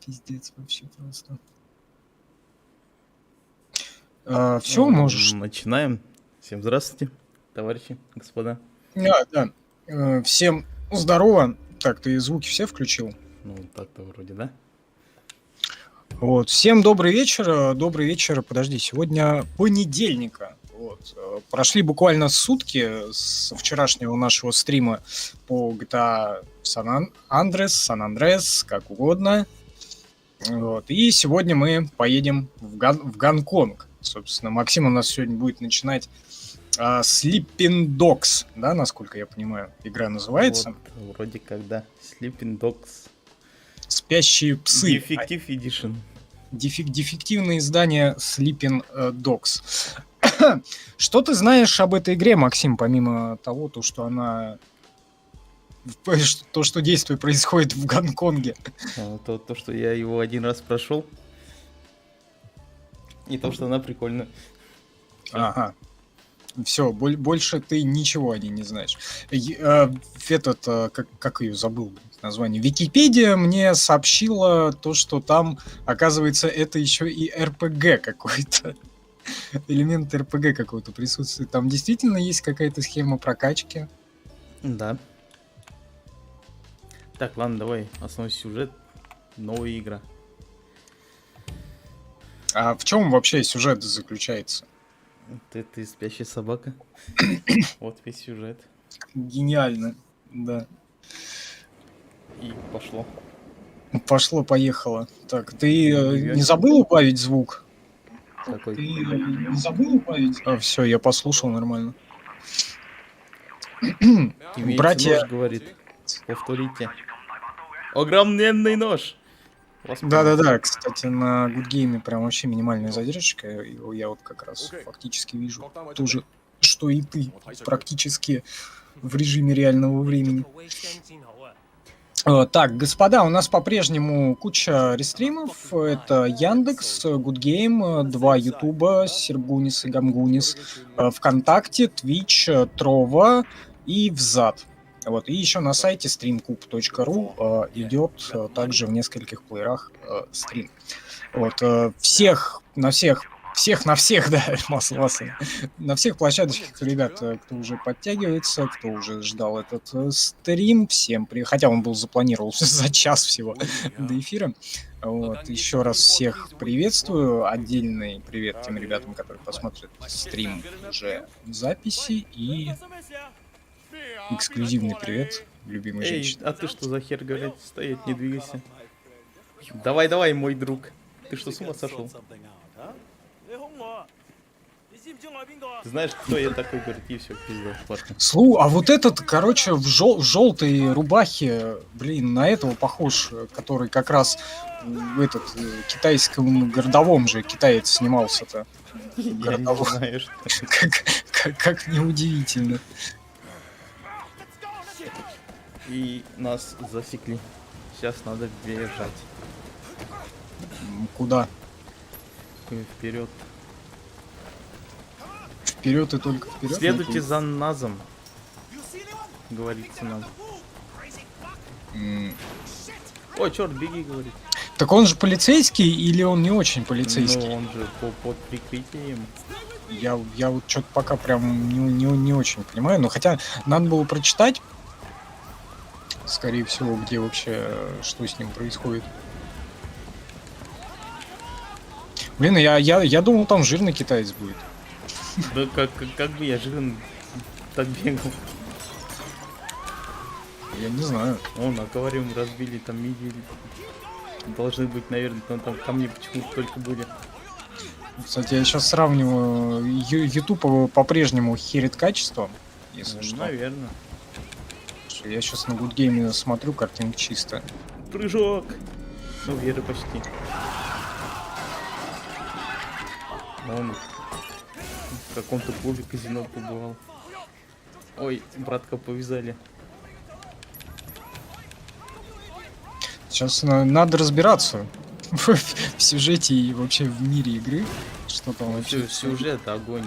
Пиздец вообще просто. Все, можешь. Начинаем. Всем здравствуйте, товарищи, господа. Да. Всем здорово. Так, ты звуки все включил? Ну, так-то вроде, да? Вот. Всем добрый вечер. Добрый вечер. Подожди, сегодня понедельника. Вот. Прошли буквально сутки с вчерашнего нашего стрима по GTA San Andreas, как угодно. Вот. И сегодня мы поедем в Гонконг. Собственно, Максим у нас сегодня будет начинать Sleeping Dogs, да, насколько я понимаю, игра называется. Вот, вроде как, да. Sleeping Dogs. Спящие псы. Defective Edition. Дефективное издание Sleeping Dogs. Что ты знаешь об этой игре, Максим, помимо того, что она... То, что действие происходит в Гонконге? То, что я его один раз прошел. И то, что она прикольная. Ага. Все, больше ты ничего о ней не знаешь. Как ее забыл, название? Википедия мне сообщила то, что там, оказывается, это еще и РПГ какой-то. Элемент РПГ какой-то присутствует. Там действительно есть какая-то схема прокачки? Да. Так, ладно, давай. Основной сюжет. Новая игра. А в чем вообще сюжет заключается? Ты спящая собака. Вот весь сюжет. Гениально, да. И пошло. Пошло-поехало. Так, ты не забыл убавить звук? Какой? Ты не забыл убавить? Все, я послушал нормально. Имеется Братья... нож, говорит. Повторите. Огромный нож. Да, кстати, на Good Game прям вообще минимальная задержка. Я вот как раз фактически вижу то же, что и ты. Практически в режиме реального времени. Так, господа, у нас по-прежнему куча рестримов. Это Яндекс, Good Game, 2 Ютуба, Сергунис и Гамгунис, ВКонтакте, Twitch, Трова и Взад. Вот. И еще на сайте streamcube.ru идет также в нескольких плеерах стрим. Вот. На всех, да, масса. На всех площадочках, ребят, кто уже подтягивается, кто уже ждал этот стрим, всем привет. Хотя он был запланирован за час всего до эфира. Вот. Еще раз всех приветствую. Отдельный привет тем ребятам, которые посмотрят стрим уже в записи. И эксклюзивный привет любимой женщине. А ты что за хер, говорит? Стоять, не двигайся. Давай, мой друг. Ты что, с ума сошел? Ты знаешь, кто я такой, говорит, и все, пиздец, ладно. А вот этот, короче, в желтой рубахе, блин, на этого похож, который как раз в этот китайском городовом же китаец снимался-то. Я не знаю, что. Как неудивительно. И нас засекли. Сейчас надо бежать. Куда? Вперед. Вперед и только вперед. Следуйте за Назом. Говорится нам. О, черт, беги, говорит. Так он же полицейский или он не очень полицейский? Ну, он же под прикрытием. Я вот что-то пока прям не очень понимаю. Но хотя надо было прочитать, скорее всего, где вообще, что с ним происходит. Блин, я думал, там жирный китаец будет. Да как бы я жирный так бегал. Я не знаю. Вон, аквариум разбили, там миди должны быть, наверное, там камни почему-то только были. Кстати, я сейчас сравниваю. YouTube по-прежнему херит качеством, если что. Наверное. Я сейчас на Good Game смотрю, картинка чистая. Прыжок! Ну, Веры почти. Он в каком-то клубе казино побывал. Ой, братка, повязали. Сейчас надо разбираться в сюжете и вообще в мире игры. Что там вообще? Сюжет огонь.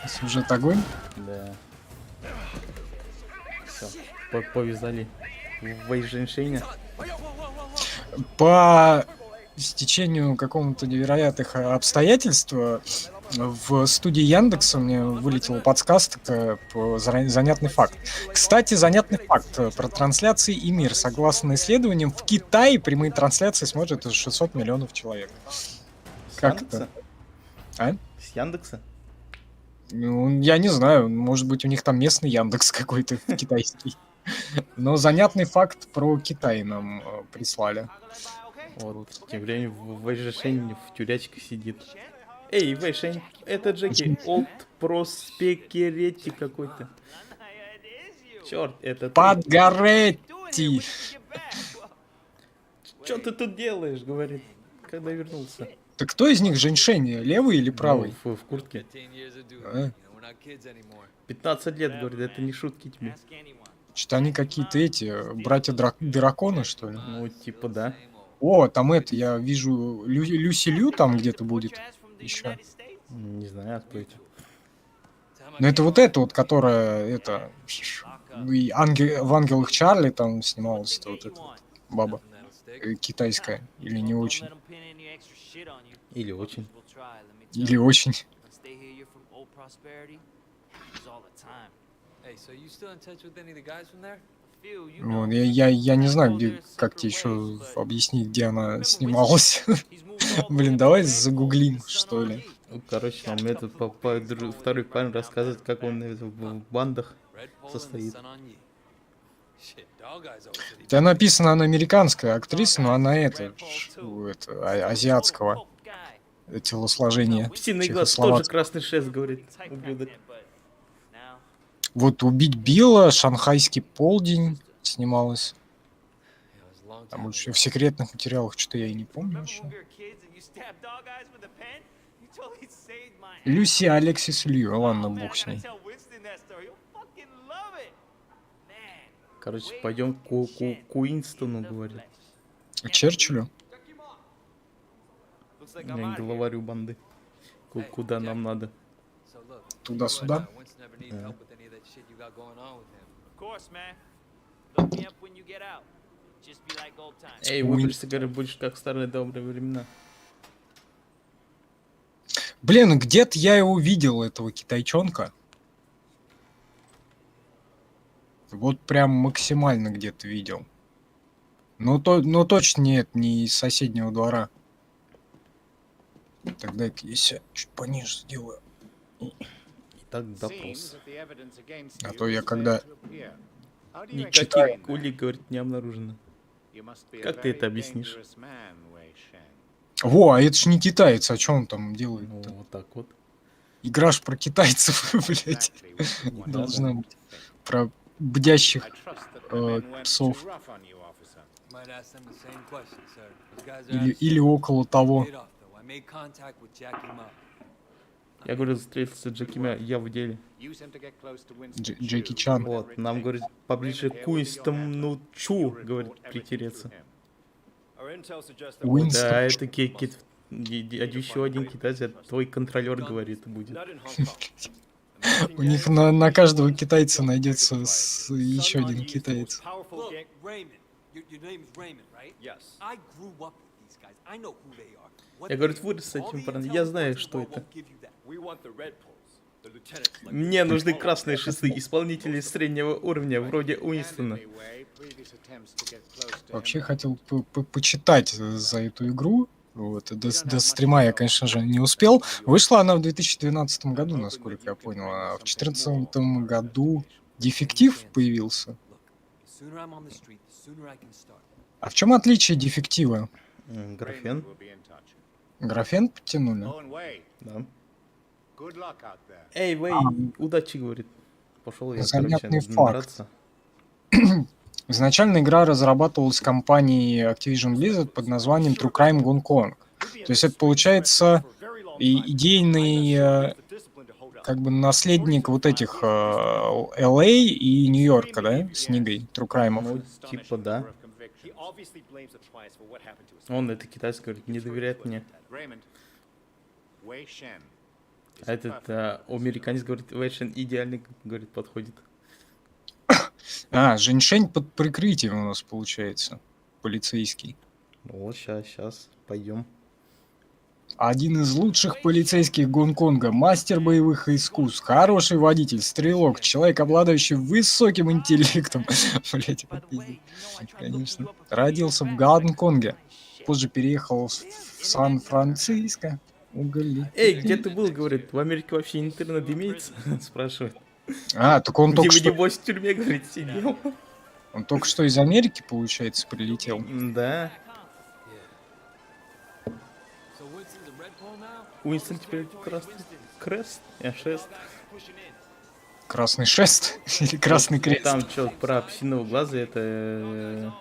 Сюжет огонь? Да. Все, повязали. В женщине. По стечению какому-то невероятных обстоятельств в студии Яндекса мне вылетела подсказка по занятный факт. Кстати, занятный факт про трансляции и мир. Согласно исследованиям, в Китае прямые трансляции смотрят 600 миллионов человек. С Как Яндекса? это? А? С Яндекса? Ну, я не знаю, может быть, у них там местный Яндекс какой-то китайский. Но занятный факт про Китай нам прислали. Вот, тем временем Вэйшень в тюрячке сидит. Эй, Вэйшень, это Джеки, Олд Проспекеретти какой-то. Черт, это ты. Подгоретти! Что ты тут делаешь, говорит, когда вернулся. Так кто из них женьшень, левый или правый? Ну, в куртке. А, 15 лет, говорит, это не шутки тебе. что-то они какие-то эти, братья драконы, что ли? Ну, типа, да. О, там это, я вижу, Люси Лю там где-то будет еще. Не знаю, а кто это. Но это вот, которая, это, и в «Ангелах Чарли» там снималась, вот эта вот баба китайская, или не очень, Или очень. или очень. Вот, я не знаю, где, как тебе еще объяснить, где она снималась. Блин, давай загуглим, что ли. Ну, короче, нам этот второй парень рассказывает, как он в бандах состоит. Это написано, она американская актриса, но она это азиатского телосложения. Псиный глаз, тоже чехословацкого. красный шест, говорит, ублюдок. Вот «Убить Билла», «Шанхайский полдень» снималась. Там больше в секретных материалах что-то я и не помню еще. Люси Алексис Лью, ладно, бог с ней. Короче, пойдем к Уинстону, говорит. Черчиллю? Главарю банды. Куда нам надо. Туда-сюда? Да. Эй, выберешься, говорит, будешь как в старые добрые времена. Блин, где-то я его видел, этого китайчонка. Вот прям максимально где-то видел. Но точно нет, не из соседнего двора. Тогда я себя чуть пониже сделаю. Итак, допрос. А то я когда... Никаких улик, говорит, не обнаружено. Как ты это объяснишь? Во, а это ж не китаец, а что он там делает? Ну, вот так вот. Игра ж про китайцев, блядь. Должна быть. Про бдящих псов. Или около того. Я говорю, встретился с Джеки Ма, я в деле. Джеки Чан. Вот, нам, говорит, поближе к Уинстону Чу, говорит, притереться. Уинстон. Да, это еще один китаец, это твой контролер, говорит, будет. У них на каждого китайца найдется еще один китаец. Я, говорит, вырос с этим парнем, я знаю, что это. Мне нужны красные шесты, исполнители среднего уровня, вроде Уинстона. Вообще хотел почитать за эту игру. Вот. До стрима я, конечно же, не успел. Вышла она в 2012 году, насколько я понял. А в 2014 году дефектив появился. А в чем отличие дефектива? Графен? Графен подтянули? Да. Эй, Вэй, удачи, говорит. Пошел я, Занятный короче, факт. Изначально игра разрабатывалась компанией Activision Blizzard под названием True Crime Gone Kong. То есть это получается идейный как бы наследник вот этих LA и Нью-Йорка, да, с Нигой True Crime. Ну, типа, да. Он, это китайский, говорит, не доверяет мне. А этот американец, говорит, Вэйшен идеальный, говорит, подходит. Женьшень под прикрытием у нас получается. Полицейский. Вот, сейчас, пойдем. Один из лучших полицейских Гонконга, мастер боевых искусств, хороший водитель, стрелок, человек, обладающий высоким интеллектом. Блять, это пиздец. Конечно. Родился в Гонконге, позже переехал в Сан-Франциско. Уголи. Эй, где ты был, говорит, в Америке вообще интернет имеется? Спрашивает. А, так он Где только вы, что, небось, в тюрьме, говорит, сидел? он только что из Америки, получается, прилетел. Да. Уинстон теперь красный крест, шест. Красный шест или красный крест? Там что, про псиного глаза, это,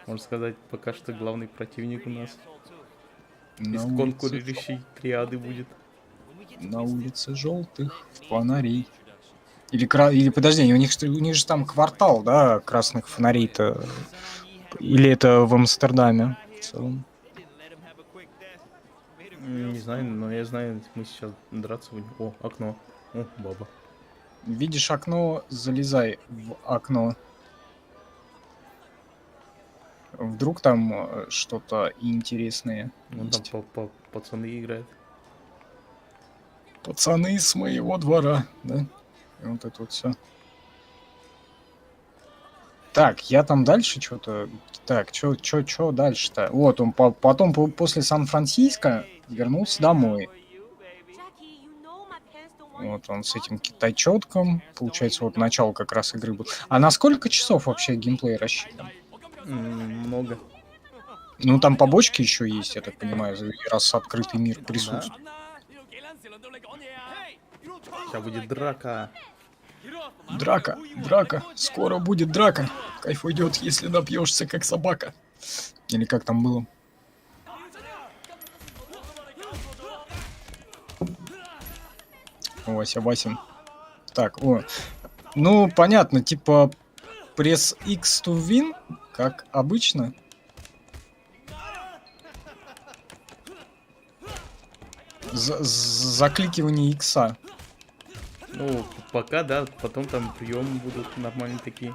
можно сказать, пока что главный противник у нас. Из конкурирующей триады будет. На улице желтых фонарей. Или подожди, у них же там квартал, да, красных фонарей-то. Или это в Амстердаме в целом? Не знаю, но я знаю, мы сейчас драться будем. О, окно. О, баба. Видишь окно, залезай в окно. Вдруг там что-то интересное Вон там есть. пацаны играют. Пацаны с моего двора, да? И вот это вот все. Так, я там дальше что-то... Так, что дальше-то? Вот, он потом после Сан-Франциско вернулся домой. Вот он с этим китайчотком. Получается, вот начало как раз игры был. А на сколько часов вообще геймплей рассчитан? Много. Ну, там побочки еще есть, я так понимаю, раз открытый мир присутствует. Сейчас будет драка. Драка. Скоро будет драка. Кайф уйдет, если напьешься, как собака. Или как там было? Вася. Так, ну, понятно, типа пресс X to win, как обычно. Закликивание икса. Ну, пока, да, потом там приемы будут нормальные такие.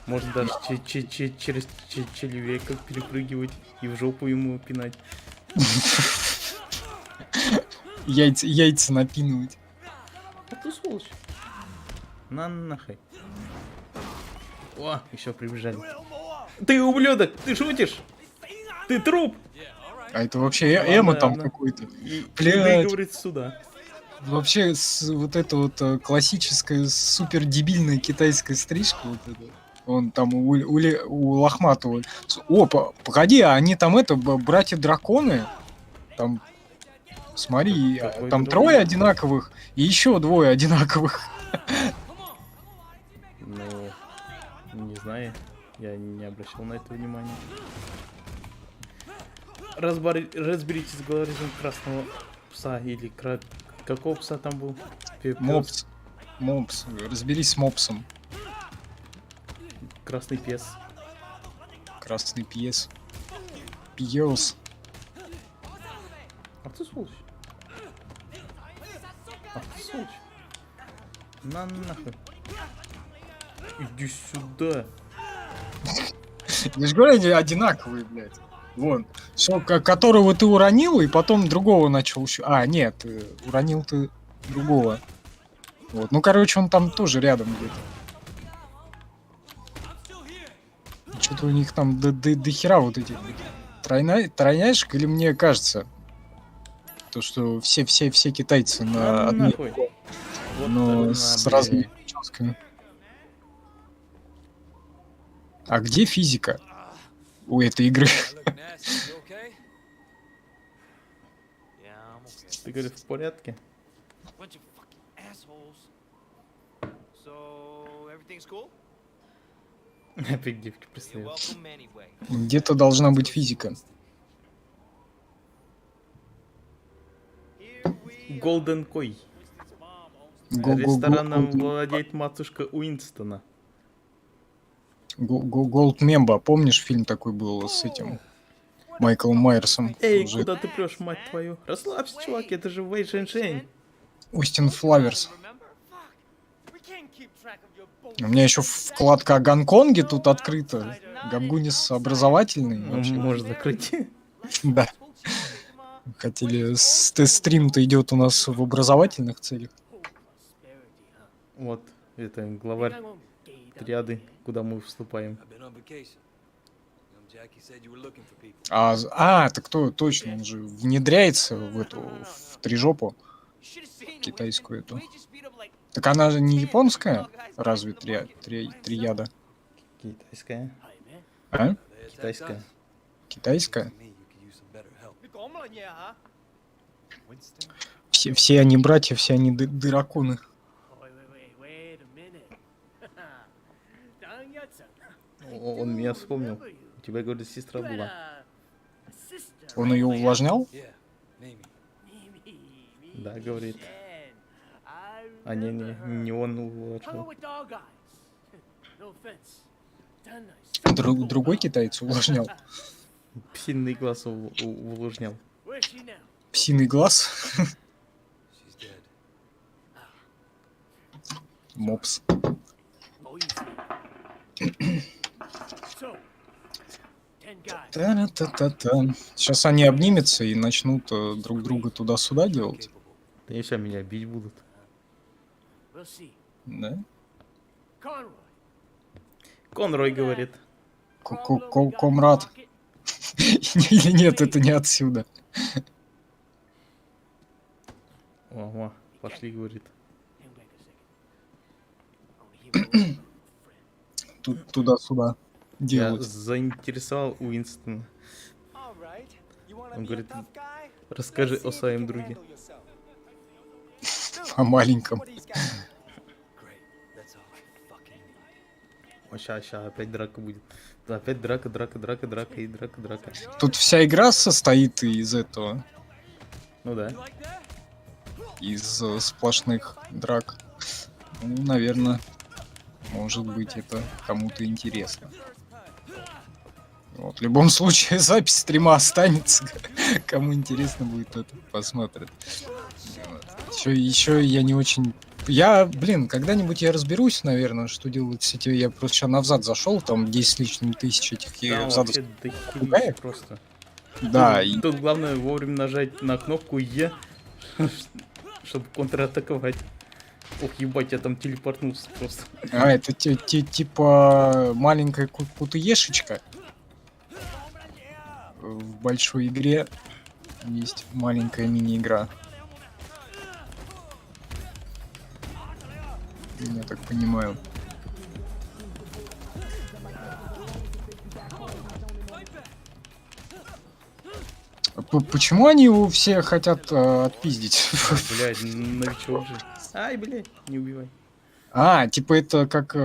Можно даже через человека перепрыгивать и в жопу ему пинать. Яйца напинывать. А ты сволочь. На нахуй. О, еще прибежали. Ты ублюдок, ты шутишь? Ты труп! А это вообще Эма там ладно. какой-то. И Блядь. говорит сюда. Вообще, вот эта вот классическая, супер дебильная китайская стрижка, вот это. Он там у Лохматова. О, погоди, а они там братья-драконы? Там, смотри, Какой там дракон? 3 одинаковых и еще 2 одинаковых. Ну, не знаю. Я не обращал на это внимания. Разберитесь с говорителем красного пса или какого пса там был? Мопс. Разберись с мопсом. Красный пес. Красный пьес. Пьес. А ты сволочь. На нахуй. Иди сюда. Я же говорю, они одинаковые, блядь. Вон. Все, которого ты уронил, и потом другого начал еще. А, нет, уронил ты другого. Вот. Ну, короче, он там тоже рядом где-то. Что-то у них там до хера вот этих тройняшек, или мне кажется, то, что все китайцы на одной, нахуй. Вот но так с на, разными блядь. прическами. А где физика у этой игры? Ты говоришь, в порядке? Опять девки пристают. Где-то должна быть физика. Голден Кой. Го- го- Рестораном го- владеет матушка Уинстона. Голд Мемба, помнишь, фильм такой был с этим Майклом Майерсом? Эй, Уже куда ты прешь, мать твою? Расслабься, чувак, это же Вэй Шэньшэнь. Остин Флаверс. У меня еще вкладка о Гонконге тут открыта. Гамгунис образовательный. Вообще. Можно закрыть. Да. Хотели... Стрим-то идет у нас в образовательных целях. Вот, это главарь триады, куда мы вступаем. Так кто точно, он же внедряется в эту, в трижопу китайскую эту. Так она же не японская? Разве трияда? Китайская. А? Китайская. Китайская? Все они братья, все они драконы. Он меня вспомнил. У тебя, говорит, сестра была. Он ее увлажнял? Да, говорит. А не он увлажнял. Другой китаец увлажнял. Псиный глаз увлажнял. Псиный глаз. Мопс. Та-та-та-та. Сейчас они обнимутся и начнут друг друга туда-сюда делать. Да и сейчас меня бить будут. Да? Конрой говорит. Комрад. Или нет, это не отсюда. Ага, пошли, говорит. Туда-сюда Я делать. заинтересовал Уинстона. Он говорит, расскажи о своем друге. О маленьком. Сейчас опять драка будет. Да, опять драка и драка. Тут вся игра состоит из этого. Ну да. Из сплошных драк. Ну, наверное, может быть, это кому-то интересно. Вот, в любом случае, запись стрима останется. Кому интересно будет, это посмотрит. Вот. Еще я не очень... когда-нибудь я разберусь, наверное, что делать с этим. Я просто сейчас навзад зашел, там 10 с лишним тысяч этих взадов. Просто. Да. Тут главное вовремя нажать на кнопку Е, чтобы контратаковать. Ох, ебать, я там телепортнулся просто. Это типа маленькая кутуешечка. В большой игре есть маленькая мини-игра. Я так понимаю. Почему они его все хотят отпиздить? Блядь, новичок же. Ай, блядь, не убивай. Типа это как...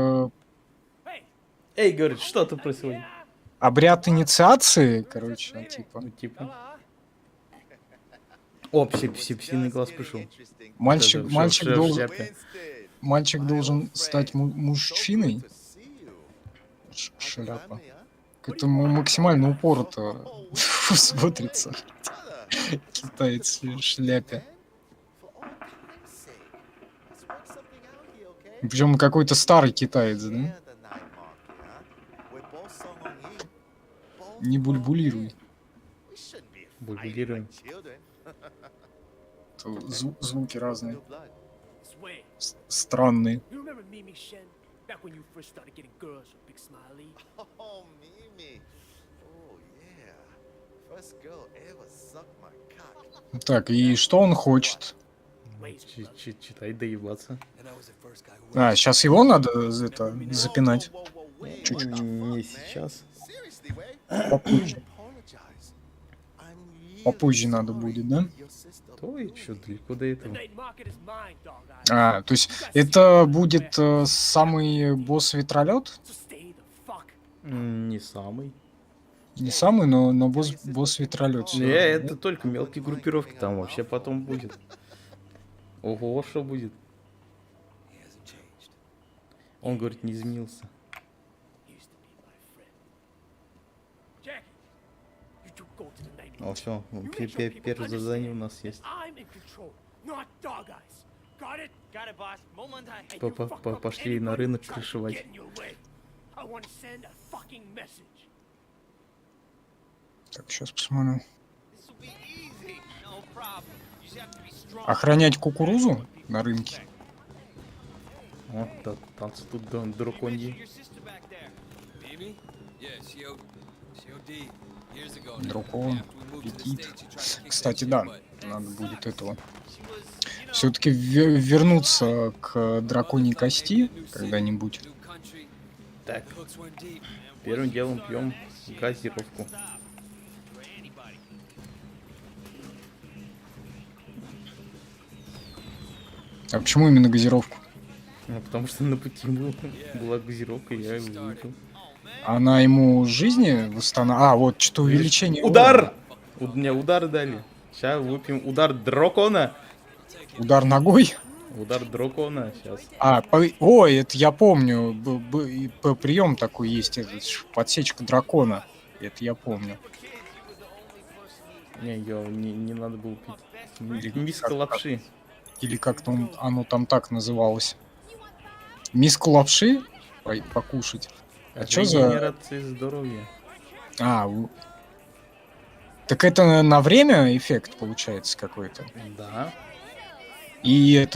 Эй, говорит, что тут происходит? Обряд инициации, короче, типа. Ну, типа. О, псиный глаз пришел. Мальчик должен стать мужчиной. Шляпа. К этому максимально упорото смотрится. Китаец в шляпе. Причем какой-то старый китаец, да? Не бульбулируй. Бульбулируем. Звуки разные. Странные. Так, и что он хочет? Читай, доебаться. Сейчас его надо запинать. Не сейчас. Попозже. Попозже надо будет, да? То и что, далеко до этого. То есть это будет самый босс-ветролет? Не самый. Не самый, но босс-ветролет. Не, это только мелкие группировки, там вообще потом будет. Ого, что будет? Он говорит, не изменился. О, все, первое задание у нас есть. Пошли на рынок крышевать. Так, сейчас посмотрю. Охранять кукурузу на рынке? О, да, танцы тут драконьи. Дракон летит. Кстати, да, надо будет этого. Все-таки вернуться к драконьей кости когда-нибудь. Так, первым делом пьем газировку. А почему именно газировку? Ну, потому что на пути была газировка, я ее выпил. Она ему жизни восстанавливает. А, вот что увеличение. Удар! Мне удар дали. Сейчас выпьем удар дракона. Удар ногой. Удар дракона сейчас. Ой, это я помню. Прием такой есть, подсечка дракона. Это я помню. Не, ее не надо было пить. Миска лапши. Или как-то оно там так называлось. Миску лапши покушать. А что за... Регенерация здоровья. Так это на время эффект получается какой-то? Да. И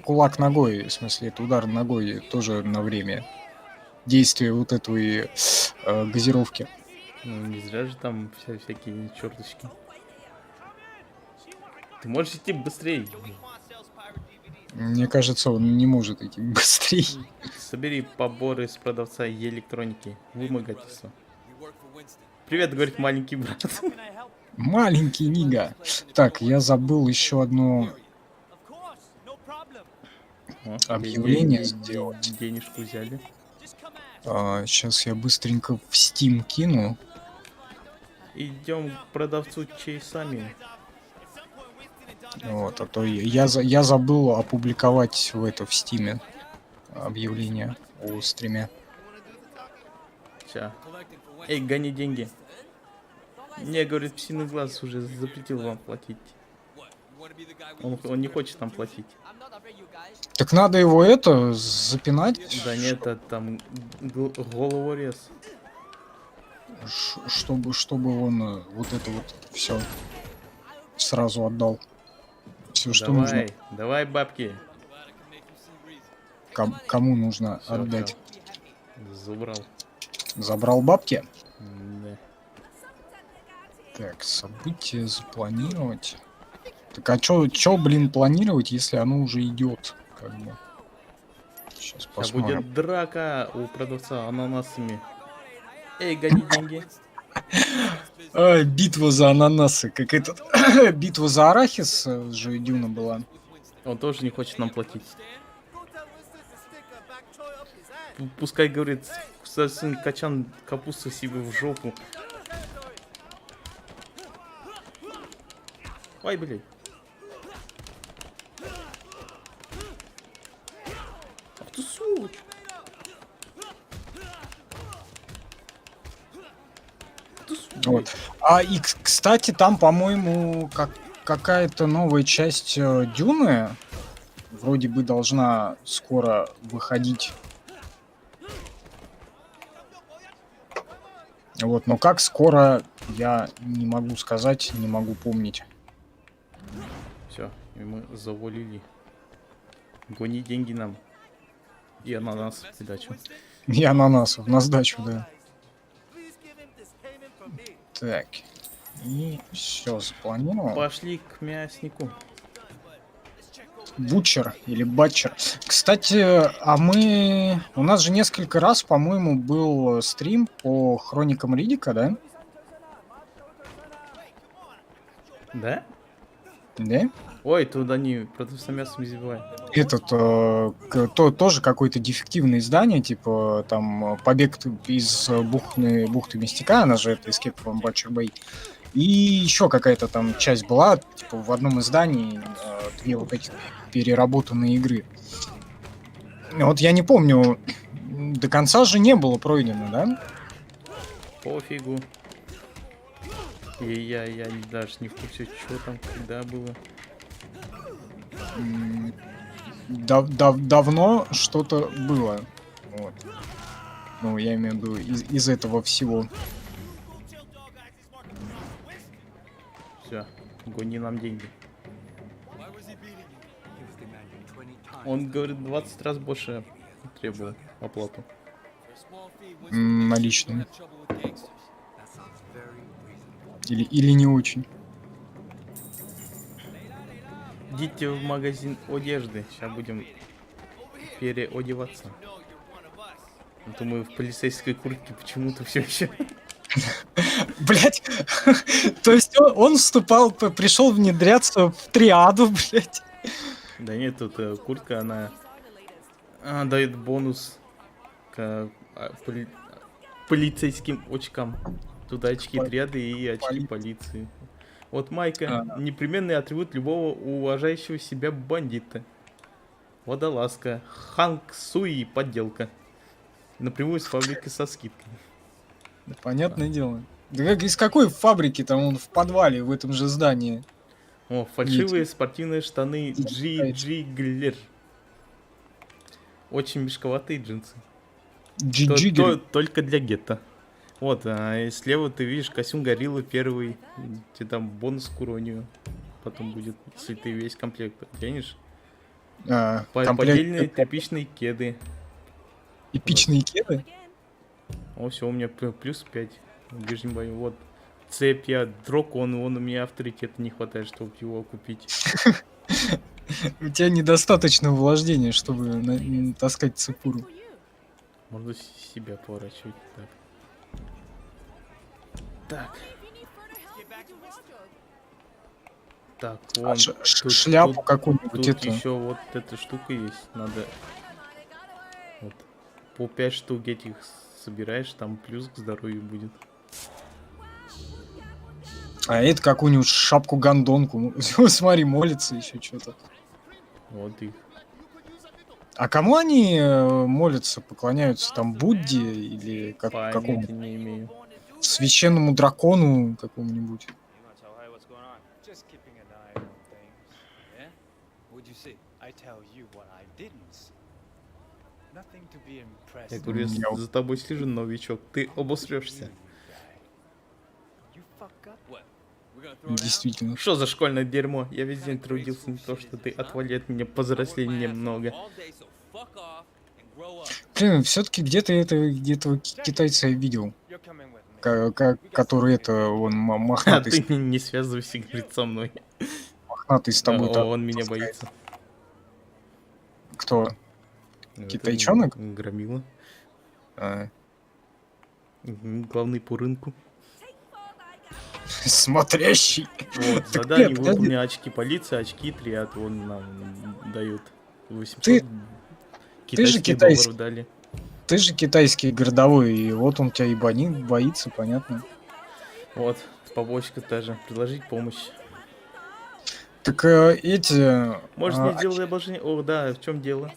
кулак ногой, в смысле, это удар ногой тоже на время действия вот этой газировки. Ну, не зря же там всякие черточки. Ты можешь идти быстрее. Мне кажется, он не может идти быстрее. Собери поборы с продавца электроники. Вымогательство. Привет, говорит маленький брат. Маленький Нига. Так, я забыл еще одно объявление сделать. Денежку взяли. Сейчас я быстренько в Steam кину. Идем к продавцу чайсами. Вот, а то я забыл опубликовать в Steam объявление о стриме. Ща. Эй, гони деньги. Не, говорит, псиный глаз уже запретил вам платить. Он не хочет там платить. Так надо его запинать. Да нет, это там головорез. Чтобы он вот это вот все сразу отдал. Все, что Давай, нужно. давай бабки. Кому нужно Всё, отдать? Забрал. Забрал бабки? Да. Так, события запланировать. Так а чё, блин, планировать, если оно уже идет? Как бы. Сейчас посмотрим. Будет драка у продавца ананасами. Эй, гони деньги. Битва за ананасы. Как этот... Битва за арахис же Дюна была. Он тоже не хочет нам платить. Пускай, говорит, сын качан капусты себе в жопу. Ой, блядь. Ах ты сволочь. Вот. И, кстати, там, по-моему, какая-то новая часть Дюны вроде бы должна скоро выходить. Вот, но как скоро, я не могу сказать, не могу помнить. Все, и мы завалили. Гони деньги нам. И ананас в придачу. И ананасов на сдачу, да. Так. И все запланировал. Пошли к мяснику. Бутчер или Батчер. Кстати, у нас же несколько раз, по-моему, был стрим по хроникам Риддика, да? Да? Да? Ой, тут они продавца мясом забивают. Этот тоже какое-то дефективное издание, типа там побег из бухты Мистика, она же это Escape from Butcher Bay. И еще какая-то там часть была, типа в одном издании две вот эти переработанные игры. Вот я не помню, до конца же не было пройдено, да? Пофигу. И я даже не в курсе, что там, когда было. М, давно что-то было. Вот. Ну, я имею в виду из этого всего. Все, гони нам деньги. Он говорит 20 раз больше требовал оплату. Наличными. Или не очень. Идите в магазин одежды, сейчас будем переодеваться. А то мы в полицейской куртке почему-то все еще. Блять, то есть он вступал, пришел внедряться в триаду, блять. Да нет, тут куртка, она дает бонус к полицейским очкам. Туда очки триады и очки полиции. Вот майка. Непременный атрибут любого уважающего себя бандита. Водолазка. Ханк Суи подделка. Напрямую с фабрики со скидкой. Понятное дело. Да как, из какой фабрики там он в подвале в этом же здании? О, фальшивые спортивные штаны GG Глер. Очень мешковатые джинсы. Только для гетто. Вот, и слева ты видишь костюм гориллы первый. Тебе там бонус к уронию. Потом будет, если ты весь комплект оденешь. Поддельные типичные кеды. Эпичные кеды? О, все, у меня плюс 5 в ближнем бою. Вот. Цепь, я дракон, он у меня авторитета не хватает, чтобы его купить. У тебя недостаточно вложения, чтобы таскать цепуру. Можно себя поворачивать. Так. Так, вон. Шляпу какую-нибудь. Тут еще вот эта штука есть. Надо вот по 5 штук этих собираешь, там плюс к здоровью будет. А это какую-нибудь шапку-гондонку. Смотри, молится еще что-то. Вот их. А кому они молятся, поклоняются? Там Будде или какому? Не имею. Священному дракону какому-нибудь? Я говорю, я за тобой слежу, новичок. Ты обосрешься. Действительно. Что за школьное дерьмо? Я весь день трудился, не то, что ты отвали от меня, повзрослей немного. Блин, все-таки где-то этого китайца я видел. Который он мохнатый. А ты не связывайся, говорит, со мной. Мохнатый с тобой. Он меня боится. Кто? Китайчонок? Громила. Главный по рынку. Смотрящий. Вот, задание выполнить очки полиции, очки триад, он нам дают 800 китайских долларов дали. Ты же китайский городовой, и вот он тебя и боится, понятно. Вот, побочка тоже. Предложить помощь. Так эти... Может, не сделай обложение? О, да, в чем дело?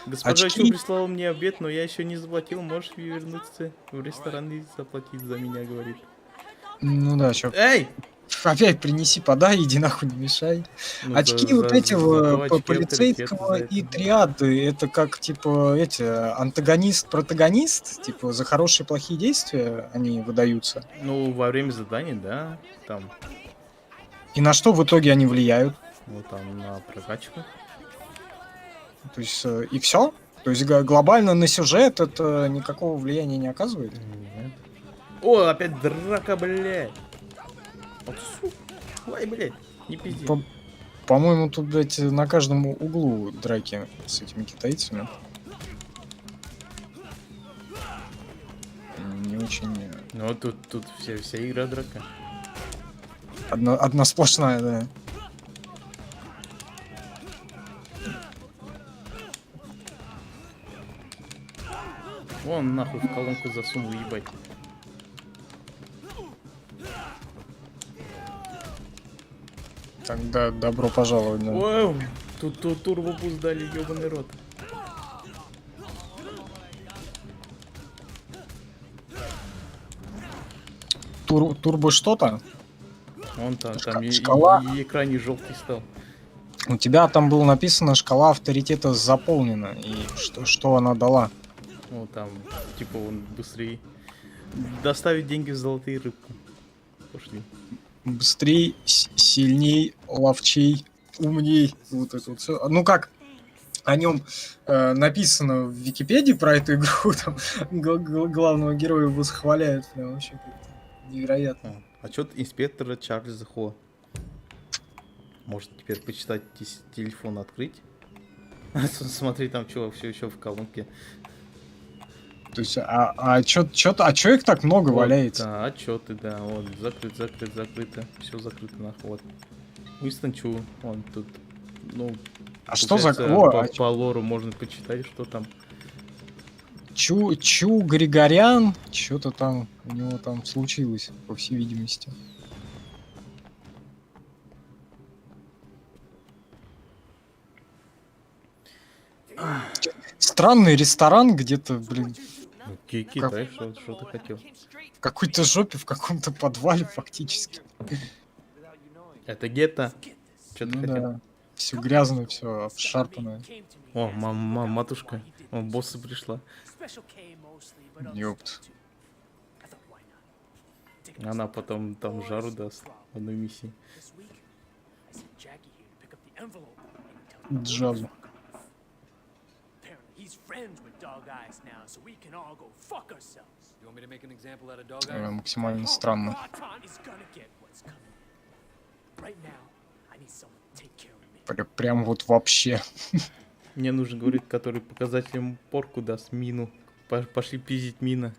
Госпожа Чу прислала мне обед, но я еще не заплатил. Можешь вернуться в ресторан и заплатить за меня, говорит. Ну да, чё. Эй! Опять принеси, подай, иди нахуй, не мешай. Ну, очки вот этого полицейского и триады, это как, типа, антагонист, протагонист, типа, за хорошие, плохие действия они выдаются. Ну, во время заданий, да, там. И на что в итоге они влияют? Ну, там, на прокачку. То есть, и все? То есть, глобально на сюжет это никакого влияния не оказывает? Нет. О, опять драка, блядь. Ой, блядь, не пизди. По-моему, тут, блядь, на каждом углу драки с этими китайцами. Не очень... Ну, тут вся игра драка. Одна сплошная, да. Вон нахуй в колонку засунул, ебать. Тогда добро пожаловать, да. Вау, тут турбопуст дали, ёбаный рот. Турбо что-то? Вон там и экран не желтый стал. У тебя там было написано, шкала авторитета заполнена. И что она дала? Ну, там, типа, он быстрее. Доставить деньги в золотые рыбку. Пошли. Быстрей, сильней, ловчей, умней. Вот это вот все. Ну как о нем написано в Википедии про эту игру, там главного героя восхваляют. Прям вообще как-то невероятно. А чё инспектора Чарльза Хо? Может теперь почитать телефон открыть? Смотри, там что все еще в колонке. То есть, чё их так много Вот, валяется? да, отчеты, да, вот, закрыто, все закрыто, нахуй, вот. Уинстон Чу, он тут, ну, А что за... получается, по лору можно почитать, что там. Чу Григорян, что-то там у него там случилось, по всей видимости. Странный ресторан где-то, блин, Ну, Китай, что ты хотел? в какой-то жопе, в каком-то подвале фактически. Это гетто. Что ты Ну хотел? да, все грязное, все обшарпанное. О, матушка, о, босса пришла. Ёпт. Она потом там жару даст в одной миссии. Джазу. Максимально странно. Прям вот вообще. Мне нужен, говорит, который показателем порку даст мину. Пошли пиздить мина.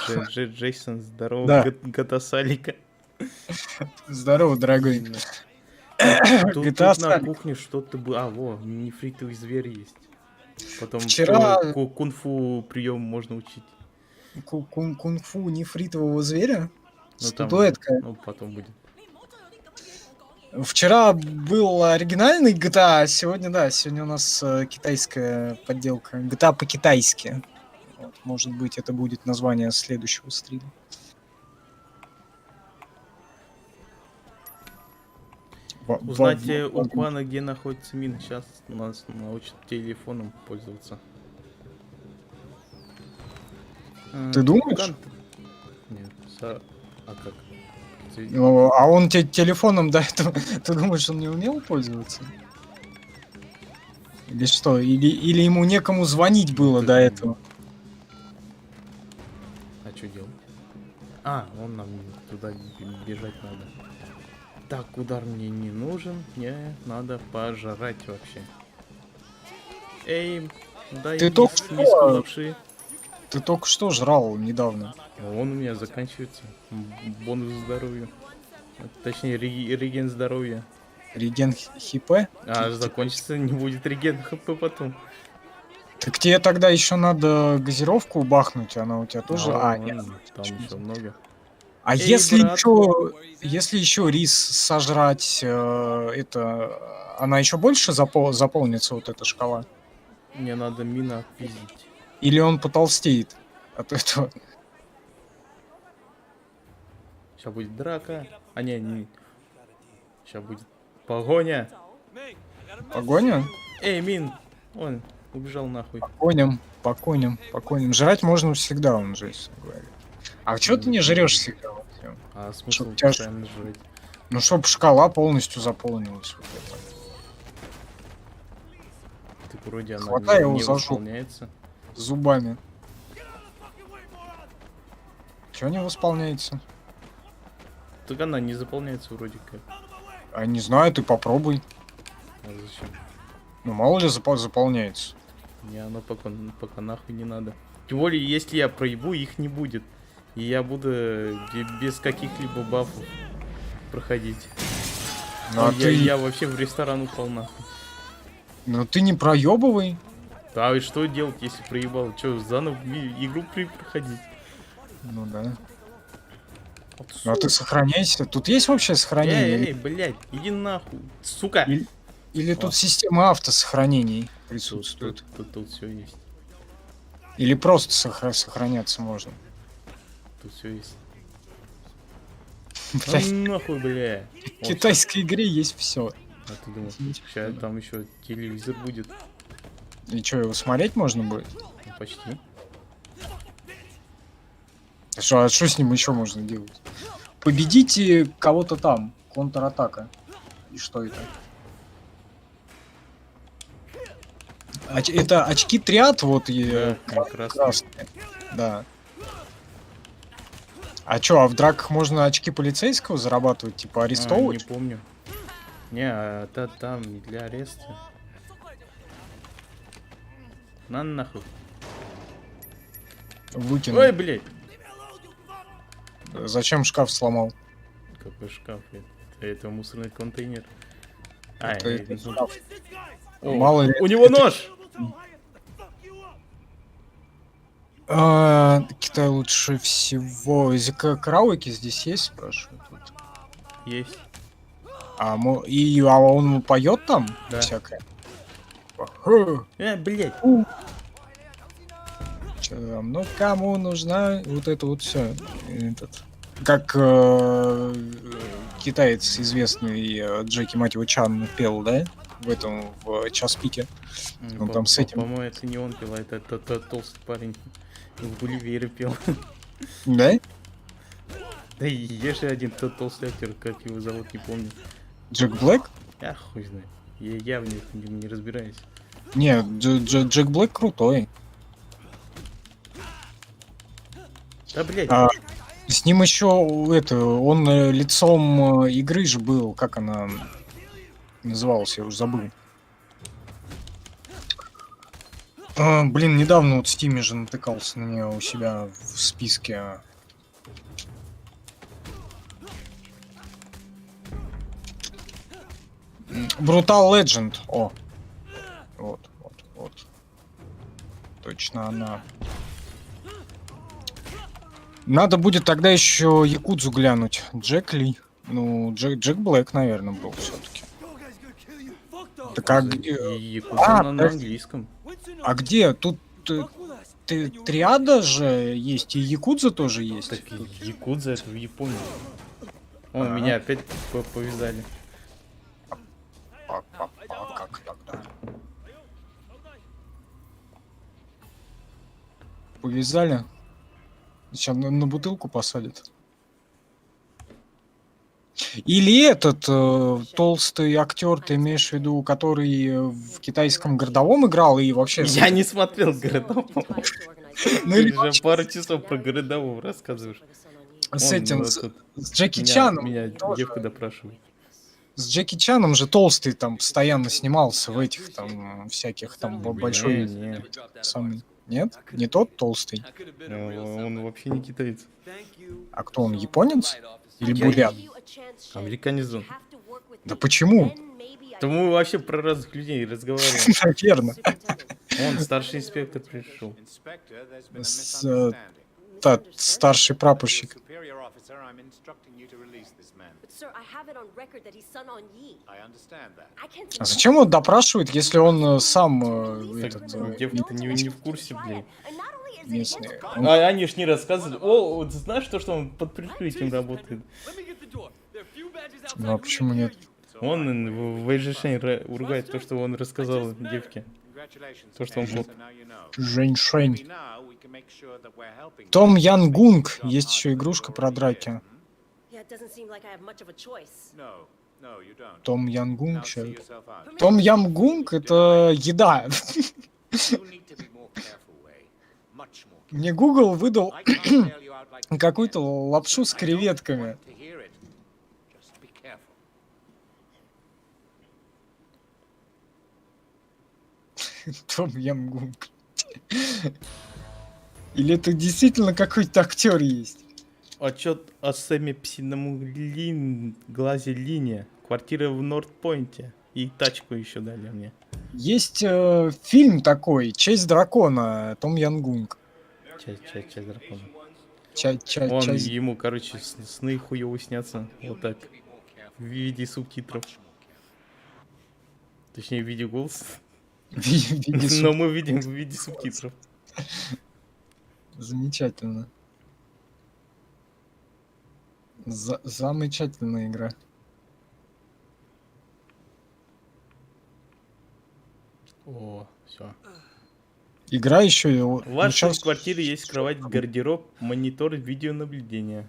Джейсон, здорово, Да. Гатасалика. Здорово, дорогой. Тут GTA на Салик. кухне что-то было. А, во, нефритовый зверь есть. Потом Вчера- кунг-фу прием можно учить. Кунг-фу нефритового зверя? Ну, там, Статуэтка. ну, потом будет. Вчера был оригинальный GTA, а сегодня, да, сегодня у нас китайская подделка. GTA по-китайски. Вот, может быть, это будет название следующего стрима. Узнать у Квана, где находится мина. Сейчас нас научат телефоном пользоваться. Ты думаешь? Нет, а как? Ну, а он телефоном до этого... Ты думаешь, он не умел пользоваться? Или что? Или ему некому звонить было до этого? А что делать? А, он нам туда бежать надо. Так, удар мне не нужен. Мне надо пожрать вообще. Эй, дай Ты только миску что- лапши. Ты только что жрал недавно. Он у меня заканчивается. Бонус здоровью. Точнее, реген здоровья. Реген ХП? А закончится, не будет реген хп потом. Так тебе тогда еще надо газировку бахнуть, она у тебя тоже... нет. Там еще много. А Эй, если брат. если еще рис сожрать, это... Она еще больше заполнится, вот эта шкала? Мне надо мина отпиздить. Или он потолстеет от этого? Сейчас будет драка. А не. Сейчас будет погоня. Погоня? Эй, Мин! Он убежал нахуй. Поконим. Жрать можно всегда, он же говорит. А чё ты не жрешь всегда? Вот всё? А смысл Чтоб тебя постоянно жрать? Ну, чтоб шкала полностью заполнилась. Вот это. Так вроде она Хватай его не за жопу. восполняется. Зубами. Чё не восполняется? Так она не заполняется вроде как. А не знаю, ты попробуй. А зачем? Ну, мало ли заполняется. Не, оно пока нахуй не надо. Тем более, если я проебу, их не будет. И я буду без каких-либо бафов проходить. Ну, а Я вообще в ресторан упал нахуй. Ну ты не проебывай. Да, и что делать, если проебал? Че, заново игру проходить? Ну да. Вот, Ну а ты сохраняйся. Тут есть вообще сохранение? Эй, блядь, иди нахуй, сука! Или О. тут система автосохранений присутствует? Тут все есть. Или просто сохраняться можно? Тут все есть. Блядь, Ну, нахуй, бля. в китайской игре есть все. А ты думал, Извините. сейчас там еще телевизор будет? И что, его смотреть можно будет? Ну, почти. А что с ним еще можно делать? Победите кого-то там. Контратака. И что это? Это очки триад, вот и Да, красный. красные. Да. А чё, а в драках можно очки полицейского зарабатывать, типа Не арестовывать? помню. Не, там не для ареста. На нахуй. Выкинул. Ой, блядь. Зачем шкаф сломал? Какой шкаф? Это мусорный контейнер. Это ну, шкаф. о, Мало ли. у него нож! Китай лучше всего. Караоке здесь есть, спрашиваю? Тут. Есть. А он поет там? Да. Всякое. Блядь. Ну кому нужна вот это вот все. Этот. Как китаец известный Джеки мать его Чан пел, да? В этом в час пике. Он там с этим. По-моему, это не он пел, а это тот толстый парень в Гулливере пел. Да? Да и есть же один тот толстый актер, как его зовут, не помню. Джек Блэк? Я хуй знает. Я в них не разбираюсь. Не, Джек Блэк крутой. Да, блядь. С ним еще он лицом игры же был, как она называлась, я уже забыл. Блин, недавно вот в Стиме же натыкался на нее у себя в списке. Brutal Legend. О. Вот. Точно она. Надо будет тогда еще Якудзу глянуть. Джек Ли. Ну, Джек Блэк, наверное, был все-таки. Так а где? Якудза на английском. А где? Тут триада же есть, и Якудза тоже есть. Так Якудза это в Японии. О, меня опять повязали. Как тогда? Повязали? Сейчас на бутылку посадят. Или этот толстый актер, ты имеешь в виду, который в китайском городовом играл и вообще... Я не смотрел городового. Ну Ты или уже вообще пару часов про городового рассказываешь. с Вон, этим, вот с тут с Джеки Чаном. Меня тоже. девка допрашивает. С Джеки Чаном же толстый там постоянно снимался в этих там всяких там большой... Не. Самый... Нет? Не тот толстый? Он вообще не китаец. А кто он, японец? Или бурят? Американец он. Да почему? То мы вообще про разных людей разговариваем. Наверное. Он старший инспектор пришел. Старший прапорщик. А зачем он допрашивает, если он сам Девка-то не в курсе, блин. местный? Они ж не рассказывали. О, вот знаешь то, что он под прикрытием работает? Ну а почему нет? Он в решении ругает то, что он рассказал девке. То, что он плохо. Жень-шень. Том Янгунг. Есть еще игрушка про драки. Том Янгунг. Том Янгунг это еда. Мне Google выдал какую-то лапшу с креветками. Том Янгунг. Или это действительно какой-то актер есть? Отчет о Сэме Псином глазе линия. Квартира в Норт-Пойнте. И тачку еще дали мне. Есть фильм такой, «Честь дракона», Том Янгунг. Часть дракона. Часть. Ему, короче, сны хуёво снятся. Вот так. В виде субтитров. Точнее, в виде голоса. Но мы видим в виде субтитров. Замечательно. Замечательная игра. О, все. Игра еще... В вашей квартире есть кровать, гардероб, монитор, видеонаблюдение.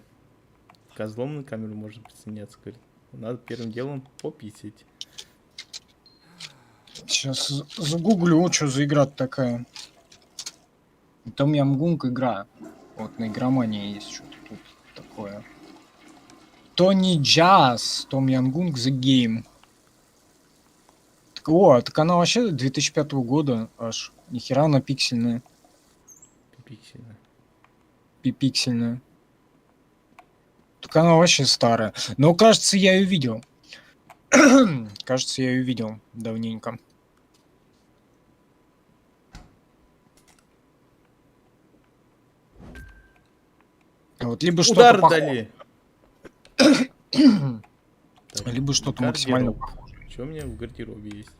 Козлом на камеру можно присоединяться, говорит. Надо первым делом пописать. Сейчас загуглю, что за игра такая. Том Ям Гунг игра. Вот на игромании есть что-то тут такое. Тони Джаз, Том Ям Гунг The Game. О, так она вообще 2005 года аж. Нихера она пиксельная. Пиксельно. Пиксельная. Так она вообще старая. Но кажется, я ее видел. Кажется, я ее видел давненько. Вот либо что-то Удар похожее, дали! Так, либо что-то гардероб. максимально похожее. Что у меня в гардеробе есть?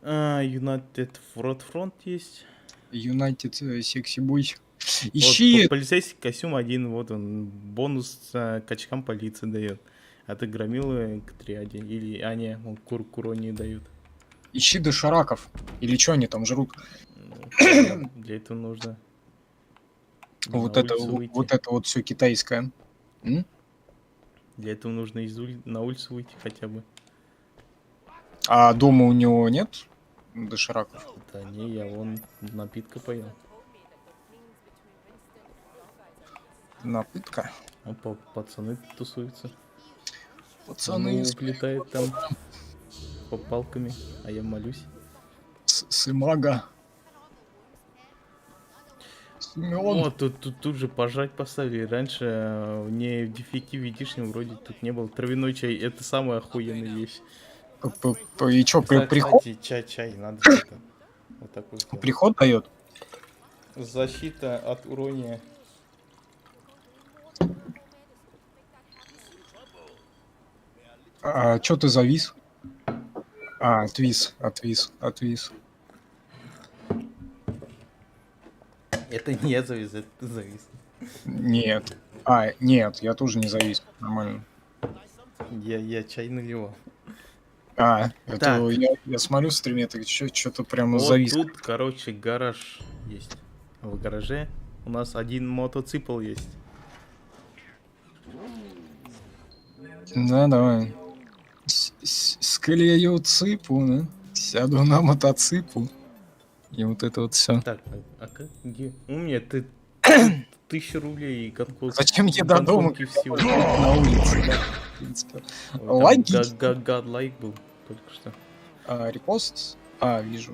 United Front есть. United Sexy Boy. Вот, Ищи. полицейский костюм один, вот он, бонус к очкам полиции дает. А ты громилы к триаде. Или, не, он курони дают. Ищи дошираков. Или что они там жрут? Ну, для этого нужно Вот на это, улицу выйти. вот это вот все китайское. М? Для этого нужно на улицу выйти хотя бы. А дома у него нет дошираков? Да не, я вон напитка поел. Напитка. А пацаны тусуются. Пацаны Ну, летает там по палками, а я молюсь. с имага. О, тут же пожрать поставили. Раньше не в дефекте видишнем вроде тут не было. Травяной чай, это самая охуенная вещь. И что, приход? Кстати, чай, надо что-то вот такой сделать. Приход дает? Защита от урония. А что ты завис? А, отвис. Это не я завис, это ты завис. Нет. А, нет, я тоже не завис. Нормально. Я чай наливал. А, это Так. я смотрю в стриме, ты что-то прямо Вот завис. тут, короче, гараж есть. В гараже у нас один мотоцикл есть. Да, давай. Склею цыпу, да? Сяду на мотоцикл. И вот это вот все. Так, а как? Где? У меня ты 1000 рублей и гонконг. Зачем я до дома гонконги всего. на улице, да, в принципе. Ой, там Логично. Гадлайк был только что. Репост? А, вижу.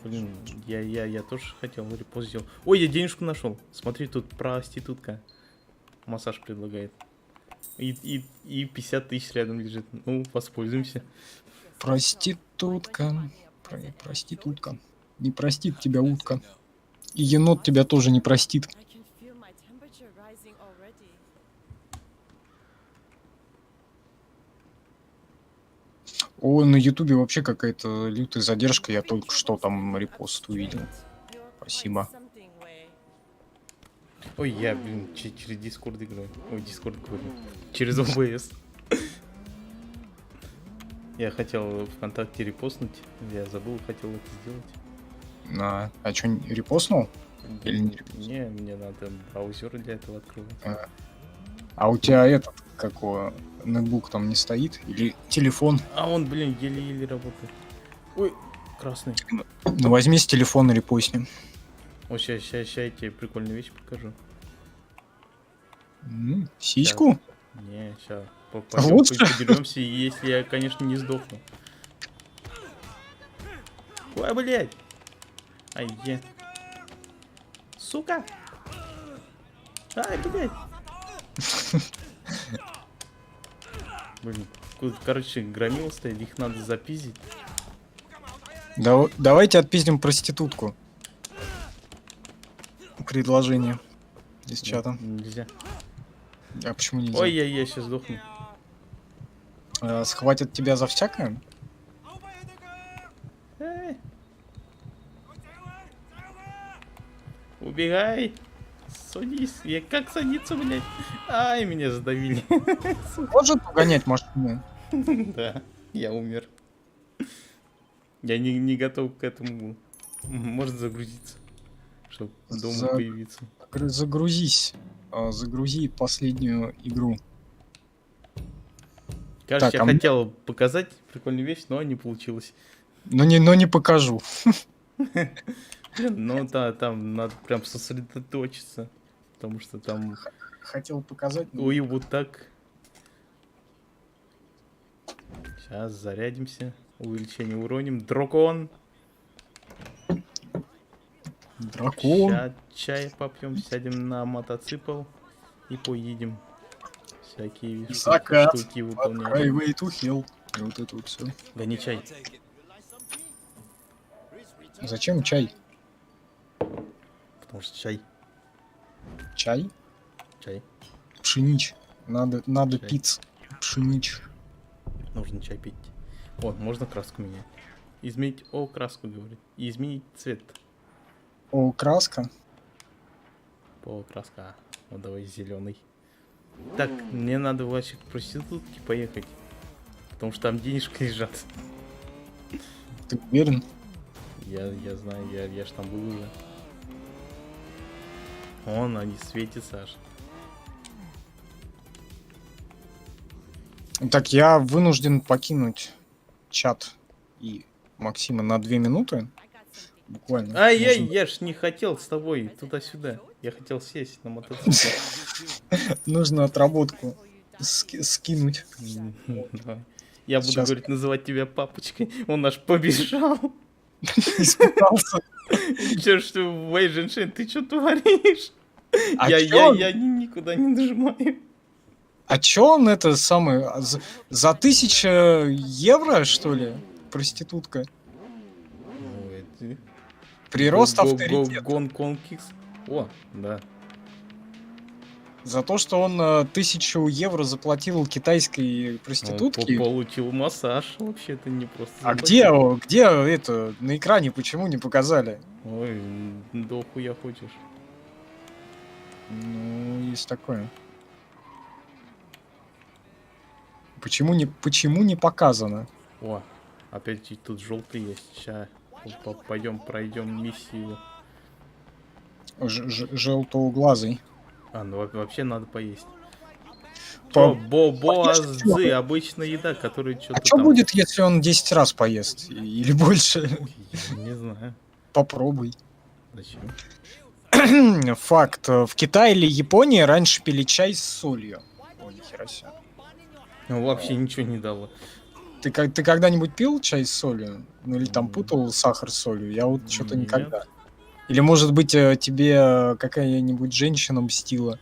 Блин, я тоже хотел репост сделать. Ой, я денежку нашел. Смотри, тут проститутка. Массаж предлагает. И 50 тысяч рядом лежит. Ну, воспользуемся. Проститутка. Проститутка. Не простит тебя утка. И енот тебя тоже не простит. I can feel my temperature rising already. О, на ютубе вообще какая-то лютая задержка. Я только что там репост увидел. You're Спасибо. quite something, Wei. Ой, я, блин, через Discord играю. Ой, Discord говорю. Через OBS. Я хотел ВКонтакте репостнуть. Я забыл, хотел это сделать. А что, репостнул? Или не репостнул? Не, мне надо браузер для этого открывать. А у тебя этот, какого, ноутбук там не стоит? Или телефон? А он, блин, еле-еле работает. Ой, красный. Ну возьми с телефона репостни. О, сейчас я тебе прикольную вещь покажу. Сиську? Не, сейчас. Вот что? Подеремся, если я, конечно, не сдохну. Ой, блядь! Ай, е. Сука! Ай, блядь! Блин, короче, громил стоит, их надо запиздить. Давайте отпиздим проститутку. Предложение из чата. Нельзя. А почему нельзя? Ой, я сейчас сдохну. Схватят тебя за всякое? Эй. Убегай! Садись! Я как садиться, блядь? Ай, меня задавили. Может угонять машину? Да, я умер. Я не готов к этому. Может загрузиться, чтобы дома За- появиться. Загрузись. Загрузи последнюю игру. Кажется, Так, я а мне- хотел показать прикольную вещь, но не получилось. но не покажу. Блин, ну да, там надо прям сосредоточиться. Потому что там Хотел показать. но- ой, вот так. Сейчас зарядимся. Увеличение уроним. Дракон. Дракон. Сейчас чай попьем, сядем на мотоцикл и поедем. Всякие Закат. штуки выполнять. Highway to Hell. И вот это вот все. Гони чай. Зачем чай? Потому что чай. Чай? Чай. Пшенич. Надо Чай. пить. Пшенич. Нужно чай пить. О, можно краску менять. Изменить. О, краску говорит. И изменить цвет. О, краска. По краска. Вот давай зеленый. Так, мне надо вообще к проститутке поехать. Потому что там денежки лежат. Ты уверен? Я знаю, я ж там был уже. Вон они светятся аж. Так, я вынужден покинуть чат и Максима на 2 минуты. I got something. Буквально. Ай-яй, Нужно- я ж не хотел с тобой туда-сюда. Я хотел сесть на мотоцикл. Нужно отработку скинуть. Давай. Я буду, Сейчас. говорить, называть тебя папочкой. Он аж побежал. Испугался. Че ж ты, Вэй Женьшень, ты что творишь? А Я чё он- никуда не нажимаю. А чё он это самый... За 1000 евро, что ли? Проститутка. Прирост авторитета. Гонконг Кикс. О, да. За то, что он 1000 евро заплатил китайской Он проститутке. получил массаж. Вообще-то не просто. А заплатил. где это на экране почему не показали? Ой, до хуя хочешь. Ну, есть такое. Почему не показано? О, опять и тут желтый есть. Сейчас пойдем пройдем миссию. Желтоуглазый. А, ну вообще надо поесть. По- Бобоазы, обычная еда, которая что-то А что там... будет, если он 10 раз поест? Или больше? Я не знаю. Попробуй. Зачем? Факт. В Китае или Японии раньше пили чай с солью. О, нихера себе. Ну, вообще ничего не дало. Ты когда-нибудь пил чай с солью? Ну или там путал сахар с солью? Я вот что-то Нет. никогда. Или может быть тебе какая-нибудь женщина мстила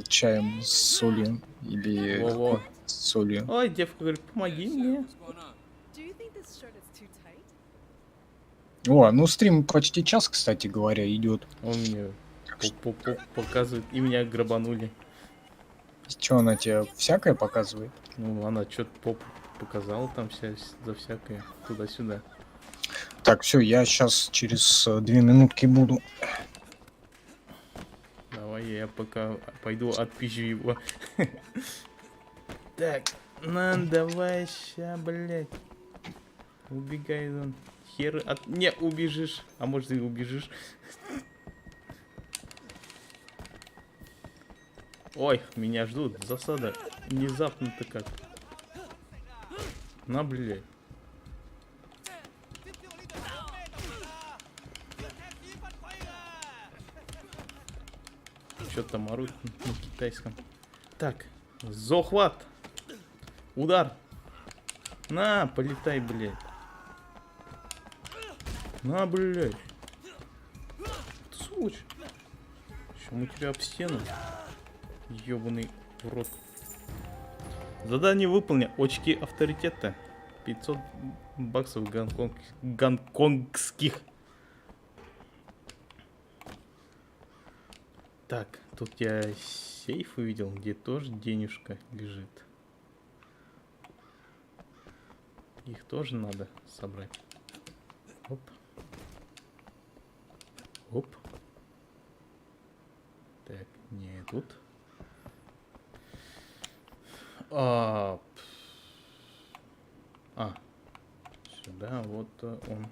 чаем с солью? Или Во-во. с солью? Ой, девка говорит, помоги мне. Do you think this shirt is too tight? О, ну стрим почти час, кстати говоря, идет. Он мне показывает, и меня грабанули. Что она тебе всякое показывает? Ну, она что-то попу показала там за всякое, туда-сюда. Так, все, я сейчас через 2 минутки буду. Давай я пока пойду отпизжу его. Так, давай ща, блядь. Убегай он. Хер не убежишь. А может и убежишь. Ой, меня ждут. Засада. Внезапно-то как. На, блядь. Что там орут на китайском. Так, захват. Удар. На, полетай, блядь. На, блядь. Ты сволочь. Чем у тебя об стену? Ёбаный в рот. Задание выполнено. Очки авторитета. 500 баксов гонконгских. Так, тут я сейф увидел, где тоже денежка лежит. Их тоже надо собрать. Оп. Оп. Так, не тут. Да, вот он.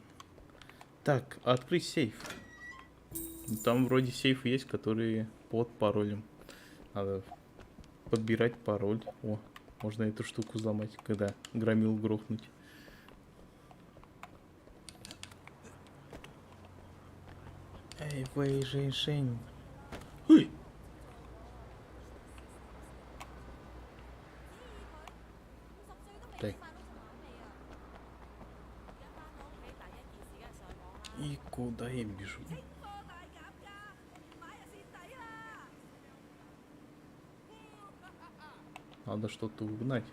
Так, открыть сейф. Там вроде сейф есть, которые под паролем. Надо подбирать пароль. О, можно эту штуку взломать, когда громил грохнуть. Эй, вы, женщин. Ой! Так. И куда я бежу? Надо что-то угнать.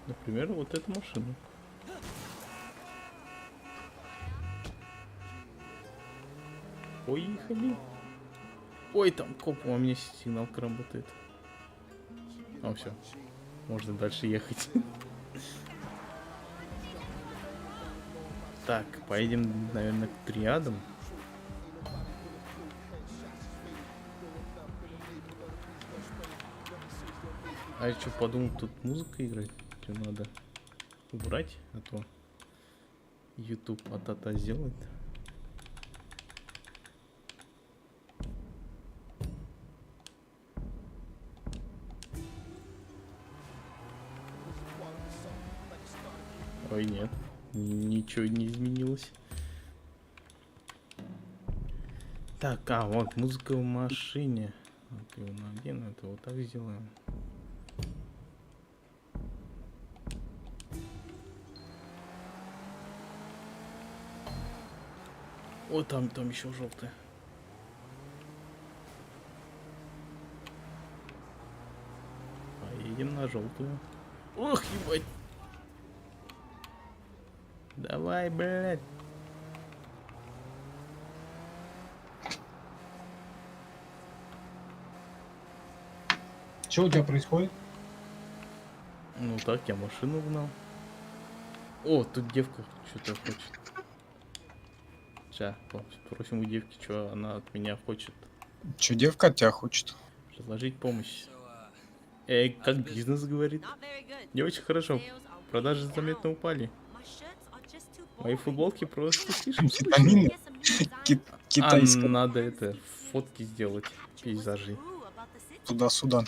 Например, вот эту машину. Поехали. Ой, там коп, у меня сигналка работает. О, все. Можно дальше ехать. Так, поедем, наверное, к триадам. А я что, подумал, тут музыка играть? Что надо убрать, а то YouTube а-та-та сделает. Ой, нет, ничего не изменилось. Так, вот музыка в машине. Вот, это вот так сделаем. О, там еще желтая. Поедем на желтую. Ох, ебать. Давай, блядь. Что у тебя происходит? Ну так, я машину угнал. О, тут девка что-то хочет. Сейчас, спросим у девки, что она от меня хочет. Че девка от тебя хочет? Предложить помощь. Как бизнес говорит. Не очень хорошо. Продажи заметно упали. Мои футболки просто слишком Витамины китайские. надо это, фотки сделать, пейзажи. Туда-сюда.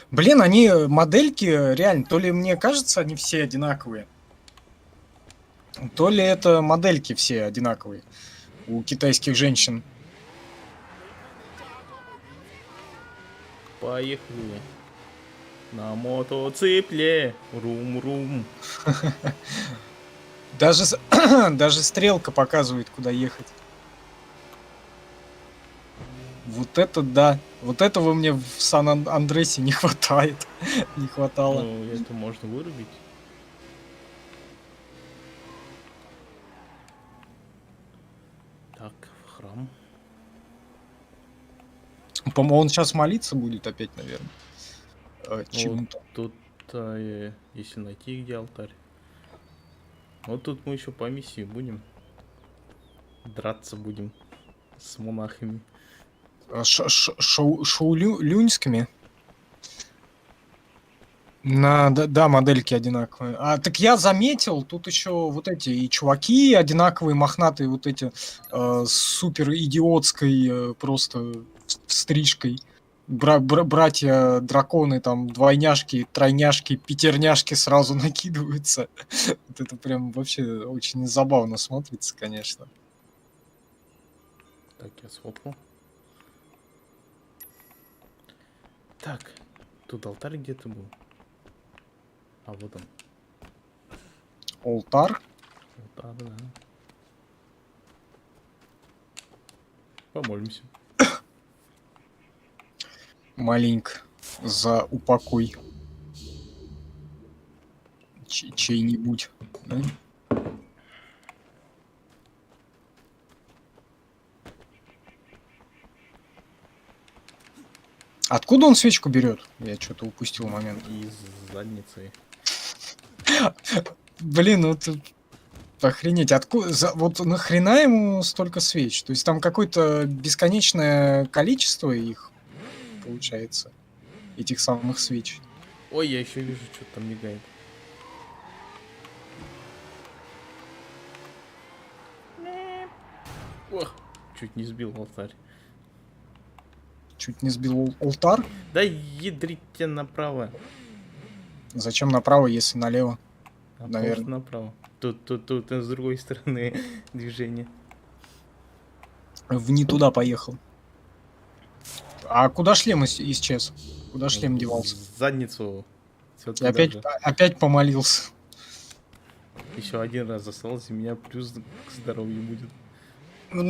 Блин, они модельки, реально, то ли мне кажется, они все одинаковые, то ли это модельки все одинаковые у китайских женщин. Поехали. На мотоцикле. Рум-рум. Даже стрелка показывает, куда ехать. Вот это да. Вот этого мне в Сан-Андресе не хватает. Не хватало. Ну, это можно вырубить. Так, в храм. По-моему, он сейчас молиться будет опять, наверное. Ну, Чему-то. тут, если найти где алтарь. Вот тут мы еще по миссии будем. Драться будем с монахами. Шоулюньскими. Да, модельки одинаковые. Так я заметил, тут еще вот эти и чуваки одинаковые, мохнатые, вот эти супер идиотской просто стрижкой. Братья драконы, там, двойняшки, тройняшки, пятерняшки сразу накидываются. Вот это прям вообще очень забавно смотрится, конечно. Так, я сфоткал. Так, тут алтарь где-то был. А вот он. Алтарь. Алтарь, да. Помолимся. Маленько за упокой чей-нибудь. Да? Откуда он свечку берет? Я что-то упустил момент. Из задницы. Блин, ну ты охренеть, откуда, вот нахрена ему столько свеч? То есть там какое-то бесконечное количество их получается. этих самых свеч. Ой, я еще вижу, что там мигает. Ох, чуть не сбил алтарь. Чуть не сбил алтарь. Да ядрить тебя направо. Зачем направо, если налево? А Наверно. может направо. Тут с другой стороны движение. В не туда поехал. А куда шлем исчез? Куда шлем девался? Задницу. И опять помолился. Еще один раз остался, меня плюс к здоровью будет.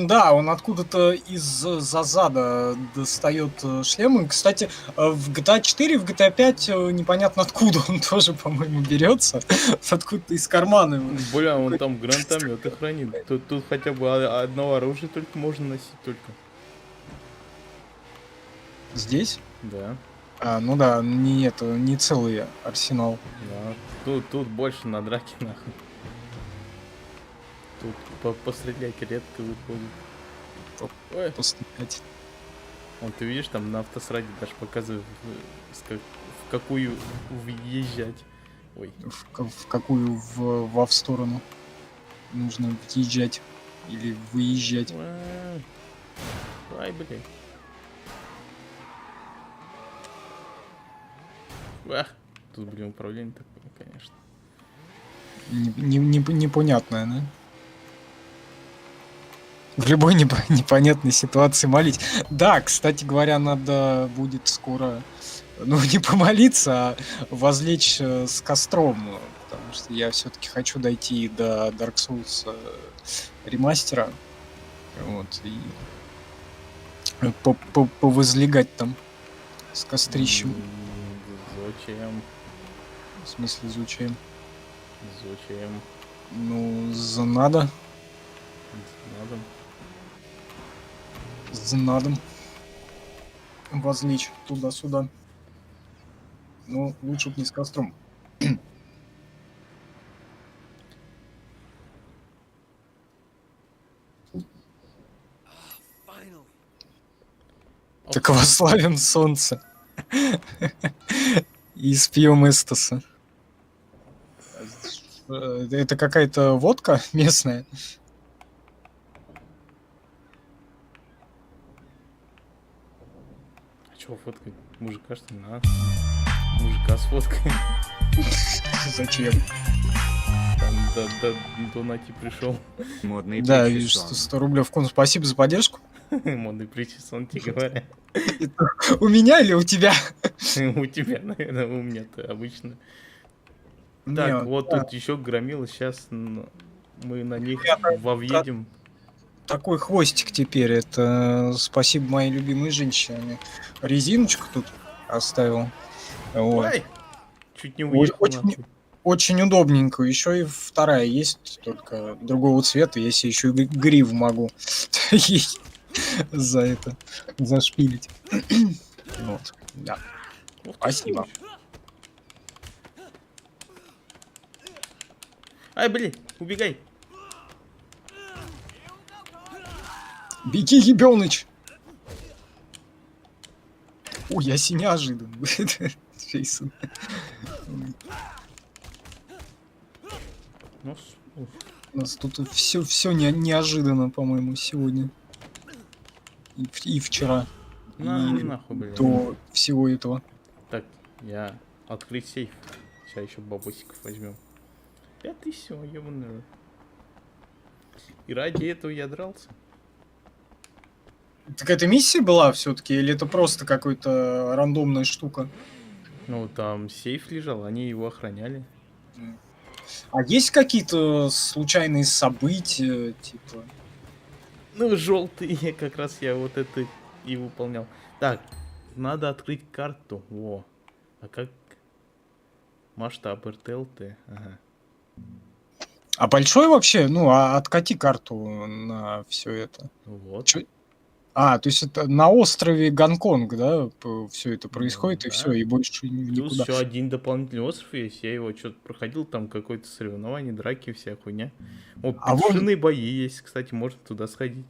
Да, он откуда-то из-за зада достает шлем. И, кстати, в GTA 4 и в GTA 5 непонятно откуда он тоже, по-моему, берется. Откуда-то из кармана. Бля, он там гранатометы хранит. Тут хотя бы одно оружие только можно носить только. Здесь? Да, Ну да, не целый арсенал. да. Тут больше на драке нахуй. Тут пострелять редко выходит. Ой, Поступать. вон ты видишь, там на автосраде даже показывают, в какую въезжать. Ой, В какую во в сторону нужно въезжать или выезжать. ай, блядь. Ах, тут, блин, управление такое, конечно. Непонятное, да? В любой непонятной ситуации молить. Да, кстати говоря, надо будет скоро, ну, не помолиться, а возлечь с костром, потому что я все-таки хочу дойти до Dark Souls ремастера, вот, и повозлегать там с кострищем. Зачем? В смысле, изучаем. Зачем? Ну, надо. Надо. Надо возлечь туда-сюда. Ну, лучше бы не с костром. Так вославим солнце. И спьем эстаса. Это какая-то водка местная? А чего фоткать? Мужика что ли? На. Мужика сфоткаем. Зачем? Там до Нати пришел. Модный Да, причесон. вижу, что 100 рублей в кон. Спасибо за поддержку. Модный причесон, тебе говоря. У меня или у тебя? У тебя, наверное, у меня-то обычно. Так, Не, вот да, тут еще громило. Сейчас мы на них Я вовъедем. такой хвостик теперь. Это спасибо моей любимой женщине. Резиночку тут оставил. Вот. Ой! Чуть не уехал. Очень, нахуй. очень удобненько. Еще и вторая есть, только другого цвета. Если еще и гриву могу ей за это зашпилить. Вот. Да. Ух ты, Спасибо. сволочь. Ай, блин, убегай. Беги, ебёныч! Ой, я си неожиданно. Джейсон. Ну, ух. У нас тут все неожиданно, по-моему, сегодня. И вчера. Нахуй, блин. До всего этого. Так, я открыть сейф. Сейчас еще бабосиков возьмем. 5000 всего, ебаный рот. И ради этого я дрался. Так это миссия была все-таки, или это просто какая-то рандомная штука? Ну, там сейф лежал, они его охраняли. А есть какие-то случайные события, типа? Ну, желтые, как раз я вот это и выполнял. Так, надо открыть карту. Во. А как? Масштаб РТЛТ. Ага. А большой вообще? Ну, откати карту на все это. Вот. Чё- то есть это на острове Гонконг, да, все это происходит, и да. все, и больше Плюс никуда. еще один дополнительный остров есть. Я его что-то проходил, там какое-то соревнование, драки, вся хуйня. О, А вон- петушиные бои есть, кстати, можно туда сходить.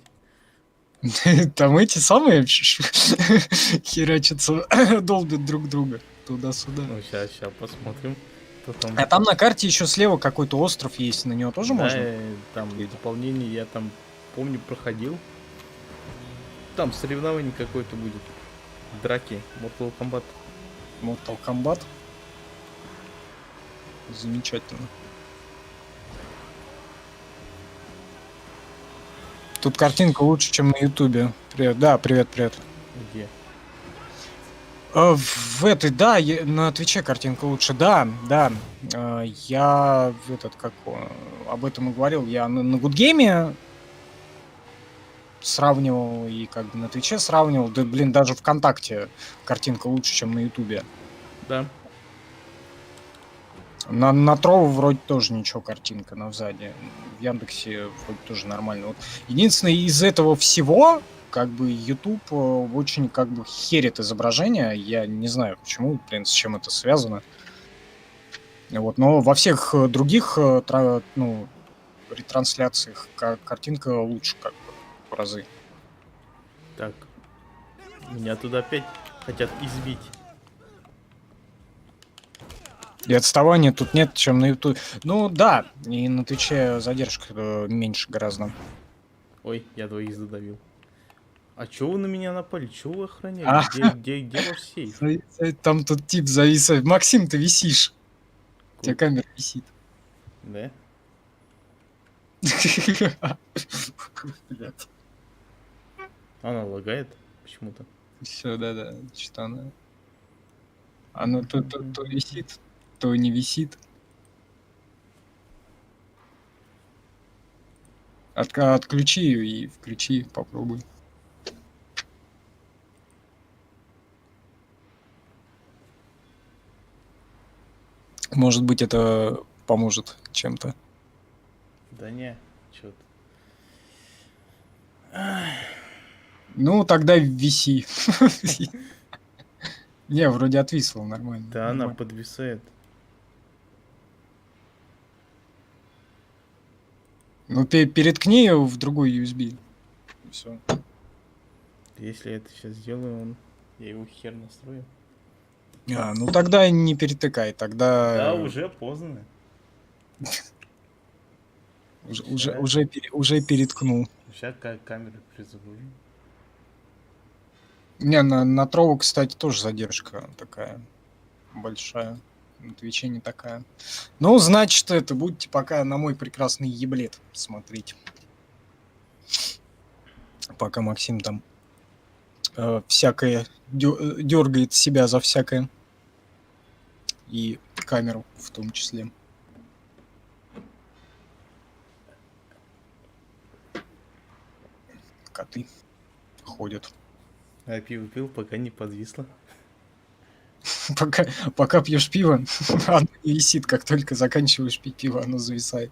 Там эти самые херачатся, долбят друг друга туда-сюда. Ну, сейчас посмотрим. Кто там. А там на карте еще слева какой-то остров есть, на него тоже Да, можно? там дополнение я там, помню, проходил. Там соревнование какое-то будет. Драки, Mortal Kombat. Mortal Kombat. Замечательно. Тут картинка лучше, чем на Ютубе. Привет. Да, привет. Где? В этой, да, на Твиче картинка лучше, да. Я об этом и говорил. Я на Гудгейме сравнивал и как бы на Твиче сравнивал. Да, блин, даже ВКонтакте картинка лучше, чем на Ютубе. Да. На Трову вроде тоже ничего, картинка на сзади. В Яндексе вроде тоже нормально. Вот. Единственное, из этого всего, как бы, YouTube очень, как бы, херит изображение. Я не знаю, почему, блин, с чем это связано. Вот, но во всех других, ретрансляциях картинка лучше, как бы, в разы. Так. Меня туда опять хотят избить. И отставания тут нет, чем на YouTube. Ну да, и на Твиче задержка меньше гораздо. Ой, я двоих задавил. А чё вы на меня напали? Чё вы охраняете? Где ваш сейф? Там тут тип зависает. Максим, ты висишь. У тебя Круто. камера висит. Да? Блядь. Она лагает почему-то. Все, да. Что она? Оно то висит, то не висит. Отключи ее и включи, попробуй. Может быть, это поможет чем-то. Да не, чё-то. Ну, тогда виси. Не, вроде отвисло, нормально. Да она нормально. подвисает. Ну, переткни ее в другой USB. Все. Если я это сейчас сделаю, я его хер настрою. Ну тогда не перетыкай, тогда... Да, уже поздно. Уже переткнул. Сейчас камеру призагружу. Не, на Трову, кстати, тоже задержка такая большая. На Твиче не такая. Ну, значит, это будете пока на мой прекрасный еблет смотреть. Пока Максим там всякое дергает себя за всякое. И камеру в том числе. Коты ходят. А пиво пил, пока не подвисло. Пока пьешь пиво, оно не висит. Как только заканчиваешь пить пиво, оно зависает.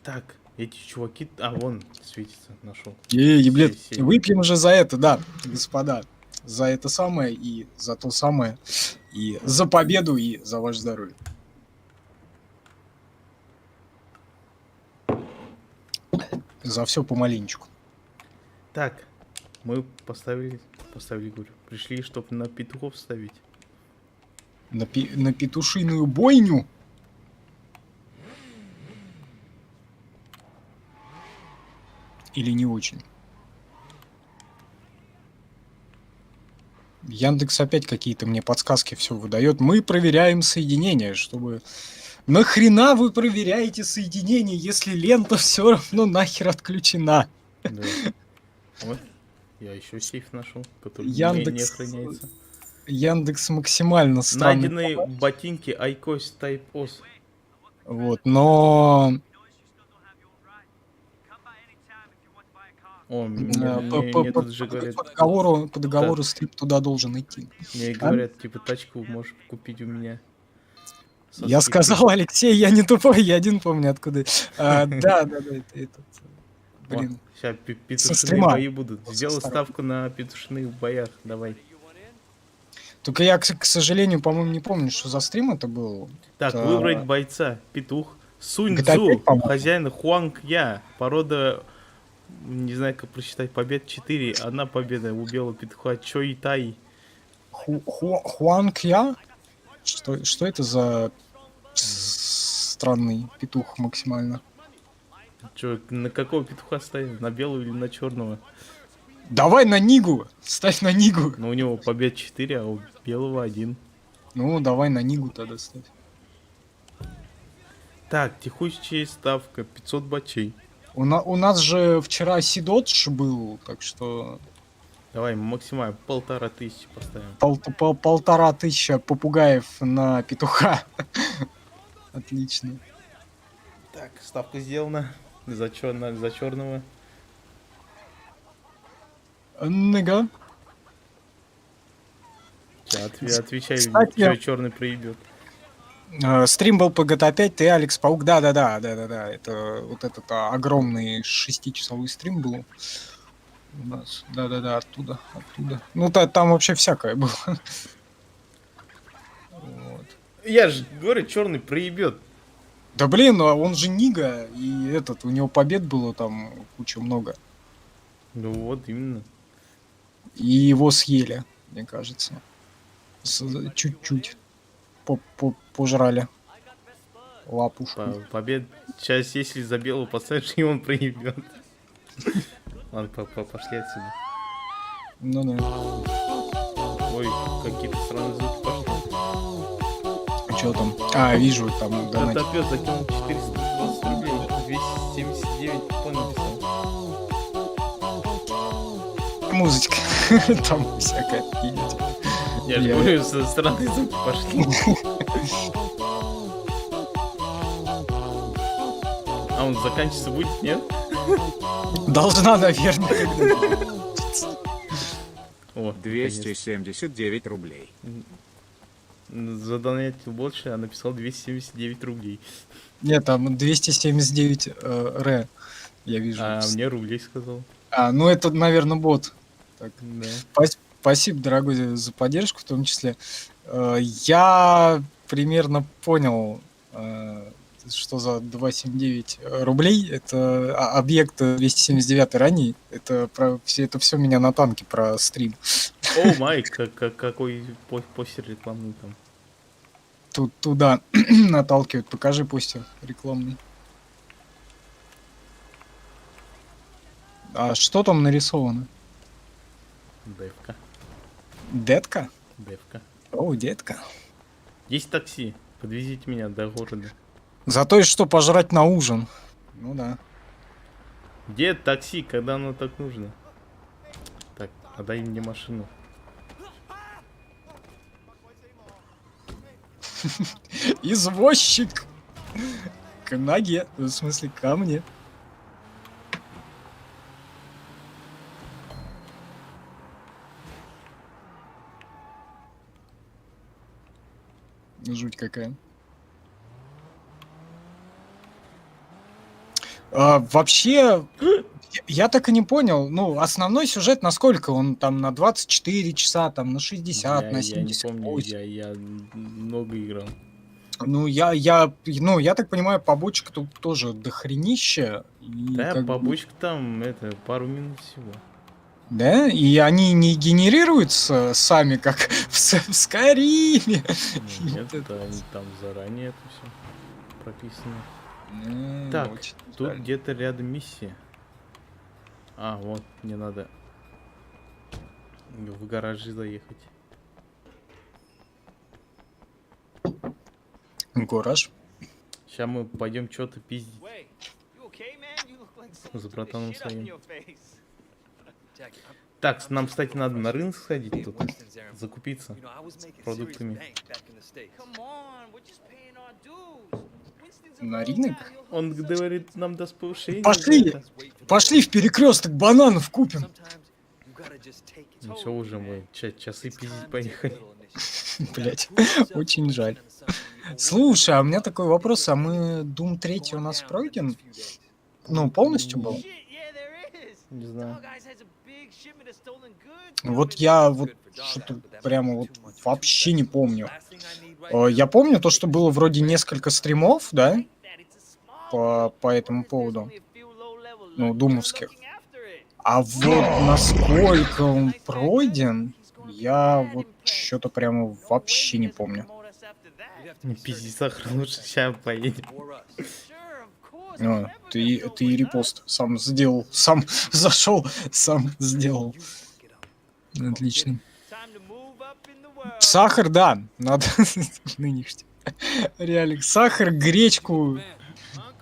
Так, эти чуваки... А, вон, светится, нашел. Еблет, Сей. выпьем же за это, да, господа. За это самое и за то самое. И за победу, и за ваше здоровье. За все помаленечку. Так, мы поставили, говорю, пришли, чтобы на петухов ставить. На петушиную бойню. Или не очень? Яндекс опять какие-то мне подсказки все выдает. Мы проверяем соединение, чтобы... Нахрена вы проверяете соединение, если лента все равно нахер отключена? Да. Вот, я еще сейф нашел, который не Яндекс... охраняется. Яндекс максимально странный. Найденные ботинки Айкос Type OS. Вот, но... О, мне тут же говорят, По договору стрип туда должен идти. мне говорят, типа, тачку можешь купить у меня. Со Я скидкой. сказал, Алексей, я не тупой, я один помню откуда. Да, этот... Блин. Сейчас Со петушиные стрима. бои будут. Со Сделай стрима. ставку на петушиных боях, давай. Только я, к сожалению, по-моему, не помню, что за стрим это был. Так, Это- выбрать бойца. Петух. Сунь GTA Цзу, 5, по-моему. хозяин Хуанг Я, порода Не знаю, как просчитать побед. 4. Одна победа у белого петуха. Чо и Тай. Хуанг Я? Что это за странный петух максимально? Чё, на какого петуха ставим? На белого или на черного? Давай на Нигу! Ставь на Нигу! Ну, у него побед 4, а у белого 1. Ну, давай на Нигу тогда ставь. Так, текущая ставка 500 бачей. У нас же вчера Сидотш был, так что Давай максимально 1500 поставим. 1500 попугаев на петуха. Отлично. Так, ставка сделана. За черного. Нига. Отвечай, Кстати- что черный проебет. Стрим был по GTA 5, ты Алекс Паук. Да. Это вот этот огромный 6-часовой стрим был у нас. Да, оттуда. Ну, там вообще всякое было. Вот. Я же говорю, черный проебет. Да блин, а он же Нига, и у него побед было там куча много. Ну вот, именно. И его съели, мне кажется. Чуть-чуть. Пожрали. Лапушку. Побед. Сейчас, если за белого поставишь, и он проебет. Ладно, пошли отсюда. Ну да. Ой, какие-то странные звуки пошли. Что там? Вижу, там донатик. Котопес закинул 420 рублей. 279 понял написал. Музычка. Там всякое, видите. Я же говорю, странные звуки пошли. А он заканчиваться будет, нет? Должна, наверное, когда-нибудь. О, 279 рублей. задонатил больше, а написал 279 рублей. Нет, там 279 ре, я вижу. А мне рублей сказал. Ну это, наверное, бот. Так. Да. Спасибо, дорогой, за поддержку в том числе. Я примерно понял, что за 279 рублей. Это объект 279 ранний. Это все меня на танке про стрим. О, Майк, какой постер рекламный там. Туда наталкивают. Покажи постер рекламный. А что там нарисовано? Девка. Детка? Девка. О, детка. Есть такси. Подвезите меня до города. Зато есть что пожрать на ужин. Ну да. Где такси, когда оно так нужно? Так, отдай мне машину. Извозчик. К ноге. В смысле, ко мне. Жуть какая. Вообще, я так и не понял. Ну, основной сюжет на сколько? Он там на 24 часа, там на 60, на 78. Я не помню, я много играл. Ну, я так понимаю, побочек тут тоже дохренища. Да, побочка там, пару минут всего. Да? И они не генерируются сами, как в Скайриме. Нет, это они там заранее это все прописано. Так, тут где-то рядом миссия. Вот, мне надо в гаражи заехать. Гараж. Сейчас мы пойдем что-то пиздить. За братаном своим. Так, нам, кстати, надо на рынок сходить тут, закупиться продуктами. На рынок? Он говорит, нам даст повышение. Пошли в перекресток, бананов купим. Ну все уже, мы часы пиздить поехали. Блять, очень жаль. Слушай, а у меня такой вопрос, а мы Doom 3 у нас пройден? Ну, полностью был? Не знаю. Вот я что-то прямо вообще не помню. Я помню то, что было вроде несколько стримов, да? По этому поводу. Ну, думовских. А вот насколько он пройден, я вот что-то прямо вообще не помню. Не пизди, сахар, лучше сейчас поедем. Ты и репост сам сделал, сам зашел, сам сделал. Отлично. Сахар, да, надо нынешний. Реально, сахар, гречку,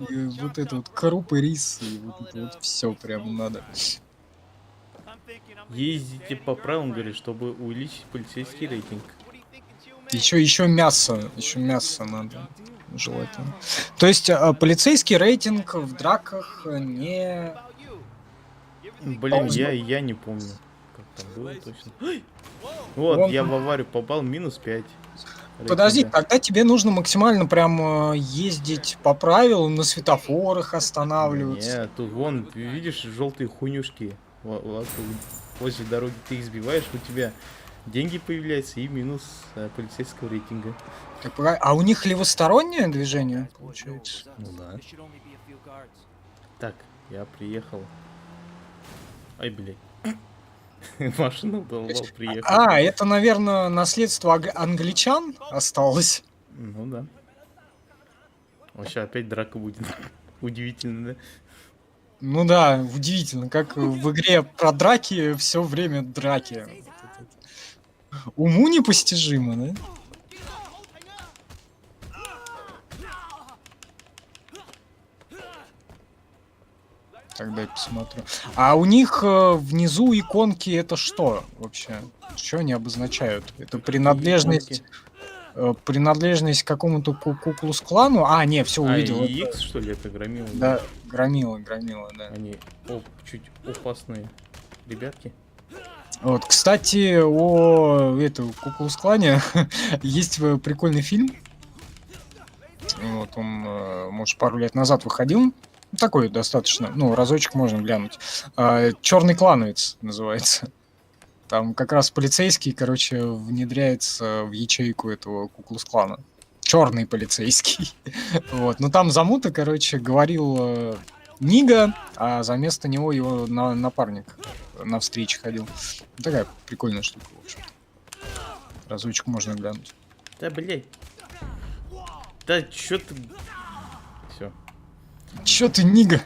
и вот это вот крупы, рис, и вот это вот все прям надо. Ездите по правилам, говорит, чтобы увеличить полицейский рейтинг. Еще мясо надо, желательно. То есть полицейский рейтинг в драках не... Блин, я не помню, как там было точно. Вот, Вон я там. в аварию попал, минус 5. Подожди, рейтинга. тогда тебе нужно максимально прям ездить по правилам, на светофорах останавливаться. Нет, тут вон, ты видишь желтые хуйнюшки возле дороги, ты их сбиваешь, у тебя деньги появляются и минус полицейского рейтинга. А у них левостороннее движение, получается? Ну да. Так, я приехал. Ай, блядь. Машину долбал, приехал. А, это, наверное, наследство англичан осталось. Ну да. Вообще опять драка будет. Удивительно, да? Ну да, удивительно, как в игре про драки все время драки. Уму непостижимо, да? Тогда я посмотрю. А у них внизу иконки это что вообще? Что они обозначают? Это принадлежность, принадлежность к какому-то куклус-клану? А, не, все увидел. и X, что ли, это громила? Да, громила, да. Они чуть опасные ребятки. Вот, кстати, о этом куклус-клане есть прикольный фильм. Вот он, может, пару лет назад выходил. Такой достаточно, ну, разочек можно глянуть. Черный клановец называется. Там как раз полицейский, короче, внедряется в ячейку этого куклус-клана. Черный полицейский. Вот. Ну там замута, короче, говорил Нига, а за место него его напарник на встрече ходил. Такая прикольная штука, в общем. Разочек можно глянуть. Да, блядь. Да, чё ты... Все. Чё ты, Нига?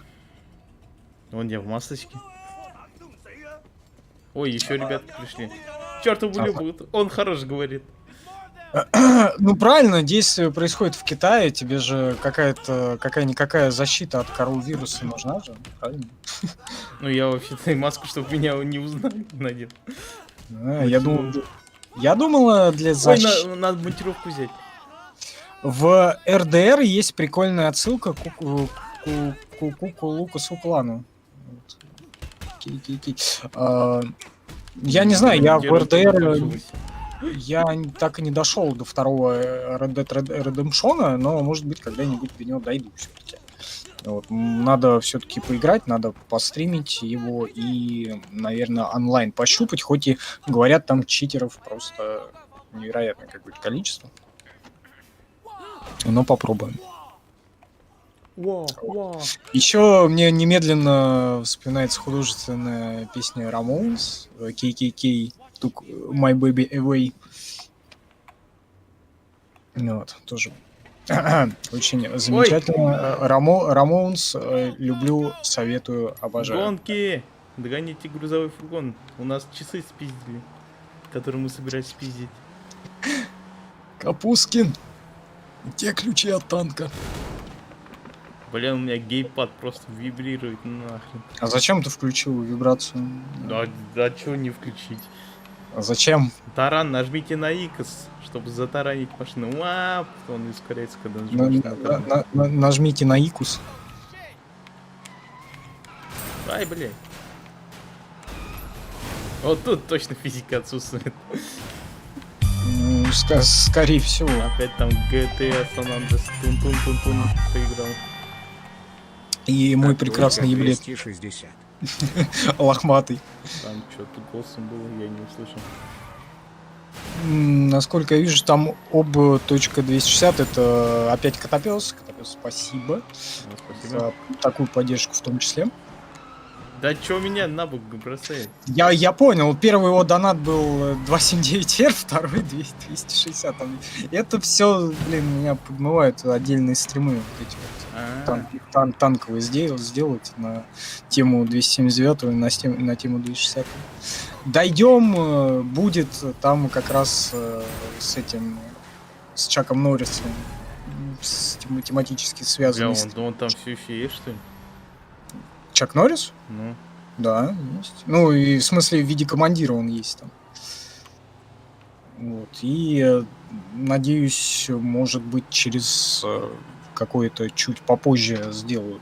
Вон я в масочке. Ой, еще ребятки пришли. Чертов улюбут, он хорош говорит. Ну правильно, действие происходит в Китае, тебе же какая-никакая защита от коровируса нужна же, правильно? Ну я вообще-то и маску, чтобы меня не узнали, надел. Я думала для Ой, защиты. надо монтировку взять. В РДР есть прикольная отсылка к Лукасу клану. Я не знаю, я в РДР... Я так и не дошел до второго Red Dead Redemption, но, может быть, когда-нибудь до него дойду все-таки. Вот. Надо все-таки поиграть, надо постримить его и, наверное, онлайн пощупать, хоть и говорят, там читеров просто невероятное какое-то количество. Но попробуем. Еще мне немедленно вспоминается художественная песня Ramones KKK Took My Baby Away. Вот, тоже очень замечательно. Ramones люблю, советую, обожаю. Гонки! Догоните грузовой фургон. У нас часы спиздили, которые мы собирались спиздить. Капускин, где ключи от танка? Блин, у меня геймпад просто вибрирует нахрен. А зачем ты включил вибрацию? Да чего не включить? А зачем? Таран, нажмите на X, чтобы затаранить машину. Он ускоряется, когда нажимаешь на таран. Нажмите на Икус. Ай, блядь. Вот тут точно физика отсутствует. Скорее всего. Опять там GTA San Andreas тун-тун-тун-тун поиграл. И мой прекрасный еблет 260. лохматый. Там что-то голосом было, я не услышал. Насколько я вижу, там об.260 это опять Котопес. Котопес, спасибо Ну, спасибо. за такую поддержку в том числе. Да чё меня на бок бросает? Я понял, первый его донат был 279 R, второй 260. Это все, блин, меня подмывают отдельные стримы вот эти вот. Танковые сделать на тему 279 и на тему 260. Дойдем, будет там как раз с этим, с Чаком Норрисом, тематически Бля, связанный. он там все еще есть, что ли? Чак Норрис? Ну, Да, есть. Ну, и в смысле, в виде командира он есть там. Вот. И надеюсь, может быть, через какой-то чуть попозже сделаю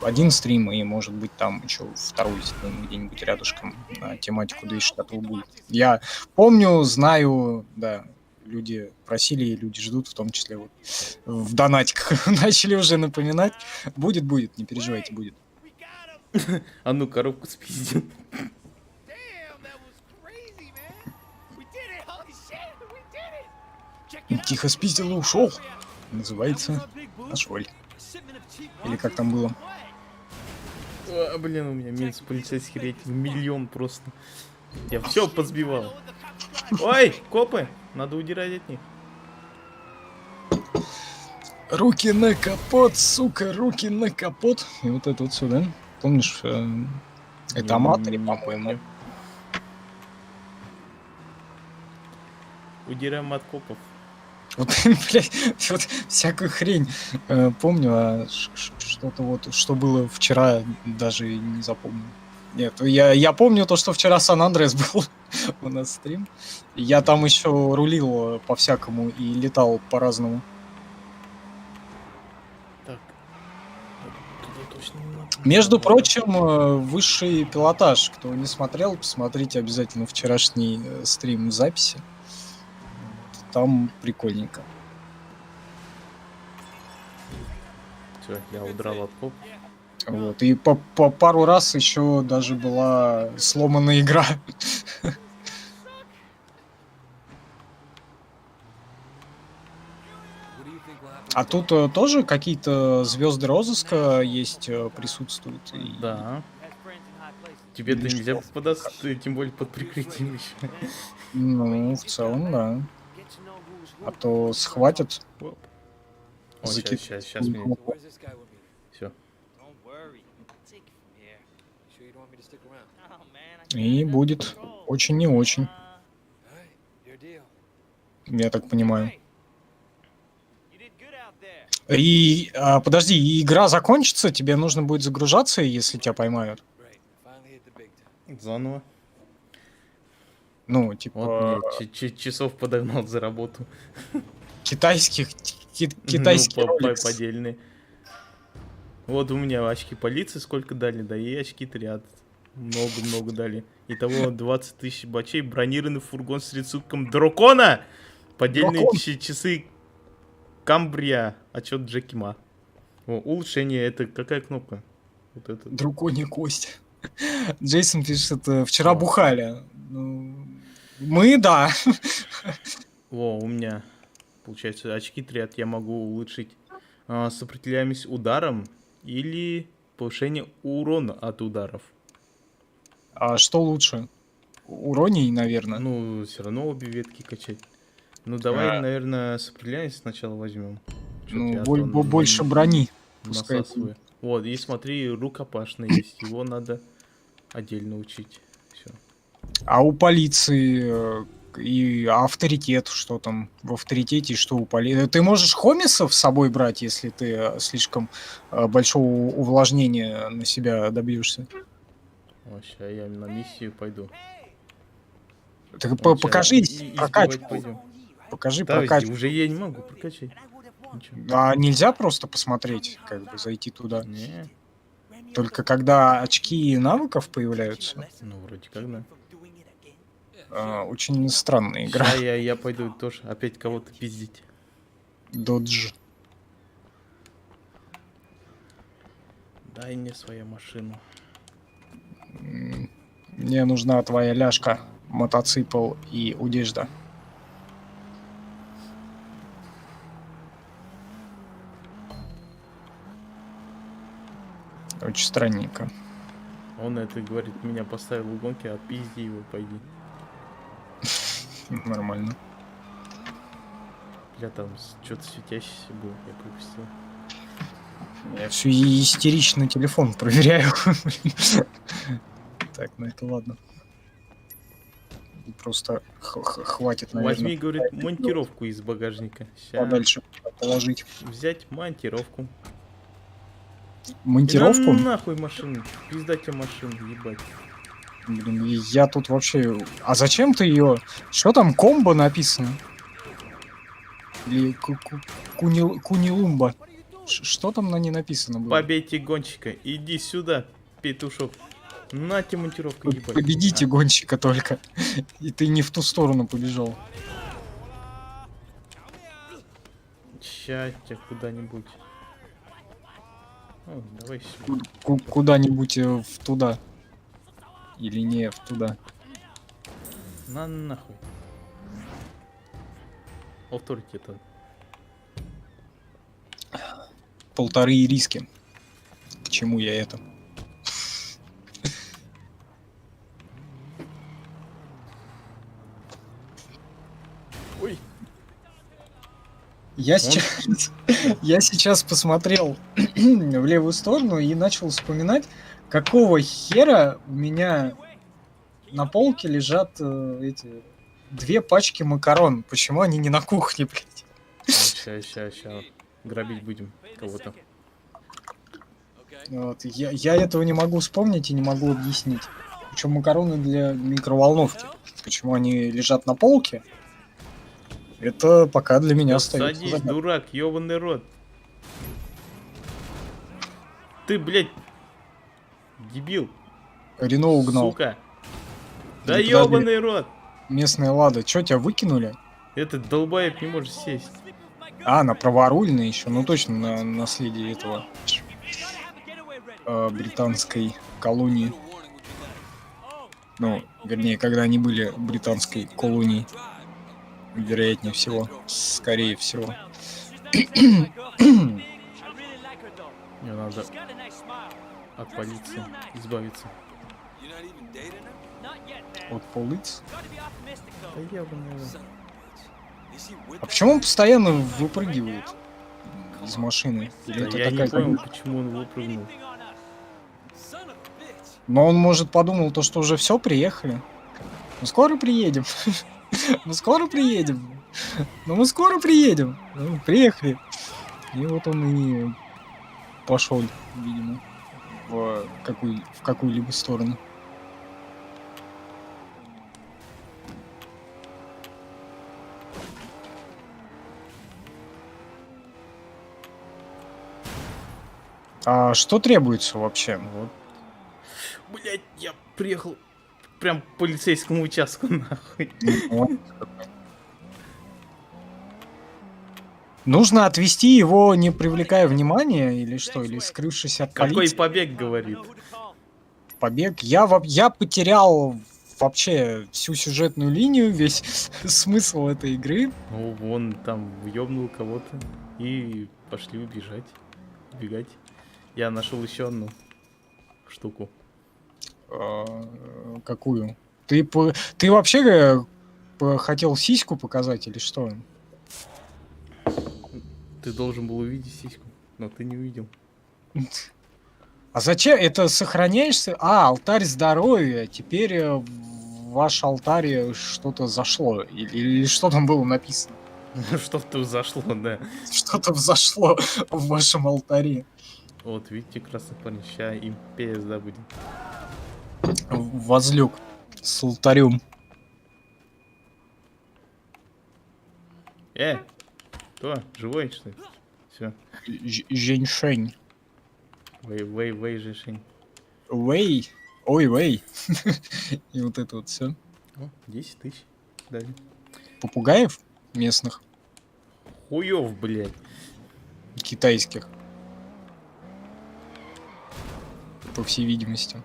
один стрим, и, может быть, там еще второй стрим где-нибудь рядышком на тематику 260 будет. Я помню, знаю, да, люди просили, и люди ждут, в том числе вот в донатиках начали уже напоминать. Будет, не переживайте, будет. а ну коробку спиздил. Тихо спиздил и ушел. Называется Ашваль. Или как там было? А, блин, у меня минус полицейский рейтинг 1 000 000 просто. Я все позбивал. Ой, копы! Надо удирать от них. Руки на капот, сука, руки на капот. И вот это вот сюда. Помнишь, это Аматори, Не по-моему. помню. Удираем от копов. Вот, блядь, вот всякую хрень помню, а что-то вот, что было вчера, даже не запомнил. Нет, я помню то, что вчера Сан-Андрес был у нас стрим. Я там еще рулил по-всякому и летал по-разному. Так. Туда точно не надо. Между прочим, высший пилотаж. Кто не смотрел, посмотрите обязательно вчерашний стрим в записи. Там прикольненько. Все, я удрал от коп. Вот. И по пару раз еще даже была сломана игра. А тут тоже какие-то звезды розыска есть, присутствуют. И- Да. Тебе-то Или нельзя что? попадаться, ты тем более под прикрытием еще. Ну, в целом, да. А то схватят. Оп. О, Закид- сейчас меня. Where's this guy with me? Все. Don't worry. Take it from here. You sure you don't want me to stick around? Oh, man, I И будет очень не очень, Alright, your deal. я так понимаю. You did good out there. И подожди, и игра закончится, тебе нужно будет загружаться, если тебя поймают. Great. Finally hit the big time. Заново. Ну, типа Вот мне часов подогнал за работу. китайский Ну, роликс. поддельные. Вот у меня очки полиции сколько дали, да и очки триад. Много-много дали. Итого 20 000 бачей, бронированный фургон с рисунком дракона, поддельные Дракон. часы Камбрия, отчет Джеки Ма. О, улучшение, это какая кнопка? Вот это. Драконья кость. Джейсон пишет, вчера О. бухали. Ну, мы, да. О, у меня, получается, очки триад я могу улучшить сопротивляемость ударам или повышение урона от ударов. А что лучше? Уроний, наверное. Ну, все равно обе ветки качать. Ну, давай, А. наверное, сопротивляемость сначала возьмем. Ну, больше брони. Пускай Насасываю. Вот, и смотри, рукопашный есть. Его надо отдельно учить. Все. А у полиции и авторитет, что там в авторитете, что у полиции. Ты можешь хомисов с собой брать, если ты слишком большого увлажнения на себя добьешься. Сейчас я на миссию пойду. Так Вот ща покажи избивать прокачку. пойдем. Покажи Подожди, прокачку. уже я не могу прокачать. Ничего. А нельзя просто посмотреть, как бы зайти туда. Не, Только когда очки навыков появляются. ну вроде как да. Очень странная игра. Ща я пойду тоже опять кого-то пиздить. Додж. Дай мне свою машину. Мне нужна твоя ляжка, мотоцикл и одежда. Очень странненько. Он это говорит, меня поставил в гонке, отпизди его, пойди. Нормально. Бля, там что-то светящееся было, я пропустил. Я все истерично телефон проверяю. Так, ну это ладно. Просто хватит, наверное. Возьми, говорит, монтировку из багажника. Ща. Подальше положить. Взять монтировку. Монтировку? И нахуй машину. Пизда тебе машину, ебать. Блин, я тут вообще... А зачем ты ее? Что там, комбо написано? Или кунилумба? Что там на ней написано было? Побейте гонщика. Иди сюда, петушок. На тебе монтировку, ебать. Победите гонщика только. И ты не в ту сторону побежал. Ща тебя куда-нибудь. О, давай сюда. Куда-нибудь в туда. Или не в туда. На нахуй. Авторитета. Полторы риски. К чему я это? Ой. Я сейчас посмотрел в левую сторону и начал вспоминать, какого хера у меня на полке лежат эти 2 пачки макарон. Почему они не на кухне, блядь? Ща. Грабить будем кого-то. Вот, я этого не могу вспомнить и не могу объяснить. Причем макароны для микроволновки. Почему они лежат на полке? Это пока для меня остается. Садись, дурак, ёбаный рот. Ты, блядь, дебил. Рено угнал. Сука. Да подожди. ёбаный рот. Местная Лада. Чё, тебя выкинули? Этот долбоеб не может сесть. А, на праворульный еще. Ну точно, на наследие этого британской колонии. Ну, вернее, когда они были британской колонией. Вероятнее всего. Скорее всего. Мне надо от полиции избавиться. От полиц. Да ёбаный рот. А почему он постоянно выпрыгивает из машины? Или Да это я не такая понял, почему он выпрыгнул. Но он, может, подумал то, что уже все, приехали. Ну скоро приедем. Ну скоро приедем. Ну мы скоро приедем. Ну, приехали. И вот он и пошел, видимо, в какую-либо сторону. А что требуется вообще? Вот. Блять, я приехал прям к полицейскому участку, нахуй. Нужно отвести его, не привлекая внимания, или что? Или скрывшись от Какой полиции? побег, говорит. Побег? Я потерял вообще всю сюжетную линию, весь смысл этой игры. Ну, вон там ёбнул кого-то и пошли убегать. Я нашел еще одну штуку. Какую? Ты вообще хотел сиську показать или что? Ты должен был увидеть сиську, но ты не увидел. А зачем это сохраняешься? А, алтарь здоровья. Теперь в ваш алтарь что-то зашло. Или что там было написано? Что-то зашло, да. Что-то взошло в вашем алтаре. Вот, видите, красный парень, ща им пизда будет. Возлег с алтарем. Кто? Живой, что ли? Все. Женьшень. Вэй, Жишень. Вэй. Ой, вэй. И вот это вот все. О, 10 тысяч. Дали. Попугаев местных, Хуёв, блядь. китайских. По всей видимости.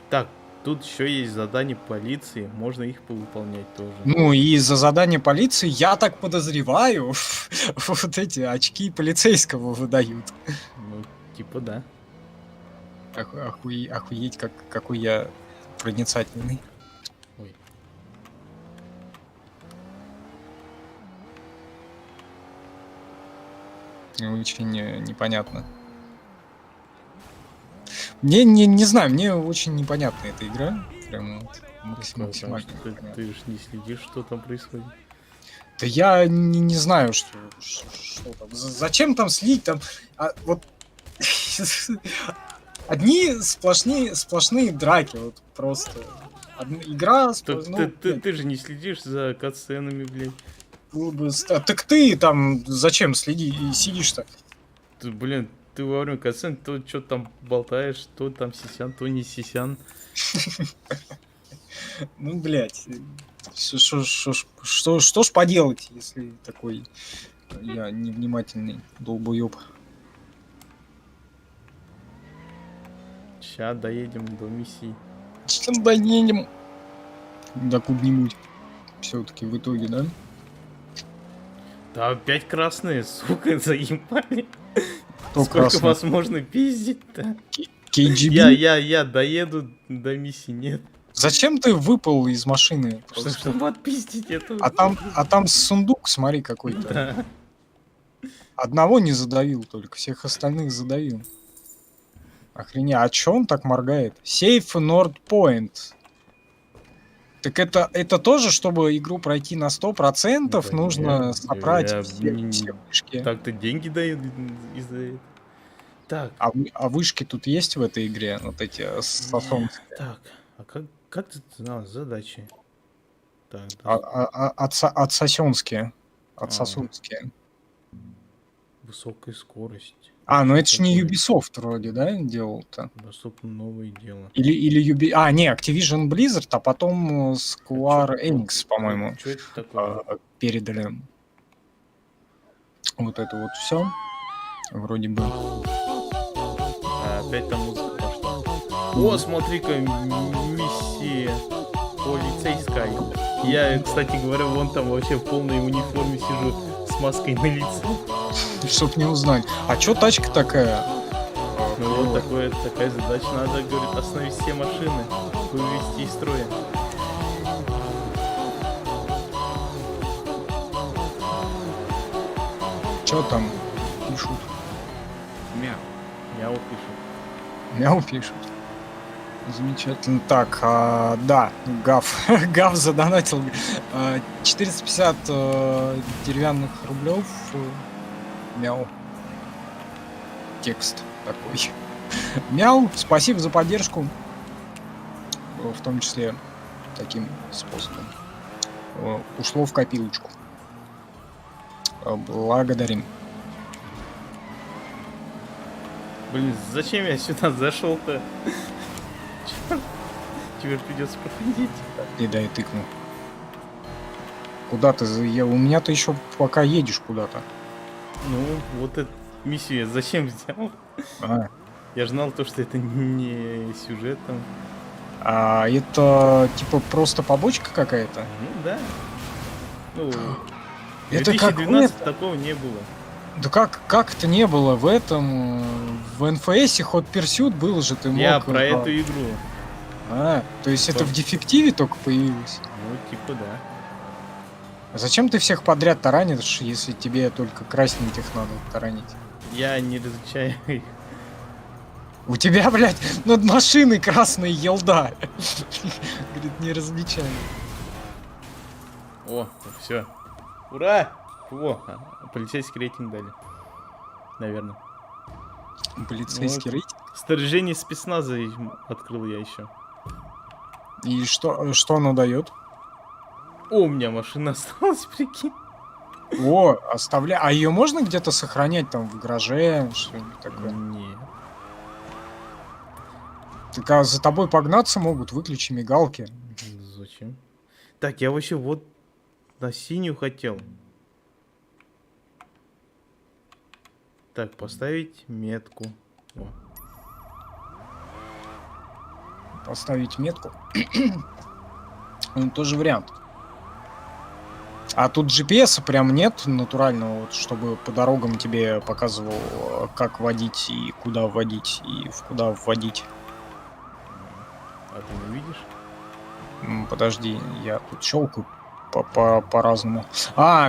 Так, тут еще есть задание полиции, можно их повыполнять тоже. Ну и за задание полиции, я так подозреваю, вот эти очки полицейского выдают. Ну, типа да. Охуеть, какой я проницательный. Ой. Очень непонятно. Мне не знаю, мне очень непонятна эта игра. Прям вот Потому максимально что непонятно. ты ж не следишь, что там происходит. Да я не знаю, что там. Зачем там слить там? Вот одни сплошные драки, вот просто. Игра Ты же не следишь за катсценами, блядь. Так ты там зачем сидишь-то? Блин, ты во время катсцен то что там болтаешь, то там сисян, то не сисян. Ну, блядь. Что ж поделать, если такой я невнимательный долбоёб. Ща доедем до миссии. Чем доедем? Да куда-нибудь. Все-таки в итоге, да? Да опять красные, сука, заебали. Кто Сколько красный? вас можно пиздить-то? KGB? Я доеду до миссии, нет. Зачем ты выпал из машины? Просто? Чтобы отпиздить эту. А там сундук, смотри, какой-то. Да. Одного не задавил только, всех остальных задавил. Охренеть, а чё он так моргает? Сейф Nord Point. Так это тоже, чтобы игру пройти на 100%, Да нужно нет, собрать я все вышки. Так-то деньги дают из-за этого. Так, А вышки тут есть в этой игре? Вот эти сосонские. так, а как ты знал задачи? Так, Отсосенские. Отсосунские. высокая скорость. Ну это ж не Такое. Ubisoft вроде, да, делал-то? Доступно новые дела. Или не, Activision Blizzard, а потом Square Enix, по-моему, Что это такое? передали. Вот это вот все. Вроде бы. Опять там музыка пошла. О, смотри-ка, миссия полицейская. Я, кстати говоря, вон там вообще в полной униформе сижу с маской на лице. Чтоб не узнать. А чё тачка такая? Ну вот такая задача. Надо, говорит, остановить все машины, вывести из строя. Чё там пишут? Мяу. Я вот пишу. Мяу пишут. Замечательно. Так, да, Гав. Гав задонатил 450 деревянных рублев. Мяу. Текст такой. Мяу, спасибо за поддержку. В том числе таким способом. Ушло в копилочку. Благодарим. Блин, зачем я сюда зашел-то? Черт. Теперь придется проходить. И дай тыкну. Куда ты? У меня-то еще пока едешь куда-то. Ну, вот эту миссию я зачем взял? Я ж знал то, что это не сюжет там. Это типа просто побочка какая-то? Ну да. Ну, в Это как 2012 такого не было. Да как это не было в этом? В NFS Hot Pursuit был же, ты мог... Я про эту игру. То есть это в дефективе только появилось? Ну, типа да. А зачем ты всех подряд таранишь, если тебе только красненьких надо таранить? Я не различаю их. У тебя, блядь, над машиной красная елда. Говорит, не различаю. О, все. Ура! О, полицейский рейтинг дали. Наверное. Полицейский рейтинг? Снаряжение спецназа открыл я еще. И что оно дает? О, у меня машина осталась, прикинь. Оставляй. А ее можно где-то сохранять там в гараже, что-нибудь такое? Не. Так а за тобой погнаться могут, выключи мигалки. Зачем? Так, я вообще вот на синюю хотел. Так, поставить метку. О. Поставить метку. Тоже вариант. А тут GPS прям нет натурального, вот, чтобы по дорогам тебе показывал, как водить и куда вводить, и в куда вводить. А ты не видишь? Подожди, я тут щелкаю по-разному.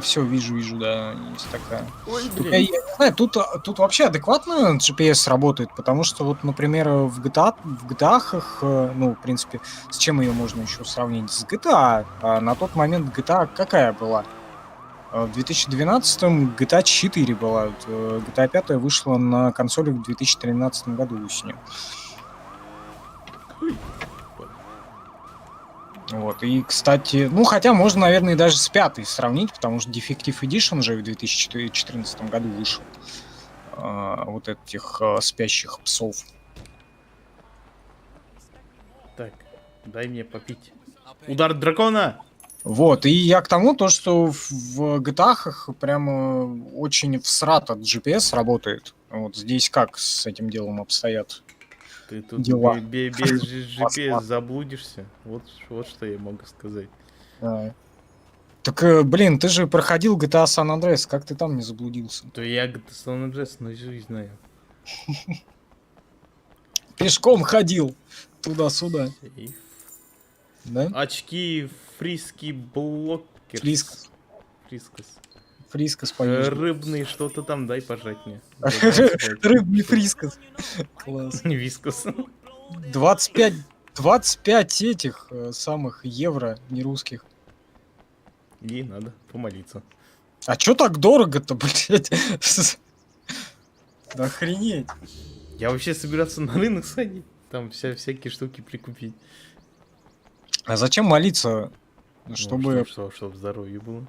Все, вижу, да, есть такая. Ой, Я не знаю, тут вообще адекватно GPS работает, потому что вот, например, в GTA, ну, в принципе, с чем ее можно еще сравнить? С GTA. А на тот момент GTA какая была? В 2012-м GTA 4 была. GTA 5 вышла на консолях в 2013 году осенью. Вот, и, кстати, ну, хотя можно, наверное, и даже с пятой сравнить, потому что Defective Edition же в 2014 году вышел. Вот этих спящих псов. Так, дай мне попить. Удар дракона! Вот, и я к тому, то, что в GTA прямо очень всрато GPS работает. Вот здесь как с этим делом обстоят? Ты тут Дела. без GPS Москва. заблудишься. Вот что я могу сказать. А. Так, блин, ты же проходил GTA San Andreas, как ты там не заблудился? То я San Andreas наизусть знаю. Пешком ходил туда-сюда, Сейф. да? Очки фриски блокер. Фрискас. Фрискас. Фрискас поешь. Рыбный что-то там дай пожать мне. Рыбный фрискас. Класс. Вискас. 25 этих самых евро, не русских. И надо помолиться. А чё так дорого-то, блядь? Да охренеть. Я вообще собирался на рынок сходить. Там всякие штуки прикупить. А зачем молиться? Ну, Чтобы... чтобы здоровье было.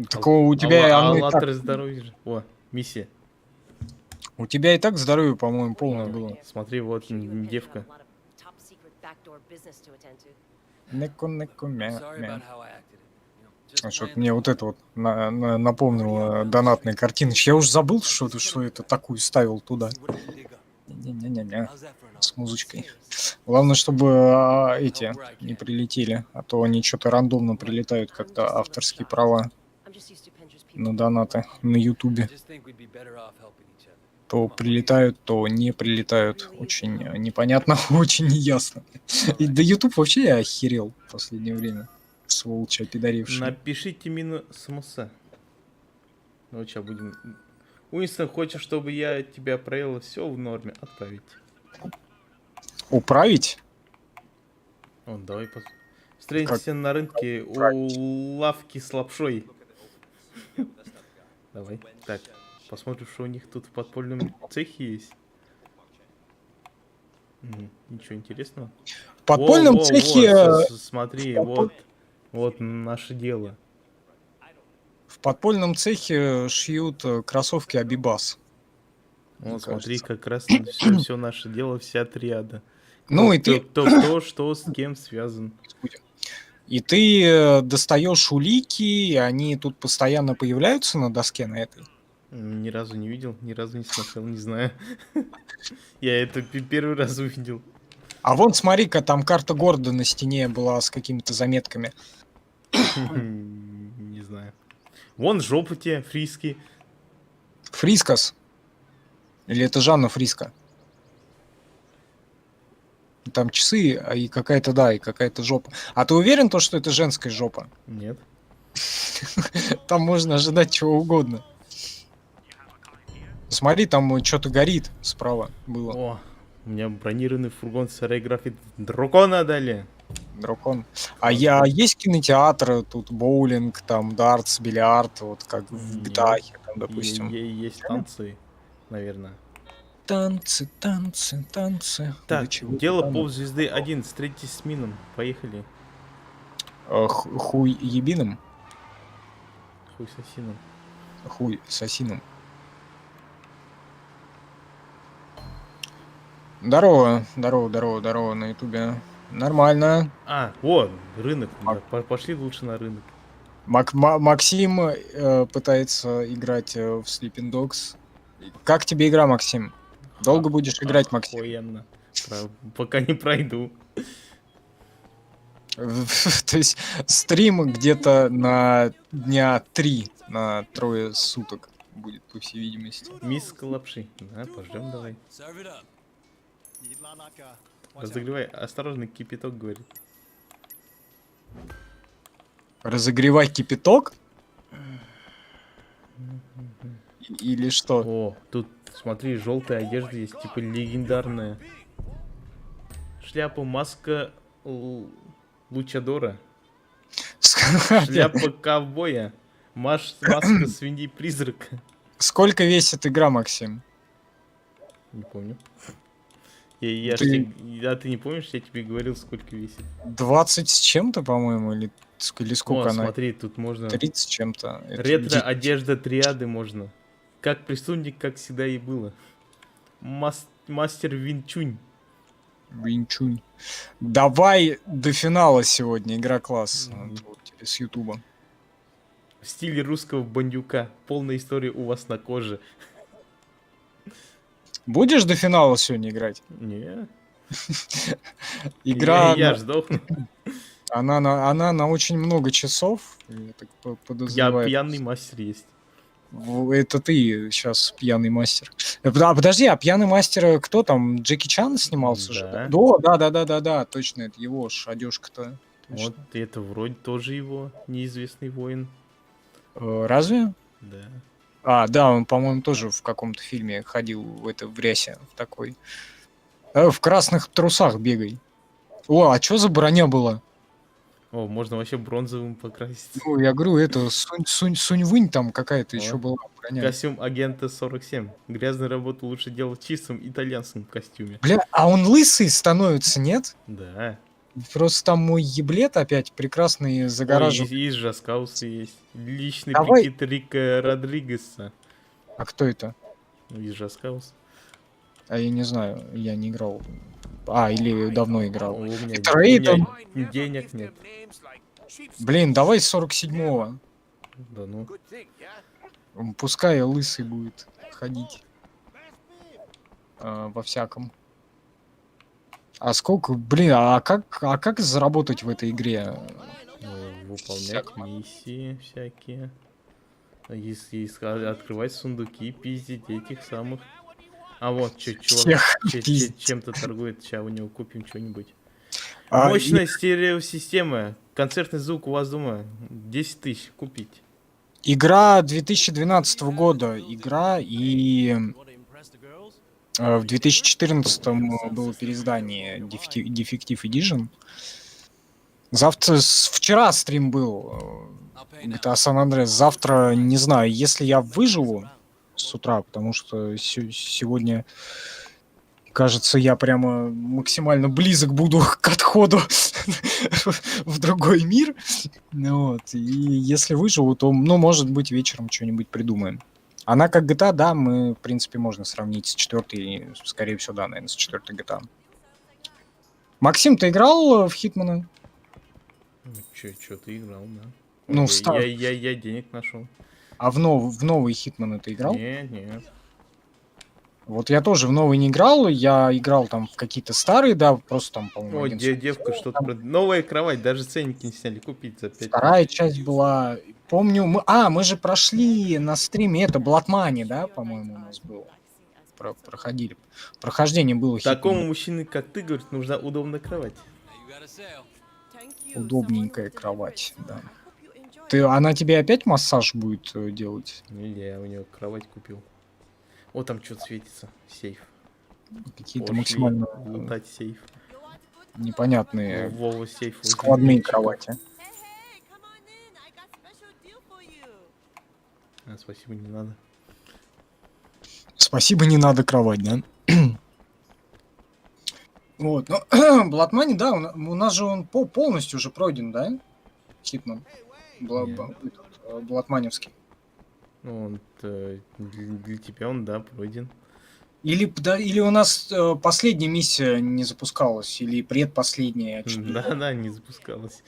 Такого у тебя... оно и так- Аллатра здоровья же. О, миссия. У тебя и так здоровье, по-моему, полное было. Смотри, вот девка. Неко, мя, Sorry мя. about how I acted. You know, just Что-то plan мне вот это вот напомнило донатные картины. Я уже забыл, что это такую ставил туда. see what I can dig up. Не-не-не-не. How's that for an С музычкой. Serious. Главное, чтобы эти не прилетели, а то они что-то рандомно прилетают, как-то авторские права на донаты на I Ютубе. just think we'd be better off helping each other. То прилетают, то не прилетают. Очень непонятно, очень неясно. И да Ютуб вообще я охерел в последнее время. Сволочь опидоривший. Напишите минус самоса. Ну, сейчас будем... Уинстон, хочешь, чтобы я тебя проел? Все в норме. Отправить. Управить? О, давай встретимся на рынке у лавки с лапшой. Давай. Так, посмотрим, что у них тут в подпольном цехе есть. Ничего интересного. В подпольном цехе... Смотри, подполь- вот наше дело. В подпольном цехе шьют кроссовки Абибас. Вот Мне смотри, кажется. как раз все наше дело, вся триада. Ну и ты... Кто что с кем связан. И ты достаешь улики, и они тут постоянно появляются на доске на этой. Ни разу не видел, ни разу не смотрел, не знаю. Я это первый раз увидел. А вон, смотри-ка, там карта города на стене была с какими-то заметками. Не знаю. Вон жопа тебе, фриски. Фрискас. Или это Жанна Фриска? Там часы, и какая-то, да, и какая-то жопа. А ты уверен, то, что это женская жопа? Нет. Там можно ожидать чего угодно. Смотри, там что-то горит справа было. О, у меня бронированный фургон с аэрографией дракона дали. Дракон. А есть кинотеатр, тут боулинг, там дартс, бильярд, вот как в Нет. GTA, там, И допустим. есть танцы, наверное. Танцы. Так, До чего дело там? ползвезды 1, встретитесь с Мином. Поехали. Хуй ебиным? Хуй с осином. Хуй с осином. Здорово на ютубе. Нормально. А, вот, рынок. Да, пошли лучше на рынок. Максим пытается играть в Sleeping Dogs. Как тебе игра, Максим? Долго будешь играть, Максим? Охуенно. Пока не пройду. То есть стрим где-то на дня 3, на трое суток будет, по всей видимости. Миска лапши. Да, пождем давай. Разогревай. Осторожно, кипяток говорит. Разогревать кипяток? Или что? О, тут, смотри, желтая одежда есть, типа легендарная. Шляпа, маска Лучадора. Шляпа ковбоя. Маска свиньи-призрака. Сколько весит игра, Максим? Не помню. Я ж Ты- тебе- А ты не помнишь, я тебе говорил, сколько весит? 20 с чем-то, по-моему, или сколько О, она? смотри, тут можно... 30 с чем-то. Это Ретро-одежда триады можно. Как преступник, как всегда и было. Мастер Винчунь. Винчунь. Давай до финала сегодня, игра класс. Вот тебе с Ютуба. В стиле русского бандюка. Полная история у вас на коже. Будешь до финала сегодня играть? Не. Игра, Я ж сдохну. она на очень много часов. Я так Я подозреваю. пьяный мастер есть. Это ты сейчас пьяный мастер. Подожди, а пьяный мастер кто там? Джеки Чан снимался же? Да. Да, точно, это его ж одежка-то. Точно. Вот это вроде тоже его неизвестный воин. Разве? Да. Да, он, по-моему, тоже в каком-то фильме ходил в рясе, в такой. В красных трусах бегай. О, а что за броня была? О, можно вообще бронзовым покрасить. Ну, я говорю, это Сунь-Вынь там какая-то еще Вот. была броня. Костюм агента 47. Грязную работу лучше делать в чистом итальянском костюме. Бля, а он лысый становится, нет? Да. Просто там мой еблет опять прекрасный Ой, загораживает. и из Жаскауса есть. Личный Давай. прикид Рика Родригеса. А кто это? Ну, из Жаскауса. А я не знаю, я не играл. Или давно играл. У меня, Это Рейден. у меня денег нет. Блин, давай 47-го. Да ну. Пускай лысый будет ходить. Во всяком. А сколько, блин, а как заработать в этой игре? Выполнять миссии всякие. Если открывать сундуки, пиздить этих самых. А вот, Всех пиздить. чем-то торгует. Сейчас у него купим что-нибудь. А, Мощная стереосистема. Концертный звук у вас дома. 10 тысяч купить. Игра 2012 года. Игра, и в 2014 было переиздание Defective Edition. Вчера стрим был GTA San Andreas. Завтра, не знаю, если я выживу с утра, потому что сегодня, кажется, я прямо максимально близок буду к отходу в другой мир. Вот. И если выживу, то, может быть, вечером что-нибудь придумаем. Она как GTA, да, мы, в принципе, можно сравнить с 4-й, скорее всего, да, наверное, с 4-й GTA. Максим, ты играл в Хитмана? Чё ты играл, да? Ну, Ой, в стар- я денег нашел. А в новый Хитмана ты играл? Нет. Вот я тоже в новый не играл, я играл там в какие-то старые, да, просто там, по-моему, О, 11. девка что-то... Новая кровать, даже ценники не сняли. Купить за 5. Вторая часть была, помню, мы же прошли на стриме, это Bloodmoney, да, по-моему, у нас было. Проходили. Прохождение было Такому Хитмана. мужчине, как ты, говорит, нужна удобная кровать. Удобненькая кровать, да. Она тебе опять массаж будет делать? Или я у него кровать купил. О, там что-то светится. Сейф. Какие-то Пошли максимально лутать сейф. непонятные Вова сейф. возле складные ящика. кровати. Спасибо, не надо. Спасибо, не надо кровать, да? Вот, ну, Bloodmoney, да, у нас же он полностью уже пройден, да? Хитман. Bloodmoney'вский. Ну, он для тебя он, да, пройден. Или у нас последняя миссия не запускалась, или предпоследняя. Да, не запускалось.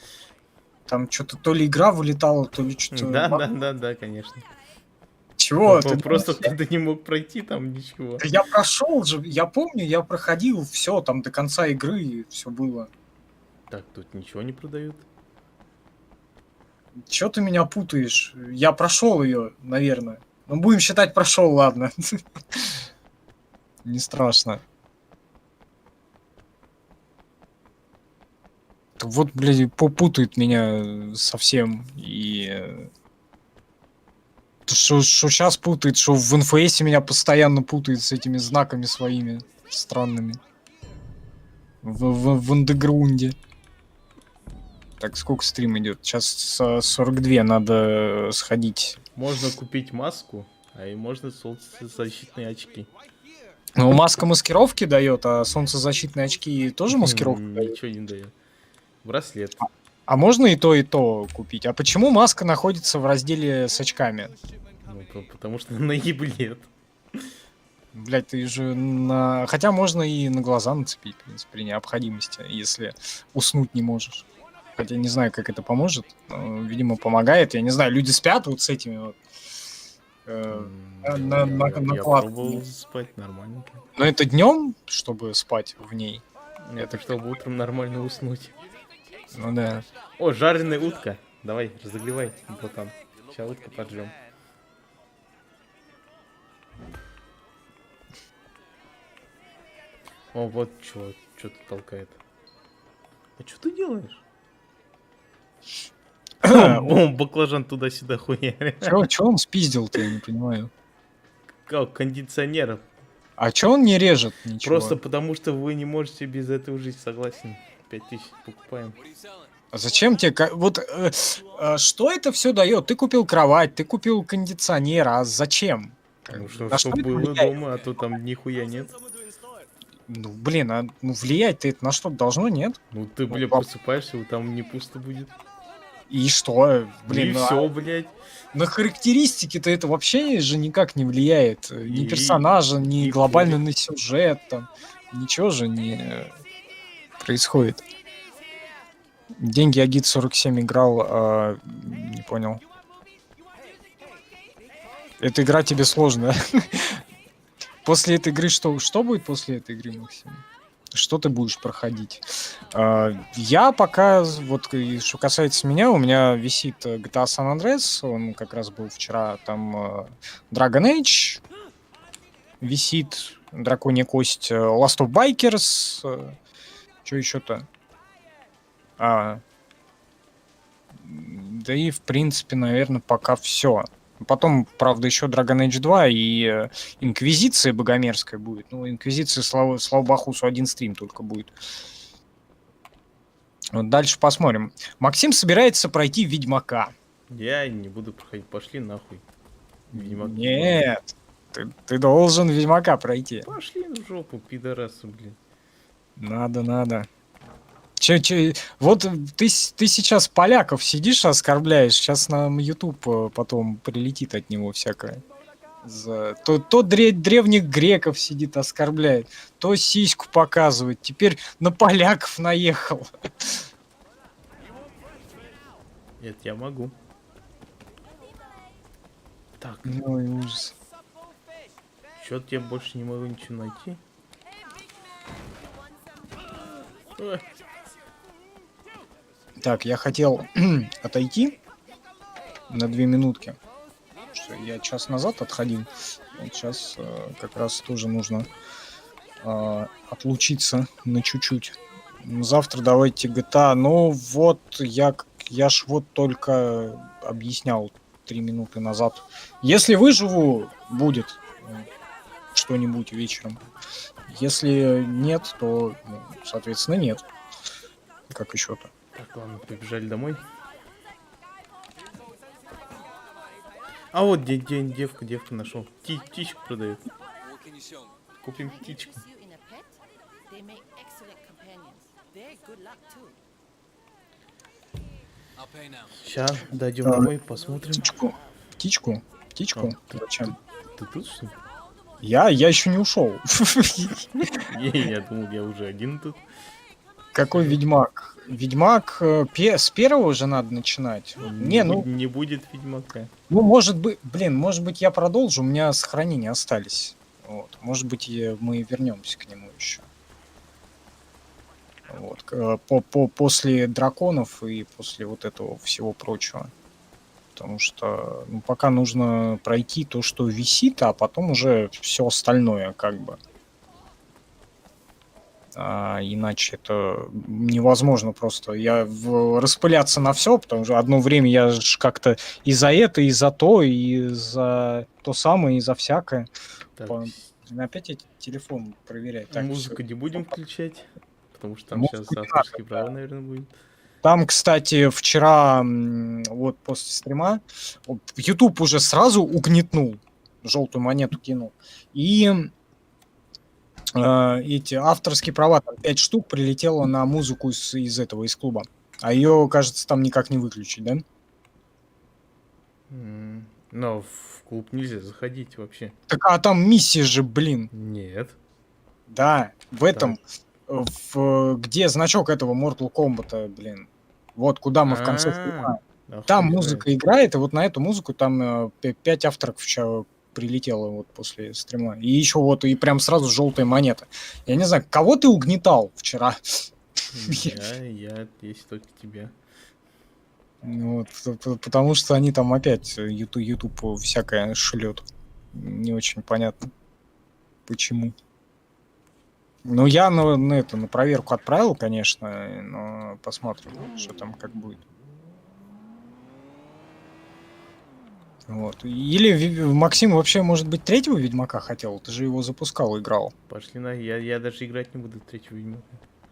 Там что-то то ли игра вылетала, то ли что-то... Да, конечно. Чего? Ты Просто кто-то не мог пройти там ничего. Да я прошел же, я помню, я проходил все там до конца игры, все было. Так, тут ничего не продают. Чё ты меня путаешь? Я прошел ее, наверное. Ну, будем считать, прошел, ладно. Не страшно. Вот, блядь, попутает меня совсем. И что сейчас путает, что в НФС меня постоянно путает с этими знаками своими странными. В андеграунде. Так, сколько стрим идет? Сейчас 42, надо сходить. Можно купить маску, а и можно солнцезащитные очки. Ну, маска маскировки дает, а солнцезащитные очки тоже маскировку дают. Ничего не дает. Браслет. А можно и то купить? А почему маска находится в разделе с очками? Ну, потому что на еблет. Блять, ты же на... Хотя можно и на глаза нацепить, в принципе, при необходимости, если уснуть не можешь. Хотя не знаю, как это поможет. Но, видимо, помогает. Я не знаю, люди спят вот с этими вот Я накладками. пробовал спать нормально. Но это днем, чтобы спать в ней. Это чтобы утром нормально уснуть. Ну да. О, жареная утка. Давай, разогревай, братан. Сейчас утку поджем. О, вот что тут толкает. А что ты делаешь? Баклажан туда-сюда хуярит. Чё он спиздил-то, я не понимаю. Как кондиционер. А чё он не режет ничего? Просто потому, что вы не можете без этого жить, согласен. 5000 покупаем. А зачем тебе... Вот что это все дает? Ты купил кровать, ты купил кондиционер, а зачем? Ну, На что это было влияет? дома, а то там нихуя нет. Ну, блин, влиять-то это на что-то должно, нет? Ну, ты, бля, пап- просыпаешься, там не пусто будет. И что? Блин, И ну, все, блядь. на характеристики-то это вообще же никак не влияет. Ни И- персонажа, ни и глобально хуй. на сюжет, там, ничего же не происходит. Деньги Агит 47 играл, не понял. Эта игра тебе сложная. После этой игры что будет после этой игры, Максим? Что ты будешь проходить? Я пока, вот что касается меня, у меня висит GTA San Andreas, он как раз был вчера, там Dragon Age висит, Драконья кость, Last of Bikers, что еще-то? Да и, в принципе, наверное, пока все. Потом, правда, еще Dragon Age 2 и Инквизиция богомерзкая будет. Ну, Инквизиция, слава Бахусу, один стрим только будет. Вот дальше посмотрим. Максим собирается пройти Ведьмака. Я не буду проходить. Пошли нахуй. Ведьмак. Нет, ты должен Ведьмака пройти. Пошли в жопу, пидорасы, блин. Надо. Вот ты сейчас поляков сидишь, оскорбляешь, сейчас нам YouTube потом прилетит от него всякое. То древних греков сидит, оскорбляет, то сиську показывает, теперь на поляков наехал. Это я могу. Так, Ну и ужас. чё-то я больше не могу ничего найти. Ой. Так, я хотел отойти на 2 минутки. Что я час назад отходил. Вот сейчас как раз тоже нужно отлучиться на чуть-чуть. Завтра давайте GTA. Ну вот, я ж вот только объяснял 3 минуты назад. Если выживу, будет что-нибудь вечером. Если нет, то, соответственно, нет. Как еще-то. Так, ладно, побежали домой. А вот девка нашел. Птичку продает. What can you show me? Купим птичку. Interest you in a pet? They make excellent companions. They're good luck too. I'll pay now. Сейчас дойдем домой, посмотрим. Птичку? Зачем? Ты тут что ли? Я еще не ушел. Я думал, я уже один тут. Какой Ведьмак? Ведьмак с первого же надо начинать. Не будет Ведьмака. Ну, может быть, я продолжу, у меня сохранения остались. Вот. Может быть, мы вернемся к нему еще. Вот, после драконов и после вот этого всего прочего. Потому что пока нужно пройти то, что висит, а потом уже все остальное, как бы. Иначе это невозможно просто. Распыляться на все, потому что одно время я ж как-то и за это, и за то, и за то самое, и за всякое. Так, Опять эти телефон проверять. Так, музыку всё. не будем включать, потому что там Музыку сейчас не авторские надо, права, наверное, будет. Там, кстати, вчера, вот после стрима, YouTube уже сразу угнетнул, желтую монету кинул. И эти авторские права, там 5 штук прилетело на музыку из клуба. А ее, кажется, там никак не выключить, да? Но в клуб нельзя заходить вообще. Так, а там миссия же, блин. Нет. Да, в этом, где значок этого Mortal Kombat, блин. Вот куда мы в конце стрима. Там музыка играет, и вот на эту музыку там 5 авторов прилетело вот после стрима. И еще вот, и прям сразу желтая монета. Я не знаю, кого ты угнетал вчера? Я есть только тебя. Вот, потому что они там опять YouTube всякое шлет. Не очень понятно, почему. Ну, я на проверку отправил, конечно, но посмотрим, что там как будет. Вот. Или Максим вообще, может быть, третьего Ведьмака хотел? Ты же его запускал, играл. Пошли на... Я даже играть не буду в третьего Ведьмака.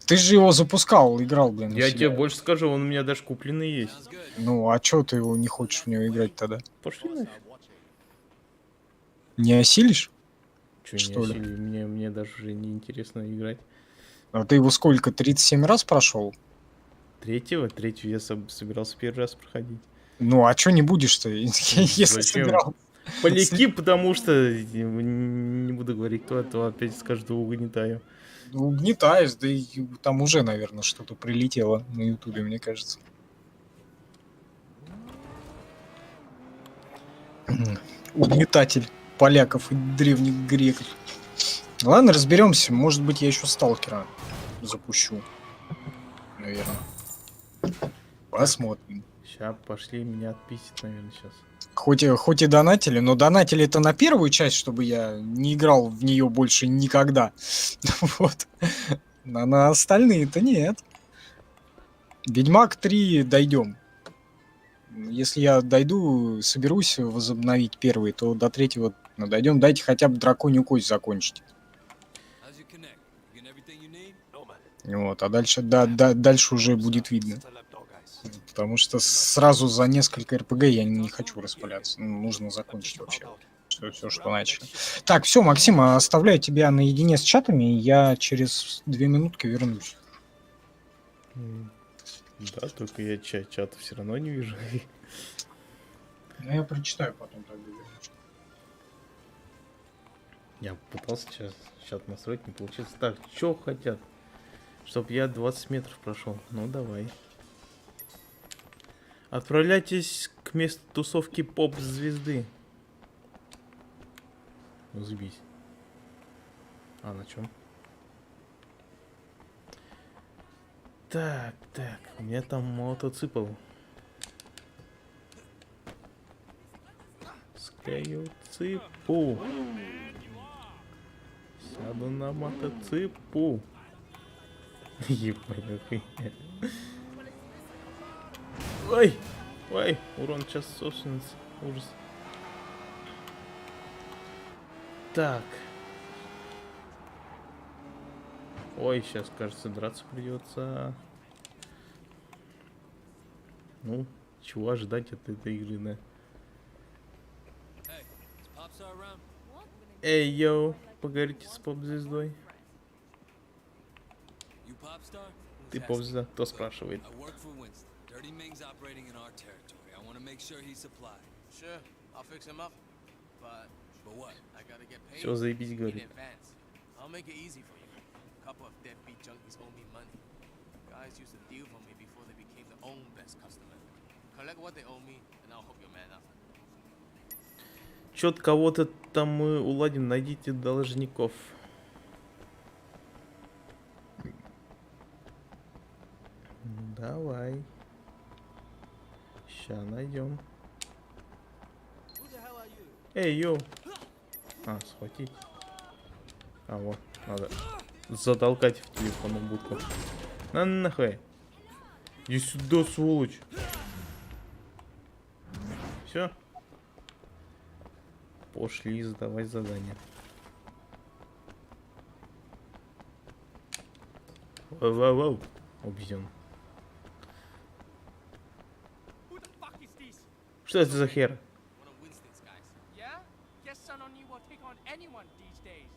Ты же его запускал, играл, блин. Я тебе больше скажу, он у меня даже купленный есть. Ну, а чё ты его не хочешь в него играть тогда? Пошли нафиг. Не осилишь? Чё, Что не ли? осилили? Мне даже уже не интересно играть. А ты его сколько, 37 раз прошел? Третьего я собирался первый раз проходить. Ну, а чё не будешь-то, если Зачем? собирал? Поляки, потому что не буду говорить, кто, то опять скажет, угнетаю. Ну, угнетаешь, да и там уже, наверное, что-то прилетело на Ютубе, мне кажется. Угнетатель поляков и древних греков. Ладно, разберемся. Может быть, я еще сталкера запущу. Наверное. Посмотрим. Сейчас пошли меня отписать, наверное, сейчас. Хоть и донатили, но донатили это на первую часть, чтобы я не играл в нее больше никогда. Вот. А на остальные-то нет. Ведьмак 3 дойдем. Если я дойду, соберусь возобновить первый, то до третьего дойдем. Дайте хотя бы драконью кость закончить. Вот, а дальше, дальше уже будет видно. Потому что сразу за несколько РПГ я не хочу распыляться. Нужно закончить вообще все, что начали. Так, все, Максим, оставляю тебя наедине с чатами. Я через 2 минутки вернусь. Да, только я чата все равно не вижу. Ну, я прочитаю потом тогда. Я пытался сейчас чат настроить, не получилось. Так, что хотят? Чтоб я 20 метров прошел. Ну, давай. Отправляйтесь к месту тусовки поп-звезды. Ну, забись. А, на чем? Так, у меня там мотоцикл. Склею цепу. Сяду на мотоцикл. Ебаная хуйня. Ой, урон час собственницы. Ужас. Так. Ой, сейчас, кажется, драться придется. Ну, чего ожидать от этой игры, да? Эй, йоу, поговорите с поп-звездой. Ты поп-звезда? Кто спрашивает? Все, заебись, говорит. Couple of deadbeat junkies owe me money. Guys used to deal for me before they became their own best customer. Collect what they owe me, and I'll hook your man up. Чё-то кого-то там мы уладим, найдите должников. Объем. Эй, йоу. А, схватить. А, вот, надо затолкать в телефонную будку. На нахуй. Иди сюда, сволочь. Все. Пошли сдавать задание. Воу-воу-воу. Объем. Что это за хер? One of Winston's guys. Yeah? Guess son on you will take on anyone these days.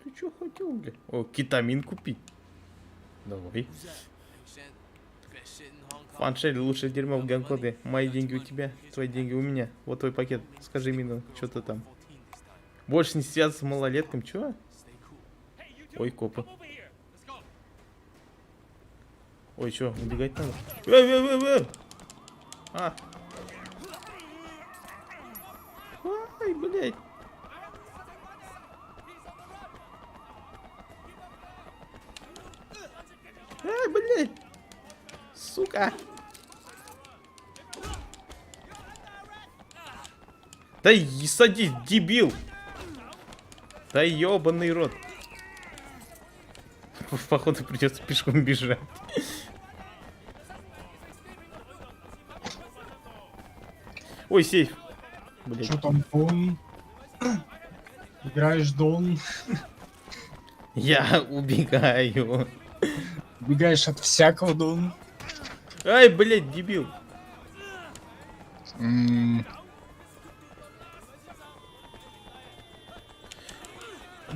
Ты чё хотел, бля? О, кетамин купить. Давай. Liu Shen, best shit in Hong Kong. Фаншель, лучшее дерьмо в Гонконге. Мои деньги у тебя, твои деньги у меня. Вот твой пакет. Скажи именно, что ты там. 14 this time. Больше не связываться с малолетком, чё? Stay cool. Ой, копы. Over here. Let's go. Ой, чё, убегать надо? Эй! А. Ай, блядь. Ай, блядь. Сука. Да садись, дебил. Да ёбаный рот. Походу придется пешком бежать. Ой, сейф. Блять. Что там, Дон? Играешь Дон? Я убегаю. Убегаешь от всякого, Дон? Ай, блять, дебил.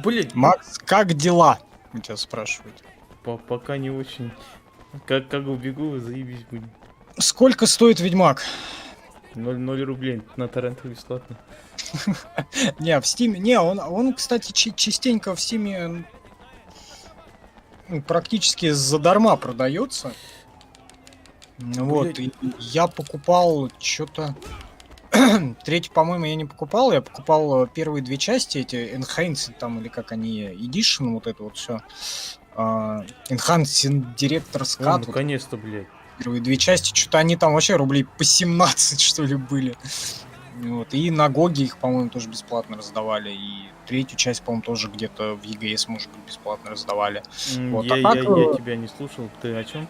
Блять, Макс, как дела? У тебя спрашивают. пока не очень. Как убегу, заебись будет. Сколько стоит Ведьмак? 0 рублей на торрентах бесплатно. Не, в Стиме... Не, он кстати, частенько в Стиме практически задарма продается. Вот, и я покупал что-то... Третий, по-моему, я не покупал. Я покупал первые две части, эти Enhanced там, или как они, Edition, вот это вот все. Enhanced Director's О, Cut. Вот наконец-то, блядь. первые две части, что-то они там вообще рублей по 17, что ли, были. Вот. И на Гоге их, по-моему, тоже бесплатно раздавали. И третью часть, по-моему, тоже где-то в ЕГС, может быть, бесплатно раздавали. Вот, Я, а так, я тебя не слушал. Ты о чем?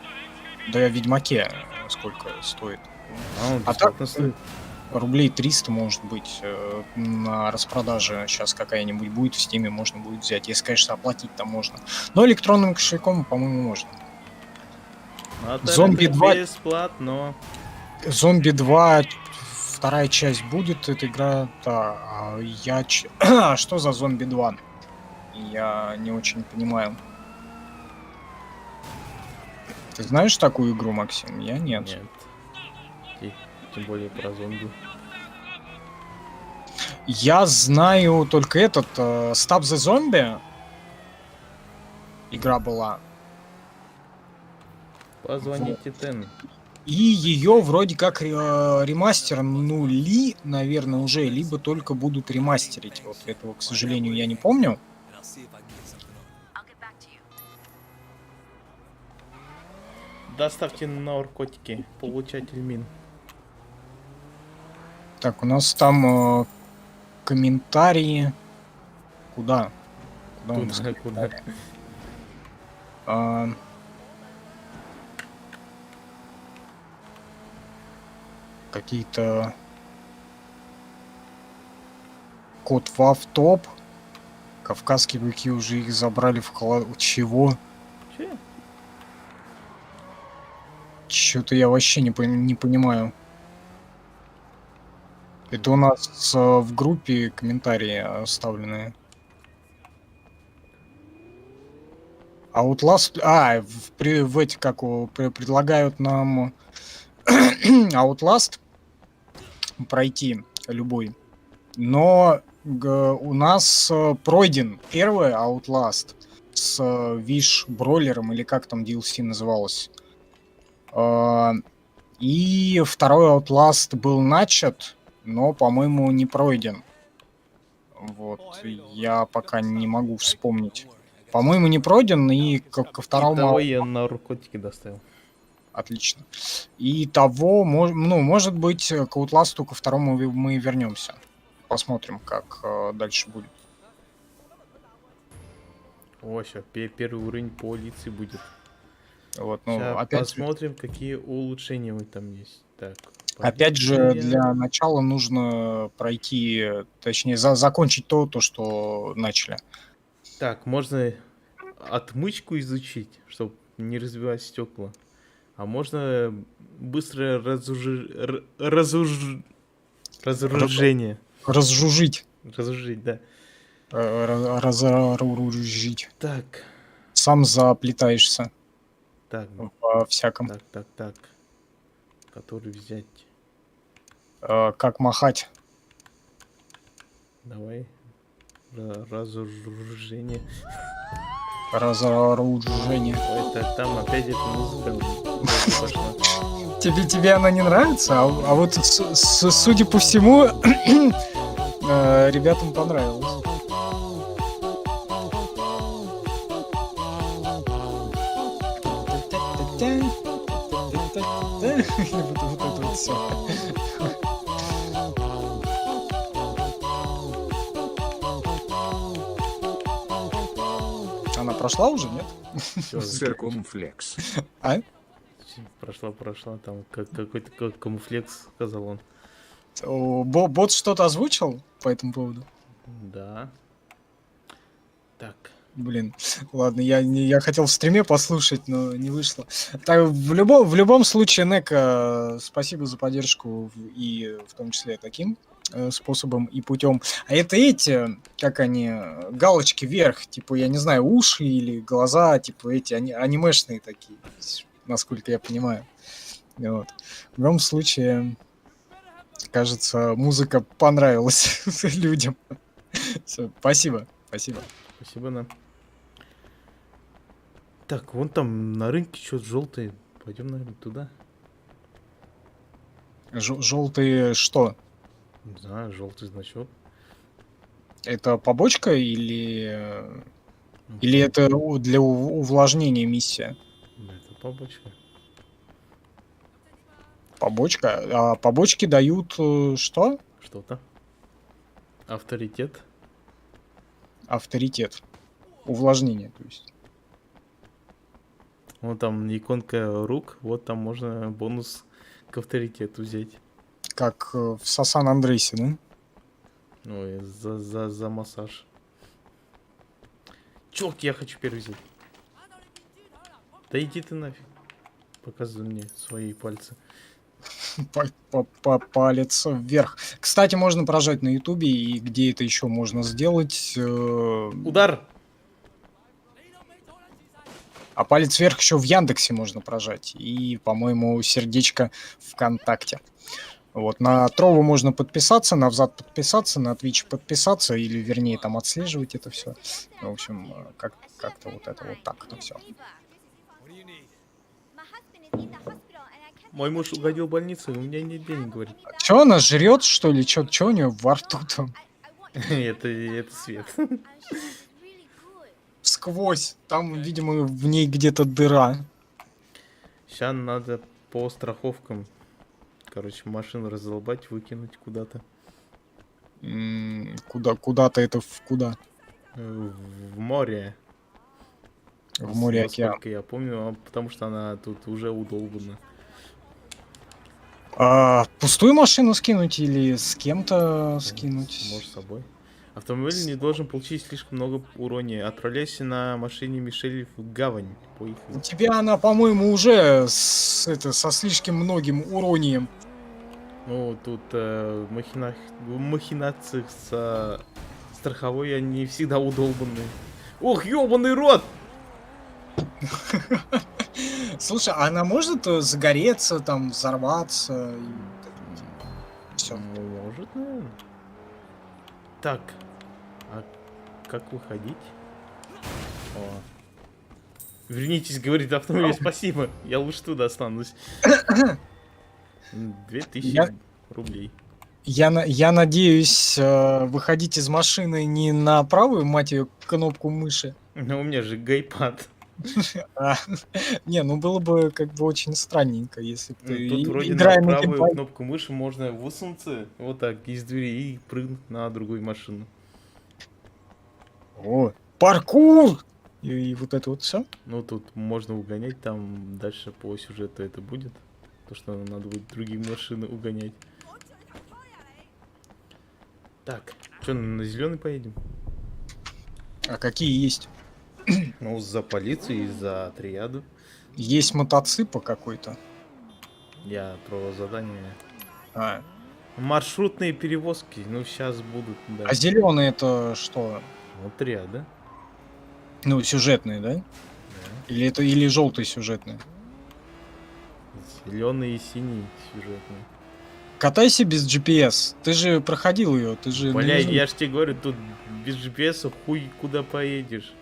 Да я в Ведьмаке сколько стоит. А, он А так, бесплатно стоит. рублей 300, может быть, на распродаже сейчас какая-нибудь будет в Стиме, можно будет взять. Если, конечно, оплатить там можно. Но электронным кошельком, по-моему, можно. А Зомби 2. бесплатно. Зомби 2, вторая часть будет, эта игра. Да, а что за Зомби 2? Я не очень понимаю. Ты знаешь такую игру, Максим? Я нет. Нет. Тем более про зомби. Я знаю только этот Stop the Zombie. Игра была. Позвоните Тен. И ее вроде как ремастернули, наверное, уже, либо только будут ремастерить. Вот этого, к сожалению, я не помню. Доставьте наркотики. Получатель мин. Так, у нас там комментарии. Куда? Куда у нас Куда? комментарии? А, какие-то код в автоп. Кавказские быки уже их забрали в холод. Чего? Че? Что-то я вообще не понимаю. Это у нас в группе комментарии оставленные. Outlast... в эти, как предлагают нам Outlast пройти любой. Но у нас пройден первый Outlast с Wish Бройлером, или как там DLC называлось. И второй Outlast был начат, но, по-моему, не пройден. Вот, я пока не могу вспомнить. По-моему, не пройден, и ко второму... Того я наркотики доставил. Отлично. И того, ну, может быть, к Outlast'у ко второму мы вернемся. Посмотрим, как дальше будет. О, сейчас первый уровень полиции будет. Вот, ну, Сейчас опять же, посмотрим, какие улучшения у там есть. Так, опять же, полиция. для начала нужно пройти, точнее, закончить то, что начали. Так, можно отмычку изучить, чтобы не разбивать стекла. А можно быстро разоружение. Разжужить. Разоружить, да. Разоружить. Так, Сам заплетаешься так, во всяком. так. Который взять? Как махать. Давай. Разоружение. Разоружение. Ой, там опять эта музыка пошла. Тебе она не нравится? А вот судя по всему, ребятам понравилось. Вот это вот всё. Она прошла уже, нет? Всё, Циркумфлекс. А? прошла, там какой-то камуфлекс, сказал он. Бот что-то озвучил по этому поводу? Да. Так. Блин, ладно, я хотел в стриме послушать, но не вышло. Так, в любом случае, Нека, спасибо за поддержку и в том числе таким способом и путем. А это эти, как они, галочки вверх, типа, я не знаю, уши или глаза, типа эти анимешные такие, насколько я понимаю. Вот. В любом случае, кажется, музыка понравилась людям. Всё, спасибо. Спасибо, нам. Так, вон там на рынке что-то желтое. Пойдем, наверное, туда. Желтые что? Не знаю, желтый значок. Это побочка или это для увлажнения миссия? Это побочка. Побочка? А побочки дают что? Что-то. Авторитет. Авторитет. Увлажнение, то есть. Вон там иконка рук. Вот там можно бонус к авторитету взять. Как в Сан Андресе, да? Ой, за массаж. Чёрт, я хочу первый взять. Да иди ты нафиг. Показывай мне свои пальцы. Палец вверх. Кстати, можно прожать на Ютубе, и где это еще можно сделать? Удар! А палец вверх еще в Яндексе можно прожать. И, по-моему, сердечко ВКонтакте. Вот, на Трову можно подписаться, на Взад подписаться, на Twitch подписаться, или, вернее, там отслеживать это все. В общем, как-то вот это вот так, это все. Мой муж угодил в больницу, и у меня нет денег, говорит. Че она жрет, что ли? Че у нее во рту там? Это свет. Сквозь. Там, видимо, в ней где-то дыра. Сейчас надо по страховкам. Короче, машину раздолбать, выкинуть куда-то. Куда-то это в куда? В море. В море, океан. Насколько я помню, потому что она тут уже удолбана. Пустую машину скинуть или с кем-то скинуть? Может, с собой. Автомобиль не должен получить слишком много урония. Отправляйся на машине Мишель в гавань. У Поехали. тебя она, по-моему, уже со слишком многим уронием. Ну, тут в махинациях со страховой они всегда удолбанные. Ох, ёбаный рот! Слушай, а она может загореться, там, взорваться? Все. Может, наверное. Так. А как выходить? О. Вернитесь, говорит автомобиль, спасибо. Я лучше туда останусь. 2000 рублей. Я надеюсь, выходить из машины не на правую, мать ее, кнопку мыши. Но у меня же гейпад. А, Не, ну было бы как бы очень странненько, если бы Ну, ты, тут вроде на играя на правую геймпаде... кнопку мыши можно высунуться вот так из двери и прыгнуть на другую машину. О, паркур! И вот это вот все. Ну, тут можно угонять, там дальше по сюжету это будет. То, что надо будет другие машины угонять. Так, что, на зеленый поедем? А какие есть? Ну, за полицию и за триаду. Есть мотоцикл какой-то. Я про задание. А, Маршрутные перевозки, ну, сейчас будут, да. а зеленый это что? Ну, триада. Ну, сюжетный, да? Да. Или это или желтый сюжетный? Зеленый и синий сюжетный. Катайся без GPS. Ты же проходил ее, ты же... Бля, наизусть. я ж тебе говорю, тут без GPS хуй куда поедешь.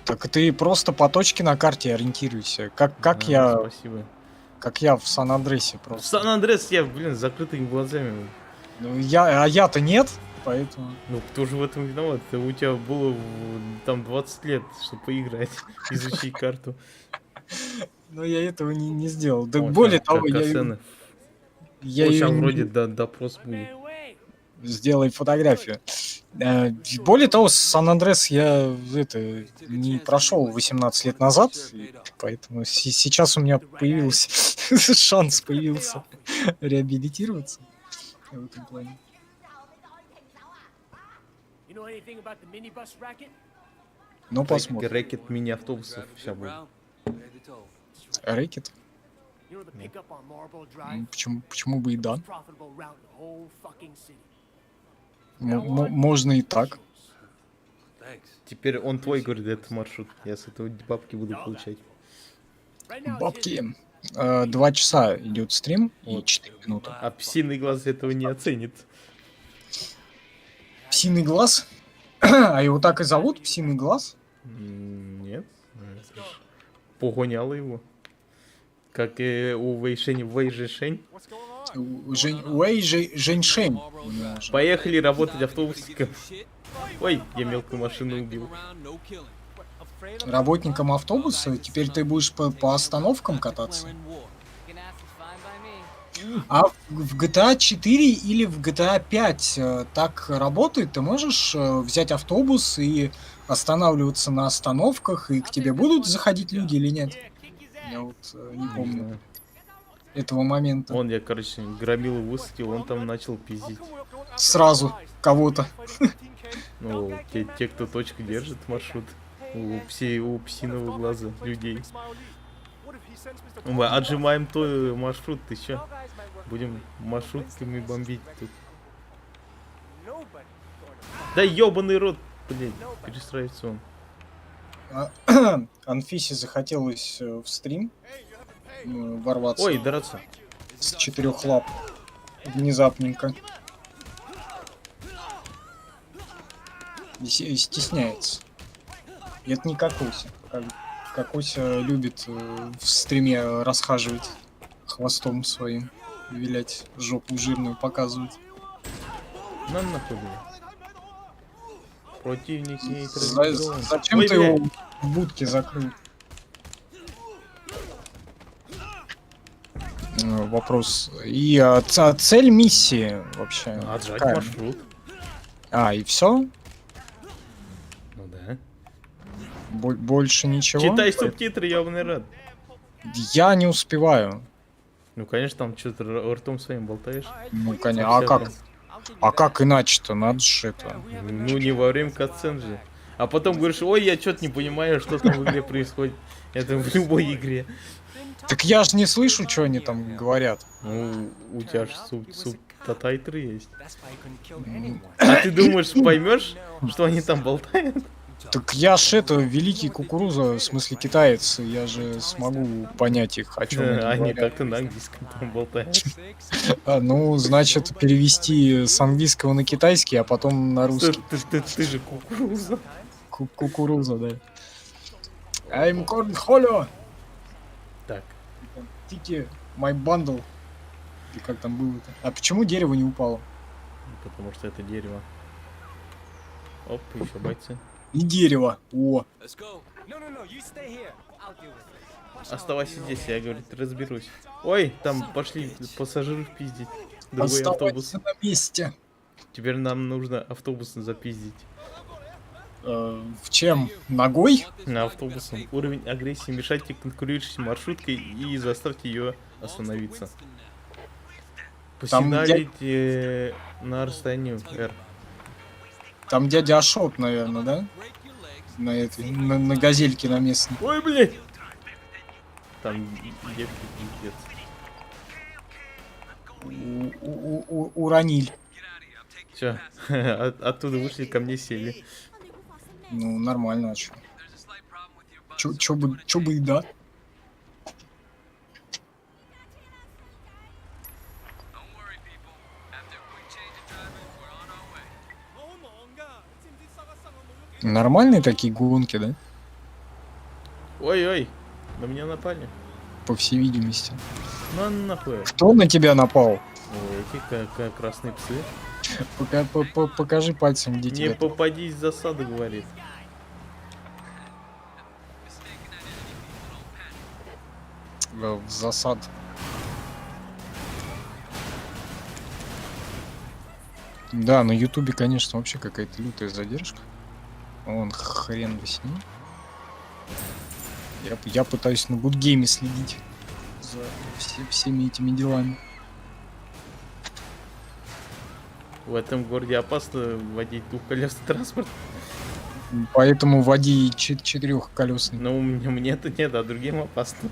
Так ты просто по точке на карте ориентируйся. Как А, спасибо. я в Сан-Андресе В просто. Сан-Андрес я, блин, с закрытыми глазами. Ну, я-то нет, поэтому... Ну, кто же в этом виноват? У тебя было там 20 лет, чтобы поиграть, изучить карту. Но я этого не сделал. Да О, более щас того, касцены. я О, её сейчас не- вроде допрос будет. сделай фотографию. Более того, Сан-Андрес я это не прошел 18 лет назад, и поэтому сейчас у меня появился шанс появился реабилитироваться в этом плане. You know anything about the minibus racket? Ну, посмотрим. Рэкет мини-автобусов сейчас будет. Рэкет? You know the pickup on Marlboro Drive? Почему бы и да? Most profitable route in the whole fucking city. Можно и так. Теперь он твой, говорит, этот маршрут. Я с этого бабки буду получать. Right now, it's his. Бабки. 2 часа идет стрим и 4 минуты. А псиный глаз этого не оценит. Псиный глаз? А его так и зовут? Псиный глаз? Нет. Это ж погоняло его. Как и у Вэй Жишень. Женьшень. Поехали работать автобусником. Ой, я мелкую машину убил. Работником автобуса, теперь ты будешь по остановкам кататься. А в GTA 4 или в GTA 5 так работает? Ты можешь взять автобус и останавливаться на остановках, и к тебе будут заходить люди или нет? Я вот не помню этого момента. Он, я, короче, громил и высадил, он там начал пиздить. Сразу кого-то. Ну, те, кто точку держит маршрут. У псиного глаза людей. Мы отжимаем твой маршрут, ты чё? Будем маршрутками бомбить тут. Да ёбаный рот, блин, перестраивается он. Анфисе захотелось в стрим ворваться. Ой, драться. С 4 лап. Внезапненько. И стесняется. И это не Кокося. Кокося любит в стриме расхаживать хвостом своим, вилять, жопу жирную показывать. Нам нахуй. Противник не Зачем Ой, ты блядь. его в будке закрыл? Вопрос. И цель миссии вообще? Отжать какая? маршрут. И все? Ну да. Больше ничего? Читай субтитры, ёбаный рот. Я не успеваю. Ну, конечно, там что-то ртом своим болтаешь. Ну, конечно. А как иначе-то? Надо же это. Ну, не во время катсцен же. А потом говоришь, ой, я что-то не понимаю, что там в игре происходит. Это в любой игре. Так я же не слышу, что они там говорят. Ну, у тебя же субтитры есть. That's why he couldn't kill anyone. А ты думаешь, поймешь, что они там болтают? Так я ж это, великий кукуруза, в смысле китаец, я же смогу понять их, о чем они Они говорят. как-то на английском там болтают. Ну, значит, перевести с английского на китайский, а потом на русский. Ты же кукуруза. Кукуруза, да. I'm corn hollow. Так, Тики, my bundle. И как там было-то? А почему дерево не упало? потому что это дерево. Оп, еще бойцы. И дерево. О, Let's go. No, no, no. You stay here. I'll deal with it. Watch out. Оставайся здесь, я, говорит, разберусь. Ой, там пошли пассажиров пиздить. Другой автобус. оставайся на месте. Теперь нам нужно автобус запиздить. В чем? Ногой? На автобусом. Уровень агрессии. Мешайте конкурирующей маршруткой и заставьте ее остановиться. Там Посигналите на расстоянии R. Там дядя Ашот, наверное, да? На этой, на газельке на местной. Ой, блядь! Там девки пиздец. Уронили. Все, оттуда вышли, ко мне сели. Ну, нормально, а чё? Чё бы и да. Нормальные такие гонки, да? Ой-ой, на меня напали. По всей видимости. Ну нахуй. Кто на тебя напал? Ой, эти красные псы. Покажи пальцем, где Не тебя. попадись в засаду, говорит. В засад. Да, на Ютубе, конечно, вообще какая-то лютая задержка. Вон хрен бы с ним. Я пытаюсь на Гудгейме следить за всеми этими делами. В этом городе опасно водить двухколесный транспорт. Поэтому води четырехколесный. Но мне-то нет, а другим опасно.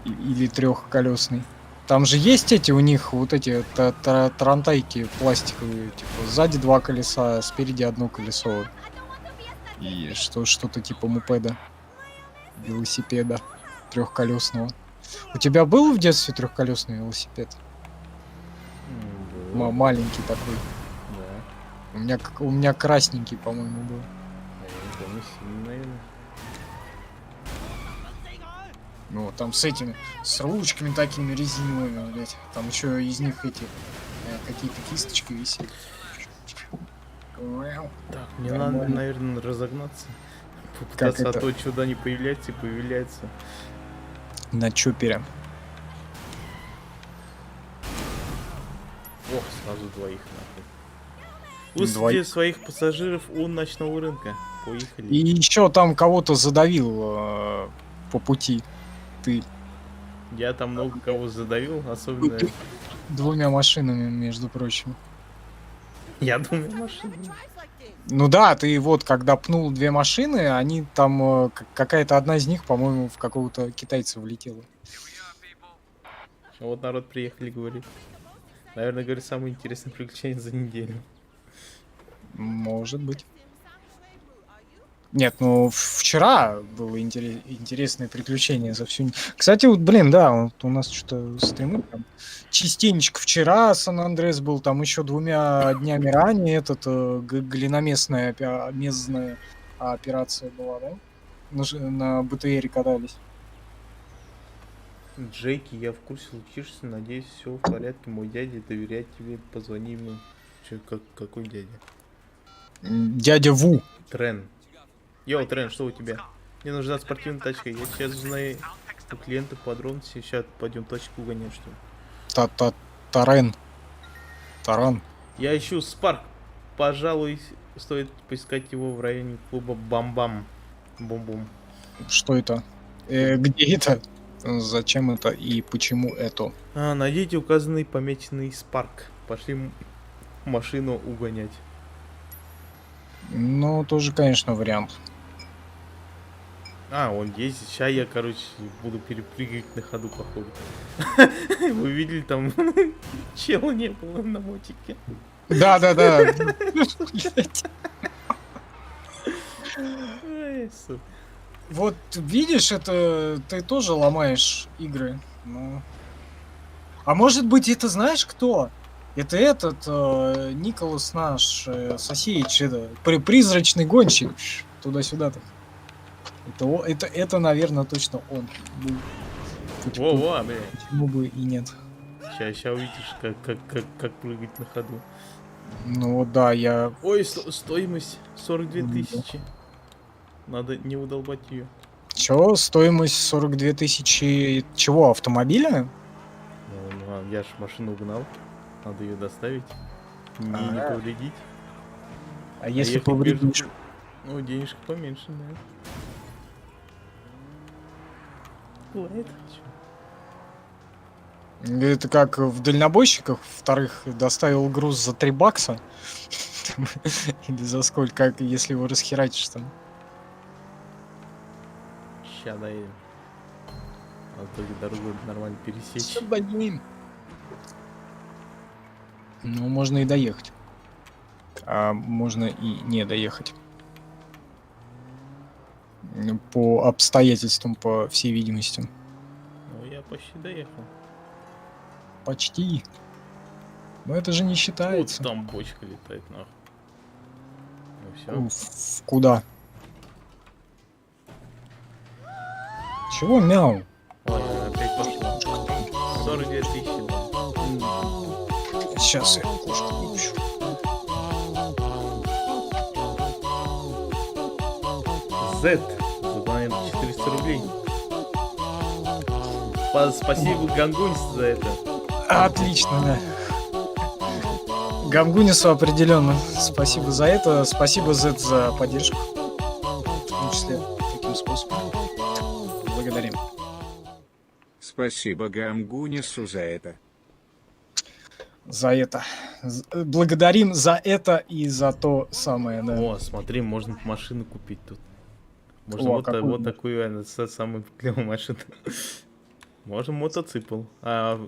Или трехколесный. Там же есть эти у них вот эти тарантайки пластиковые, типа сзади два колеса, спереди одно колесо. И что-то типа мопеда, велосипеда трехколесного. У тебя был в детстве трехколесный велосипед? Маленький такой. Да. У меня красненький, по-моему, был. А я не помню, сильно, наверное. Ну, там с ручками такими резиновыми, блядь. Там еще из них эти какие-то кисточки висели. Так, мне Нормально. надо, наверное, разогнаться. Как Попытаться, а это? то чудо не появляется и появляется. На чопере. Ох, сразу двоих нахуй. Пустите Двоих. своих пассажиров у ночного рынка. Поехали. И еще там кого-то задавил по пути. Ты Я там много кого задавил, особенно... двумя машинами, между прочим. Я думаю, машины. Ну да, ты вот, когда пнул две машины, они там, какая-то одна из них, по-моему, в какого-то китайца влетела. Вот народ приехали, говорит. Наверное, говорит, самое интересное приключение за неделю. Может быть. Нет, ну вчера было интересное приключение за всю... Кстати, вот, блин, да, вот у нас что-то стримы там частенечко. Вчера Сан-Андрес был, там еще 2 днями ранее глиноместная местная операция была, да? На БТРе катались. Джейки, я в курсе, учишься, надеюсь, все в порядке. Мой дядя доверяет тебе, позвони ему. Че, какой дядя? Дядя Ву. Трен. Йоу, Трен, что у тебя? Мне нужна спортивная тачка. Я сейчас узнаю у клиента подробности. Сейчас пойдем тачку гонять, что ли. Тарен. Таран. Я ищу Спарк. Пожалуй, стоит поискать его в районе клуба Бам-Бам. Бум-бум. Что это? Где это? Зачем это и почему это? Найдите указанный помеченный Спарк. Пошли машину угонять. Ну, тоже, конечно, вариант. Он ездит. Сейчас я, короче, буду перепрыгивать на ходу, походу. Вы видели, там чела не было на мотике. Да. Ай, сука. Вот видишь, это ты тоже ломаешь игры. Ну. А может быть, это знаешь кто? Это этот Николас наш Сосеич, призрачный гонщик. Туда-сюда так. Это, наверное, точно он был. Во-во, бля. Почему бы и нет? Сейчас увидишь, как прыгать на ходу. Ну вот да, я... Ой, стоимость 42 Да. тысячи. Надо не удолбать ее. Чё, стоимость 42 тысячи чего, автомобиля? Я ж машину угнал. Надо ее доставить. Не А. повредить. А если ехать повредишь? пешком, ну, денежка поменьше, да. Бывает. Это как в дальнобойщиках вторых доставил груз за 3 бакса? Или за сколько, как если его расхерачишь там? Ща доедем. А в итоге дорогу нормально пересечь. Псевдоним. Ну, можно и доехать. А можно и не доехать. По обстоятельствам, по всей видимости. Ну, я почти доехал. Почти. Но это же не Вот считается. там бочка летает, нахуй. Ну все. Куда? Чего мяу? Ой, опять пошло. 42 тысячи. Сейчас я кошку выпущу. Z. Заполняем 400 рублей. Спасибо, Гангунс, за это. Отлично, да. Гамгунису определенно. Спасибо за это. Спасибо, Зет, за поддержку. В том числе таким способом. Благодарим. Спасибо Гамгунису за это. За это. Благодарим за это и за то самое, да. О, смотри, можно машину купить тут. Можно О, вот, какую? вот такую самую клевую машину. Можно мотоцикл. А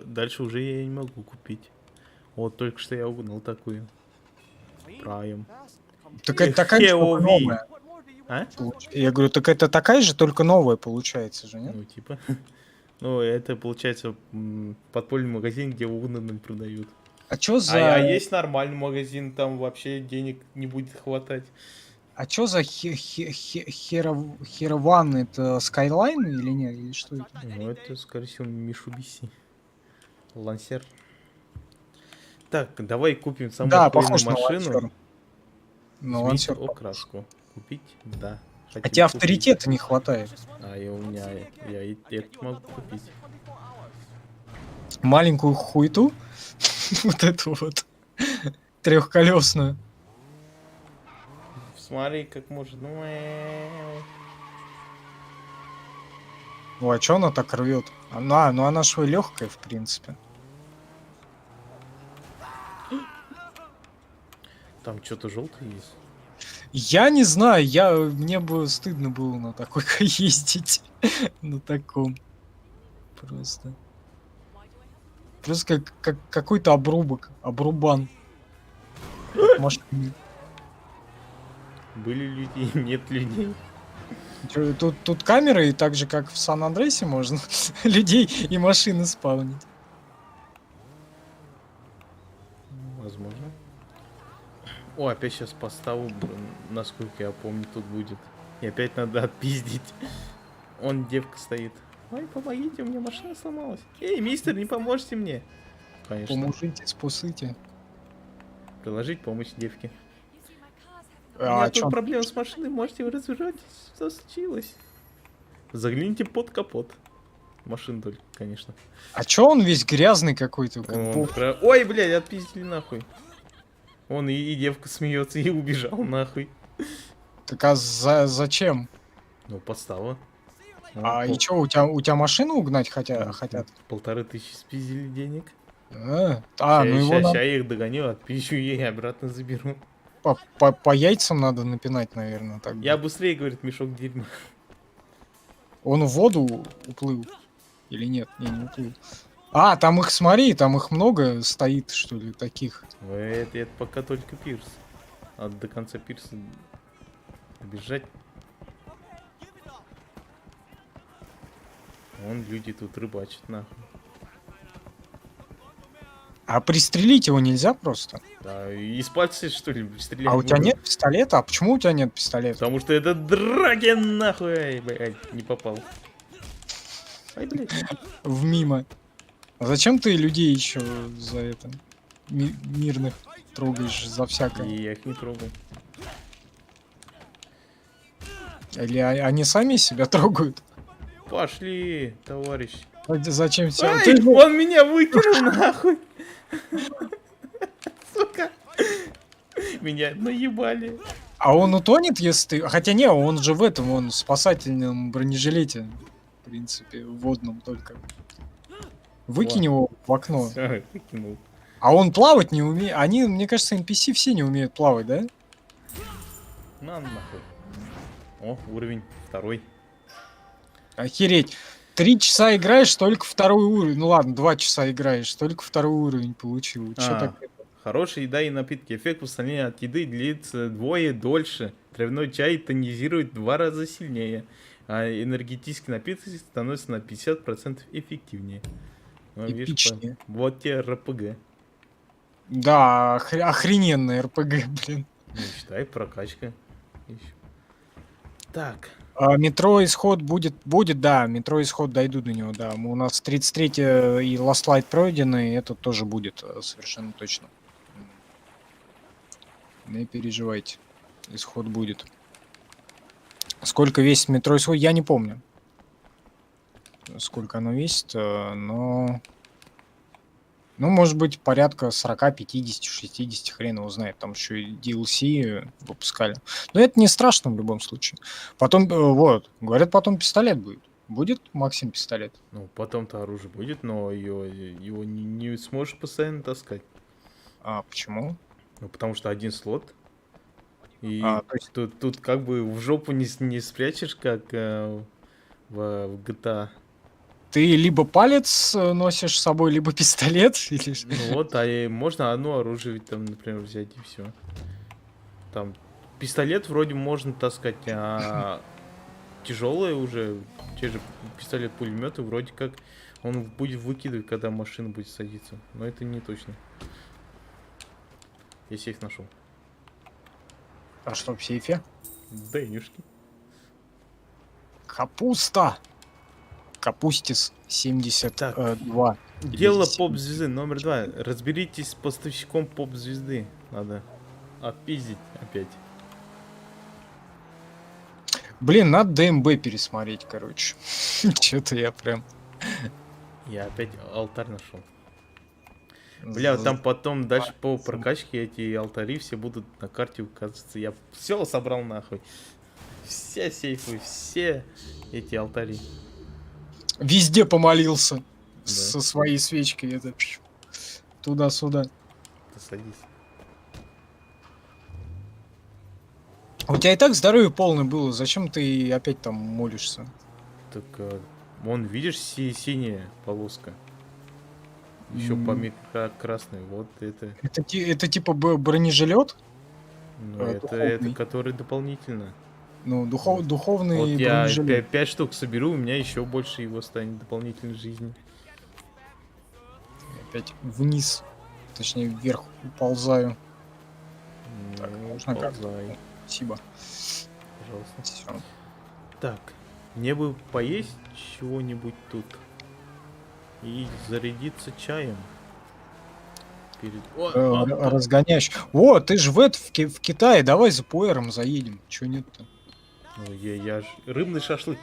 дальше уже я не могу купить. Вот только что я угнал такую. Прайм. Так это такая же, только Хеови. новая. А? Я говорю, так это такая же, только новая получается же, нет? Ну, типа. Ну, это получается подпольный магазин, где угнанным продают. А чё за... А есть нормальный магазин, там вообще денег не будет хватать. А чё за Херован? Это Skyline или нет? Или что это? Ну, это, скорее всего, Мишубиси. Лансер. Так, давай купим самую Да, охуенную похож на машину. Лансер. На Изменить Лансер. окраску. Купить? Да. А Хотим тебе купить. авторитета не хватает. А я у меня, я и это могу купить. Маленькую хуйту. Вот эту вот. Трехколесную. Смотри, как может. Ну, Ой, а чё она так рвет? Она ж легкая, в принципе. там что-то желтое есть. Я не знаю, мне бы стыдно было на такой ездить. На таком. Просто. Просто как какой-то обрубок. Обрубан. Машины. Были люди, нет людей. Чё, тут камеры, и так же, как в Сан-Андресе, можно людей и машины спавнить. Возможно. О, опять сейчас поставу, насколько я помню, тут будет. И опять надо отпиздить. Он девка стоит. Ой, помогите, у меня машина сломалась. Эй, мистер, не поможете мне? Конечно. Поможите, спасите. Приложить помощь девке. У А меня чё? тут проблема с машиной, можете вы разобрать, что случилось? Загляните под капот. Машин только, конечно. А чё он весь грязный какой-то? Как Он бог? Ой, блядь, отпиздили нахуй. Он и девка смеется и убежал нахуй. Так а зачем? Ну, подстава. А и чё, у тебя машину угнать хотят? 1500 спиздили денег. Ну Ща его я их догоню, отпищу ей и обратно заберу. по яйцам надо напинать, наверное. Так. Я быстрее, говорит, мешок дерьма. Он в воду уплыл? Или нет? Не уплыл. А, там их, смотри, там их много стоит, что ли, таких. Это пока только пирс. А до конца пирса добежать. Вон люди тут рыбачат, нахуй. А пристрелить его нельзя просто? Да, и из пальца, что ли, стрелять А у тебя буду? нет пистолета? А почему у тебя нет пистолета? Потому что это Драген, нахуй. Ай, блядь, не попал. Ай, блядь. В мимо. А зачем ты людей еще за это? Мирных? трогаешь за всякое. И я их не трогал. Или они сами себя трогают? Пошли, товарищ. Зачем тебя? Ай, Ты же- он меня выкинул нахуй. Сука. Меня наебали. А он утонет, если ты... Хотя не, он же в этом, он в спасательном бронежилете. В принципе, в водном только. Выкинь его в окно. Всё, выкинул. А он плавать не умеет. Они, мне кажется, NPC все не умеют плавать, да? На нахуй. О, уровень 2. Охереть. 3 часа играешь, только второй уровень. Ну ладно, 2 часа играешь, только второй уровень получил. Чё А. так? Хорошая еда и напитки. Эффект восстановления от еды длится вдвое дольше. Травяной чай тонизирует в 2 раза сильнее. А энергетические напитки становятся на 50% эффективнее. Ну, видишь, Эпичнее. вот тебе РПГ. Да, охрененная РПГ, блин. Ну, считай, прокачка. Ещё. Так. Метро исход будет, да, метро исход дойду до него, да. У нас 33 и Last Light пройдены, и это тоже будет совершенно точно. Не переживайте, исход будет. Сколько весит метро исход, я не помню. Сколько оно весит, но... Ну, может быть, порядка 40, 50, 60, хрен его знает. Там еще и DLC выпускали. Но это не страшно в любом случае. Потом, вот, говорят, потом пистолет будет. Будет, Максим, пистолет? Ну, потом-то оружие будет, но его не сможешь постоянно таскать. А почему? Ну, потому что один слот. И То есть- тут как бы в жопу не спрячешь, как в GTA. Ты либо палец носишь с собой, либо пистолет? Или... Ну вот, можно одно оружие ведь там, например, взять и все. Там пистолет вроде можно таскать, а тяжелые уже, те же пистолет-пулеметы, вроде как он будет выкидывать, когда машина будет садиться. Но это не точно. Я сейф нашел. А что в сейфе? Денежки. Капуста! Капустис 72. Дело Или поп-звезды номер 2. Разберитесь с поставщиком поп-звезды. Надо опиздить опять. Блин, надо ДМБ пересмотреть, короче. Что-то я прям... Я опять алтарь нашел. Бля, вот там потом дальше по прокачке эти алтари все будут на карте указываться. Я все собрал нахуй. Все сейфы, все эти алтари. Везде помолился. Да. Со своей свечкой. Это... Туда-сюда. Ты садись. У тебя и так здоровье полное было. Зачем ты опять там молишься? Так, вон, видишь, синяя полоска. Еще помимо красной. Вот это. Это типа бронежилет? Ну, это духовный. который дополнительно. Ну, духовный Вот я бронежилет. 5 штук соберу, у меня еще больше его станет дополнительной жизни. Опять вниз. Точнее, вверх уползаю. Так, Ну, можно как? ползай, Спасибо. пожалуйста. Всё. Так, мне бы поесть чего-нибудь тут. И зарядиться чаем. Перед... Разгоняешь. О, ты же в Китае. Давай за пуэром заедем. Чё нет-то? Ну, я ж... Рыбный шашлык.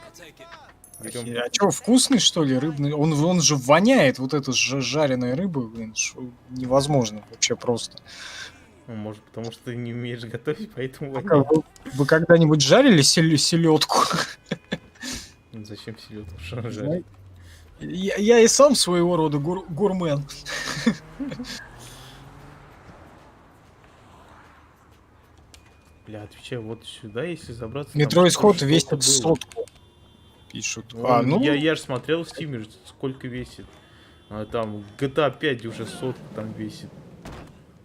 Берем. А чё, вкусный, что ли, рыбный? Он же воняет, вот эта жареная рыба, блин, невозможно вообще просто. Ну, может, потому что ты не умеешь готовить, поэтому Вы, воняет. вы когда-нибудь жарили селедку? Ну, зачем селедку жарить? Я и сам своего рода гурмен. Бля, отвечаю, вот сюда, если забраться... там Метро исход что-то весит было. сотку. Пишут. Я же смотрел в Steam, сколько весит. А там GTA 5 уже сотку там весит.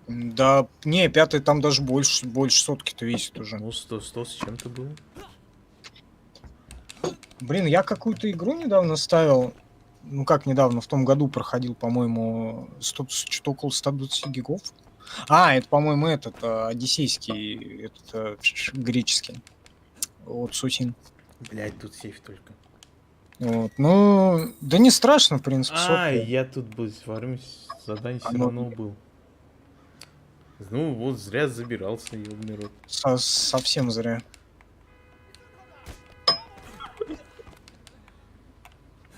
Да, не, пятый там даже больше сотки-то весит уже. Ну, 100 с чем-то было. Блин, я какую-то игру недавно ставил. Ну как недавно, в том году проходил, по-моему, что-то около 120 гигов. А, это, по-моему, этот одиссейский, этот греческий. Вот Сусин. Блять, тут сейф только. Вот. Ну, да не страшно, в принципе. А, сотка. я тут был, во время задания все Оно- равно был. Ну вот зря забирался, ёбаный рот. Совсем зря.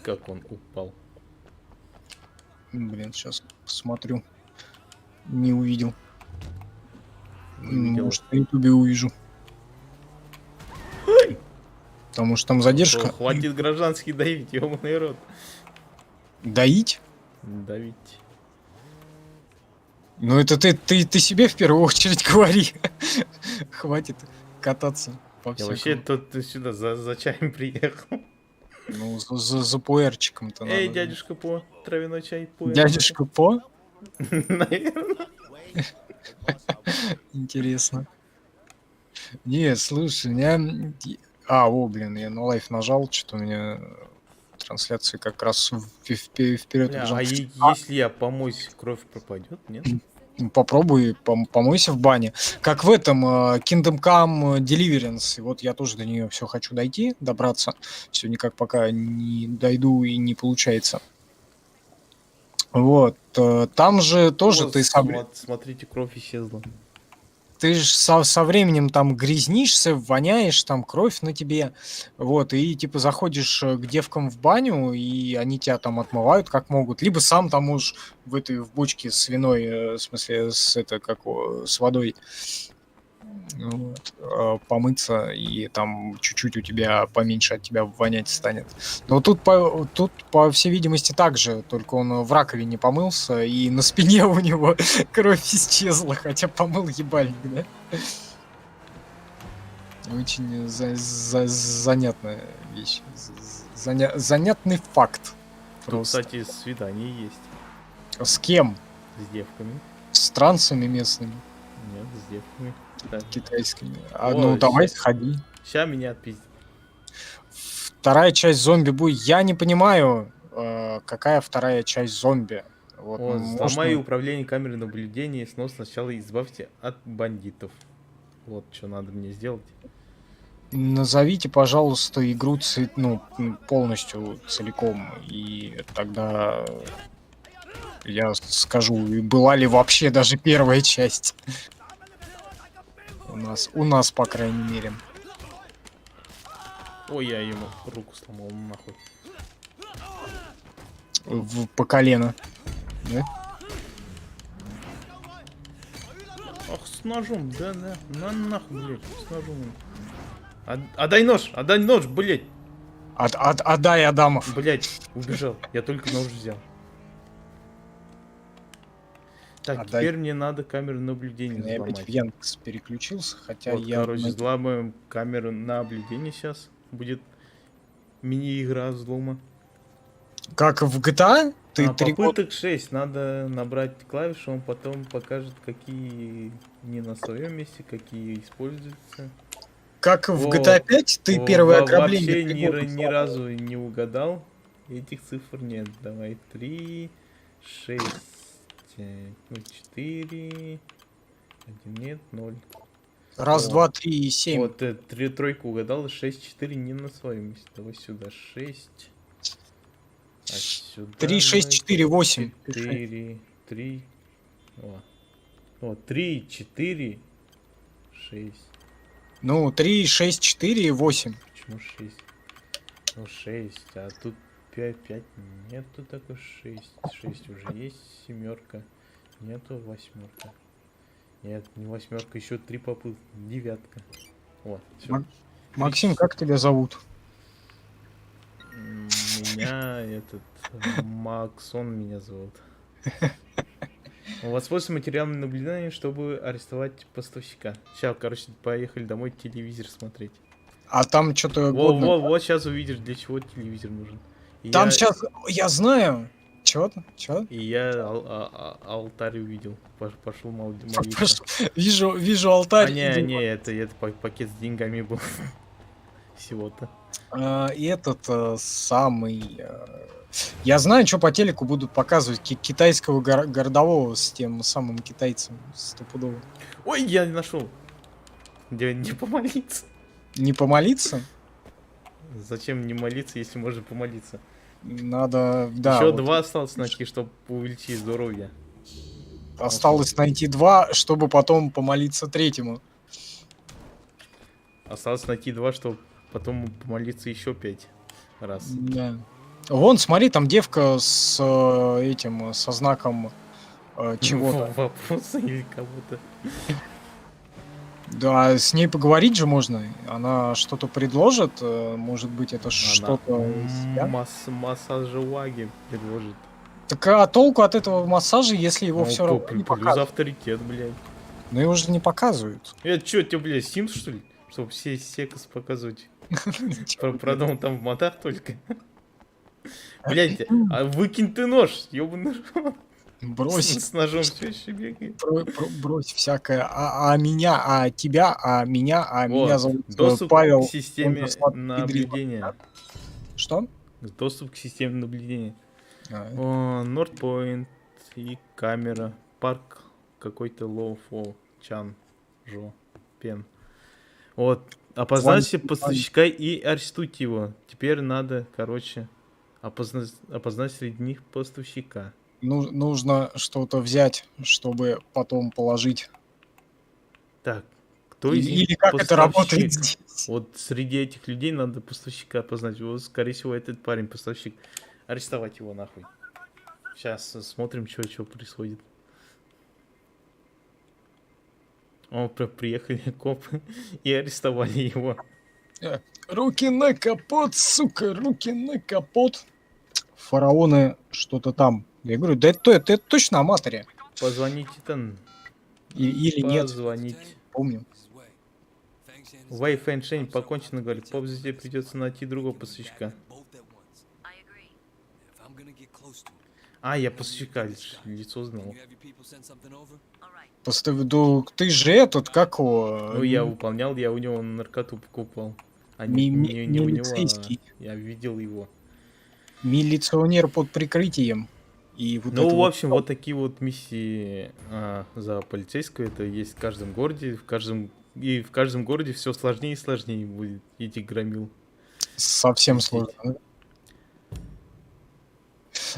Как он упал. Блин, сейчас посмотрю. Не увидел. Не увидел. Может, на ютубе увижу. Потому что там задержка. Хватит гражданский давить, ёбаный рот. Доить? Давить. Ну это ты себе в первую очередь говори. Хватит кататься по Я всякому. вообще тут сюда за чаем приехал. Ну, за пуэрчиком-то Эй, надо. дядюшка По, травяной чай, пуэр. Дядюшка По? Наверное. Интересно. Не, слушай, у меня... о, блин, я на лайф нажал, что-то у меня трансляции как раз вперед Бля, убежал. а если я помоюсь, кровь пропадет, нет? Попробуй, помойся в бане. Как в этом Kingdom Come Deliverance. И вот я тоже до нее все хочу дойти, добраться. Все никак пока не дойду и не получается. Вот. Там же тоже Вот, ты смотрите, кровь исчезла. ты же со временем там грязнишься, воняешь, там кровь на тебе, вот, и типа заходишь к девкам в баню, и они тебя там отмывают как могут, либо сам там можешь в бочке с виной, в смысле, с водой вот, помыться, и там чуть-чуть у тебя поменьше от тебя вонять станет. Но тут, по всей видимости, так же, только он в раковине помылся, и на спине у него кровь исчезла, хотя помыл ебальник, да? Очень занятная вещь. Занятный факт. Тут, Просто. кстати, свидание есть. С кем? С девками. С трансами местными, Нет, с девками. Да. китайскими. О, Ну, давай, щас. сходи. Ща меня отпиздит. Вторая часть зомби будет. Я не понимаю, какая вторая часть зомби. Вот, О, можно- взломай управление камерой наблюдения, но сначала избавьте от бандитов. Вот что надо мне сделать. Назовите, пожалуйста, игру полностью целиком, и тогда я скажу, и была ли вообще даже первая часть. У нас, по крайней мере. Ой, я ему руку сломал, ну нахуй. По колено. Да? Ах, с ножом, да, нахуй, блядь, с ножом. Отдай нож, блядь. Отдай, Адамов. Блядь, убежал, я только нож взял. Так, Отдай. теперь мне надо камеру наблюдения Я опять в взломать. Яндекс переключился, хотя Вот, я... короче, взламываем камеру наблюдения сейчас. Будет мини-игра взлома. Как в GTA? Ты 3 года... Попыток 6. Надо набрать клавишу, он потом покажет, какие не на своем месте, какие используются. Как в О, GTA 5 ты первое ограбление... Вообще 3 года ни разу не угадал. Этих цифр нет. Давай 3, 6, 4, 1 нет, 0. Раз, О. два, три, 7. Вот, тройку угадал, 6, 4 не на своем месте. Давай сюда 6. А сюда 3, 6, 4, 8. 4, 3. О, 3, 4, 6. Ну, 3, 6, 4, 8. Почему 6? Ну, 6, а тут 5 нету такой 6. 6 уже есть, семерка. Нету восьмерка. Нет, не восьмерка, еще 3 попытки. Девятка. Вот, все. Максим, как тебя зовут? Меня Максон меня зовут. Воспользуйся материалами наблюдения, чтобы арестовать поставщика. Сейчас, короче, поехали домой телевизор смотреть. А там что-то годно. Вот сейчас увидишь, для чего телевизор нужен. Там сейчас, я знаю. Чё? И я алтарь увидел. Пошел молиться. Вижу алтарь. Не, это пакет с деньгами был. Всего-то. И этот самый... Я знаю, что по телеку будут показывать китайского городового с тем самым китайцем стопудово. Ой, я нашел. Где не помолиться? Не помолиться? Зачем не молиться, если можно помолиться? Надо, да. Еще вот. 2 осталось найти, чтобы увеличить здоровье. осталось найти 2, чтобы потом помолиться третьему. Осталось найти 2, чтобы потом помолиться еще 5 раз. Да. Вон, смотри, там девка с этим, со знаком чего-то. Вопросы или кого-то. Да, с ней поговорить же можно. Она что-то предложит. Может быть, это что-то... из себя? Массажеваги предложит. Так а толку от этого массажа, если его Ну, все равно не плюс показывают? авторитет, блядь. Но его же не показывают. Это что, тебе, блядь, Sims, что ли? Чтобы все секс показывать. Продал там в модах только. Блядь, а выкинь ты нож, ёбаный рот. Брось, С ножом все еще бегает. брось всякое. А меня, а тебя, а меня, а меня Вот, зовут доступ Павел. к системе Ольга наблюдения. Что? Доступ к системе наблюдения. А, О, Нордпойнт и камера. Парк какой-то Лоуфол. Чан. Жо. Пен. Вот. Опознайте поставщика и арестуйте его. Теперь надо, короче, опознать среди них поставщика. нужно что-то взять, чтобы потом положить. Так, кто из них Или как это работает поставщик? здесь? Вот среди этих людей надо поставщика опознать. Вот, скорее всего, этот парень поставщик. Арестовать его нахуй. Сейчас смотрим, что происходит. О, приехали копы и арестовали его. Руки на капот, сука, руки на капот. Фараоны что-то там. Я говорю, да это точно о Маторе. Позвоните там. Или нет, Позвоните. помню. Вэй Фэншень покончено, говорит. Поблизости придется найти другого поставщика. А, я поставщика лицо знал. Ты же этот, как его? Ну, я выполнял, я у него наркоту покупал. А не у него, милицейский. я видел его. Милиционер под прикрытием. И вот Ну, это в вот общем, вот такие вот миссии за полицейского, это есть в каждом городе, в каждом городе все сложнее и сложнее будет этих громил. совсем сложно. да?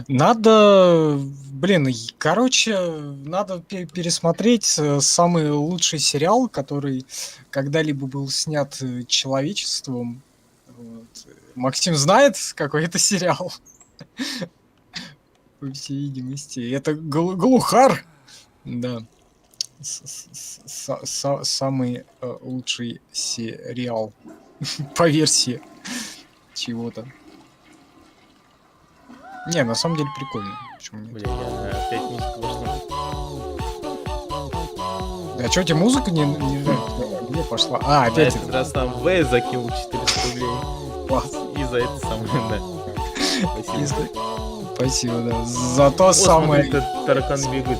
Надо, блин, короче, надо пересмотреть самый лучший сериал, который когда-либо был снят человечеством. Вот. Максим знает, какой это сериал? По всей видимости. Это Глухарь. Да. Самый лучший сериал. По версии чего-то. Не, на самом деле прикольно. Почему нет? Бля, опять музыка пошла. А чё, тебе музыка не нравится? Где пошла? А, На опять этот раз там В закинул 400 рублей. класс. И за это самое, да. Спасибо. Спасибо, да. За то Вот самое. смотри, этот таракан бегает,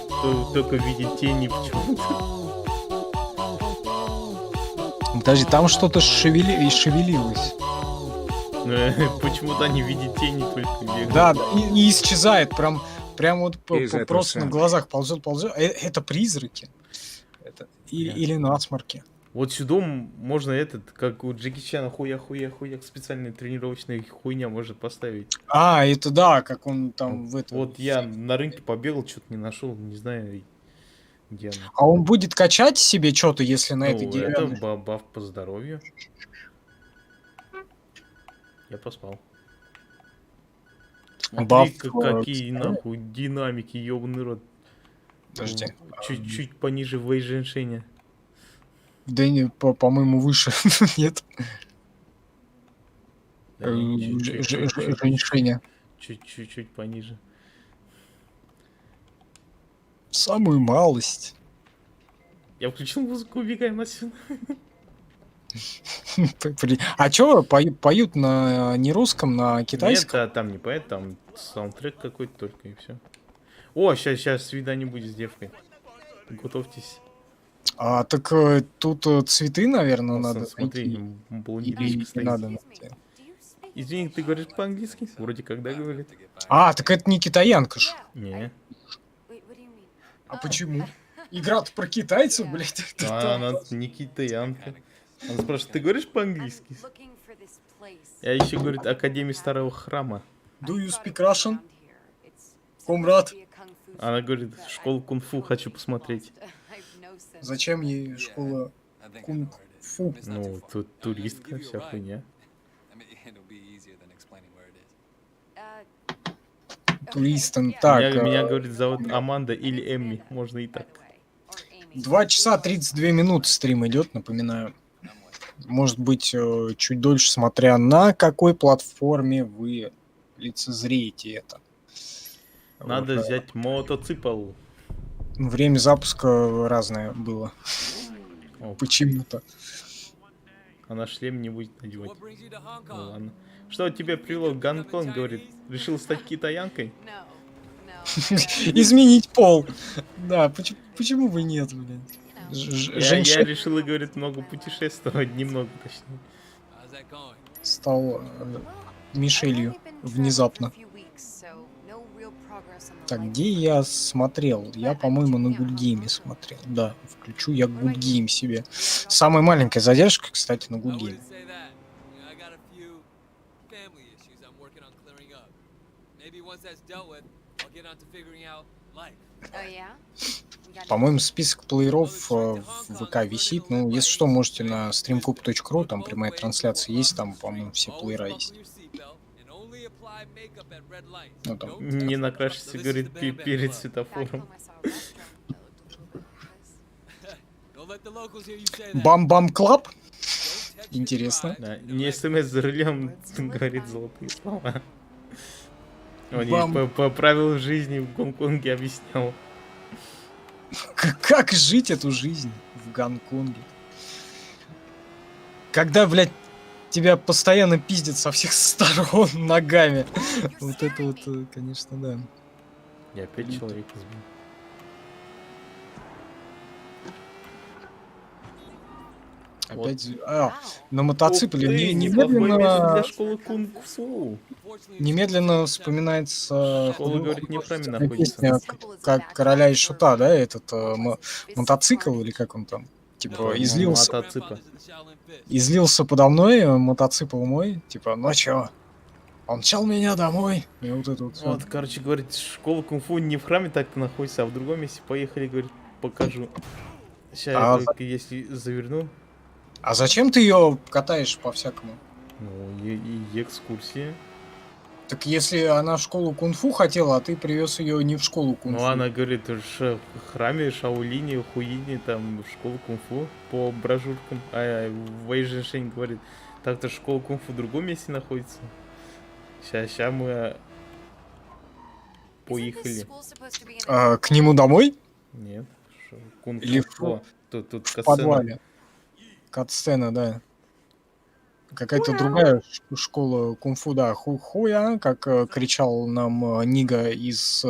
только видит тени почему-то. Подожди, там что-то шевелилось. Почему-то они видят тени только бегают. Да, и исчезает. Прям вот Из этого просто на самого. глазах ползет. Это призраки. Или насморки. Вот сюда можно как у Джеки Чана хуя, специальная тренировочная хуйня может поставить. А, это да, как он там в этом. Вот я на рынке побегал, что-то не нашел, не знаю, где она. А он будет качать себе что-то, если на этой Ну, деревянной? это баф по здоровью. Я поспал. Баф, Смотри, какие нахуй динамики, ёбаный рот. Подожди. Чуть пониже Вэй Женьшеня. Да не, по-моему, выше. Нет. Да не, Женьшеня. чуть пониже. Самую малость. Я включил музыку, убегаем отсюда. А чё, поют на не русском, на Нет, китайском? там не поэт, там саундтрек какой-то только и все. О, сейчас свидание будет с девкой. Готовьтесь. А так тут цветы, наверное, Вот, надо смотри, найти. блондинка Или не стоит. надо найти. Извини, ты говоришь по-английски? Вроде когда говорит. А, так это не китаянка ж. Не. А почему? Игра-то про китайцев, блядь. Она не китаянка. Она спрашивает, ты говоришь по-английски? Я еще говорит, Академия Старого Храма. Do you speak Russian? Комрад? Она говорит, школу кунг-фу хочу посмотреть. Зачем ей школа кунг-фу? Ну, тут туристка, вся хуйня. Туристам. Так, Меня, говорит, зовут Аманда или Эмми. Можно и так. 2 часа 32 минуты стрим идет, напоминаю. Может быть, чуть дольше, смотря на какой платформе вы лицезреете это. Надо Вот, взять мотоцикл. время запуска разное было. О, Почему-то. она шлем не будет надевать. Ну ладно. Что тебе привело в Гонконг, говорит? Решил стать китаянкой? Изменить пол. Да, почему бы нет, блин? Я решила, говорит, много путешествовать, немного точнее. Стал Мишелью внезапно. Так, где я смотрел? Я, по-моему, на Good Game смотрел. Да, включу я Good Game себе. Самая маленькая задержка, кстати, на Good Game. По-моему, список плееров в ВК висит. Ну, если что, можете на streamcube.ru, там прямая трансляция есть, там, по-моему, все плеера есть. Ну, там. Не накрашься, говорит, перед светофором. Бам-бам клаб? Интересно. Да, не смс за рулем, говорит, золотые слова. Он Бам. ей по правилам жизни в Гонконге объяснял. Как жить эту жизнь в Гонконге? Когда, блядь, тебя постоянно пиздят со всех сторон ногами. Вот это вот, конечно, да. Я опять человека сбил. Опять на мотоцикле Ух ты, неплохое место для школы кунг-фу. немедленно вспоминается Школа, говорит, не в храме находится. песня как Короля и Шута, да, этот мотоцикл или как он там, типа, излился подо мной, мотоцикл мой, типа, ну чё, он мчал меня домой, и вот это вот всё. Вот, короче, говорит, школа кунг-фу не в храме так-то находится, а в другом месте. Поехали, говорит, покажу. Сейчас я только если заверну. А зачем ты ее катаешь по-всякому? Ну, и экскурсия. Так если она в школу кунг-фу хотела, а ты привез ее не в школу кунг-фу. Ну, она говорит, в храме Шаолине, Хуине, там, в школу кунг-фу по брошюркам. А Вэй Женьшень говорит, так-то школа кунг-фу в другом месте находится. Сейчас мы поехали. К нему домой? Нет, кунг-фу. Или Тут в катсцена. подвале. Катсцена, да. Какая-то другая школа кунг-фу, да, хуя, как кричал нам Нига из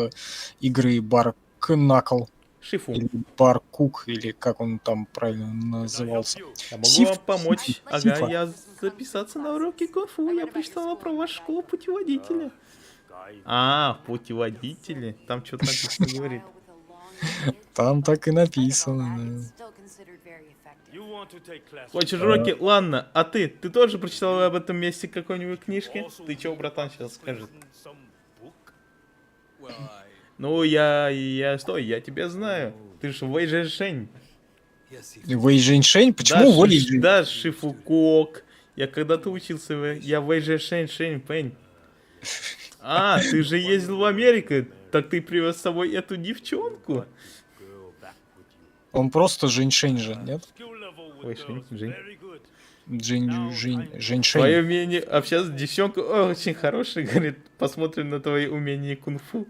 игры Баркнакл. Шифу. Или Баркук, или как он там правильно назывался. Я могу вам помочь. Ага, я записаться на уроки кунг-фу. Я прочитала про вашу школу путеводителя. А, путеводители. Там что-то написано говорит. Там так и написано. Хочешь уроки? Ладно, а ты тоже прочитал об этом месте какой-нибудь книжки? Ты чё, братан, сейчас скажет? Ну, я тебя знаю. Ты же Вэй Женьшень. Вэй Женьшень? Почему Вэй Женьшень? Да, Шифукок. Я когда-то учился, я Вэй Женьшень, Пэнь. А, ты же ездил в Америку, так ты привез с собой эту девчонку? Он просто Женьшень же, нет? Ой, Жень. Женьшень. Твое умение общаться с девчонкой очень хорошее, говорит, посмотрим на твои умения кунг-фу.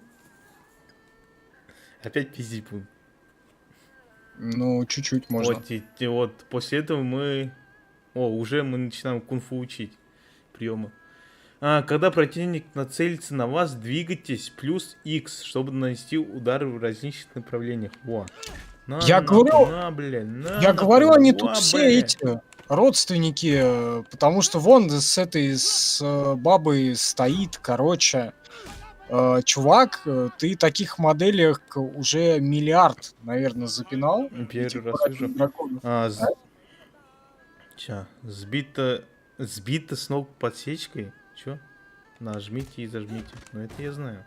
Опять пиздить будем. Ну, чуть-чуть можно. Вот после этого мы начинаем кунг-фу учить приемы. Когда противник нацелится на вас, двигайтесь плюс X, чтобы нанести удары в различных направлениях. Я говорю, они тут все эти родственники, потому что вон с бабой стоит, короче, чувак, ты таких моделях уже миллиард, наверное, запинал. Первый раз вижу. Сбито с ног подсечкой. Чё? Нажмите и зажмите. Ну это я знаю.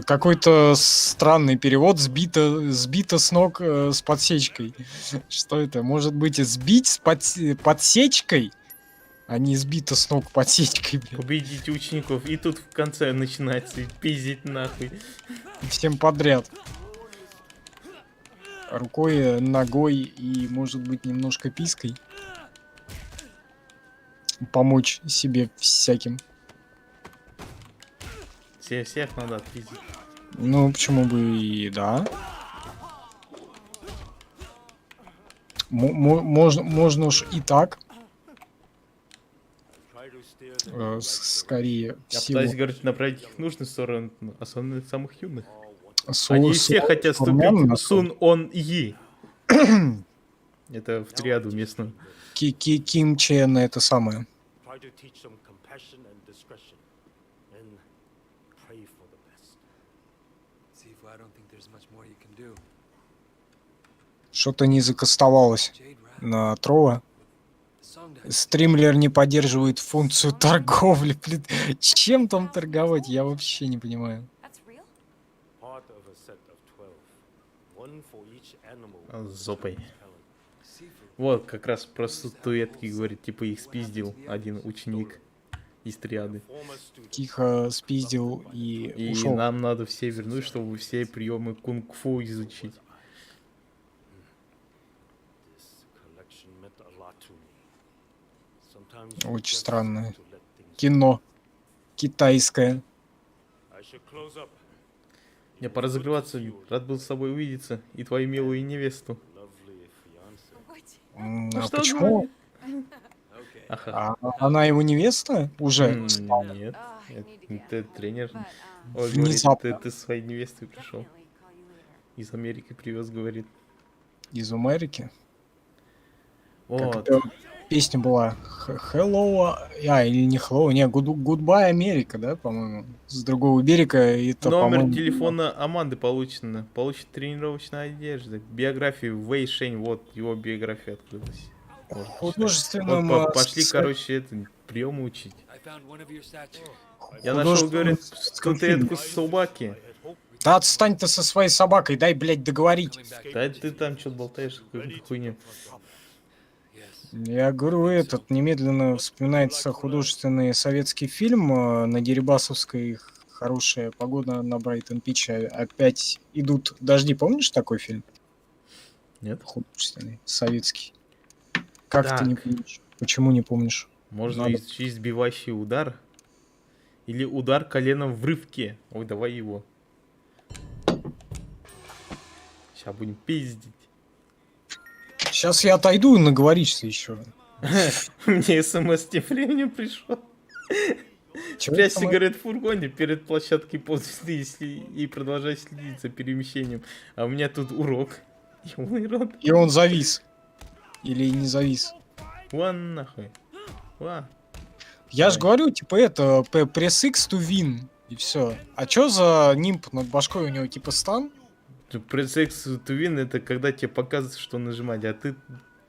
Какой-то странный перевод, сбито с ног с подсечкой. Что это? Может быть, сбить с подсечкой, а не сбито с ног подсечкой, блин. Победите учеников. И тут в конце начинается пиздить нахуй. Всем подряд. Рукой, ногой и, может быть, немножко пиской. Помочь себе всяким. Всех надо отпиздить. Ну, почему бы и да. Можно уж и так. Скорее Я всего. пытаюсь, говорить, направить их в нужную сторону, особенно самых юных. Со- Они со- все хотят современно, вступить в Сун Он Yi. Это в триаду местную. Ким Чен это самое. Try to teach them compassion and discretion, and pray for the best. Sifu, I don't think there's much more you can do. Что-то не закастовалось Jade Rabbit, на Трова. the song does. Стримлер не поддерживает функцию торговли. Блин, чем там торговать, я вообще не понимаю. That's real? Part of a set of 12, one for each animal. С зопой. talent. Sifu, Вот, как раз про статуэтки говорит, типа их спиздил один ученик из триады. Former student, Тихо спиздил и И ушел. нам надо все вернуть, чтобы все приемы кунг-фу изучить. this collection meant a lot to me. Sometimes you Очень just странное have to let things кино китайское. I should close up. Мне пора закрываться. Рад был с тобой увидеться. И твою милую невесту. Lovely fiance. А что почему? okay. Ага. А она его невеста уже? Нет, Oh, I need to get это тренер. But, Ой, говорит, Внезапно. ты своей невестой пришел. definitely call you later. Из Америки привез, говорит. Из Америки. Как Вот. это песня была? Hello, или не Hello, не, Goodbye Америка, да, по-моему, с другого берега. Это, Номер по-моему, телефона Аманды получено. Получит тренировочная одежда. Биографию Вэй Шэнь. Вот его биография открылась. Можно почитать. художественным... Вот пошли, короче, это приемы учить. I found one of your statues. Я нашел, говорит, фильме. статуэтку собаки. Да отстань ты со своей собакой, дай, блядь, договорить. Coming back. Да ты там что-то болтаешь, какую-то хуйню. Yes. Я говорю, этот немедленно вспоминается художественный советский фильм на Дерибасовской. Хорошая погода на Брайтон-Пиче. Опять идут дожди. Помнишь такой фильм? Нет? Художественный, советский. Как ты не Так. помнишь? Почему не помнишь? Можно Надо. изучить сбивающий удар. Или удар коленом в рывке. Ой, давай его. Сейчас будем пиздить. Сейчас я отойду и наговоришься еще. Мне смс тем временем пришел. Спрячься, говорит, в фургоне перед площадкой ползвезды и продолжай следить за перемещением. А у меня тут урок. Ёбаный рот. И он завис. Или не завис. Вон нахуй. Ва. Я же говорю, типа это, пресс X to win. И все. А чё за нимб над башкой у него, типа стан? Пресс-экс to win это когда тебе показывают, что нажимать, а ты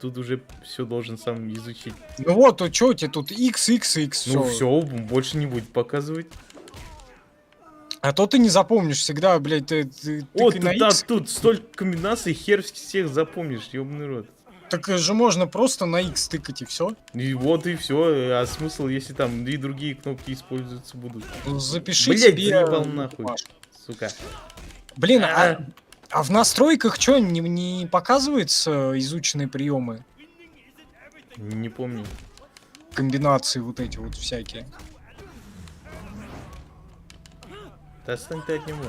тут уже все должен сам изучить. Ну вот, то чё у тебя тут X, X, X, Ну всё. все, больше не будет показывать. А то ты не запомнишь всегда, блядь, ты Вот тыкай на да, X. тут столько комбинаций, хер всех запомнишь, ёбаный рот. Так же можно просто на X тыкать и все. И вот и все. А смысл, если там и другие кнопки используются будут? Запиши Блять, себе... заебал нахуй. Сука. Блин, а в настройках что, не показываются изученные приемы? Не помню. Комбинации вот эти вот всякие. Да отстань ты от него.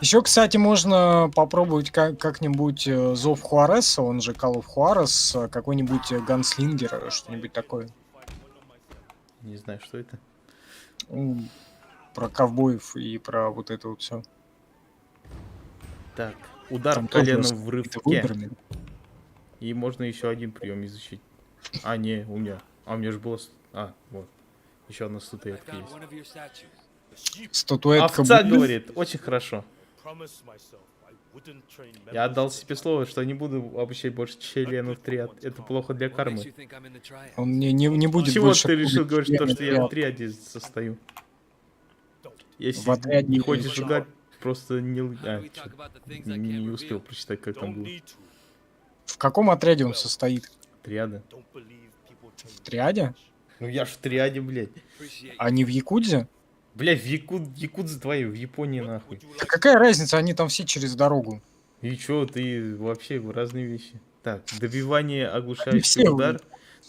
Еще, кстати, можно попробовать как-нибудь Зов Хуареса, он же Call of Juarez, какой-нибудь Ганслингер, что-нибудь такое. Не знаю, что это. Ну, про ковбоев и про вот это вот все. Так, удар Там коленом тоже в какие-то рывке. выборы. И можно еще один прием изучить. А, не, у меня. А у меня же было... А, вот. Еще одна I статуэтка found есть. one of your statues. Статуэтка Овца будет? говорит, очень хорошо. Promise myself I wouldn't train Я members отдал of себе the слово, что не буду обучать больше членов триад. Это плохо для What makes кармы. you think I'm in the triad? Он не будет Чего больше... ты решил трогать говорить, то, члены что я в триад. триаде состою? Если В отряде не хочешь чего? ругать, просто не... How do А, we talk чё, about the things I не can't успел reveal? прочитать, как там было. В каком отряде он состоит? Триада. В триаде? Ну я ж в триаде, блядь. А не в Якудзе? Блядь, Якудза твои, в Японии нахуй. Да какая разница, они там все через дорогу. И чё, ты вообще разные вещи. Так, добивание, Они оглушающий все удар.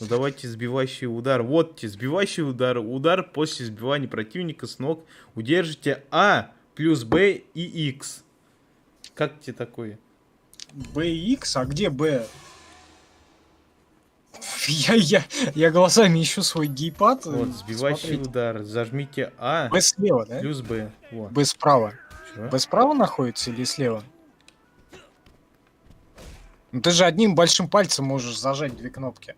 Ну давайте сбивающий удар. Вот тебе сбивающий удар. Удар после сбивания противника с ног. Удержите А плюс Б и X. Как тебе такое? Б и Х? А где Б? Я глазами ищу свой гейпад. Вот, сбивающий удар. Зажмите А Б слева, да? плюс Б. Вот. Б справа. Чё? Б справа находится или слева? Ну ты же одним большим пальцем можешь зажать две кнопки.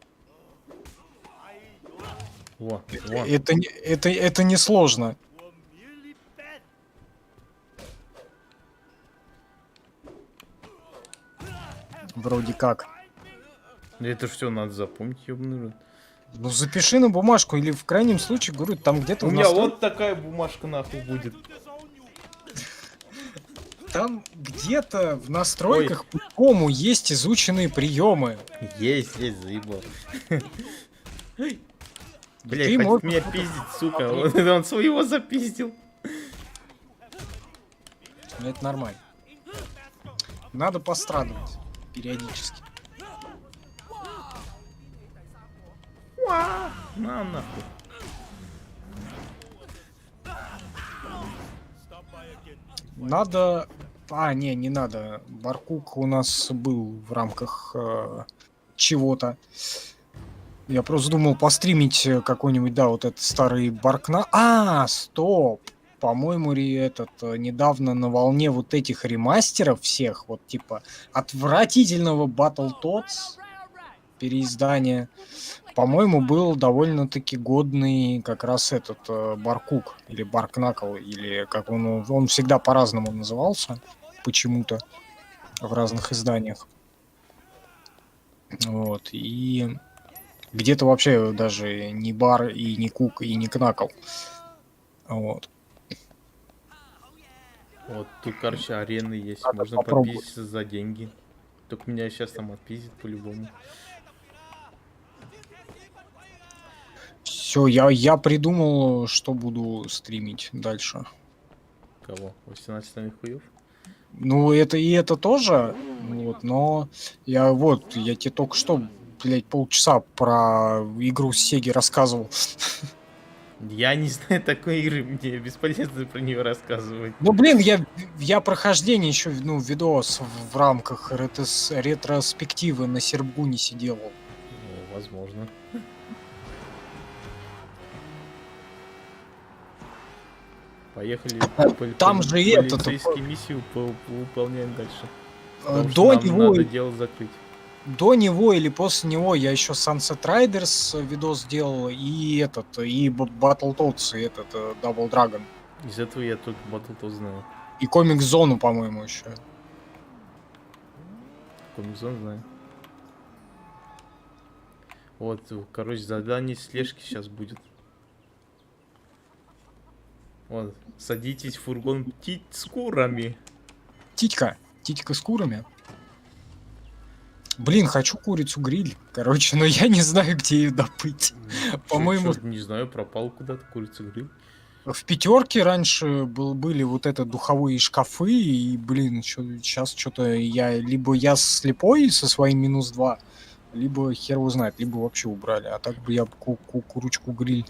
Во, во. Это не сложно. Вроде как. Это все надо запомнить, ёбаный рот. Ну запиши на бумажку или в крайнем случае, говорю, там где-то У в меня настройках- вот такая бумажка нахуй будет. Там где-то в настройках по-любому есть изученные приемы. Есть, заебал. Блять, Ты хоть можешь меня что-то пиздить, сука. Он своего запиздил. Но это нормально. Надо пострадывать периодически. На нахуй. Надо... А, не надо. Баркук у нас был в рамках чего-то. Я просто думал постримить какой-нибудь, да, вот этот старый Баркна. А, стоп! По-моему, недавно на волне вот этих ремастеров всех, вот типа отвратительного Battletoads переиздания, по-моему, был довольно-таки годный как раз этот Баркук или Баркнакл, или как он всегда по-разному назывался почему-то в разных изданиях. Вот, и где-то вообще даже не Бар, и не Кук, и не Кнакл. Вот. Вот тут, короче, арены есть. Надо Можно попробовать. попиздить за деньги. Только меня сейчас там отпиздит по-любому. Все, я придумал, что буду стримить дальше. Кого? 18 остальных хуев? Ну, это тоже, вот, но я тебе только что, блядь, полчаса про игру с Сеги рассказывал. Я не знаю такой игры, мне бесполезно про нее рассказывать. Ну, блин, я прохождение еще, видос в рамках ретроспективы на Сербгунисе делал. Ну, возможно. Поехали. Там же этот- полицейские миссии выполняем дальше. Потому что До нам него, надо дело закрыть. до него или после него я еще Sunset Riders видос делал, и Battletoads, и Double Dragon. Из этого я только Battletoads знаю. И Комик Зону, по-моему, еще. Комикзон знаю. Вот, короче, задание слежки сейчас будет. Вот, садитесь в фургон птиц с курами. Титька с курами. Блин, хочу курицу гриль. Короче, но я не знаю, где ее добыть. По-моему, Не знаю, пропал куда-то курица гриль. в пятерке раньше были вот это духовые шкафы, и, блин, сейчас что-то я слепой со своим -2, либо хер его знает, либо вообще убрали. А так бы я курочку гриль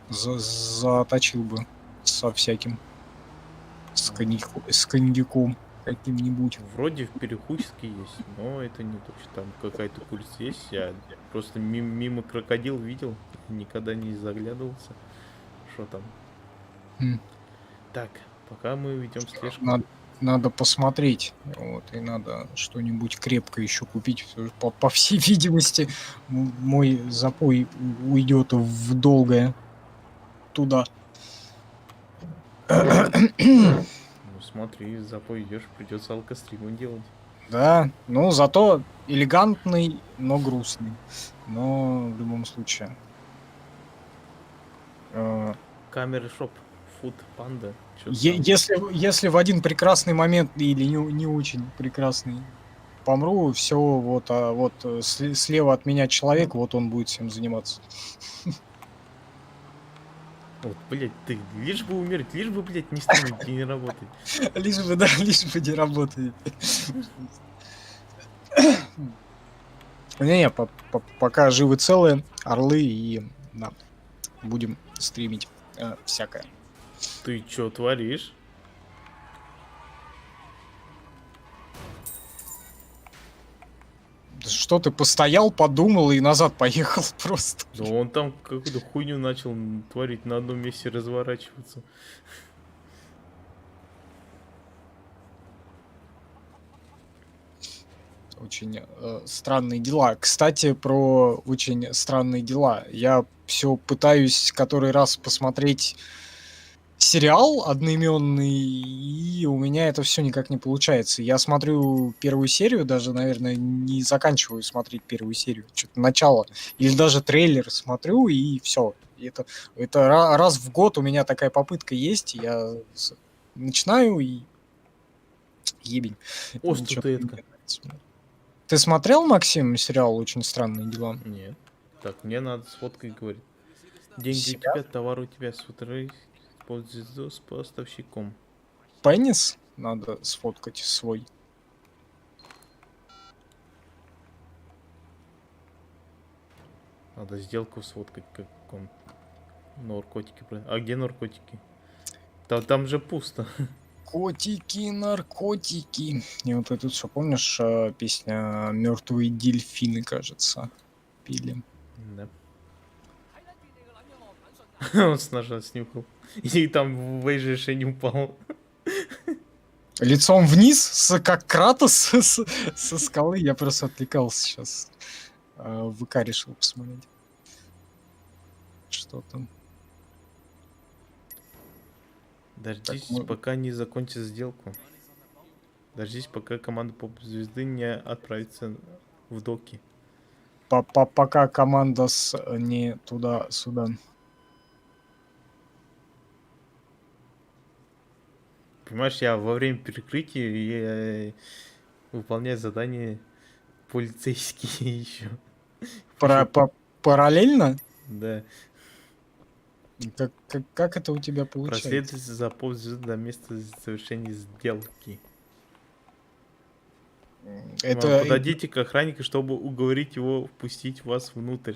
заточил бы со всяким, с коньяком каким-нибудь. Вроде в Перехучске есть, но это не точно. Там какая-то курица есть. Я просто мимо крокодил видел, никогда не заглядывался. Что там? Так, пока мы ведем слежку. Надо посмотреть, вот, и надо что-нибудь крепкое еще купить. По всей видимости, мой запой уйдет в долгое туда. Ну смотри, запой идешь, придется алкостримы делать. Да, ну зато элегантный, но грустный. Но в любом случае. Камеры шоп. Food Panda. Если в один прекрасный момент или не очень прекрасный помру, все, слева от меня человек, вот он будет всем заниматься. Вот, блядь, ты лишь бы умереть, лишь бы, блядь, не стримить и не работать. Лишь бы не работает. Не, пока живы целые, орлы, и да, будем стримить всякое. Ты чё творишь? Что ты постоял, подумал и назад поехал просто. Да он там какую-то хуйню начал творить, на одном месте разворачиваться. Очень странные дела. Кстати, про очень странные дела. Я все пытаюсь который раз посмотреть сериал одноименный, и у меня это все никак не получается. Я смотрю первую серию, даже, наверное, не заканчиваю смотреть первую серию. Что-то начало. Или даже трейлер смотрю, и все. Это раз в год у меня такая попытка есть. Я начинаю, и ебень. О, Ничего что-то не это. нравится. Ты смотрел, Максим, сериал «Очень странные дела»? Нет. Так, мне надо сфоткать, говорит. Деньги Себя? у тебя, товар у тебя, смотри, с поставщиком. Пеннис надо сфоткать свой. Надо сделку сфоткать, как он. Наркотики. А где наркотики? Там же пусто. Котики, наркотики. И вот это все, помнишь, песня «Мертвые дельфины», кажется, пили. Да. Он с ножа снюхал. И там в не упал. Лицом вниз, как Кратос со скалы. Я просто отвлекался сейчас. В ВК решил посмотреть. Что там? Дождись, Так, пока не закончит сделку. Дождись, пока команда поп-звезды не отправится в доки. Пока команда не туда-сюда. Понимаешь, я во время перекрытия я выполняю задания полицейские еще. Параллельно? Да. Как это у тебя получается? Проследуйте за поп-звездой до места совершения сделки. Подойдите к охраннику, чтобы уговорить его впустить вас внутрь.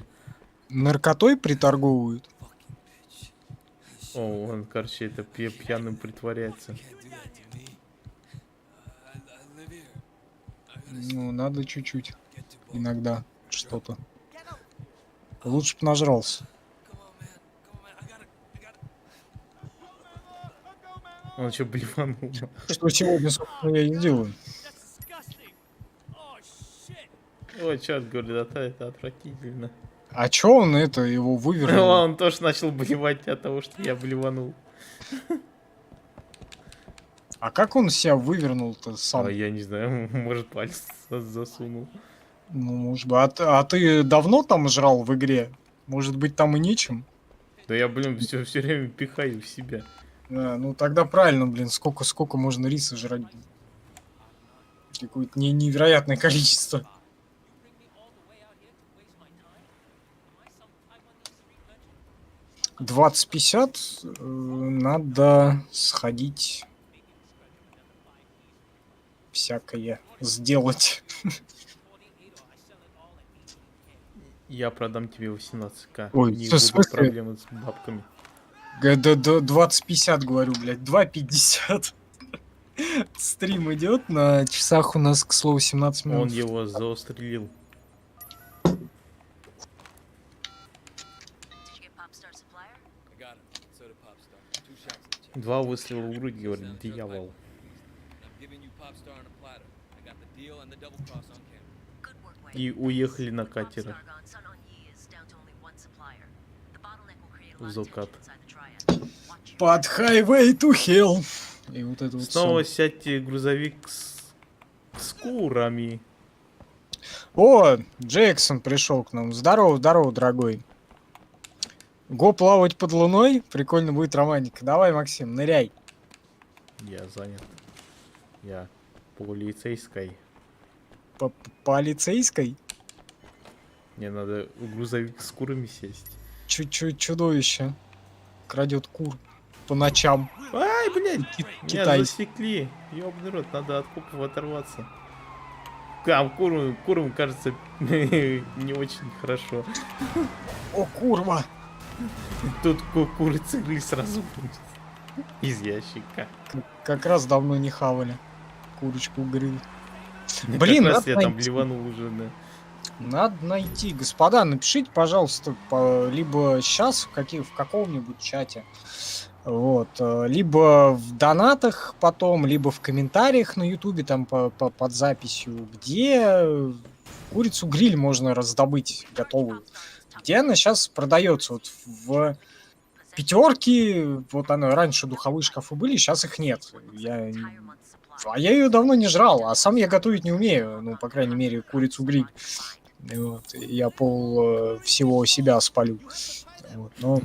Наркотой приторговывают? О, он, короче, это пьяным притворяется. Ну, надо чуть-чуть. Иногда что-то. Лучше бы нажрался. Он еще блеванул. Что сегодня, собственно, я и делаю. Ой, черт, говорит, это отвратительно. А чё он его вывернул? Он тоже начал блевать от того, что я блеванул. А как он себя вывернул-то сам? А я не знаю, может палец засунул. Ну, может быть. А ты давно там жрал в игре? Может быть, там и нечем? Да я, блин, все время пихаю в себя. Ну тогда правильно, блин, сколько можно риса жрать? Какое-то невероятное количество. 20-50 надо сходить всякое сделать. Я продам тебе 18к. Ой, не в будут смысле? проблемы с бабками. 20-50 говорю, блядь, 2.50. Стрим идет, на часах у нас, к слову, 17 минут. Он его заострелил. Два выстрела в грудь, говорит, дьявол. И уехали на катерах. В закат. Под highway to hell. И вот это вот Снова всё. сядьте грузовик с курами. О, Джексон пришел к нам. Здорово, здорово, дорогой. Го плавать под луной? Прикольно будет романтика. Давай, Максим, ныряй. Я занят. Я полицейской. По полицейской? Мне надо в грузовик с курами сесть. Чуть-чуть чудовище. Крадет кур. По ночам. Ай, блядь! Меня Китай. засекли. Ёбаный рот, надо от копов оторваться. Курам кажется не очень хорошо. О, курва! Тут курица гриль сразу будет. Из ящика. Как раз давно не хавали. Курочку гриль. Как Блин, раз надо я там найти. блеванул уже, да. Надо найти. Господа, напишите, пожалуйста, либо сейчас в каком-нибудь чате, вот, либо в донатах потом, либо в комментариях на ютубе там под записью, где курицу гриль можно раздобыть готовую. Где она сейчас продается? Вот в пятерке, вот она раньше духовые шкафы были, сейчас их нет. А я ее давно не жрал, а сам я готовить не умею, ну, по крайней мере, курицу гриль. Вот, я всего себя спалю. Вот, но...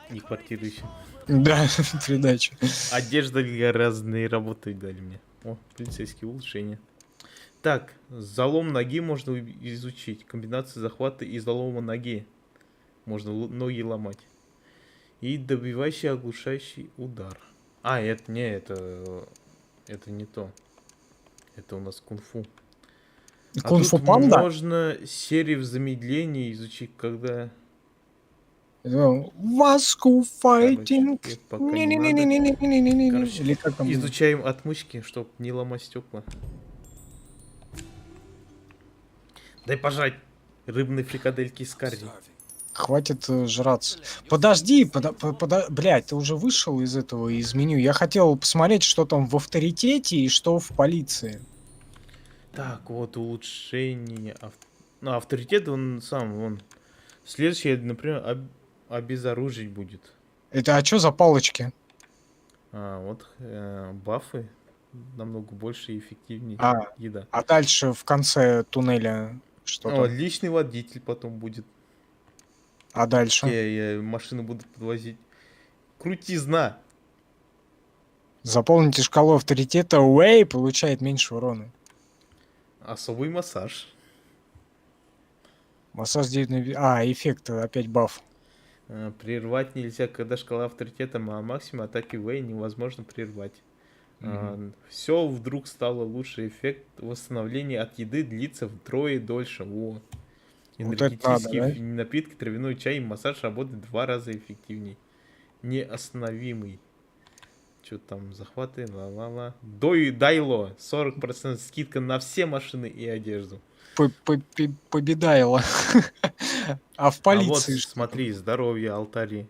И квартиру еще. Да, придача. Одежда для разные работы дали мне. О, полицейские улучшения. Так, залом ноги можно изучить. Комбинация захвата и залома ноги. Можно ноги ломать. И добивающий оглушающий удар. А, это не то. Это у нас кунг-фу. Кунг-фу тут панда? можно серию в замедлении изучить, когда... Васку файтинг. Короче, пока не надо. Короче, Или как там? изучаем отмычки, чтобы не ломать стекла. Дай пожрать рыбные фрикадельки из карри. Хватит жраться. Подожди, блядь, ты уже вышел из меню. Я хотел посмотреть, что там в авторитете и что в полиции. Так, вот улучшение. Ну, авторитет он. Следующее, например, обезоружить будет. Это а что за палочки? Вот бафы намного больше и эффективнее. Еда. А дальше в конце туннеля что там? Личный водитель потом будет. А дальше? Я машину буду подвозить. Крутизна. Заполните шкалу авторитета. Уэй получает меньше урона. Особый массаж. Массаж 9 на... эффект, опять баф. Прервать нельзя, когда шкала авторитета максимум атаки Вэй невозможно прервать. Все вдруг стало лучше. Эффект восстановления от еды длится втрое дольше. Во. Энергетические надо, да? напитки, травяной чай и массаж работают 2 раза эффективней. Неостановимый. Что там, захваты, ла-ла-ла. Дайло, 40% скидка на все машины и одежду. Победайло. А в полиции? А вот, смотри, здоровье, алтари.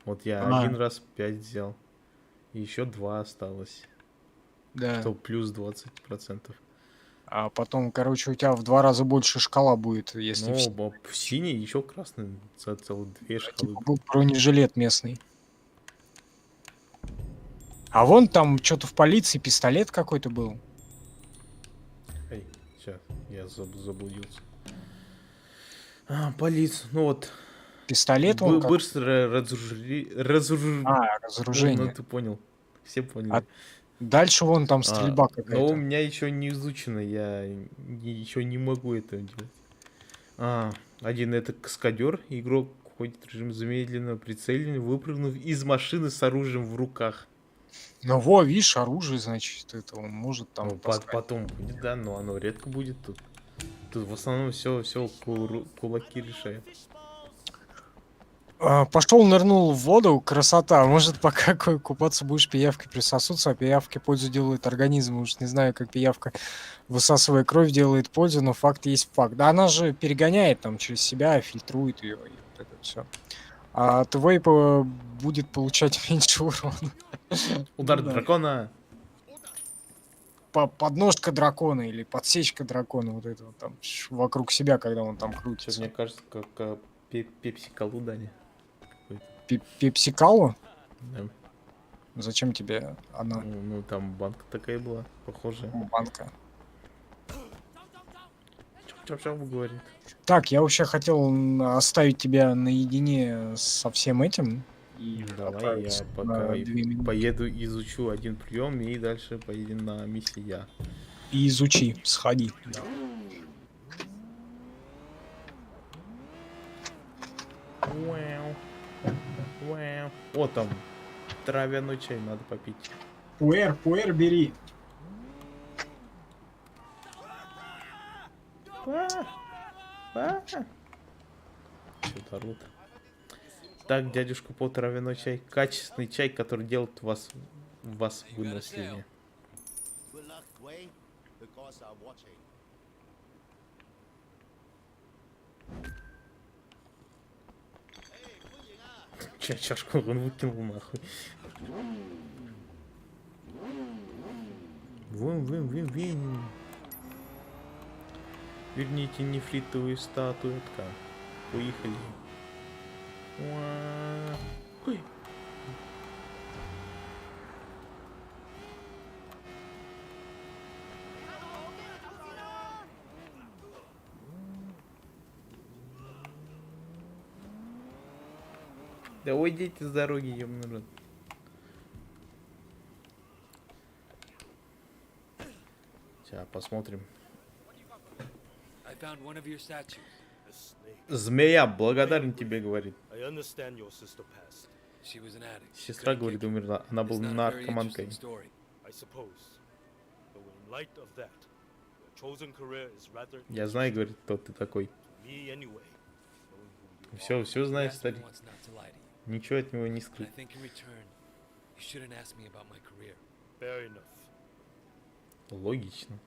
Вот я 1 раз 5 взял. И еще 2 осталось. Да. То плюс 20%. А потом, короче, у тебя в 2 раза больше шкала будет, если... Ну, в синий, еще красный. Целых 2 шкалы. Был бронежилет местный. А вон там что-то в полиции пистолет какой-то был. Эй, сейчас, я заблудился. Полиция, ну вот. Пистолет он как... Быстро разоружение. Ну, ты понял. Все поняли. Дальше вон там стрельба какая-то. Но у меня еще не изучено, я еще не могу это делать. Один это каскадер. Игрок входит в режим замедленного прицеливания, выпрыгнув из машины с оружием в руках. Ну, видишь, оружие, значит, это он может там... Ну, потом будет, да, но оно редко будет тут. Тут в основном все кулаки решают. Пошел, нырнул в воду, красота. Может, пока купаться будешь, пиявки присосутся, а пиявки пользу делают организму. Уж не знаю, как пиявка, высасывая кровь, делает пользу, но факт есть факт. Да она же перегоняет там через себя, фильтрует ее, и вот это все. А от вейпа будет получать меньше урона. Удар дракона. Подножка дракона или подсечка дракона, вот это вот там вокруг себя, когда он там крутится. Мне кажется, как пепси-колу дали. Пепси-колу? Да. Зачем тебе она? Ну, там банка такая была, похожая. Банка. Чап-чап говорит. Так, я вообще хотел оставить тебя наедине со всем этим. И Давай отправиться я на пока 2 минуты. поеду, изучу один прием и дальше поедем на миссия. И изучи, сходи. Вау. Вау. О, там травяной чай надо попить. Пуэр бери. Что-то орут. Так, дядюшка По, травяной чай. Качественный чай, который делает вас выносливее. Чашку он выкинул нахуй. Вин. Верните нефритовую статуэтку. Поехали. Ой. Да уйдите с дороги, ёбаный рот. Сейчас посмотрим. I found one of your statues. A snake. Змея, благодарен тебе, говорит. I understand your sister passed. She was an addict. Сестра, Couldn't говорит, kick it. умерла. Она It's была not a very наркоманкой. interesting story. I suppose. Though in light of that, your chosen career is rather Я знаю, говорит, кто ты такой. me anyway. Knowing who you Все You знаешь, asked me старик. once not to lie to you, Ничего от него не and I скрыть. think in return, you shouldn't ask me about my career. are. Fair enough. Логично.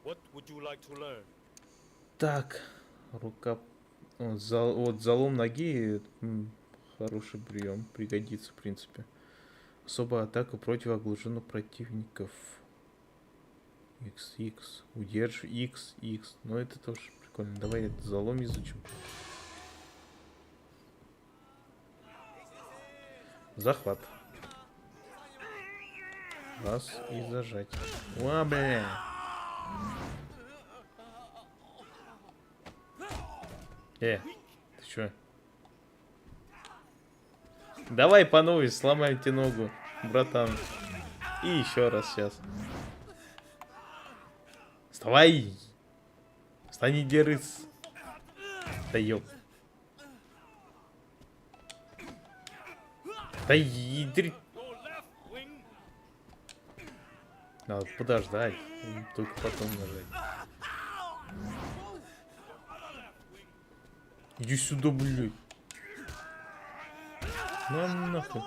What would you like to learn? Так, рука... Вот залом ноги, хороший прием, пригодится, в принципе. Особая атака против оглушенных противников. XX, удержи, XX, ну это тоже прикольно. Давай этот залом изучим. Захват. Раз и зажать. О, бля. Ты чё? Давай по новой сломаем тебе ногу, братан. И еще раз сейчас. Вставай! Встань, иди рыс. Да ёп. Да иди. Надо подождать. Только потом нажать. Иди сюда, блядь. На нахуй.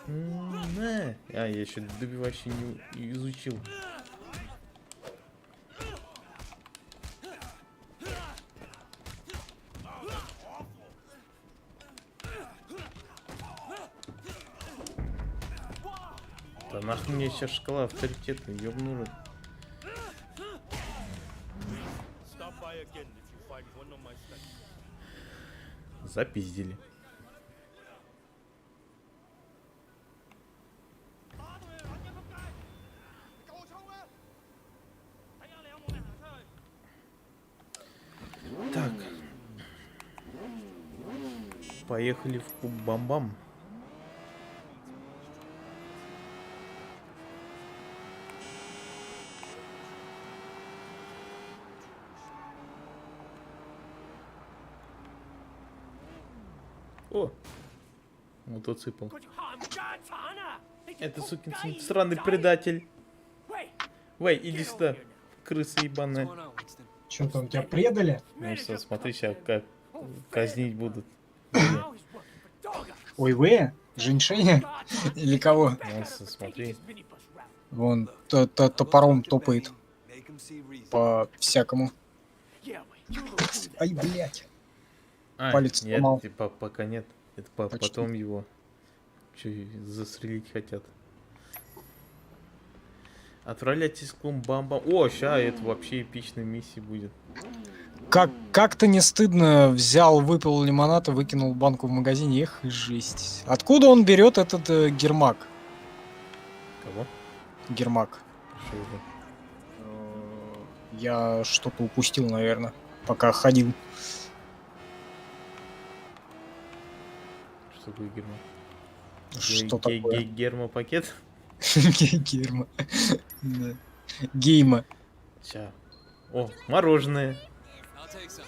На. А, я еще добивающий не изучил. Да нахуй мне сейчас шкала авторитета, ёбаный рот. Stop by again if you find one of my statues. Запиздили. Так. Поехали в клуб Бам-Бам. О! Мотоцикл. Это сукин сын, сраный предатель. Вэй, иди сюда, крыса ебаная. What's going on, Winston? Что-то у тебя предали? Ну что, смотри, сейчас как казнить будут. Ой, вы? Женьшеня? Или кого? Ну, смотри. Вон, топором топает. По-всякому. Ай, блядь. А, Палец нет, сломал. типа, пока нет. Это Почти. потом его застрелить хотят. Отправляйтесь к клубу Бам-Бам. О, ща это вообще эпичная миссия будет. Как-то не стыдно взял, выпил лимонад и выкинул банку в магазине. Эх, жесть. Откуда он берет этот гермак? Кого? Гермак. Что это? Я что-то упустил, наверное. пока ходил. Что такое герма? Что такое? Гермопакет? Герма. Да. Гейма. Ща. О, мороженое. I'll take some,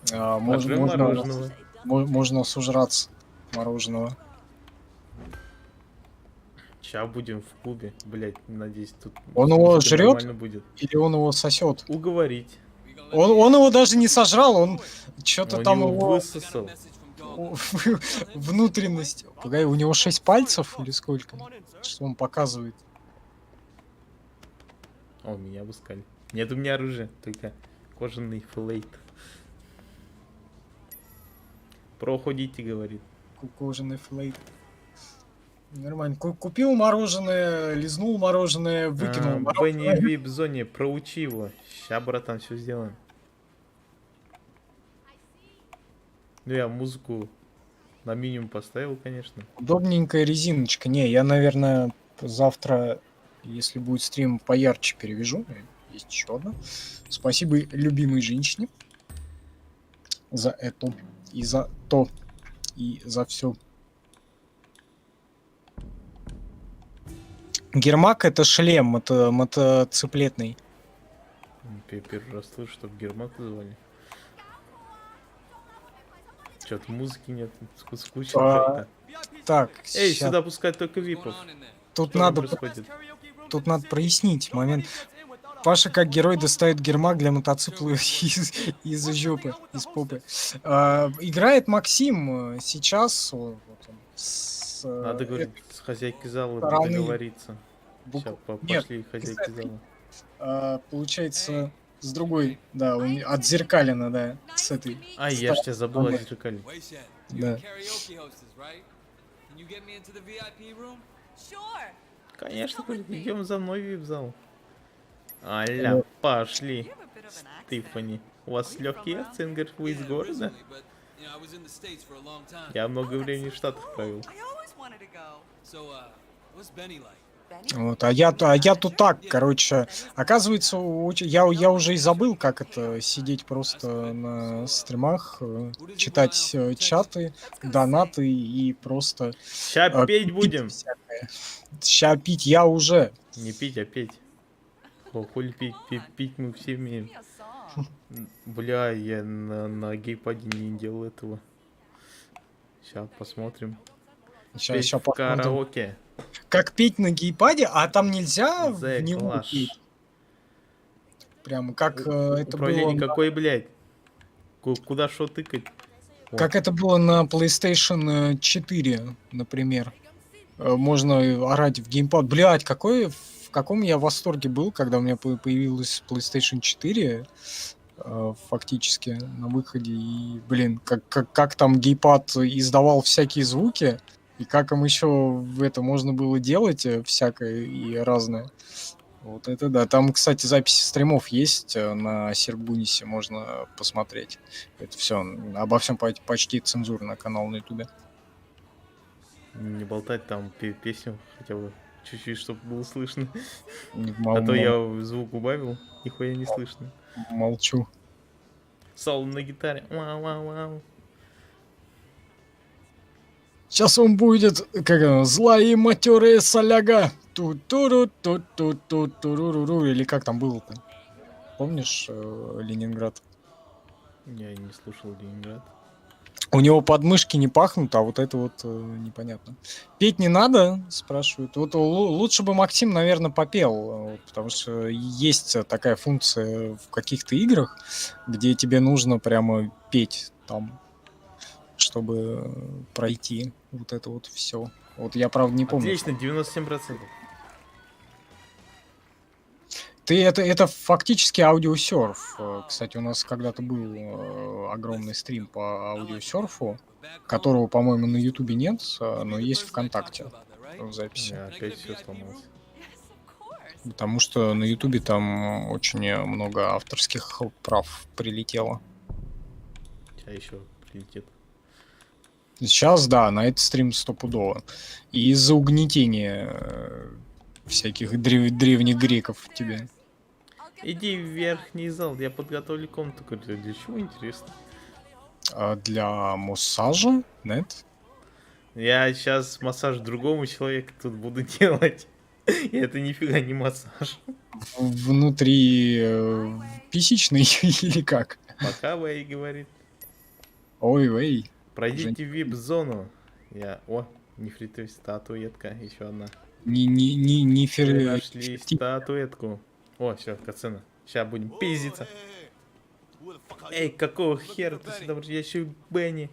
thanks. Пожрем мороженого. Можно сужраться мороженого. Ща будем в клубе. Блять, надеюсь, тут Он с его музыкой жрет? нормально будет. Или он его сосет? Уговорить. Он его даже не сожрал, он что-то Он там его его высосал. внутренность. Погоди, у него 6 пальцев или сколько? Что он показывает? О, меня обыскали. Нет у меня оружия, только кожаный флейт. Проходите, говорит. Кожаный флейт. Нормально. Купил мороженое, лизнул мороженое, выкинул Бенни мороженое. в вип-зоне, проучи его. Ща, братан, все сделаем. Ну, я музыку на минимум поставил, конечно. Удобненькая резиночка. Не, я, наверное, завтра, если будет стрим, поярче перевяжу. Есть еще одна. Спасибо любимой женщине за это и за то и за все. Гермак — это шлем, это мотоциклетный. Первый раз слышу, чтобы Гермак звали. Чё-то музыки нет, скучно как-то. Так, Эй, ща- сюда пускать только випов. тут Что надо, там происходит? тут надо прояснить момент. Паша как герой достает гермак для мотоцикла из жопы, из попы. Играет Максим сейчас. Вот он, Надо, говорить, с хозяйкой зала стороны договориться. бук- Сейчас Нет, пошли хозяйки зала. получается, с другой, да, от зеркалина, да, с этой. А, я ж тебя забыл о зеркале. Wait, Да. karaoke hostess, right? Can you get me into the VIP room? Sure. Конечно, идем за мной в вип-зал. Аля, пошли. Тиффани. У вас легкий акцент, говорит, вы из города? But, you know, I was in the States for a long time. Я много времени в Штатах провел. So, what's Benny like? Вот, а я тут так, короче, оказывается, я уже и забыл, как это сидеть просто на стримах, читать чаты, донаты и просто Ща петь будем. Ща пить я уже. Не пить, а петь. Хули пить мы все умеем. Бля, я на гейпаде не делал этого. Сейчас посмотрим. Петь Ща в посмотрим. караоке. Как петь на гейпаде, а там нельзя в The него Clash. петь. Прям как это Управление было. какое, блядь? Куда шо тыкать? О, Как это было на PlayStation 4, например. Можно орать в геймпад. Блять, в каком я восторге был, когда у меня появилась PlayStation 4 фактически на выходе. И, блин, как там геймпад издавал всякие звуки, и как им еще в это можно было делать всякое и разное. Вот это да. Там, кстати, записи стримов есть на Сербунисе, можно посмотреть. Это все. Обо всем почти цензурный канал на Ютубе. не болтать там песню хотя бы чуть-чуть, чтобы было слышно. Мол- А то я звук убавил, нихуя не слышно. Молчу. Соло на гитаре. Вау-вау-вау. Сейчас он будет, как оно, злая и матерая соляга. Ту-туру-ту-ту-ту-туру-ру. Или как там было-то? Помнишь Ленинград? Я не слушал Ленинград. У него подмышки не пахнут, а вот это вот непонятно. Петь не надо, спрашивают. Вот лучше бы Максим, наверное, попел, потому что есть такая функция в каких-то играх, где тебе нужно прямо петь там, чтобы пройти вот это вот все. Вот я, правда, не помню. Отлично, 97%. Это фактически аудиосерф. Кстати, у нас когда-то был огромный стрим по аудиосерфу, которого, по-моему, на Ютубе нет, но есть ВКонтакте в записи. Опять все сломалось. Потому что на Ютубе там очень много авторских прав прилетело. Сейчас еще прилетит. Сейчас, да, на этот стрим стопудово. И из-за угнетения всяких древних греков тебе. Иди в верхний зал, я подготовлю комнату. Говорю, для чего интересно? Для массажа? Нет? Я сейчас массаж другому человеку тут буду делать. И это нифига не массаж. Внутри писечный или как? Пока Вэй говорит. Ой-ой. Пройдите в VIP-зону. О, нефритовая статуэтка, еще одна. Не Мы нашли статуэтку. О, все, кацена. Сейчас будем пиздиться. Эй, какого хера ты сюда пришел? Я ищу Бенни.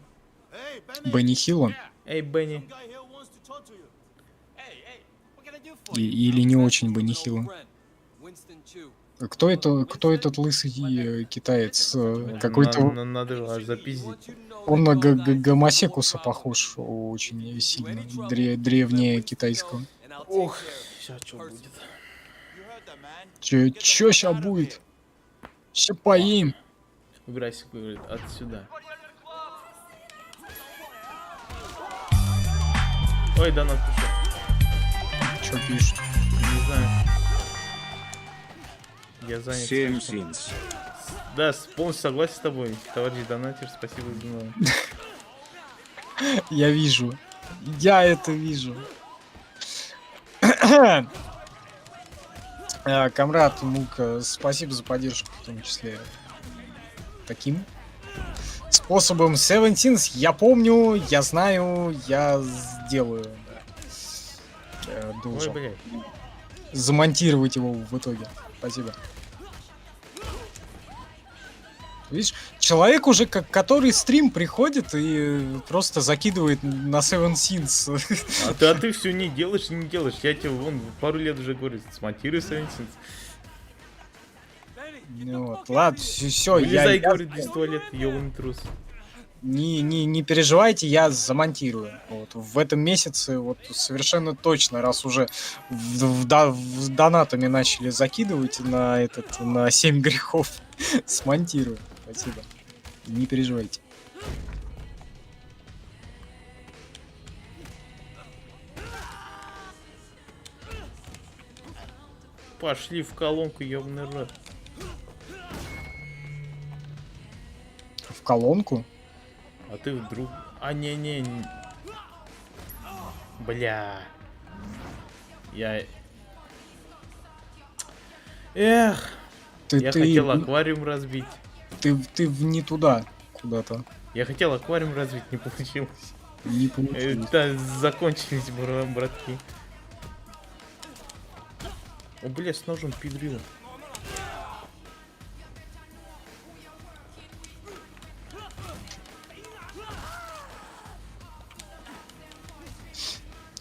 Бенни Хилла? Эй, Бенни. Или не очень Бенни Хилла? Кто этот лысый китаец? Какой-то... Надо же запиздить. Он на Гомосекуса похож очень сильно. Древнее китайского. Ох, сейчас что будет? Чё ща будет? Ща поим. Убирайся, говорит, отсюда. Ой, да, напишу. Чё пишет? Не знаю. Я занят. 7 синс. Да, полностью согласен с тобой, товарищ донатер, спасибо за внимание. Я вижу. Я это вижу. Камрад Мук, спасибо за поддержку, в том числе таким способом. Seventeenth, я помню, я знаю, я сделаю. Да. Я Ой, должен блядь. замонтировать его в итоге. Спасибо. Видишь, человек уже, который стрим приходит и просто закидывает на Seven Sins. А ты все не делаешь и не делаешь. Я тебе вон пару лет уже говорю, смонтируй Seven Sins. Ну вот, ладно, все, Вылезай, я говорит, без туалета, ёбаный трус. не переживайте, я замонтирую. Вот, в этом месяце вот совершенно точно, раз уже в донатами начали закидывать на 7 грехов, смонтирую. Спасибо. Не переживайте. Пошли в колонку, ёбаный рот. В колонку? А ты вдруг... не. Бля. Я... Эх. Я хотел аквариум разбить. Ты не туда куда-то. Я хотел аквариум разбить, не получилось. Не получилось. Да, закончились, братки. О, бля, с ножом пидрил.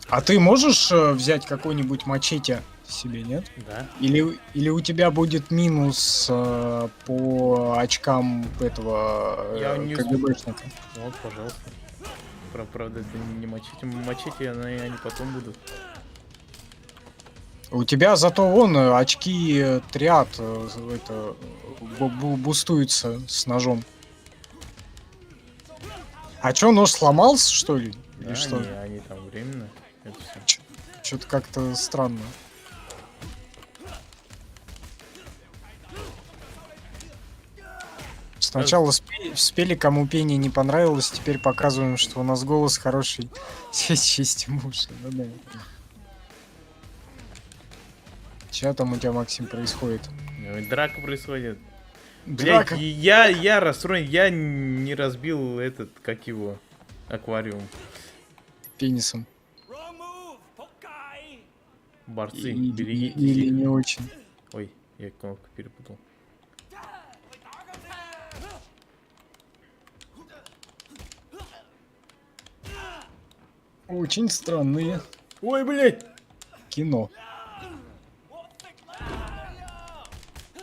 А ты можешь взять какой-нибудь мачете себе, нет? Да. Или у тебя будет минус по очкам этого Я не КГБшника? Вот, пожалуйста. Правда, это не мачете. Мачете, они потом будут. У тебя зато вон очки триад бустуются с ножом. А чё, нож сломался, что ли? Да, Или что? они там временно. Это все. Что-то как-то странно. Сначала спели, кому пение не понравилось, теперь показываем, что у нас голос хороший. Честь муж. Ну да. Чё там у тебя, Максим, происходит? Драка происходит. Драка? Блять, я расстроен, я не разбил этот, как его, аквариум. Пенисом. Борцы, Или берегитесь. не очень. Ой, я кнопку перепутал. Очень странные Ой, блять! кино.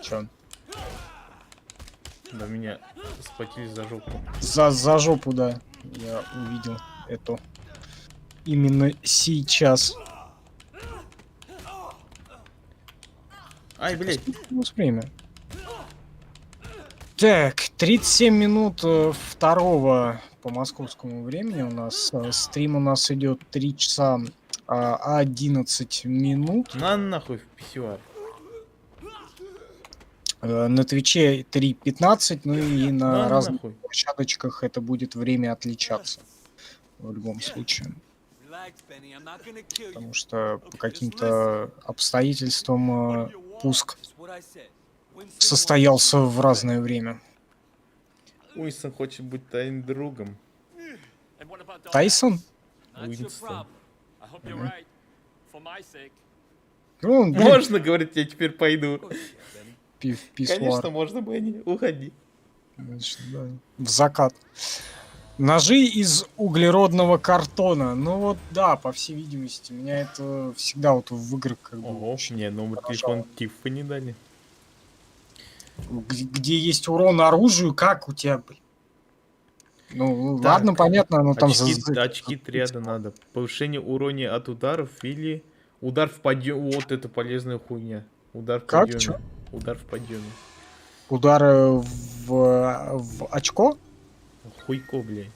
Чё? Да меня схватили за жопу. За жопу, да. Я увидел это. Именно сейчас. Ай, блять. Время. Так, 37 минут второго по московскому времени у нас. Стрим у нас идет 3 часа 11 минут. На нахуй в писюар. На Твиче 3.15, ну и на Ну, разных нахуй. площадочках это будет время отличаться. В любом случае. Потому что по каким-то обстоятельствам пуск состоялся в разное время. Уинстон хочет быть твоим другом. Тайсон? Уинстон. Ну, он, блин, Можно, говорит, я теперь пойду. писуар. Конечно, можно, Бенни. Уходи. Значит, да, в закат. Ножи из углеродного картона. Ну вот, да, по всей видимости, меня это всегда вот в играх как бы Ого, очень мне номер поражало. телефона Тиффани дали. Где есть урон оружию, как у тебя, блин? Ну, Так, ладно, понятно, но там Очки триада надо. Повышение урония от ударов или удар в подъем. Вот это полезная хуйня. Удар в Как? подъеме. Чё? Удар в подъеме. Удары в очко? Хуйко, блядь.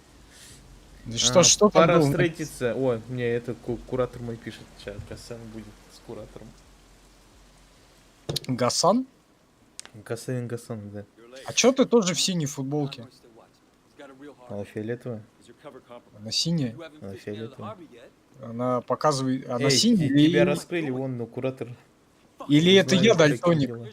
Да что там пора было? встретиться. О, мне это куратор мой пишет. Сейчас Гасан будет с куратором. Гасан? Гасан, да. А чё ты тоже в синей футболке? Она фиолетовая. Она синяя? Она фиолетовая. Она показывает... Она Эй, синяя тебя или... раскрыли, вон, ну, куратор. Или это знаю, я какие дальтоник? дела.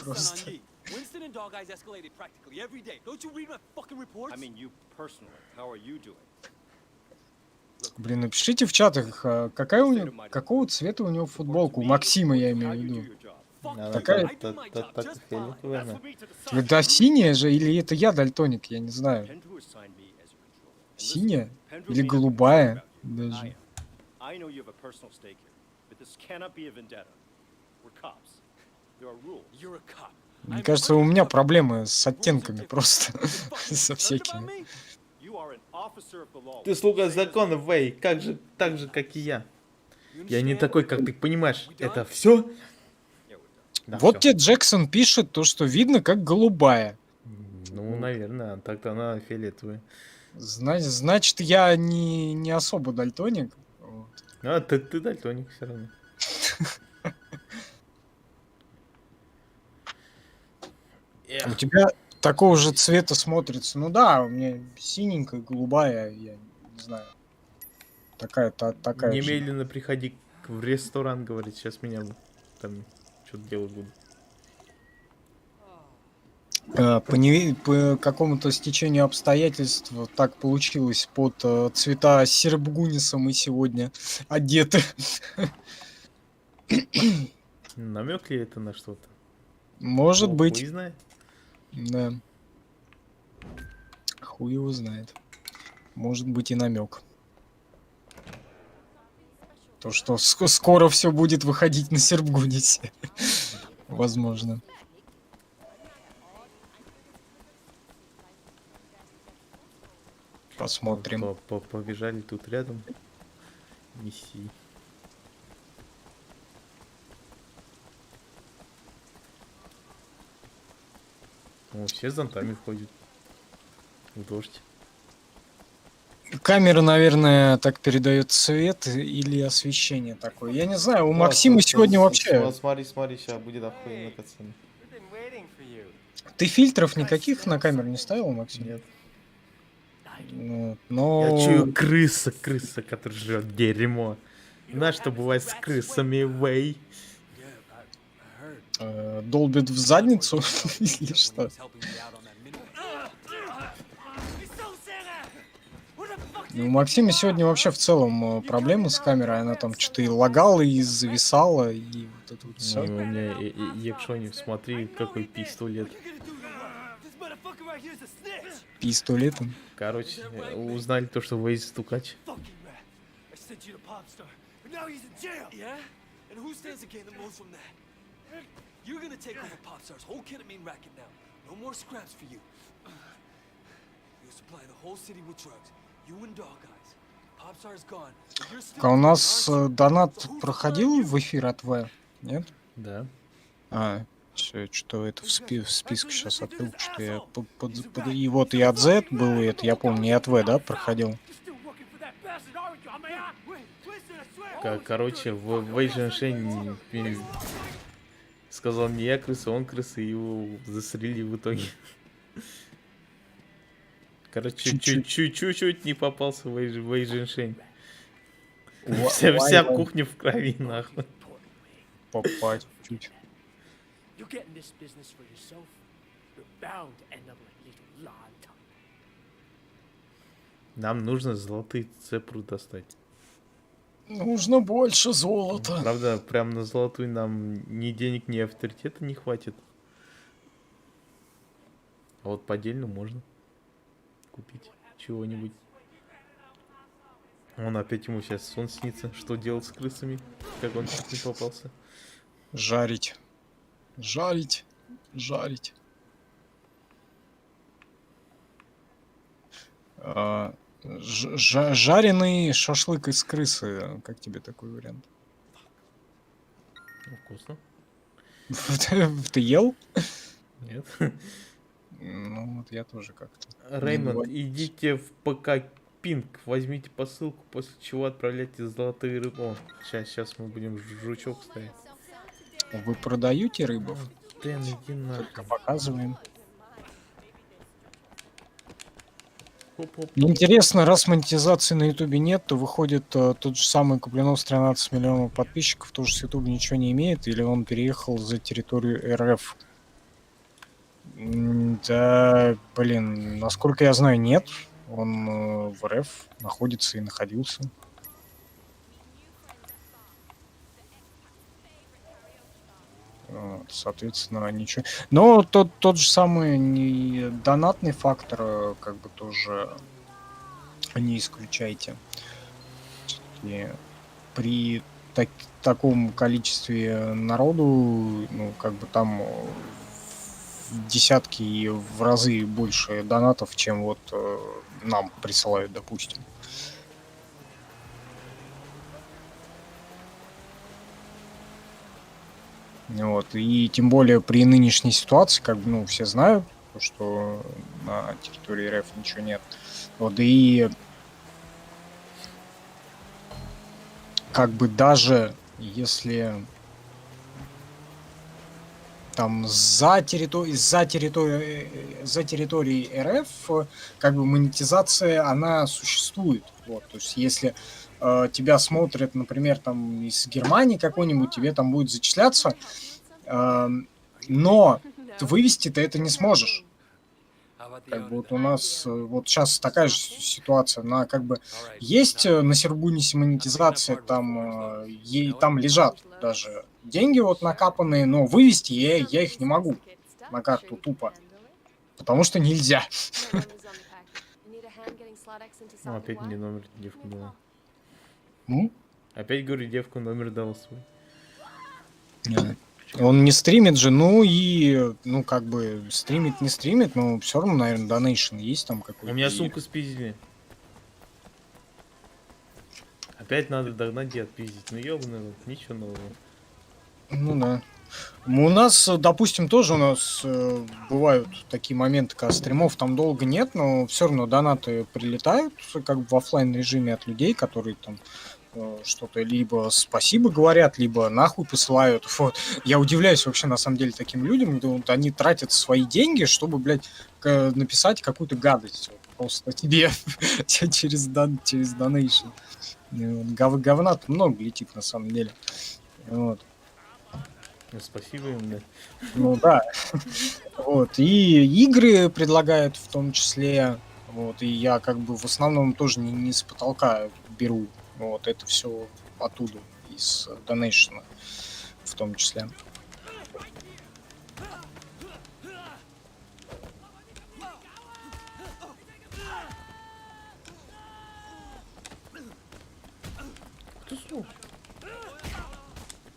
Просто. Winston and Dog Eyes escalated practically every day. Don't you read my fucking reports? I mean, you personally. How are you doing? Блин, напишите в чатах, какая у него, какого цвета у него футболка? У Максима, я имею в виду. Она Такая- так и фиолетовая она. Да, синяя же, или это я дальтоник, я не знаю. Синяя? Или голубая даже. I know you have a personal stake here, but this cannot be a vendetta. We're cops. There are rules. You're a cop. Мне кажется, у меня проблемы с оттенками просто. Со всякими. You are an officer of the law. Ты слуга закона, Вэй, как же, так же, как и я. Я не такой, как ты понимаешь. Это все? Да, Вот всё. тебе Джексон пишет то, что видно как голубая. Ну, наверное, так-то она фиолетовая. Значит, я не особо дальтоник. Вот. А, ты дальтоник все равно. У тебя такого же цвета смотрится. Ну да, у меня синенькая, голубая, я не знаю. Такая же. Немедленно приходи в ресторан, говорит, сейчас меня там что-то делать буду. По какому-то стечению обстоятельств так получилось. Под цвета Сербгуниса мы сегодня одеты. Намек ли это на что-то? Может Ну, быть. хуй знает. Да. Хуй его знает. Может быть и намек. То, что скоро все будет выходить на Сербгунисе. Возможно. Посмотрим. Побежали тут рядом. Неси. О, все с зонтами входят. В дождь. Камера, наверное, так передает цвет или освещение такое. Я не знаю, у Максима сегодня вообще... Смотри, сейчас будет охуенно пацаны. Ты фильтров никаких на камеру не ставил, Максим? Нет. Ну, Я но... чую крыса, которая жрет дерьмо. Знаешь, что бывает с крысами, Вэй? Долбит в задницу или что? Ну, у Максима сегодня вообще в целом проблемы с камерой. Она там что-то и лагала, и зависала, и вот это вот Ну, все. у меня, якщо не смотри, какой пистолет. Пистолетом. Короче, узнали то, что Вэй стукач. I sent you to Popstar, but now he's in jail. Yeah? And who stands to gain the most from that? You're gonna take over Popstar's whole ketamine racket now. No more scraps for you. You supply the whole city with drugs. You and Dog Eyes. Popstar is gone. But you're still А у нас aren't you? донат So who's to проходил blame you? в эфир от В? Нет? Да. Что это в списке сейчас открыл, что я и вот и от Z был, и это я помню, и от В, да, проходил. You're still working for that bastard, aren't you, man? Wait, listen, I swear. Короче, в Вэй Женьшень Сказал, не я крыса, он крыса, и его застрелили в итоге. Короче, чуть-чуть не попался Вэй Женьшень. Вся кухня в крови, нахуй. Попасть чуть. You're getting this business for yourself. You're bound to end up like little Lanta. Нам нужно золотые цепру достать. Нужно больше золота. Правда, прям на золотую нам ни денег, ни авторитета не хватит. А вот поддельно можно купить чего-нибудь. Он опять ему сейчас сон снится, что делать с крысами, как он чуть не попался. Жарить. Жарить. Жарить. Жареный шашлык из крысы. Как тебе такой вариант? Вкусно. Ты ел? Нет. Ну вот я тоже как-то. Реймонд, идите в ПК Пинг, возьмите посылку, после чего отправляйте золотые рыбы. О, сейчас мы будем жучок ставить. Вы продаете рыбов? Дэн, иди нахуй. Показываем. Хоп-хоп. Интересно, раз монетизации на Ютубе нет, то выходит тот же самый Куплинов с 13 миллионов подписчиков, тоже с Ютуба ничего не имеет, или он переехал за территорию РФ? Да, блин, насколько я знаю, нет. Он в РФ находится и находился. Вот, соответственно, ничего. Но тот же самый донатный фактор, как бы тоже не исключайте. И при таком количестве народу, ну, как бы там в десятки и в разы больше донатов, чем вот нам присылают, допустим. Вот. И тем более при нынешней ситуации, как бы, ну, все знают, что на территории РФ ничего нет. Вот, и как бы даже если там за территорией РФ как бы монетизация, она существует. Вот, то есть если тебя смотрят, например, там из Германии какой-нибудь, тебе там будет зачисляться, но вывести ты это не сможешь. Как бы вот у нас вот сейчас такая же ситуация, на как бы есть на Сергунисе монетизация, там там лежат даже деньги вот накапанные, но вывести я их не могу на карту тупо, потому что нельзя. Ну, опять мне номер девку дала. Ну? Опять, говорю, девку номер дал свой. Он не стримит же, ну и, ну, как бы, стримит, не стримит, но все равно, наверное, донейшн есть там какой-то. У меня сумку спиздили. Опять надо догнать и отпиздить. Ну, ёбаный, ничего нового. Ну да. У нас, допустим, тоже у нас бывают такие моменты, когда стримов там долго нет, но все равно донаты прилетают, как бы в оффлайн режиме от людей, которые там что-то либо спасибо говорят, либо нахуй посылают. Вот. Я удивляюсь вообще на самом деле таким людям, вот они тратят свои деньги, чтобы, блядь, написать какую-то гадость вот, просто тебе через донейшн. Говна-то много летит на самом деле. Вот. Ну, спасибо им, да. Ну да. Вот. И игры предлагают в том числе. Вот. И я как бы в основном тоже не с потолка беру. Вот. Это все оттуда, из донейшена в том числе.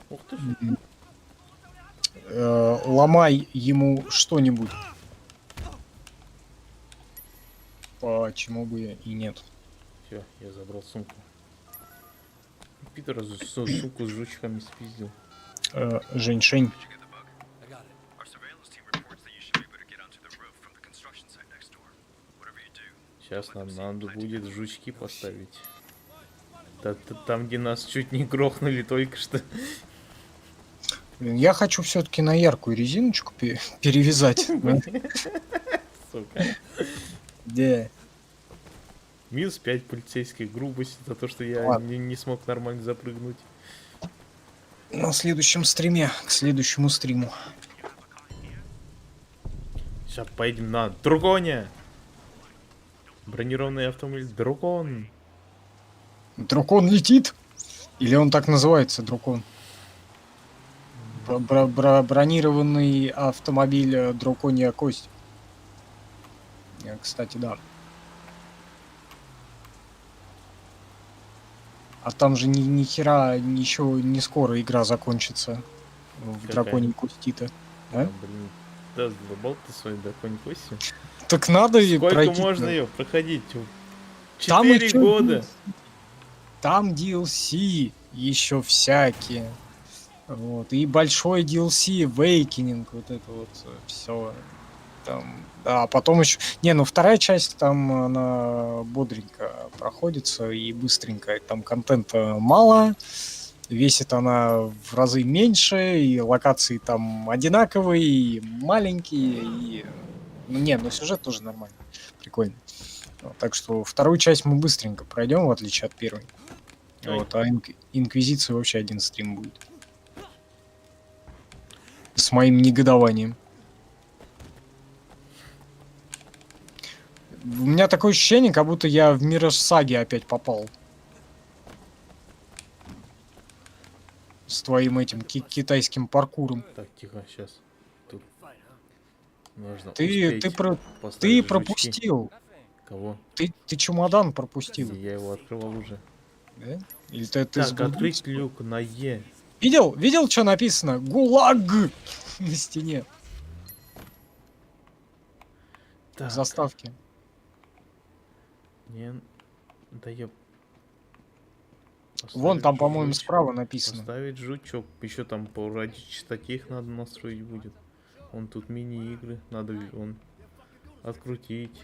Ух ты. Ломай ему что-нибудь. Почему бы и нет? Все, я забрал сумку. Питер сумку с жучками спиздил. Женьшень. Сейчас нам надо будет жучки поставить. Там, где нас чуть не грохнули только что. Блин, я хочу все-таки на яркую резиночку перевязать. Сука. Да. Минус 5 полицейских грубости за то, что я Ладно. не смог нормально запрыгнуть. На следующем стриме, к следующему стриму. Сейчас поедем на Драконе. Бронированный автомобиль Дракон. Дракон летит? Или он так называется, Дракон? Бронированный автомобиль Драконья кость. Кстати, да. А там же ни хера еще не скоро игра закончится. В Какая? Драконьей кости-то. А? Блин, да задолбал ты своей драконьей костью. Так надо и Сколько пройти. можно ее проходить? Там 4 еще года. Там DLC еще всякие. Вот. И большой DLC, Awakening, вот это вот все. Там, да, потом еще... Не, ну вторая часть там она бодренько проходится и быстренько. Там контента мало, весит она в разы меньше, и локации там одинаковые, и маленькие, и... Ну, не, ну сюжет тоже нормальный, прикольно. Вот, так что вторую часть мы быстренько пройдем, в отличие от первой. Ой. Вот, а Инквизиции вообще один стрим будет. С моим негодованием. У меня такое ощущение, как будто я в Mirage Саги опять попал. С твоим этим китайским паркуром. Так, тихо, сейчас. Тут нужно Ты поставить жучки. пропустил. Кого? Ты чемодан пропустил. Я его открывал уже. Да? Или ты Так, сгубился? открыть люк на Е. Видел, что написано? ГУЛАГ на стене. Так, В заставке. не... Да ёп. Вон там, по-моему, жучок. справа написано. Поставить жучок. Еще там по радиочастоте их надо настроить будет. Вон тут мини-игры. Надо вон открутить.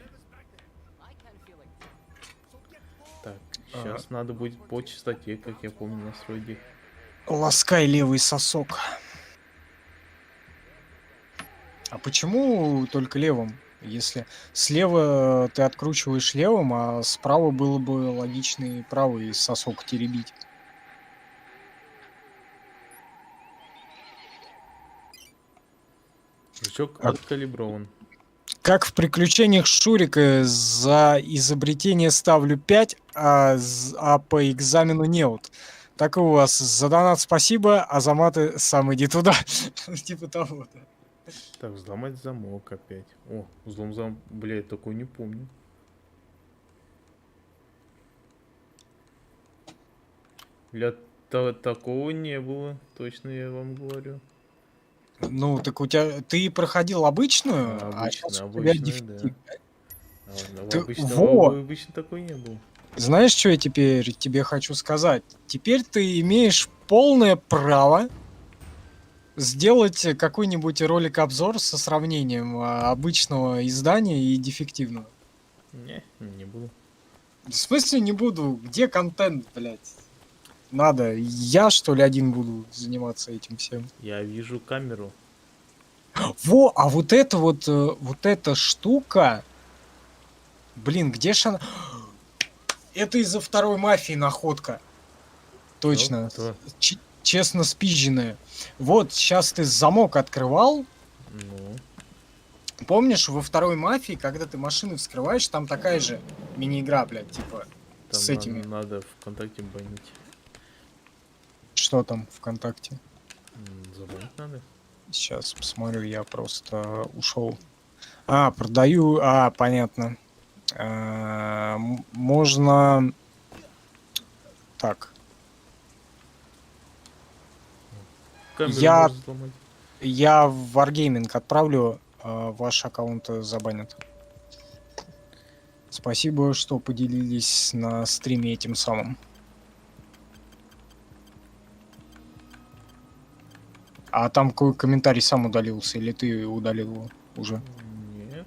Так, сейчас надо будет по частоте, как я помню, настроить их. Ласкай левый сосок. А почему только левым? Если слева ты откручиваешь левым, а справа было бы логичный правый сосок теребить. Жучок А- откалиброван. Как в приключениях Шурика за изобретение ставлю 5, а по экзамену неуд. Так и у вас. За донат спасибо, а за маты сам иди туда. Типа того. Так, взломать замок опять. О, взлом замок. Бля, я такой не помню. Для такого не было. Точно я вам говорю. Ну, так у тебя... Ты проходил обычную, а сейчас у тебя обычную, дефектив. А, Ты- обычного, во! обычно такой не был. Знаешь, что я теперь тебе хочу сказать? Теперь ты имеешь полное право сделать какой-нибудь ролик-обзор со сравнением обычного издания и дефективного. Не буду. В смысле не буду? Где контент, блядь? Надо. Я, что ли, один буду заниматься этим всем? Я вижу камеру. Во, а вот это вот эта штука... Блин, где ж она? Это из-за второй мафии находка. Точно. Кто? Честно спизженная. Вот, сейчас ты замок открывал. Ну, Помнишь, во второй мафии, когда ты машины вскрываешь, там такая же мини-игра, блядь, типа, там с этими. надо ВКонтакте банить. Что там ВКонтакте? Забанить надо? Сейчас посмотрю, я просто ушел. Продаю. Понятно. Можно... Так. Камеру Я- можно взломать. Я в Wargaming отправлю, ваш аккаунт забанят. Спасибо, что поделились на стриме этим самым. А там какой комментарий сам удалился, или ты удалил его уже? Нет.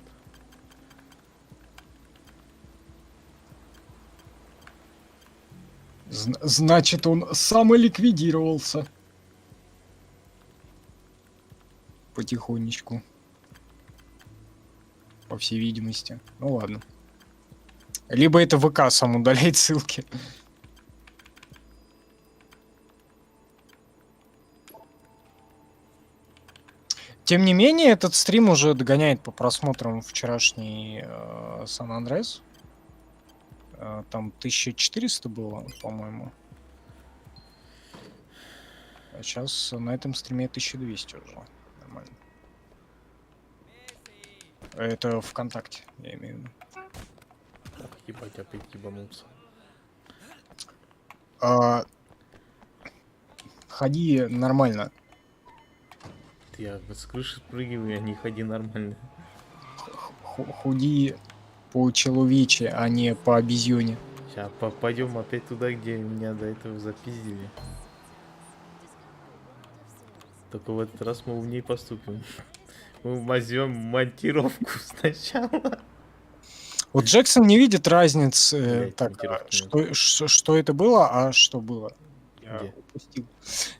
Значит, он самоликвидировался. потихонечку. По всей видимости. Ну ладно. Либо это ВК сам удаляет ссылки. Тем не менее, этот стрим уже догоняет по просмотрам вчерашний Сан-Андрес. Там 1400 было, по-моему. А сейчас на этом стриме 1200 уже. Нормально. Это ВКонтакте, я имею в виду. Ох, ебать, опять ебанулся. Ходи нормально. Я с крыши спрыгиваю, а не ходи нормально. Худи по человече, а не по обезьяне. Сейчас пойдем опять туда, где меня до этого запиздили. Только в этот раз мы умнее поступим. Мы возьмем монтировку сначала. Вот Джексон не видит разницы. Блядь, Так, монтировки что это было, а что было? Я Где? упустил.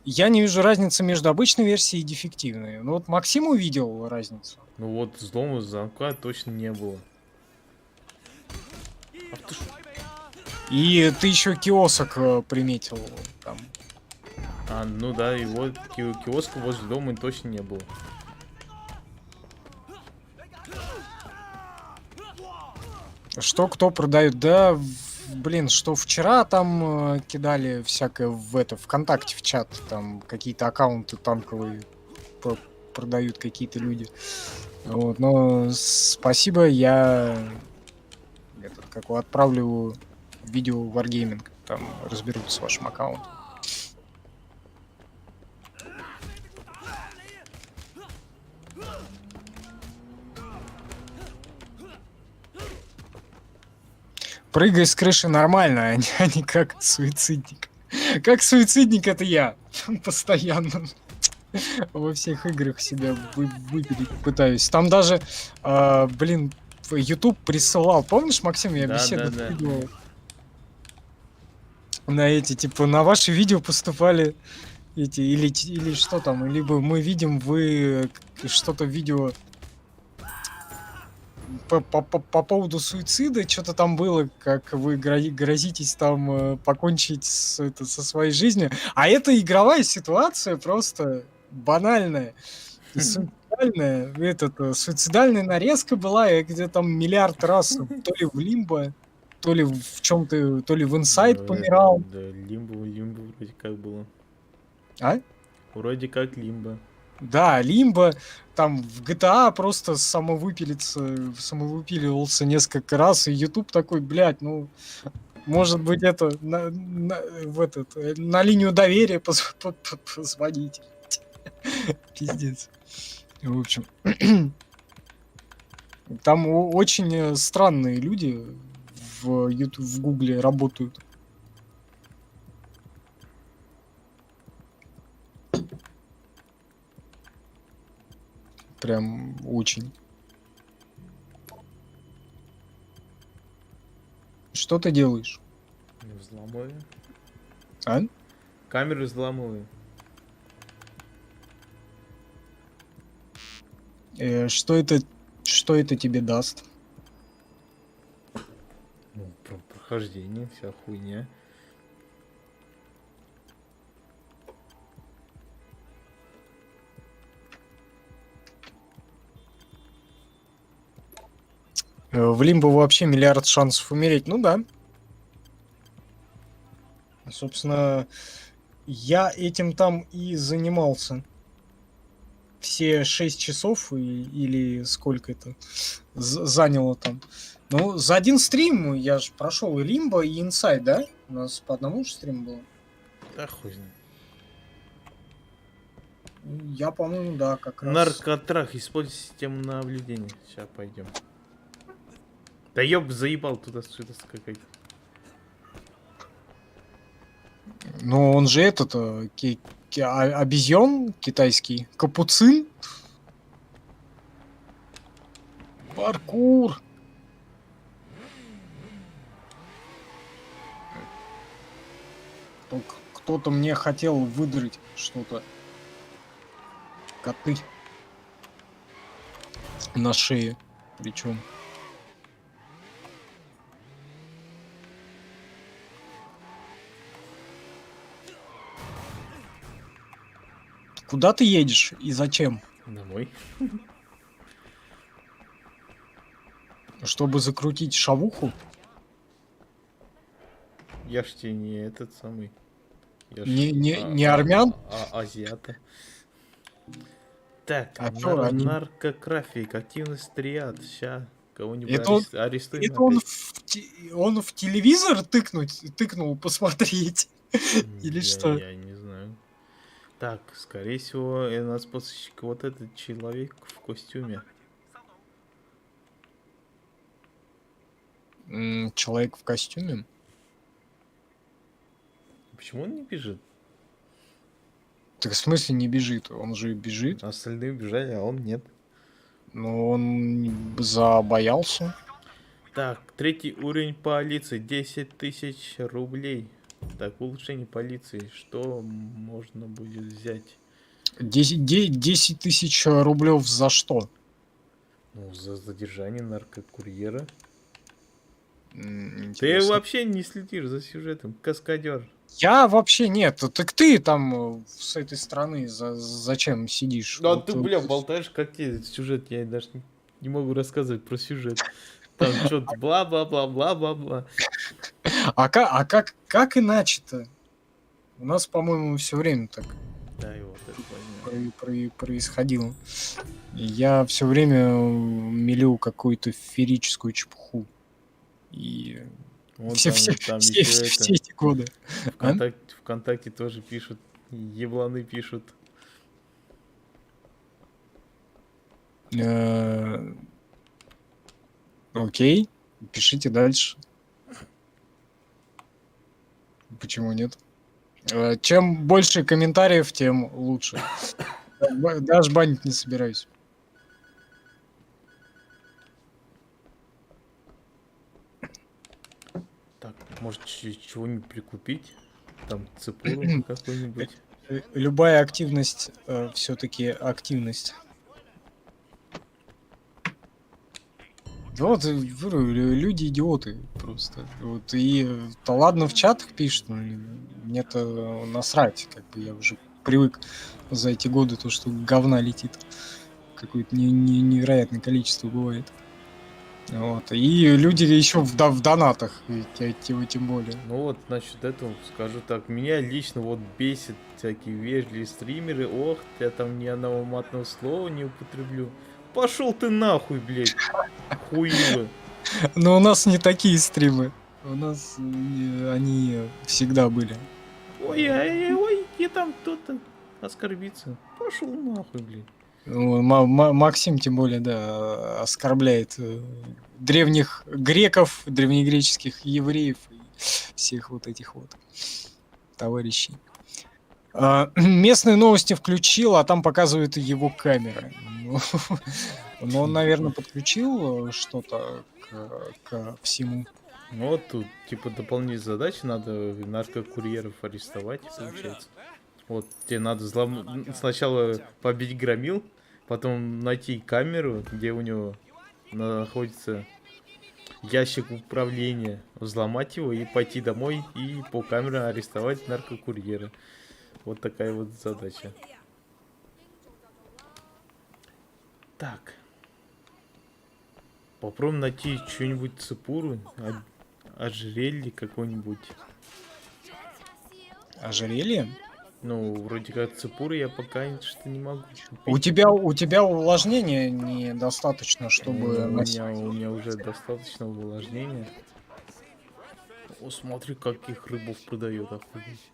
Я не вижу разницы между обычной версией и дефективной. Ну вот Максим увидел разницу. Ну вот взлома замка точно не было. Ах ты ж... И ты еще киосок приметил там. А, ну да, его киоска возле дома точно не было. Что кто продает? Да, блин, что вчера там кидали всякое в ВКонтакте в чат, там какие-то аккаунты танковые продают какие-то люди. Вот, но спасибо, я отправлю видео в Wargaming, там разберутся с вашим аккаунтом. Прыгай с крыши нормально, а не как суицидник. Как суицидник это я. Постоянно во всех играх себя выпилить пытаюсь. Там даже, блин, YouTube присылал. Помнишь, Максим, я беседу видел? На эти, типа, на ваши видео поступали эти, или что там, либо мы видим, вы что-то видео по поводу суицида, что-то там было, как вы грозитесь там покончить со своей жизнью. А это игровая ситуация просто банальная. Суицидальная, суицидальная нарезка была, я где-то там миллиард раз то ли в Лимбо, то ли в чем-то, то ли в Inside помирал. Да, Лимбо вроде как было. А? Вроде как Лимбо. Да, Лимбо, там в GTA просто самовыпиливался несколько раз, и YouTube такой, блядь, ну, может быть, это на линию доверия позвонить. Пиздец. В общем, там очень странные люди в Гугле работают. Прям очень. Что ты делаешь? Взламываю. А? Камеру взламываю. Что это тебе даст? Ну, прохождение, вся хуйня. В Лимбо вообще миллиард шансов умереть. Ну да. Собственно, я этим там и занимался. Все 6 часов или сколько это заняло там. Ну, за один стрим я же прошел и Лимбо, и Inside, да? У нас по одному же стриму было. Да хуй знает. Я, по-моему, да, как раз. Наркотрах, используй систему наблюдения. Сейчас пойдем. Да ёб, заебал туда-сюда скакать. Ну, он же обезьян китайский. Капуцин. Паркур. Только кто-то мне хотел выдрать что-то. Коты. На шее. Причем. Куда ты едешь и зачем? Домой. Чтобы закрутить шавуху? Я ж тебе не этот самый. Я ж Не армян? азиата. Так, А чё, наркотрафик, активность триад. Ща кого-нибудь Это он, арестуем это он, опять. он в телевизор тыкнул посмотреть? Или что? Я не знаю. Так, скорее всего, нас поставщик вот этот человек в костюме. Человек в костюме? Почему он не бежит? Так в смысле не бежит? Он же бежит. Остальные бежали, а он нет. Но он забоялся. Так, 3 уровень полиции, 10 тысяч рублей. Так, улучшение полиции, что можно будет взять? 10 тысяч рублев за что? Ну, за задержание наркокурьера. Ты Интересно. вообще не следишь за сюжетом, каскадер. Я вообще нет. Так ты там с этой стороны зачем сидишь? Ну, а Вот, ты, бля, болтаешь, как тебе сюжет, я даже не могу рассказывать про сюжет. Там что-то бла-бла-бла-бла-бла-бла. как иначе-то? У нас, по-моему, все время так Да, и вот это понятно. происходило. Я все время мелю какую-то феерическую чепуху. И Вот все там еще это, эти годы. ВКонтакте тоже пишут, ебланы пишут. Окей, пишите дальше. Почему нет? Чем больше комментариев, тем лучше. Даже банить не собираюсь. Так, может чего-нибудь прикупить? Там цепуру какой-нибудь. Любая активность все-таки активность. Вот, люди идиоты просто. Вот, да ладно в чатах пишут, мне-то насрать, как бы я уже привык за эти годы, то, что говна летит. Какое-то невероятное количество бывает. Вот. И люди еще в донатах, тем более. Ну вот, насчет этого скажу так. Меня лично вот бесит всякие вежливые стримеры. Ох, я там ни одного матного слова не употреблю. Пошел ты нахуй, блядь. Хуило. Но у нас не такие стримы. У нас они всегда были. Ой, и там кто-то оскорбится. Пошел нахуй, блядь. Ну, Максим, тем более, да, оскорбляет древних греков, древнегреческих евреев и всех вот этих вот товарищей. Местные новости включил, а там показывает его камера. Ну, он, наверное, подключил что-то к всему. Ну вот тут, типа, дополнительные задачи, надо наркокурьеров арестовать, получается. Вот, тебе надо сначала побить громил, потом найти камеру, где у него находится ящик управления, взломать его и пойти домой и по камере арестовать наркокурьера. Вот такая вот задача. Так. Попробуем найти что-нибудь цепуру, ожерелье какое-нибудь. Ожерелье? Ну, вроде как цепуры я пока что не могу купить. У тебя увлажнения недостаточно, чтобы у носить. меня уже достаточно увлажнения. О, смотри, каких рыбов продает, охуеть.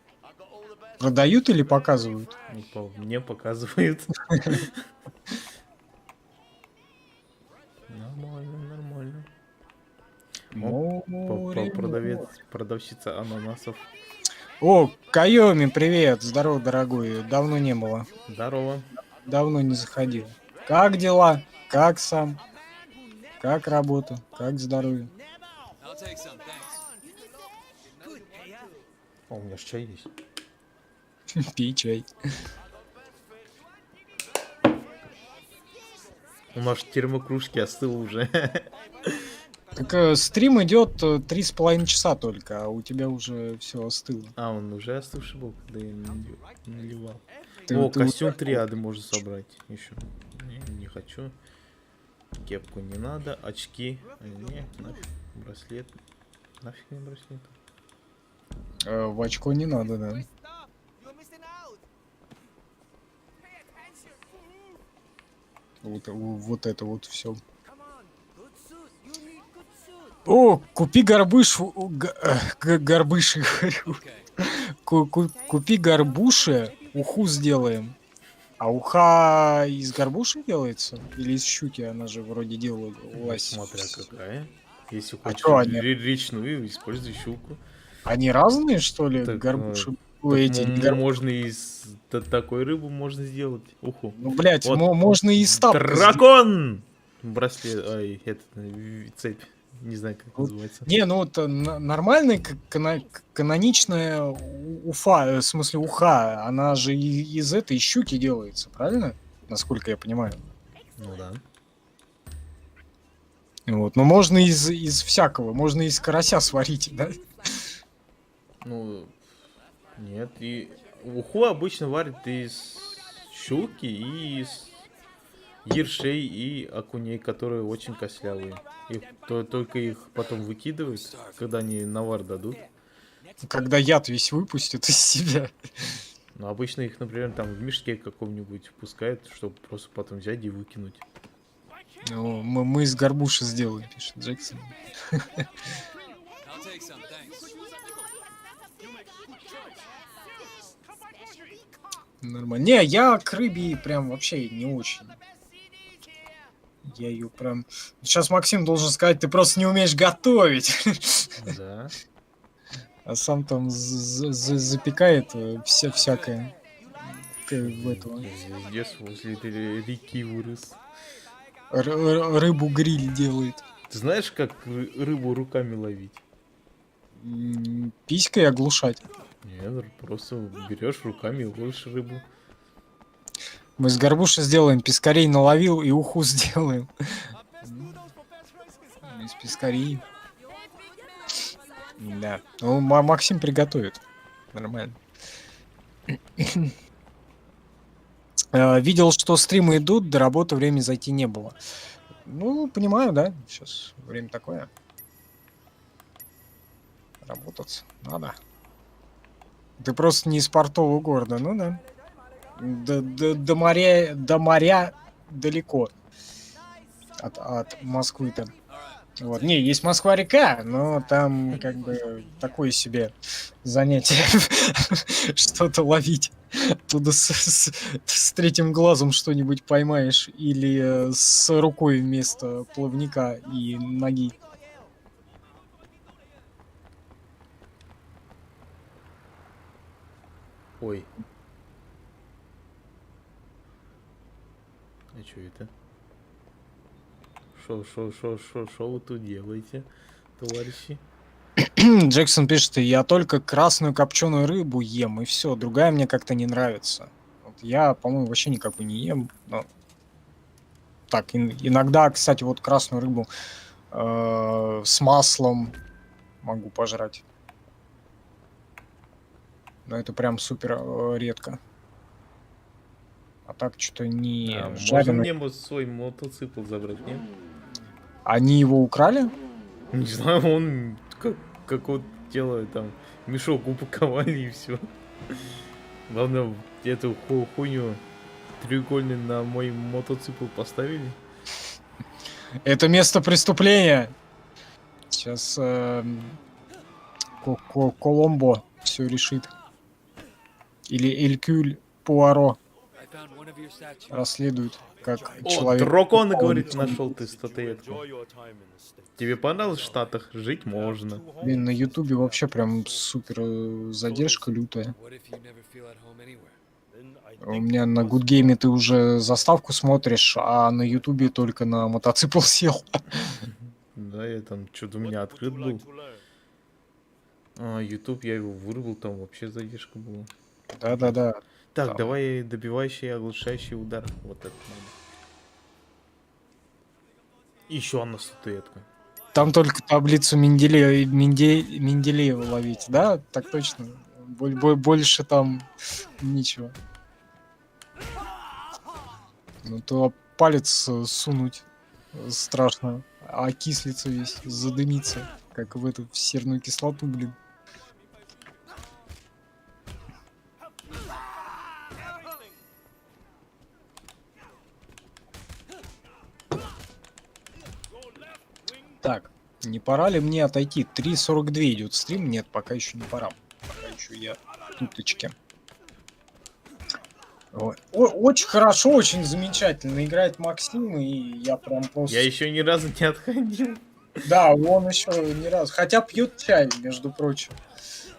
Продают или показывают? Ну, мне показывают. Нормально. Продавщица ананасов. О, Кайоми, привет, здорово, дорогой, давно не было. Здорово. Давно не заходил. Как дела? Как сам? Как работа? Как здоровье? О, у меня ж чай есть. Пей чай. У нас термокружки остыл уже. Так стрим идет 3,5 часа только, а у тебя уже все остыло. А, он уже остывший был, когда я наливал. Ты- О, ты костюм уже- триады можно собрать еще. Не хочу. Кепку не надо, очки. Не, нафиг. Браслет. Нафиг не браслет. В очко не надо, да. Вот это вот все. О, купи горбыш, горбыши, говорю. Купи горбуши, уху сделаем. А уха из горбуши делается? Или из щуки? Она же вроде делалась. Смотря какая. Если А хочешь чё они? речную, используй щуку. Они разные, что ли, Так, горбуши? Так Эти, не горбуши. можно из такой рыбы можно сделать уху. Ну, блядь, Вот. можно и из тапка Дракон! Браслет, ай, это, цепь. Не знаю, как Вот. называется. Не, ну вот нормальная каноничная уфа, в смысле уха, она же из этой щуки делается, правильно? Насколько я понимаю. Ну да. Вот. Но можно из всякого, можно из карася сварить, да? Ну, нет. И уху обычно варят из щуки и из ершей и окуней, которые очень костлявые. Только их потом выкидывают, когда они навар дадут. Когда яд весь выпустят из себя. Но обычно их, например, там в мешке каком-нибудь пускают, чтобы просто потом взять и выкинуть. Ну, мы из горбуши сделаем, пишет Джексон. I'll take some, thanks. Нормально. Не, я к рыбе прям вообще не очень. Я ее прям... Сейчас Максим должен сказать, ты просто не умеешь готовить. Да. А сам там запекает всякое. В этого. Здесь возле реки вырос. Рыбу гриль делает. Ты знаешь, как рыбу руками ловить? Писькой оглушать. Нет, просто берешь руками и ловишь рыбу. Мы с горбуши сделаем, пескарей наловил и уху сделаем. Из пескарей. Да. Ну, Максим приготовит. Нормально. Видел, что стримы идут, до работы времени зайти не было. Ну, понимаю, да. Сейчас время такое. Работать надо. Ты просто не из портового города, ну да. До моря далеко. От Москвы-то. Вот. Не, есть Москва-река, но там как бы такое себе занятие что-то ловить. Оттуда с третьим глазом что-нибудь поймаешь или с рукой вместо плавника и ноги. Ой. А что это? Шо вы тут делаете, товарищи? Джексон пишет, я только красную копченую рыбу ем, и все, другая мне как-то не нравится. Вот я, по-моему, вообще никакой не ем. Но... Так, иногда, кстати, вот красную рыбу с маслом могу пожрать. Но это прям супер редко. А так что-то не Можно жареное. мне свой мотоцикл забрать, нет? Они его украли? Не знаю, он как вот делает там, мешок упаковали и все. Главное, эту хуйню треугольный на мой мотоцикл поставили. Это место преступления. Сейчас Коломбо все решит. Или Элькюль Пуаро расследует, как О, человек. дракон, говорит, нашел ты статуэтку. Тебе понравилось в Штатах? Жить можно. Блин, на Ютубе вообще прям супер задержка лютая. У меня на Гудгейме ты уже заставку смотришь, а на Ютубе только на мотоцикл сел. Да, я там что-то у меня открыт был. А, Ютуб, я его вырвал, там вообще задержка была. Да-да-да. Так, давай добивающий и оглушающий удар. Вот это надо. Еще одна статуэтка. Там только таблицу Менделеева ловить, да? Так точно. Больше там ничего. Ну то палец сунуть страшно, а окислится весь, задымится, как в эту в серную кислоту, блин. Так, не пора ли мне отойти? 3:42 идет стрим. Нет, пока еще не пора. Пока еще я в туточке. Ой, очень хорошо, очень замечательно играет Максим, и я прям просто... Я еще ни разу не отходил. Да, он еще ни разу... Хотя пьет чай, между прочим.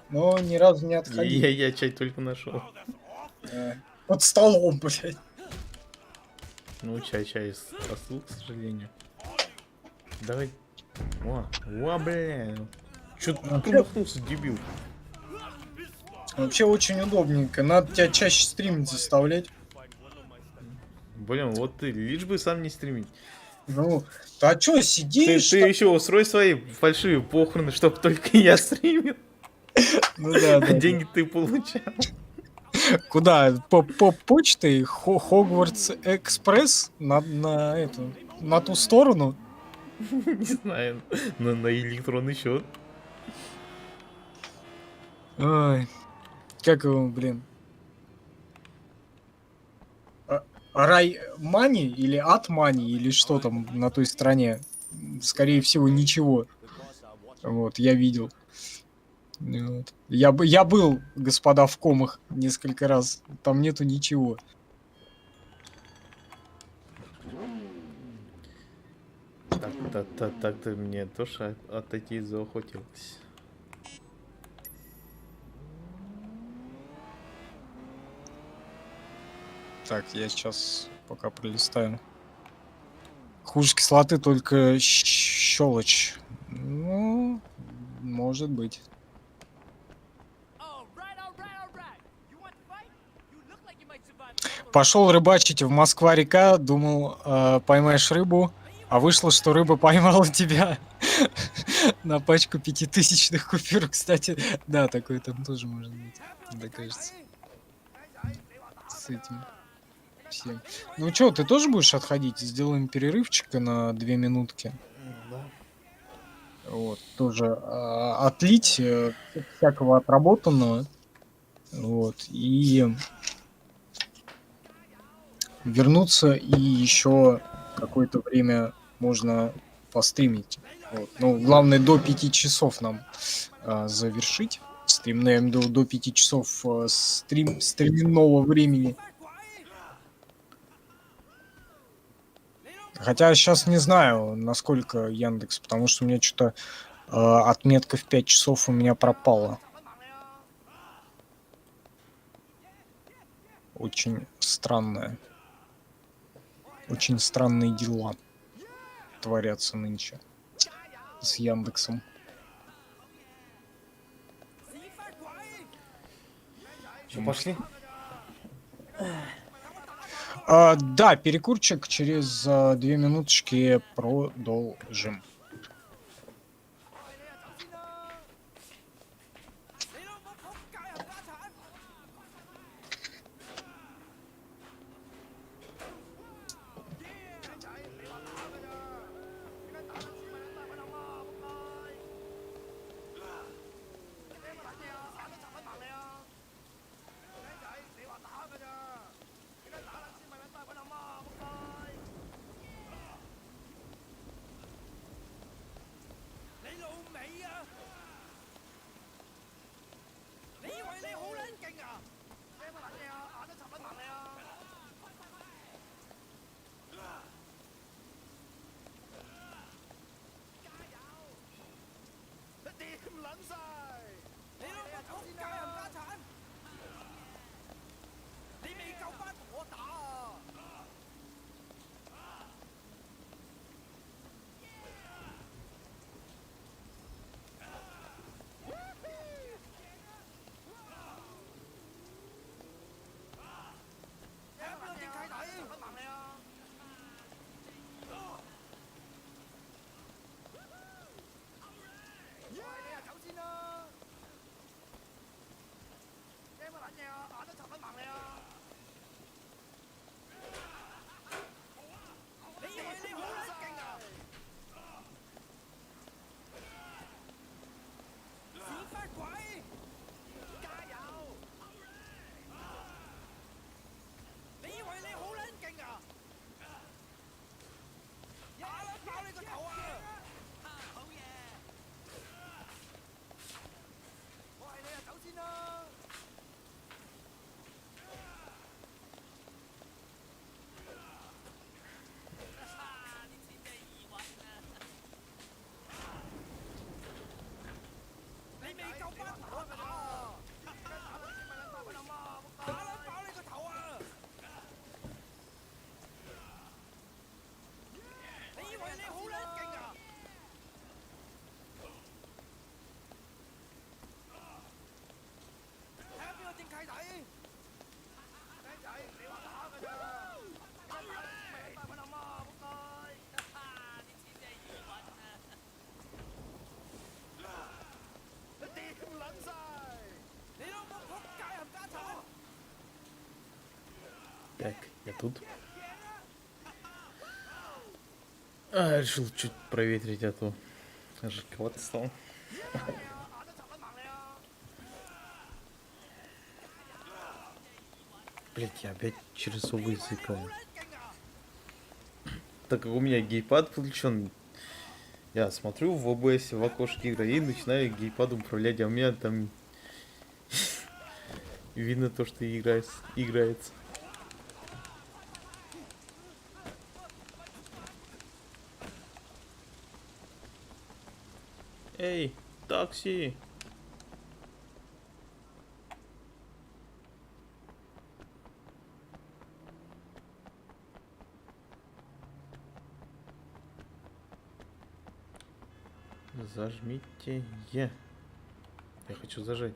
Но ни разу не отходил. Я чай только нашел. Под столом, блядь. Ну, чай остыл, к сожалению. Давай. О, бля. Чё ты промахнулся, дебил? Вообще очень удобненько. Надо тебя чаще стримить заставлять. Блин, вот ты, лишь бы сам не стримить. Ну, а чё, Ты сидишь? еще устрой свои фальшивые похороны, чтоб только я стримил. Ну да, А да. деньги ты получал. Куда? По почтой? Хогвартс Экспресс? На эту... На ту сторону? Не знаю. На электронный счет. Ой. Как его, блин? Рай Мани или Ат Мани или что там на той стороне? Скорее всего, ничего. Вот, я видел. Вот. Я был, господа, в комах несколько раз. Там нету ничего. Так-то мне тоже отойти заохотилось. Так, я сейчас пока пролистаю. Хуже кислоты только щелочь. Ну, может быть. Пошел рыбачить в Москва-река, думал, поймаешь рыбу, а вышло, что рыба поймала тебя на пачку 5000-х купюр. Кстати, да, такое там тоже может быть, мне кажется. С этим всем. Ну чё, ты тоже будешь отходить? Сделаем перерывчик на 2 минутки. Вот, тоже отлить всякого отработанного. Вот, и вернуться, и еще какое-то время можно постримить. Вот. Ну, главное, до 5 часов нам завершить стрим. Ну, я имею в виду, до 5 часов стримного времени. Хотя сейчас не знаю, насколько Яндекс, потому что у меня что-то отметка в 5 часов у меня пропала. Очень странная. Очень странные дела творятся нынче с Яндексом. Что, пошли? Да, перекурчик, через 2 минуточки продолжим. Так, я тут. Решил чуть проветрить, а то жарковато стало. Блять, я опять через оба языка. Так как у меня гейпад включен, я смотрю в OBS в окошке игры и начинаю гейпадом управлять, а у меня там видно то, что играется. Эй, такси! Зажмите Е. Я хочу зажать.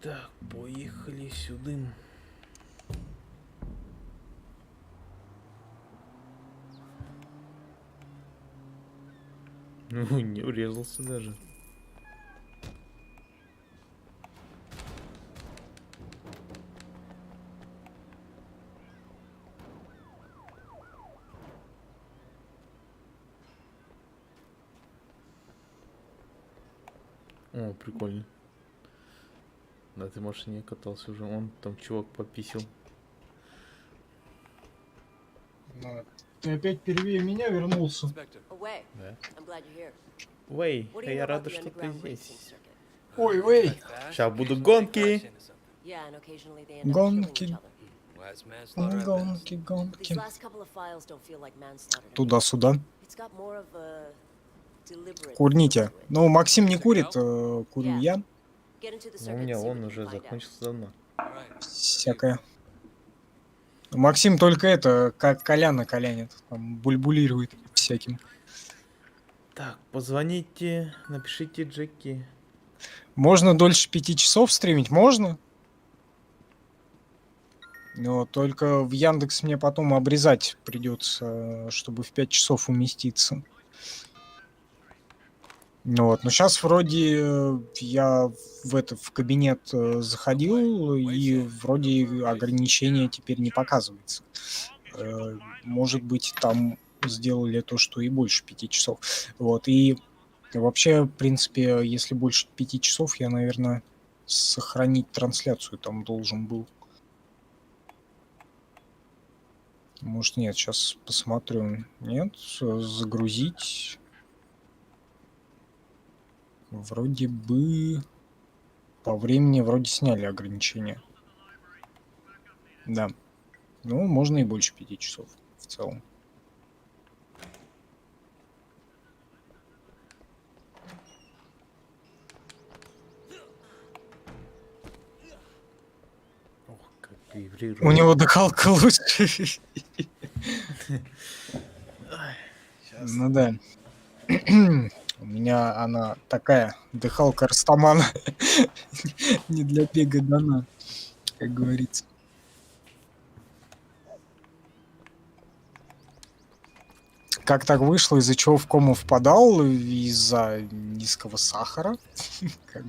Так, поехали сюда. Ну, не урезался даже. О, прикольно. На этой машине я катался уже. Он там чувак пописил. Ты опять первее меня вернулся. Inspector, Away. Да. I'm glad you're here. Вэй, What do you know я about рада, the что ты underground racing здесь. circuit? Ой, эй, Сейчас будут гонки. Yeah, and occasionally they end up killing each Гонки. other. Well, that's manslaughter at best. гонки, But these гонки. last couple of files don't feel like manslaughter. to me. Туда-сюда. It's got more of a deliberate Курните. feel to it. Ну, Максим не курит, курю я. Get into the Ну, у circuit, меня see what он you уже can find out. закончился давно. All right. Всякое. Максим только это, как Коляна колянет. Там бульбулирует всяким. Так, позвоните, напишите Джеки. Можно дольше 5 часов стримить? Можно. Но только в Яндекс мне потом обрезать придется, чтобы в 5 часов уместиться. Ну вот, но сейчас вроде я в кабинет заходил, и вроде ограничения теперь не показывается. Может быть, там сделали то, что и больше 5 часов. Вот, и вообще, в принципе, если больше 5 часов, я, наверное, сохранить трансляцию там должен был. Может, нет, сейчас посмотрю. Нет, загрузить. Вроде бы по времени вроде сняли ограничения. Да. Ну, можно и больше 5 часов в целом. Ох, как вибрирует. У него дыхалка лучше. Ну да. У меня она такая, дыхалка Растамана. Не для бега дана, как говорится. Как так вышло, из-за чего в кому впадал? Из-за низкого сахара. Как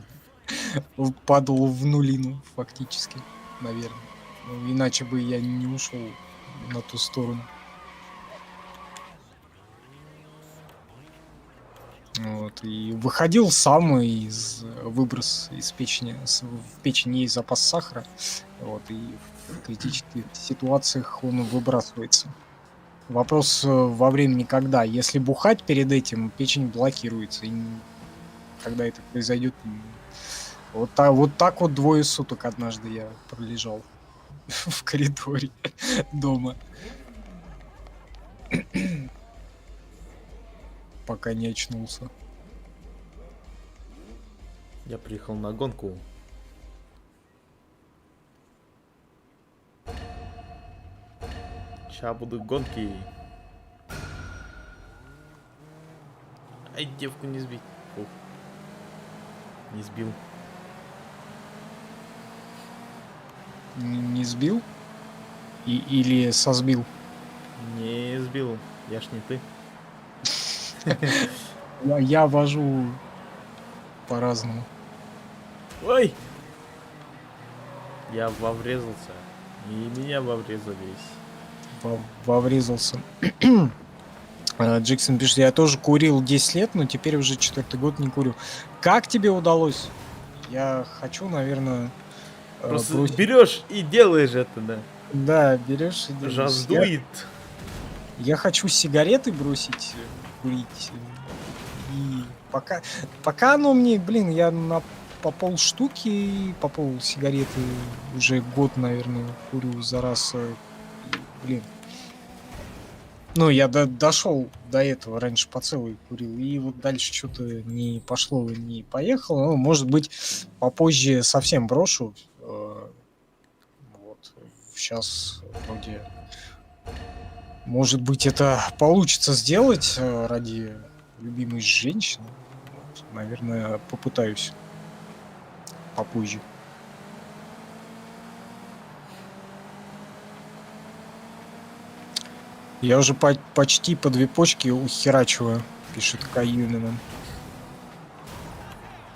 бы падал в нулину, фактически, наверное. Ну, иначе бы я не ушел на ту сторону. Вот, и выходил сам из выброс из печени, в печени есть запас сахара, вот, и в критических ситуациях он выбрасывается. Вопрос во времени когда. Если бухать перед этим, печень блокируется, и когда это произойдет, вот так вот 2 суток однажды я пролежал в коридоре дома. Пока не очнулся. Я приехал на гонку. Сейчас будут гонки. Ай, девку не сбить. Ух. Не сбил. Не сбил? Или созбил? Не сбил. Я ж не ты. Я вожу по-разному. Ой! Я врезался. И меня воврезались. Воврезался. Джексон пишет, я тоже курил 10 лет, но теперь уже 4-й год не курю. Как тебе удалось? Я хочу, наверное, Просто бросить. берешь и делаешь это, да. Да, берешь и делаешь. Жаздует. Я хочу сигареты бросить курить. И пока оно мне, блин, я по полштуки, по пол сигареты уже год, наверное, курю за раз. И, блин. Ну, я дошел до этого, раньше по целой курил, и вот дальше что-то не пошло, не поехало. Ну, может быть, попозже совсем брошу. Вот. Сейчас вроде... Может быть, это получится сделать ради любимой женщины. Вот. Наверное, попытаюсь попозже. Я уже почти по 2 почки ухерачиваю, пишет Каюнина.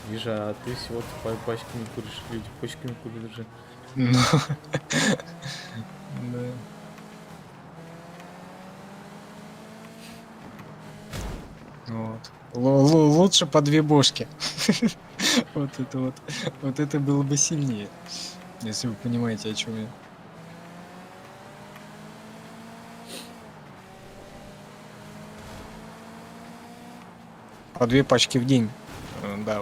Вижу, а ты всего пачками куришь, люди почками курят уже. Ну, да. Вот. Лучше по 2 бошки. Вот это было бы сильнее, если вы понимаете, о чем я. По 2 пачки в день. Да,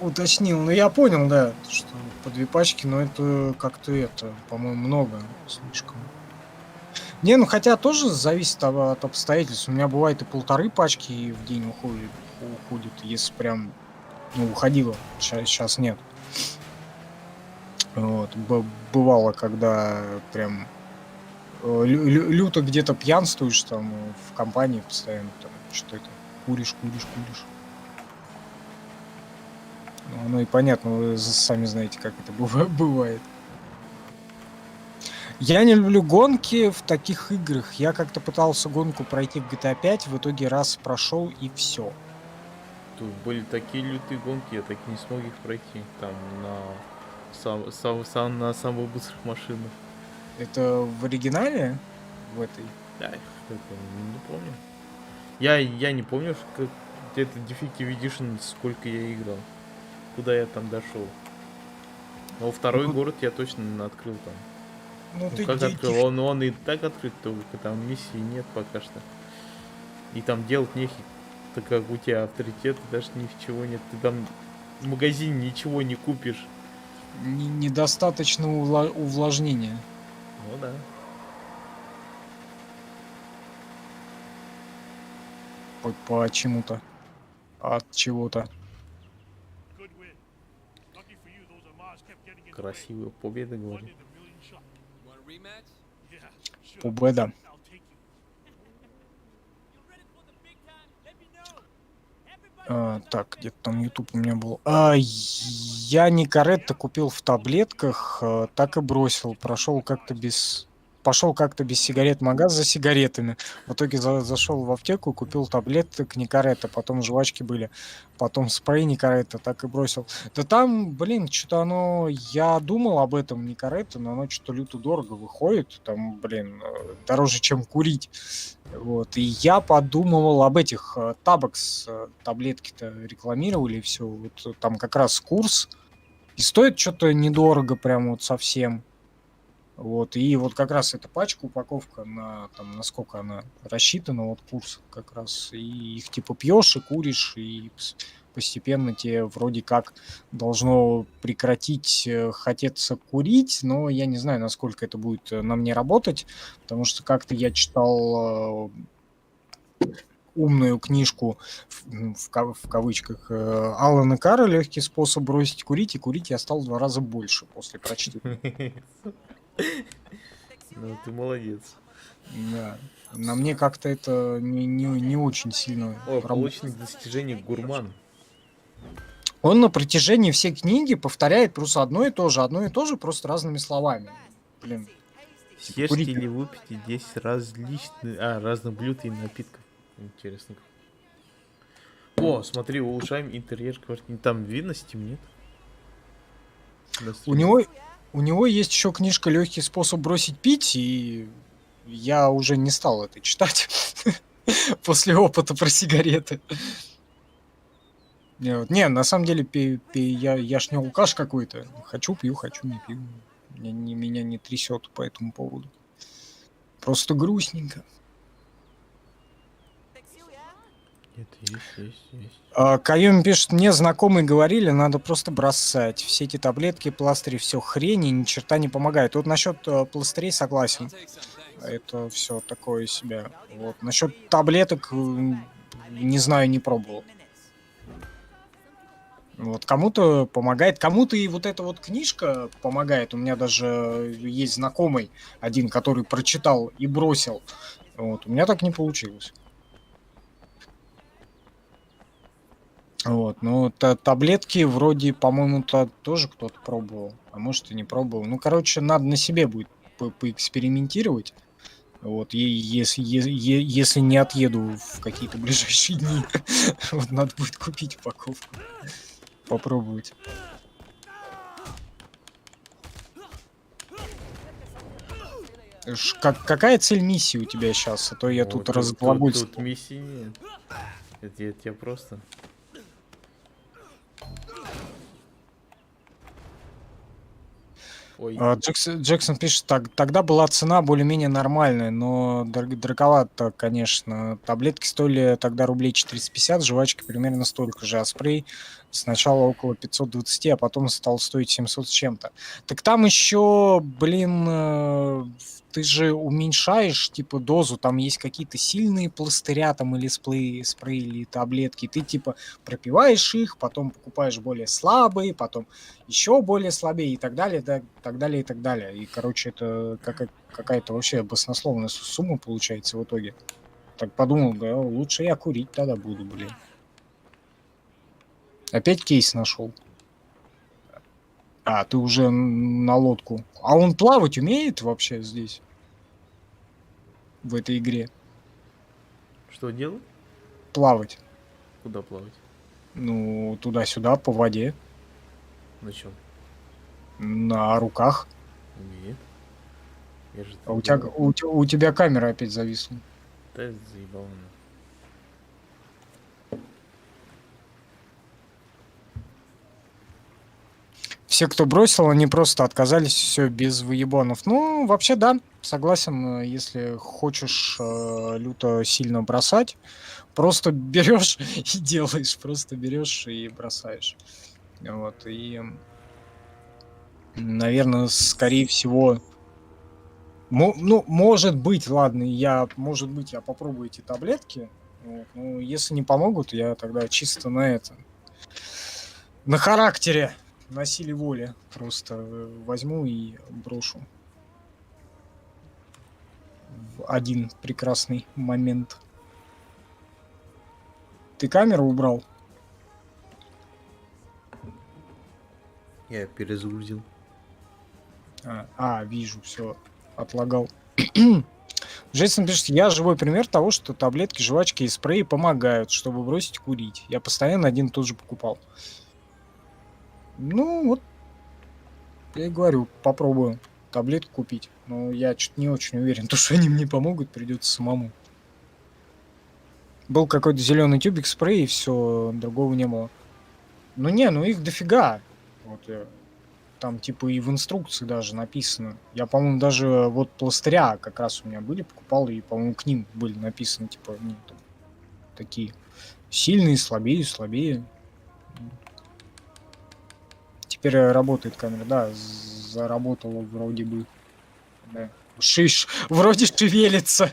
уточнил. Ну, я понял, да, что по 2 пачки, но это как-то это, по-моему, много слишком. Не, ну хотя тоже зависит от обстоятельств. У меня бывает и 1,5 пачки в день уходит, если прям, ну, уходило. Сейчас нет. Вот. Бывало, когда прям люто где-то пьянствуешь там в компании постоянно, там, что это, куришь. Ну, оно и понятно, вы сами знаете, как это бывает. Я не люблю гонки в таких играх. Я как-то пытался гонку пройти в GTA 5, в итоге раз прошел и все. Тут были такие лютые гонки, я так и не смог их пройти. Там на самых быстрых машинах. Это в оригинале? В этой? Да, не помню. Я не помню, как где-то Definitive Edition, сколько я играл. Куда я там дошел. Но второй город я точно открыл там. Ну, ты как открыл? Он и так открыт, только там миссии нет пока что. И там делать нехи. Так как у тебя авторитет, даже ничего нет. Ты там в магазине ничего не купишь. Недостаточно увлажнения. Ну да. Почему-то. От чего-то. Красивая победа, говорю. Победа. Так, где-то там YouTube у меня был. Я Никаретто купил в таблетках, так и бросил. Пошел как-то без сигарет в магаз за сигаретами. В итоге зашел в аптеку, купил таблеток Никаретто, потом жвачки были, потом спрей Никаретто, так и бросил. Да там, блин, что-то оно... Я думал об этом Никаретто, но оно что-то люто дорого выходит. Там, блин, дороже, чем курить. Вот. И я подумывал об этих Табакс, таблетки-то рекламировали, и все. Вот там как раз курс. И стоит что-то недорого, прям вот совсем. Вот, и вот как раз эта пачка, упаковка на сколько она рассчитана, вот курс как раз, и их типа пьешь и куришь, и постепенно тебе вроде как должно прекратить хотеться курить, но я не знаю, насколько это будет на мне работать, потому что как-то я читал умную книжку, в кавычках, Алана Карра «Легкий способ бросить курить», и курить я стал в 2 раза больше после прочтения. Ну, ты молодец. Да. На мне как-то это не очень сильно О, работает. полученных достижений гурман. Он на протяжении всей книги повторяет просто одно и то же, просто разными словами. Блин. Съешьте или выпейте 10 разных блюд и напитков. Интересно. О, смотри, улучшаем интерьер квартиры. Там видно, Steam нет? У него У него есть еще книжка «Легкий способ бросить пить», и я уже не стал это читать после опыта про сигареты. Не, на самом деле, я ж не алкаш какой-то. Хочу, пью, хочу, не пью. Меня не трясет по этому поводу. Просто грустненько. Нет, есть. Кайоми пишет, мне знакомые говорили, надо просто бросать. Все эти таблетки, пластыри, все хрень, и ни черта не помогает. Вот насчет пластырей согласен. Take some, thanks. Это все такое себе. Вот. Насчет таблеток, не знаю, не пробовал. Вот кому-то помогает, кому-то и вот эта вот книжка помогает. У меня даже есть знакомый один, который прочитал и бросил. Вот. У меня так не получилось. Вот, ну, таблетки вроде, по-моему, тоже кто-то пробовал, а может и не пробовал. Ну, короче, надо на себе будет поэкспериментировать. Вот, если не отъеду в какие-то ближайшие дни, вот надо будет купить упаковку, попробовать. Какая цель миссии у тебя сейчас? А то я тут разглагольствую. Тут миссии нет. Это я просто... Ой. Джексон пишет, тогда была цена более-менее нормальная, но дороговато, конечно. Таблетки стоили тогда рублей 450, жвачки примерно столько же, а спрей сначала около 520, а потом стал стоить 700 с чем-то. Так там еще, блин, ты же уменьшаешь, типа, дозу, там есть какие-то сильные пластыря там или спрей или таблетки, ты, типа, пропиваешь их, потом покупаешь более слабые, потом еще более слабее и так далее, так далее, и так далее. И, короче, это какая-то вообще баснословная сумма получается в итоге. Так подумал, да, лучше я курить тогда буду, блин. Опять кейс нашел. А, ты уже на лодку. А он плавать умеет вообще здесь? В этой игре? Что делать? Плавать. Куда плавать? Ну, туда-сюда, по воде. На чем? На руках. Умеет. Я же А у тебя камера опять зависла. Да заебал она. Все, кто бросил, они просто отказались, все без выебонов. Ну, вообще, да, согласен, если хочешь люто сильно бросать, просто берешь и делаешь, просто берешь и бросаешь. Вот, и, наверное, скорее всего, ну, может быть, ладно, может быть, я попробую эти таблетки, вот, ну, если не помогут, я тогда чисто на характере, на силе воли просто возьму и брошу в один прекрасный момент. Ты камеру убрал? Я перезагрузил. Вижу, все, отлагал. Джейсон пишет, я живой пример того, что таблетки, жвачки и спреи помогают, чтобы бросить курить. Я постоянно один и тот же покупал. Ну, вот, я и говорю, попробую таблетку купить. Но я что-то не очень уверен, то, что они мне помогут, придется самому. Был какой-то зеленый тюбик спрей, и все, другого не было. Ну их дофига. Вот, там типа и в инструкции даже написано. Я, по-моему, даже вот пластыря как раз у меня были, покупал, и, по-моему, к ним были написаны, типа, ну, там, такие сильные, слабее. Теперь работает камера, да, заработала вроде бы. Да. Вроде шевелится.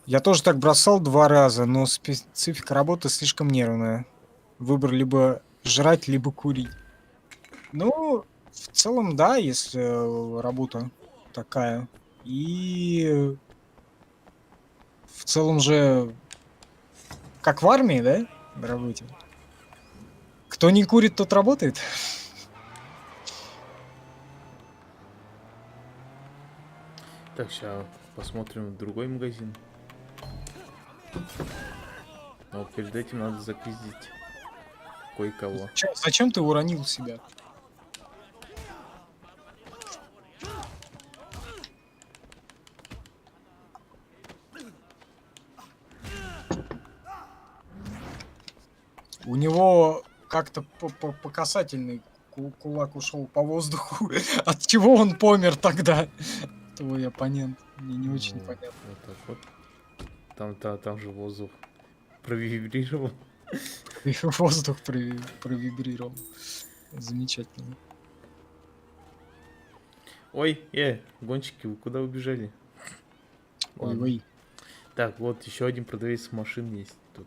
Я тоже так бросал 2 раза, но специфика работы слишком нервная. Выбор либо жрать, либо курить. Ну, в целом, да, если работа такая. И в целом же, как в армии, да, на работе? Кто не курит, тот работает. Так, сейчас посмотрим другой магазин. Но перед этим надо запиздить кое-кого. Зачем ты уронил себя? У него как-то по касательный кулак ушел по воздуху. От чего он помер тогда? Твой оппонент. Мне не очень Ну, понятно. вот так вот. Там же воздух провибрировал. И воздух провибрировал. Замечательно. Ой, гонщики, вы куда убежали? Ладно. Ой-ой, Так, вот еще один продавец машин есть тут.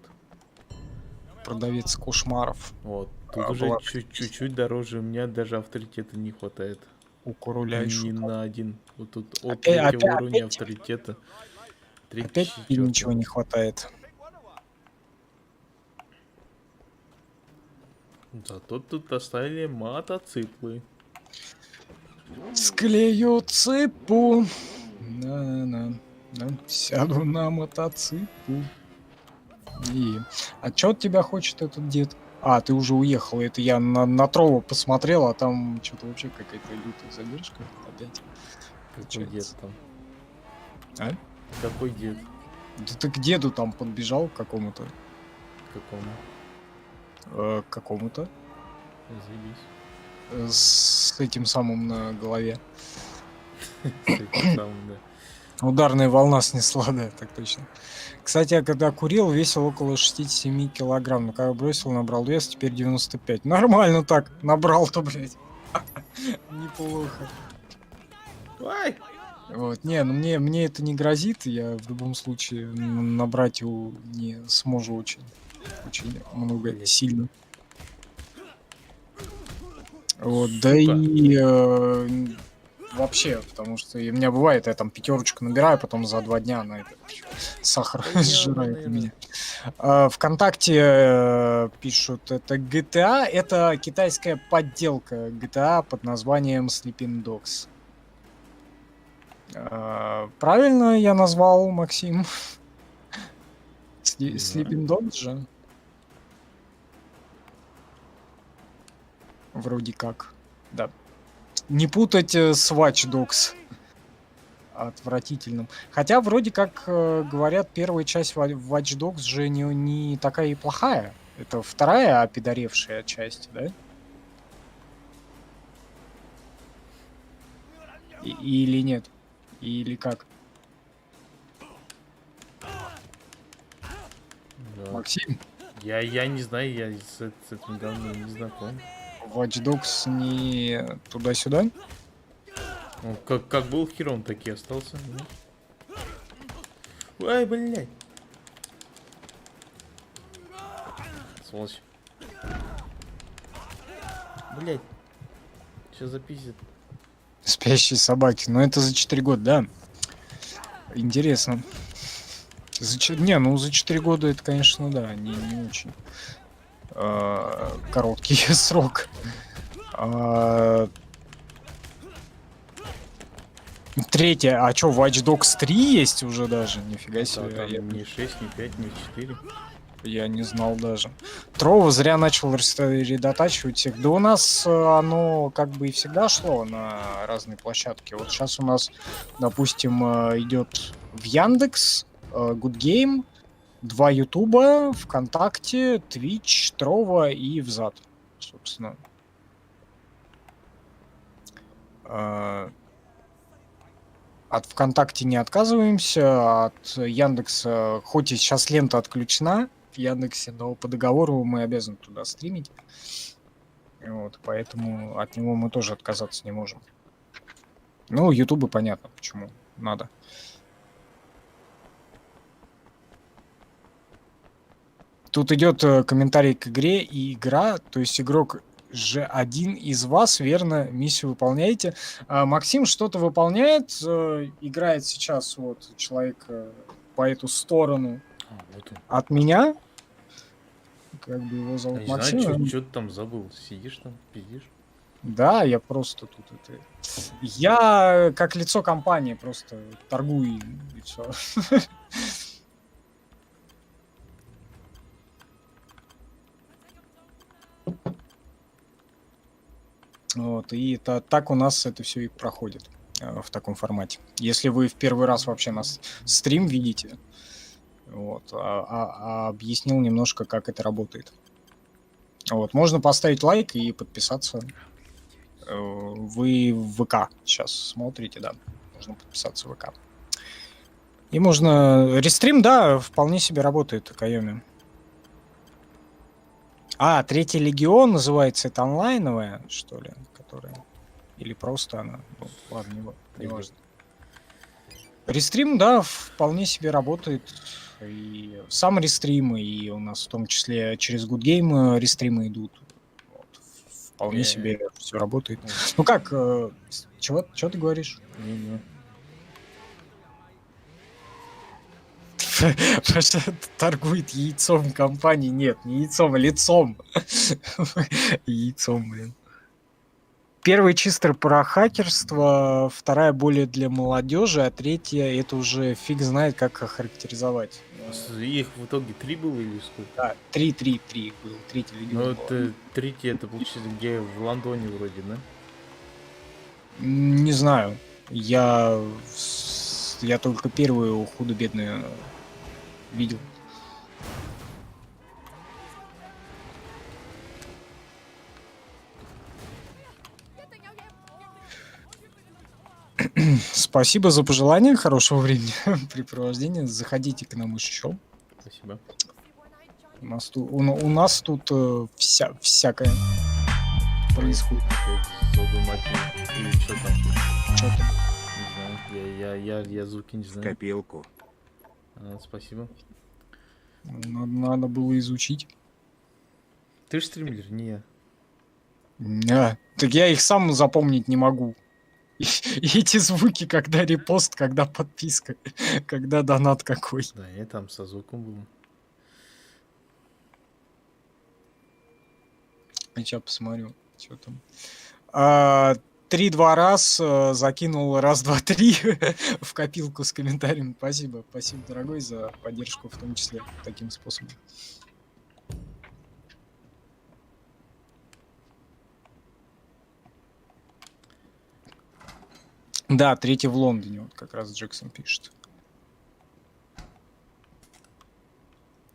продавец кошмаров. Вот. Тут А, уже была чуть-чуть дороже. У меня даже авторитета не хватает. У короля и Ни шута. на один. Вот тут от Опять- третьего опять- уровня опять? авторитета. Третий, Опять тебе четвёртый. ничего не хватает. Зато тут оставили мотоциклы. Склею цепу. На-на-на. Сяду на мотоцикл. И... А чё от тебя хочет этот дед? А, ты уже уехал. Это я на Трово посмотрел, а там что-то вообще какая-то лютая задержка опять. Какой дед там? А? Какой дед? Да ты к деду там подбежал к какому-то. Какому? Какому-то. Заебись. С этим самым на голове. С этим самым, да. Ударная волна снесла, да, так точно. Кстати, я когда курил, весил около 67 килограмм. Но когда бросил, набрал вес, теперь 95. Нормально так, набрал-то, блядь. Неплохо. Ой! Вот, не, ну мне это не грозит, я в любом случае набрать его не сможу очень много, Блядь. сильно. Вот, да Сука. и вообще, потому что у меня бывает, я там 5 набираю, потом за 2 дня на это сахар Понятно, сжирает наверное. меня. ВКонтакте пишут, это GTA, это китайская подделка GTA под названием Sleeping Dogs. Правильно я назвал, Максим? Не знаю. Sleeping Dogs же? Вроде как, да. Не путать с Watch Dogs. Отвратительным. Хотя вроде как говорят, первая часть Watch Dogs же не такая и плохая. Это вторая опидоревшая часть, да? Или нет? Или как? Да. Максим? Я не знаю, я с этим говном не знаком. Watch Dogs не туда-сюда? Ну, как был хером, так и остался. Ну. Ай, блядь. Сволочь. Блядь. Сейчас запиздит. Спящие собаки. Но это за 4 года, да? Интересно. Не, ну за 4 года это, конечно, да, не очень короткий срок. Третья, а чё, Watch Dogs 3 есть уже даже? Нифига Да, себе. там ни 6, ни 5, ни 4. Я не знал даже. Трово зря начал редотачивать всех. Да у нас оно как бы и всегда шло на разные площадки. Вот сейчас у нас, допустим, идет в Яндекс, Good Game, 2 Ютуба, ВКонтакте, Twitch, Трово и Взад, собственно. От ВКонтакте не отказываемся, от Яндекса, хоть и сейчас лента отключена в Яндексе, но по договору мы обязаны туда стримить. Вот, поэтому от него мы тоже отказаться не можем. Ну, Ютубы понятно, почему надо. Тут идет комментарий к игре и игра, то есть игрок же один из вас, верно, миссию выполняете. Максим что-то выполняет, играет сейчас вот человек по эту сторону Вот он. от меня. Как бы его Я зовут не Максим. знаю, что ты там забыл. Сидишь там, пиздишь. Да, я просто тут это... Я как лицо компании просто торгую и все. Вот, и так у нас это все и проходит в таком формате. Если вы в первый раз вообще нас стрим видите, вот, объяснил немножко, как это работает. Вот, можно поставить лайк и подписаться. Вы в ВК сейчас смотрите, да, можно подписаться в ВК. И можно... Рестрим, да, вполне себе работает, Кайоми. Третий легион называется, это онлайновая, что ли, которая... Или просто она... Ну, ладно, не важно. Рестрим, да, вполне себе работает. И сам рестрим, и у нас в том числе через Good Game рестримы идут. Вот. Вполне себе все работает. Ну как, чего ты говоришь? Не-не. Паша торгует яйцом компании. Нет, не яйцом, а лицом. Яйцом, блин. Первый чисто про хакерство, вторая более для молодежи, а третья это уже фиг знает, как охарактеризовать. Их в итоге 3 было или сколько? Да, 3 был, третий легион. Ну, это третий, это получается где в Лондоне вроде, да? Не знаю. Я только первую худо-бедную видел. Спасибо за пожелание, хорошего времени препровождения. Заходите к нам еще. Спасибо. У нас тут всякое происходит. Или что там? Что там? Не знаю, я звуки не знаю. Копилку. Спасибо. Надо было изучить. Ты же стримлер, не я. Так я их сам запомнить не могу. И эти звуки, когда репост, когда подписка, когда донат какой. Да, я там со звуком был. Сейчас посмотрю, что там. 3-2 раз закинул 1-2-3 в копилку с комментарием. Спасибо, дорогой, за поддержку, в том числе таким способом. Да, третий в Лондоне, вот как раз Джексон пишет.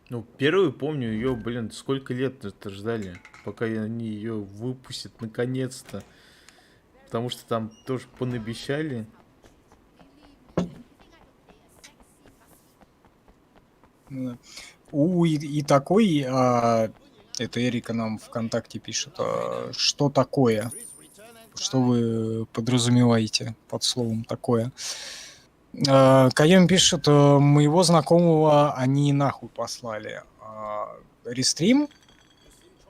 Ну, первую помню ее, блин, сколько лет это ждали, пока они ее выпустят наконец-то. Потому что там тоже понабещали. И такой, это Эрика нам ВКонтакте пишет, что такое? Что вы подразумеваете под словом такое? Кайом пишет, моего знакомого они нахуй послали. Рестрим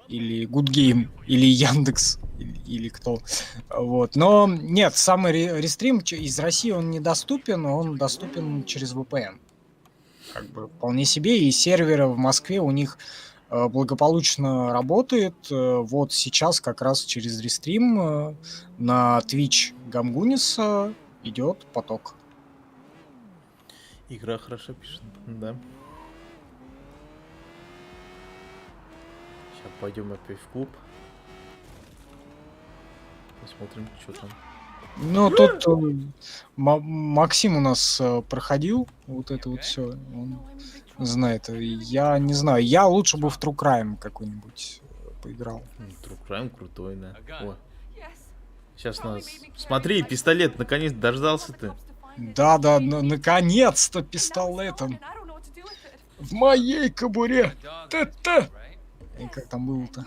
или Good Game, или Яндекс, или кто. Вот. Но нет, самый рестрим из России он недоступен, он доступен через VPN. Как бы вполне себе, и серверы в Москве у них благополучно работает. Вот сейчас как раз через рестрим на Twitch Гамгуниса идет поток. Игра хорошо пишет, да. Сейчас пойдем опять в клуб. Посмотрим, что там. Ну, тут Максим у нас проходил вот это вот все. Он знает. Я не знаю. Я лучше бы в True Crime какой-нибудь поиграл. True Crime крутой, да. О. Сейчас нас... Смотри, пистолет, наконец дождался ты. Да, наконец-то пистолетом. В моей кобуре. Та-та. И как там было-то?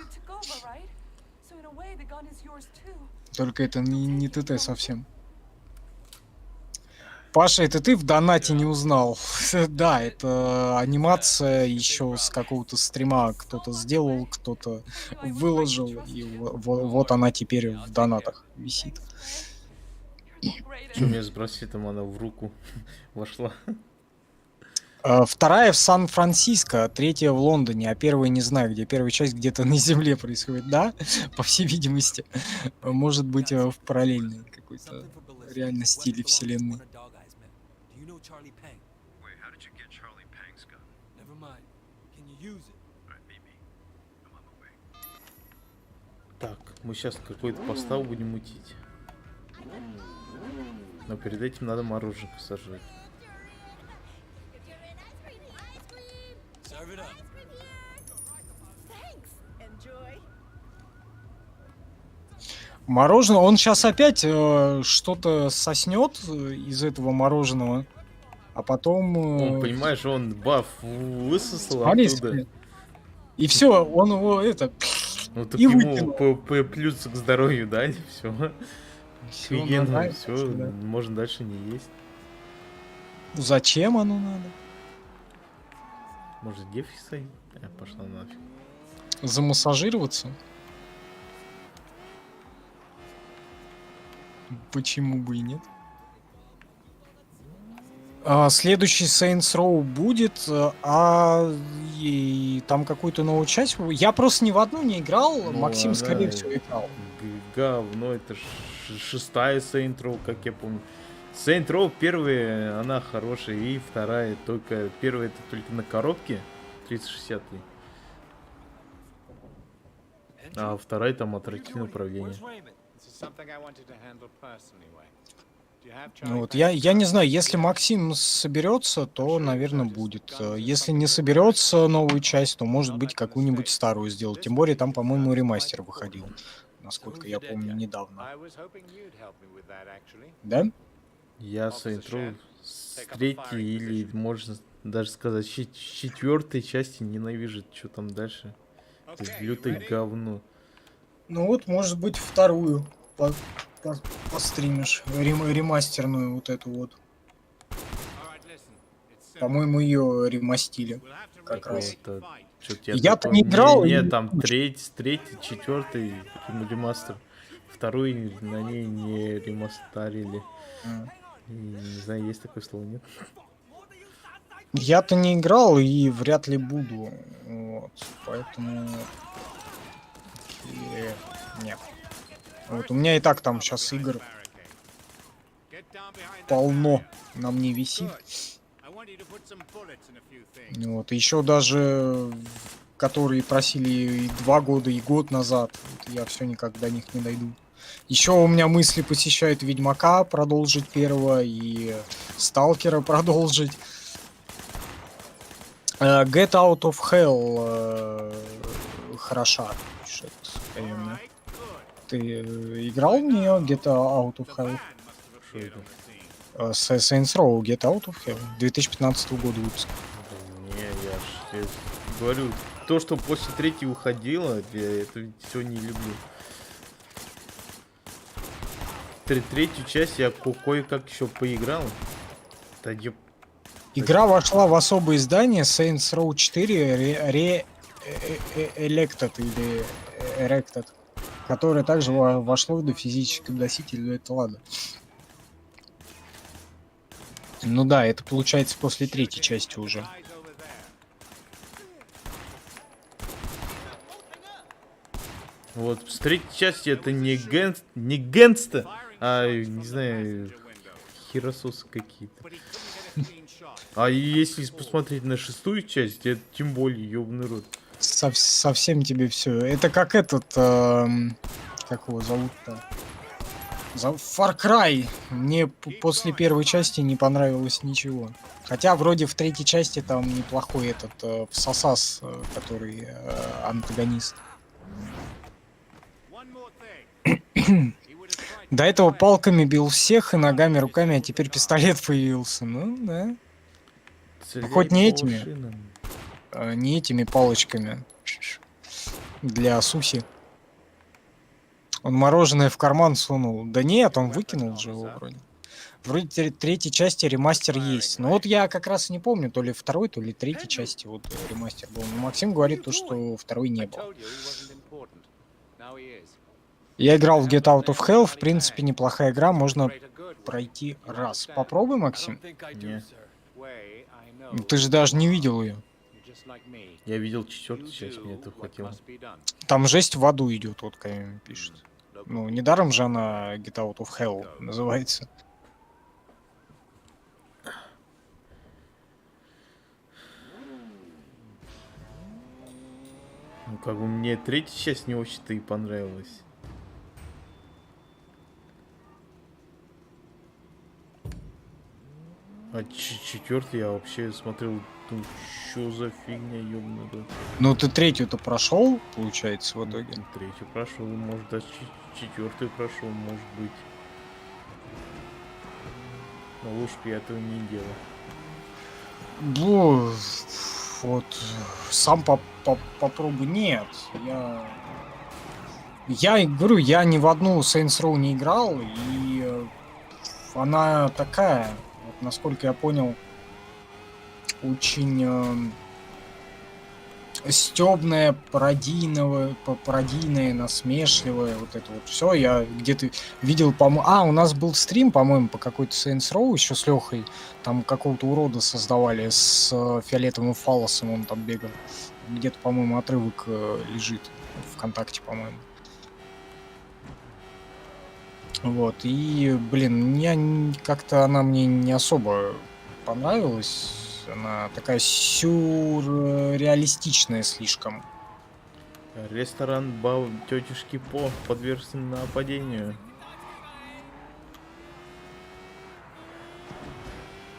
Только это не ТТ совсем. Паша, это ты в донате не узнал? Да, это анимация еще с какого-то стрима кто-то сделал, кто-то выложил, и вот она теперь в донатах висит. Что меня спросить, там она в руку вошла. Вторая в Сан-Франциско, третья в Лондоне, а первая не знаю где. Первая часть где-то на Земле происходит, да? По всей видимости. Может быть, в параллельной какой-то Something for ballistics. реально Weapons стиле will always вселенной. warn a dog eyes man. Do you know Charlie Pang? Wait, how did you get Charlie Pang's gun? Never mind. Can you use it? Alright, meet me. I'm on my way. Так, мы сейчас какой-то постав будем мутить. Но перед этим надо мороженку сожрать. Serve it up. Thanks. Enjoy. Мороженое, он сейчас опять что-то соснет из этого мороженого, а потом... Он, понимаешь, он баф высосал смотри, оттуда. смотри. И все, он его это... Ну так и ему выкинул. плюс к здоровью дали, все. Всё, Офигенно, нормально, все, да. можно дальше не есть. Зачем оно надо? Может девки садить? Пошла нафиг. Замассажироваться? Почему бы и нет? Следующий Saints Row будет, и там какую-то новую часть. Я просто ни в одну не играл, Ну, Максим, она скорее всего, играл. Говно, это шестая Saint Row, как я помню. Saint Row первая, она хорошая, и вторая только... Первая это только на коробке, 360, а вторая там отрактивное управление. Ну вот я не знаю, если Максим соберется, то, наверное, будет. Если не соберется новую часть, то, может быть, какую-нибудь старую сделать. Тем более, там, по-моему, ремастер выходил, насколько я помню, недавно. Да? Я Saint Row с третьей или, можно даже сказать, с четвертой части ненавижу, что там дальше. Это лютое говно. Ну вот, может быть, вторую постримишь, ремастерную вот эту вот. По-моему, ее ремастили как раз. Я-то не играл. Нет, там третий, четвертый ремастер. Вторую на ней не ремастерили. Не знаю, есть такое слово, нет? Я-то не играл и вряд ли буду. Вот, поэтому... Нет. Вот у меня и так там сейчас игр полно на мне висит. Вот, еще даже которые просили и 2 года, и год назад. Вот, я все никак до них не дойду. Еще у меня мысли посещают Ведьмака продолжить первого и Сталкера продолжить. Get Out of Hell хороша. Ты играл в нее Get Out of Hell? Saints Row Get Out of Hell 2015 года выпуска. Не, я говорю, то, что после третьей уходило, я это все не люблю. Третью часть я кое-как еще поиграл. Игра вошла в особое издание Saints Row 4 Elected или Erected, которое также вошло до физического носителя, это ладно. Ну да, это получается после третьей части уже. Вот, с третьей части это не Гэнста, а, не знаю, херососы какие-то. А если посмотреть на шестую часть, это тем более ёбаный рот. Совсем тебе все. Это как этот, как его зовут-то? Far Cry. Мне после первой части не понравилось ничего. Хотя вроде в третьей части там неплохой этот Всасас, который антагонист. До этого палками бил всех и ногами, руками, а теперь пистолет появился. Ну да. Хоть не этими. Не этими палочками. Для суси. Он мороженое в карман сунул. Да нет, он выкинул же его вроде. Вроде третьей части ремастер есть. Но вот я как раз не помню, то ли второй, то ли третьей части вот ремастер был. Но Максим говорит, то, что второй не был. Я играл в Get Out of Hell, в принципе, неплохая игра, можно пройти раз. Попробуй, Максим. Не. Ну, ты же даже не видел ее. Я видел 4-ю часть, мне этого хватило. Там жесть в аду идет, вот Камин пишет. Ну, недаром же она Get Out of Hell называется. Ну, как бы мне 3-я часть не очень-то и понравилась. А 4-ю я вообще смотрел, ну, что за фигня, ёбнутая. Ну, ты 3-ю-то прошел, получается, в итоге. 3-ю прошел, может, даже 4-ю прошел, может быть. Но лучше бы я этого не делал. Ну, вот, сам попробуй. Нет, я говорю, я ни в одну Saints Row не играл, и она такая, вот, насколько я понял, очень стёбная, пародийная, насмешливая, вот это вот все. Я где-то видел, у нас был стрим, по-моему, по какой-то Saints Row еще с Лехой. Там какого-то урода создавали с фиолетовым фалосом, он там бегал. Где-то, по-моему, отрывок лежит ВКонтакте, по-моему. Вот, и, блин, как-то она мне не особо понравилась. Она такая сюрреалистичная слишком. Ресторан Бау тетушки По подвергся нападению.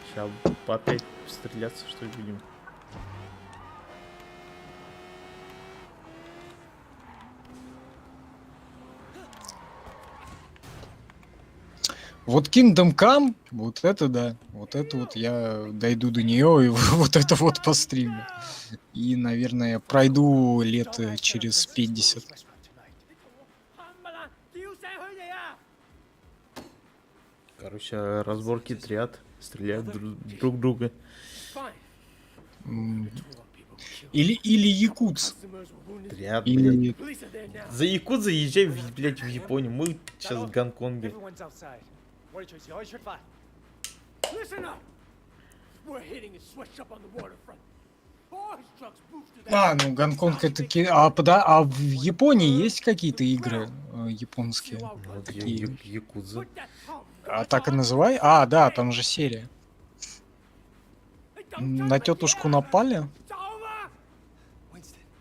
Сейчас опять стреляться, что ли, будем? Вот Kingdom Come, вот это да. Вот это вот я дойду до нее и вот это вот по стриму. И, наверное, пройду лет через 50. Короче, разборки триад, стреляют друг друга. Или якутс. Триад, Или... блядь. За якут заезжай, блядь, в Японию. Мы сейчас в Гонконге. Ну Гонконг это... А в Японии есть какие-то игры японские? Вот Такие? якудза. А так и называй? Да, там же серия. На тетушку напали?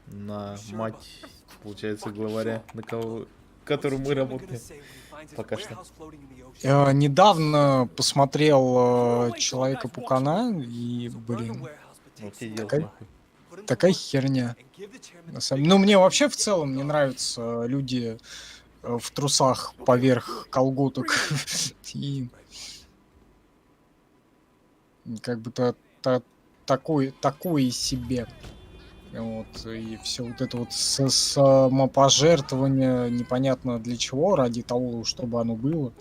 На мать, получается, главаря, на кого, которым мы работаем. Пока что. Недавно посмотрел Человека-паукана и, блин, Вот и дело, такая херня. Ну, мне вообще в целом не нравятся люди в трусах поверх колготок. И как бы такое себе. Вот, и все вот это вот самопожертвование непонятно для чего, ради того, чтобы оно было.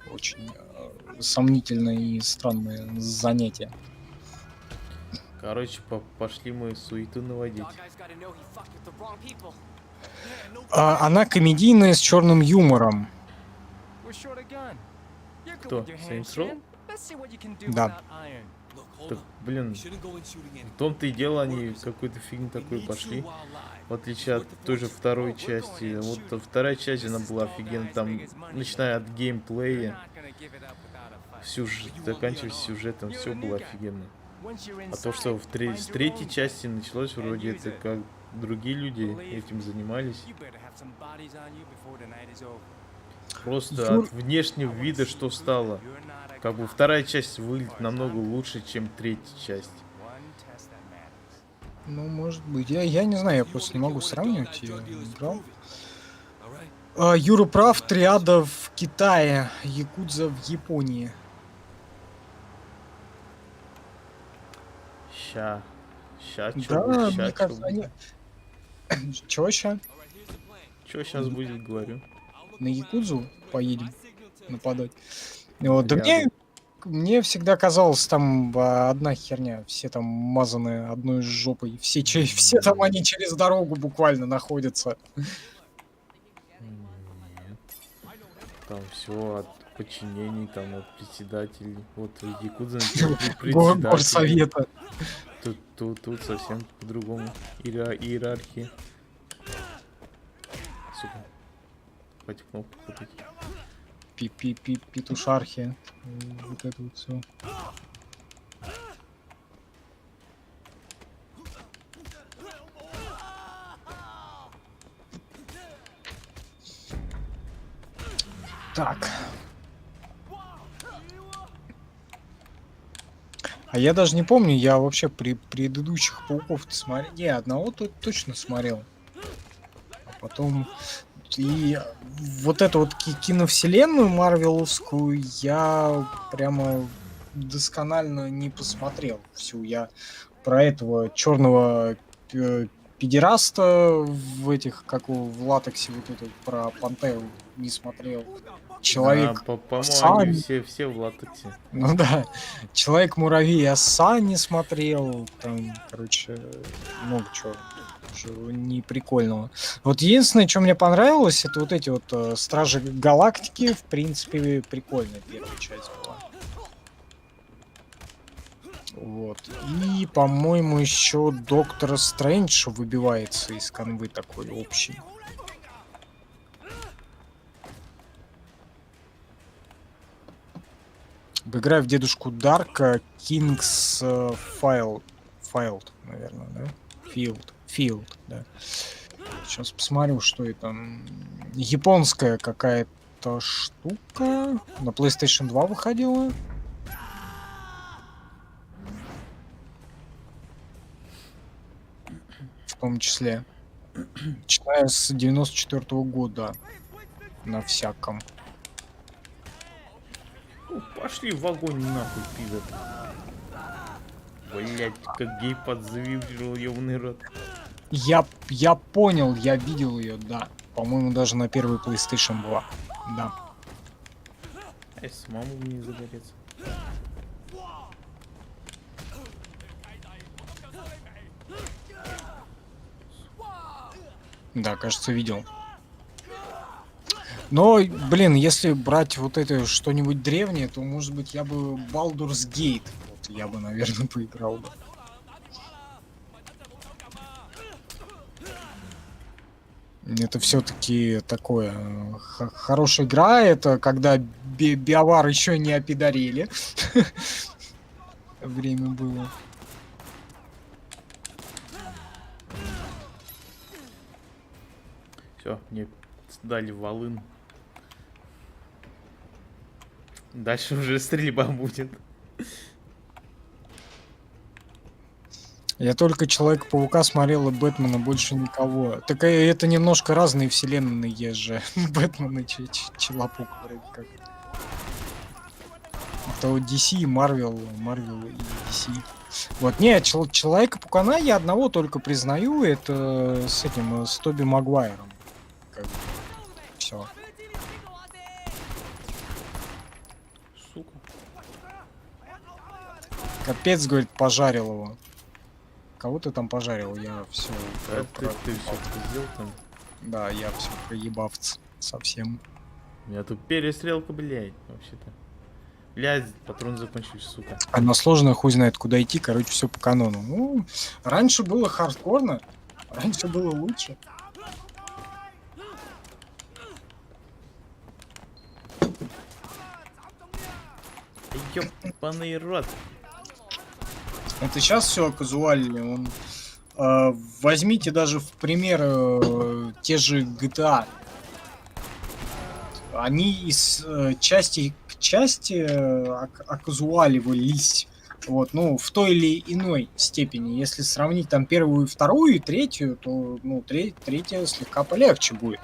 Очень сомнительное и странное занятие. Короче, пошли мы суету наводить. Она комедийная с черным юмором. Кто? Saints Row? Да. Так, блин, в том-то и дело, они какую-то фигню такую пошли. В отличие от той же второй части. Вот вторая часть, она была офигенная. Там, начиная от геймплея, заканчивая сюжетом, все было офигенно. А то, что с третьей части началось, вроде это как другие люди этим занимались. Просто от внешнего вида что стало. Как бы вторая часть выглядит намного лучше, чем третья часть. Ну, может быть. Я не знаю, я просто не могу сравнивать, я не играл. Юра прав, триада в Китае, якудза в Японии. Ща, Да, чё, мне кажется, они... Чё ща? Чё сейчас будет, говорю? На якудзу поедем нападать. Вот, да мне всегда казалось, там одна херня. Все там мазаны одной жопой. Все там они через дорогу буквально находятся. Нет. Там все подчинении, там, вот, председатель. Вот Якудза Гор председатель. горсовета. Тут совсем по-другому. Иерархия. Сука. Хватит кнопку крутить. Петушархия. Вот это вот все. Так. А я даже не помню, я вообще при предыдущих пауков смотрел. Не, одного тут точно смотрел. А потом. И вот эту вот киновселенную марвеловскую я прямо досконально не посмотрел всю. Я про этого черного педераста в этих, как в латексе, вот эту про Пантеру не смотрел. Человек по-моему, они все в латексе. Ну да. Человек-муравей оса не смотрел. Там, короче, много чего не прикольного. Вот единственное, что мне понравилось, это вот эти вот Стражи Галактики. В принципе, прикольная первая часть была. Вот. И, по-моему, еще Доктор Стрэндж выбивается из канвы такой общий. Играю в дедушку Дарка, King's Field, наверное, да? Field, да. Сейчас посмотрю, что это. Японская какая-то штука. На PlayStation 2 выходила. В том числе. Начиная с 94-го года. На всяком. Пошли в огонь нахуй, пидор. Блять, как гейпад завибрировал, ёбаный рот. Я понял, я видел ее, да. По-моему, даже на первой PlayStation 2. Да. Ай, самому не загореться. Да, кажется, видел. Но, блин, если брать вот это что-нибудь древнее, то, может быть, я бы Baldur's Gate, вот, я бы, наверное, поиграл бы. Это все-таки такое хорошая игра, это когда биовар еще не опидорели. Время было. Все, мне дали волын. Дальше уже стрельба будет. Я только Человека-паука смотрел, и Бэтмена больше никого. Так это немножко разные вселенные же. Бэтмен и Человек вроде как. Это вот DC и Marvel и DC. Вот, не, Человека-паукана я одного только признаю, это с этим, с Тоби Магуайром. Все. Сука. Капец, говорит, пожарил его. Кого ты там пожарил? Я все. Ты все сделал там? Да, я все проебавц совсем. У меня тут перестрелка, блядь, вообще-то. Блядь, патрон закончился, сука. А на сложно хуй знает, куда идти, короче, все по канону. Ну, раньше было хардкорно, раньше было лучше. Ёбаный рот. Это сейчас все казуально. Возьмите даже в пример те же GTA. Они из части к части оказуаливались. Вот, ну, в той или иной степени. Если сравнить там первую, вторую и третью, то, ну, третья слегка полегче будет.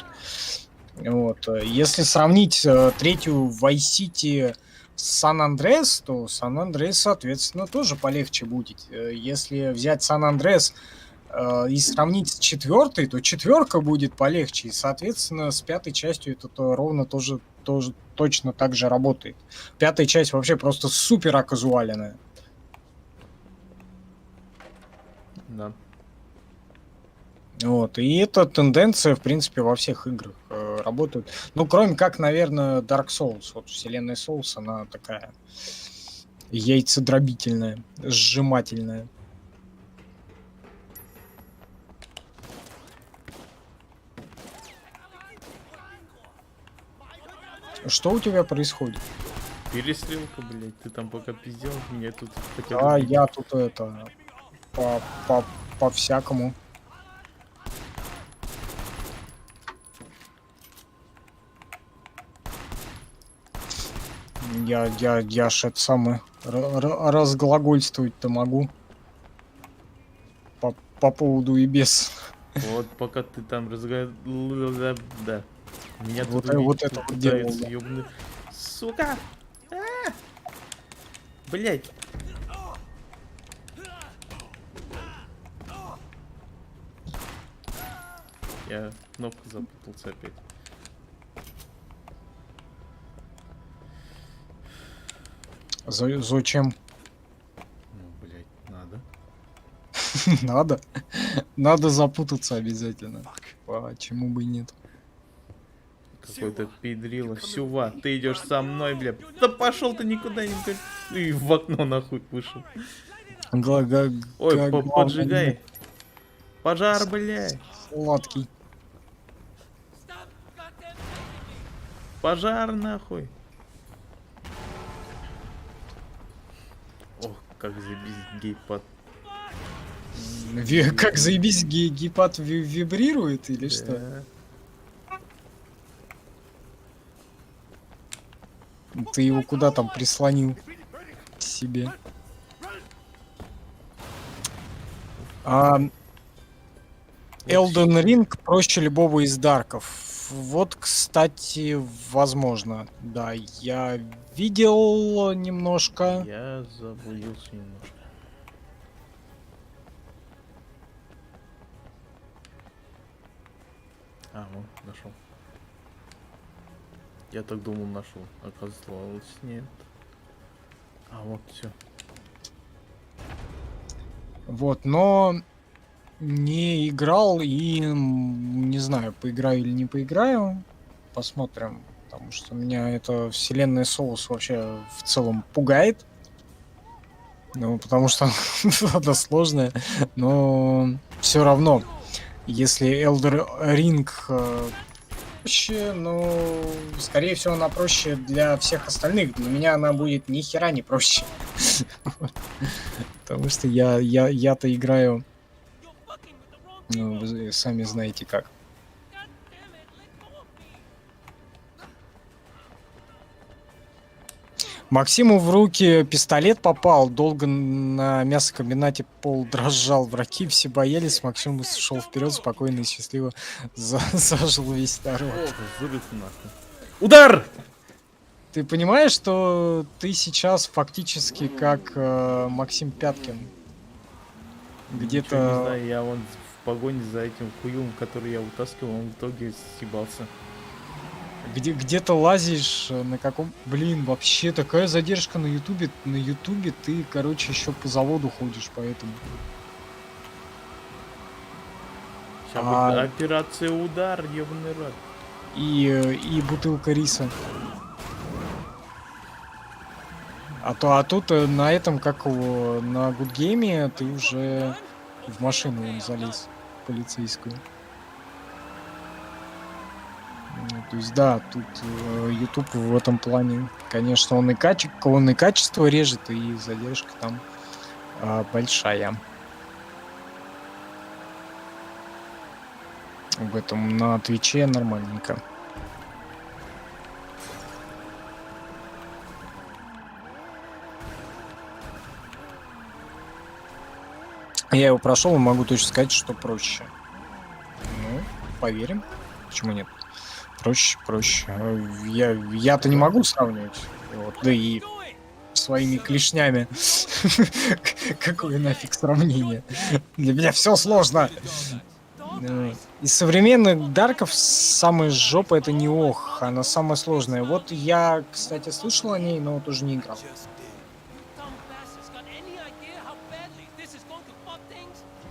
Вот. Если сравнить третью Vice City с San Andreas, то San Andreas, соответственно, тоже полегче будет. Если взять San Andreas и сравнить с четвертой, то четверка будет полегче. И, соответственно, с пятой частью это ровно тоже точно так же работает. Пятая часть вообще просто супер оказуаленная. Да. Вот. И эта тенденция, в принципе, во всех играх работают. Ну, кроме как, наверное, Dark Souls. Вот вселенная Souls, она такая яйцедробительная, сжимательная. Что у тебя происходит? Перестрелка, блядь. Ты там пока пиздел, меня тут хотел А убить. я тут это по-всякому. Я ж это самое разглагольствовать-то могу по поводу и без. Вот пока ты там да. Меня Вот, тут убить вот это вот делал, пытаются, да. ёбаный. Сука! Блять! Я кнопку запутался опять. Зачем? Ну, блять, надо. Надо. Надо запутаться обязательно. Почему бы и нет? Какой-то пидрила. Сюва, ты идешь со мной, бля. Да пошел ты никуда не блядь. И в окно нахуй вышел. Ой, поджигай. Пожар, блядь. Сладкий. Пожар нахуй. Ох, как забить гейпад. Как заебись, гейпад вибрирует или что? Да. Ты его куда там прислонил к себе? Elden Ring проще любого из дарков. Вот, кстати, возможно. Да, я видел немножко. Я заблудился немножко. А, вот, нашел. Я так думал, нашел. Оказалось, нет. А, вот, все. Вот, но не играл и не знаю, поиграю или не поиграю. Посмотрим. Потому что меня эта вселенная Souls вообще в целом пугает. Ну, потому что она сложная. Но все равно, если Elden Ring проще, но скорее всего она проще для всех остальных. Для меня она будет ни хера не проще. Потому что я-то играю, ну, вы сами знаете как. Максиму в руки пистолет попал, долго на мясокомбинате пол дрожал, враги все боялись, Максим шел вперед, спокойно и счастливо зажил весь народ. Взрыв нахуй. Удар! Ты понимаешь, что ты сейчас фактически как Максим Пяткин? Ничего не Где-то... знаю, я вон в погоне за этим хуем, который я утаскивал, он в итоге съебался. Где-то лазишь на каком... Блин, вообще такая задержка на Ютубе. На Ютубе ты, короче, еще по заводу ходишь, поэтому... Сейчас будет операция удар, ебаный рот. И бутылка риса. А тут на этом, как его, на Гудгейме ты уже в машину вон залез, полицейскую. Ну, то есть, да, тут YouTube в этом плане, конечно, он и качество режет, и задержка там большая. В этом на Твиче нормальненько. Я его прошел и могу точно сказать, что проще. Ну, поверим. Почему нет? Проще. Я-то не могу сравнивать. Вот, да и своими клешнями. Какое нафиг сравнение? Для меня все сложно. Из современных дарков самая жопа это не ох, она самая сложная. Вот я, кстати, слышал о ней, но тоже не играл.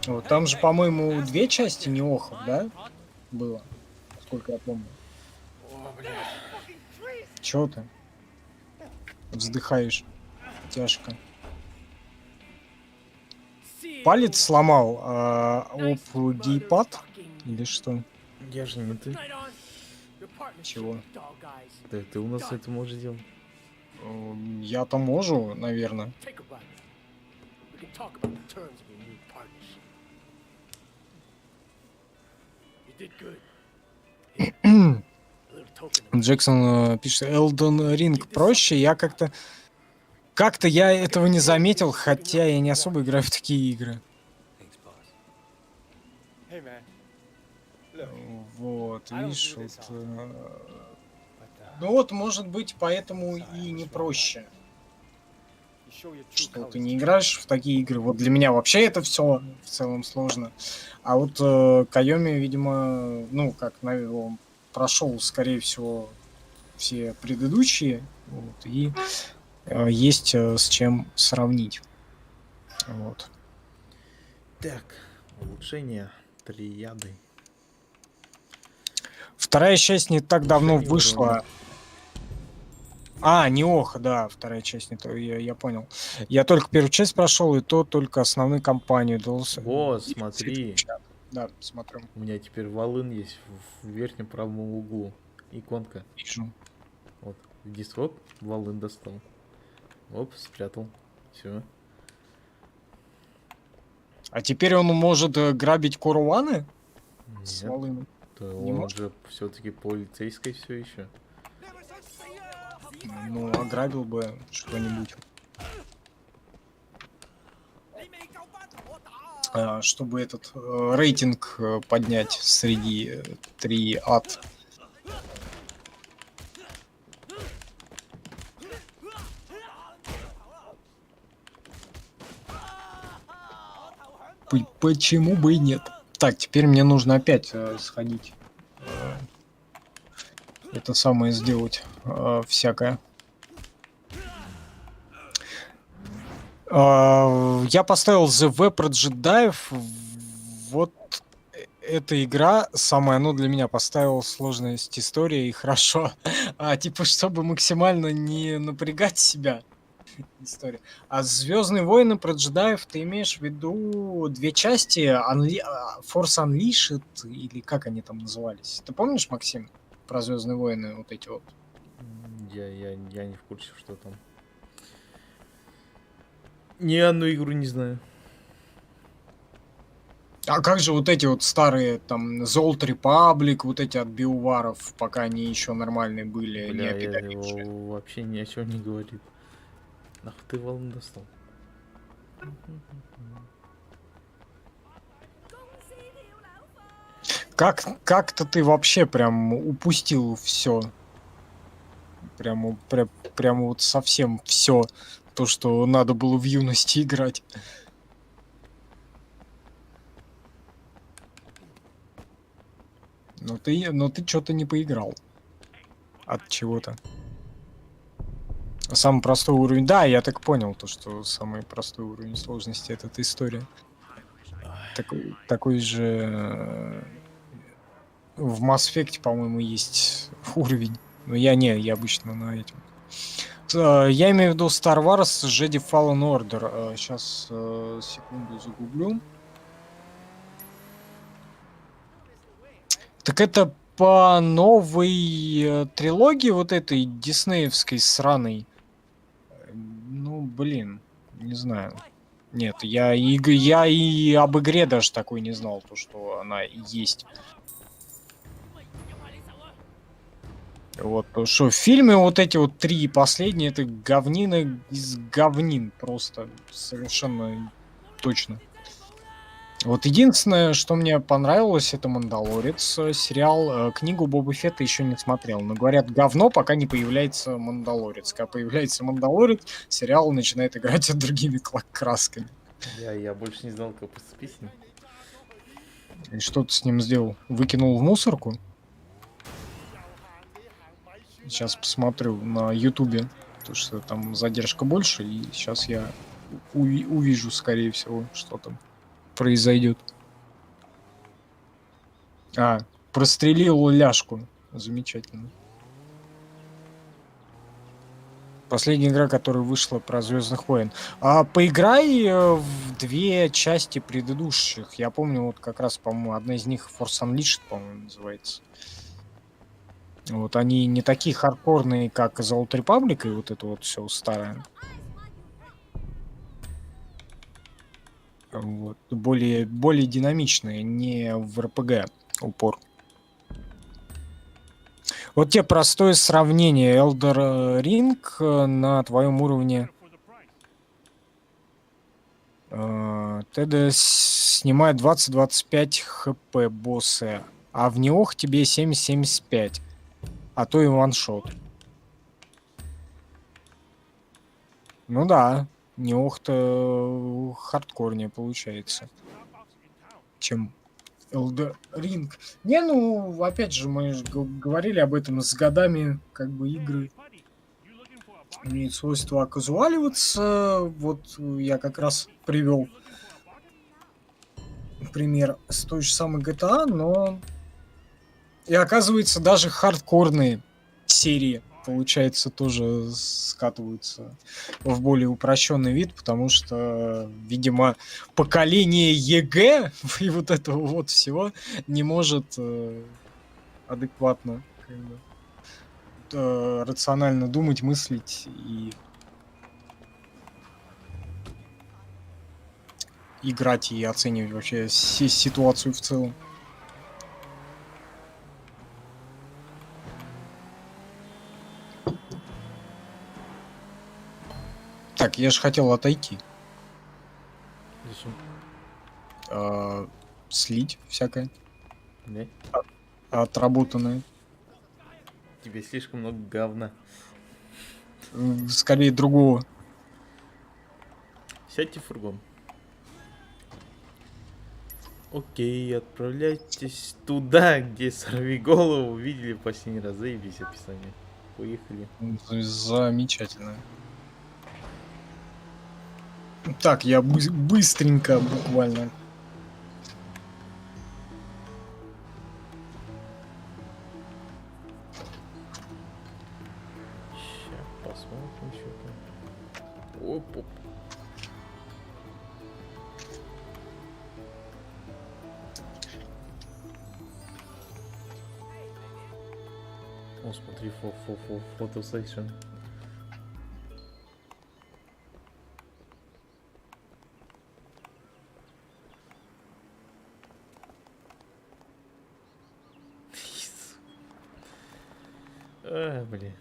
Вот, там же, по-моему, 2 части неохов, да? Было, сколько я помню. Чё ты? Вздыхаешь. Тяжко. Палец сломал об гейпад? Или что? Я же не ты. Чего? Да ты у нас это можешь делать. Я-то можу, наверное. Джексон пишет, Elden Ring проще, я как-то я этого не заметил, хотя я не особо играю в такие игры. Вот, видишь, вот, ну вот, может быть, поэтому и не проще, что ты не играешь в такие игры. Вот для меня вообще это все в целом сложно. А вот Кайоми, видимо, ну, как, наверное, он прошел, скорее всего, все предыдущие, вот, и есть с чем сравнить. Вот. Так, улучшение триады. Вторая часть не так давно Улучшение вышла. урона. А, Неоха, да, вторая часть не то, я понял. Я только первую часть прошел, и то только основную кампанию. Вот, смотри. Да, смотрю. У меня теперь волын есть в верхнем правом углу. Иконка. Вижу. Вот. Здесь оп, волын достал. Оп, спрятал. Все. А теперь он может грабить Коруаны? С Нет. волыном? То Не он может? же все-таки полицейский все еще. Ну, ограбил бы что-нибудь. Чтобы этот рейтинг поднять среди триад. Почему бы и нет? Так, теперь мне нужно опять сходить. Это самое сделать всякое. Я поставил The Vapor Jedi. Вот эта игра самая, ну, для меня поставила сложность истории и хорошо. Типа, чтобы максимально не напрягать себя. История. А Звездные войны про джедаев ты имеешь в виду две части Force Unleashed или как они там назывались? Ты помнишь, Максим, про Звездные войны вот эти вот? Я не в курсе, что там. Ни одну игру не знаю. А как же вот эти вот старые, там, The Old Republic, вот эти от биоваров, пока они еще нормальные были, не Бля, опидорившие? вообще ни о чем не говорит. Нахуй ты волн достал? Как-то ты вообще прям упустил все. Прямо вот совсем все. То, что надо было в юности играть. Но ты что-то не поиграл. От чего-то. Самый простой уровень. Да, я так понял, то, что самый простой уровень сложности это эта история. Такой же в Mass Effect, по-моему, есть уровень. Но я обычно на этом. Я имею в виду Star Wars Jedi Fallen Order. Сейчас, секунду, загуглю. Так это по новой трилогии вот этой диснеевской сраной. Ну, блин, не знаю. Нет, я и об игре даже такой не знал, то, что она есть. Вот, то, что фильмы вот эти вот три последние, это говнина из говнин, просто совершенно точно. Вот единственное, что мне понравилось, это «Мандалорец» сериал. Книгу Боба Фетта еще не смотрел. Но говорят, говно, пока не появляется «Мандалорец». Когда появляется «Мандалорец», сериал начинает играть другими красками. Я больше не знал, как с песни. И что ты с ним сделал? Выкинул в мусорку? Сейчас посмотрю на Ютубе, потому что там задержка больше, и сейчас я увижу, скорее всего, что там произойдет. Прострелил ляжку. Замечательно. Последняя игра, которая вышла про Звездных войн. Поиграй в две части предыдущих. Я помню, вот как раз, по-моему, одна из них Force Unleashed, по-моему, называется. Вот они не такие хардкорные, как The Old Republic и вот это вот все старое. Вот. Более динамичные, не в РПГ упор. Вот тебе простое сравнение. Elder Ring на твоем уровне ТД снимает 20-25 хп боссы, а в Неох тебе 70-75, а то и ваншот. Ну да, Неох-то хардкорнее получается, чем Elder Ring. Не, ну, опять же, мы же говорили об этом с годами, как бы игры имеют свойство оказуаливаться. Вот я как раз привел пример с той же самой GTA, но и оказывается даже хардкорные серии, получается, тоже скатываются в более упрощенный вид, потому что, видимо, поколение ЕГЭ и вот этого вот всего не может адекватно как бы, рационально думать, мыслить и играть и оценивать вообще ситуацию в целом. Так, я же хотел отойти. Зачем? Слить всякое. Не? Отработанное. Тебе слишком много говна. Скорее другого. Сядьте в фургон. Окей, отправляйтесь туда, где сорвиголову видели в последний раз. Заебись описание. Поехали. Замечательно. Так, я быстренько буквально. Сейчас посмотрим, что там. Оп-оп. О, смотри, фотосейшн. Блин.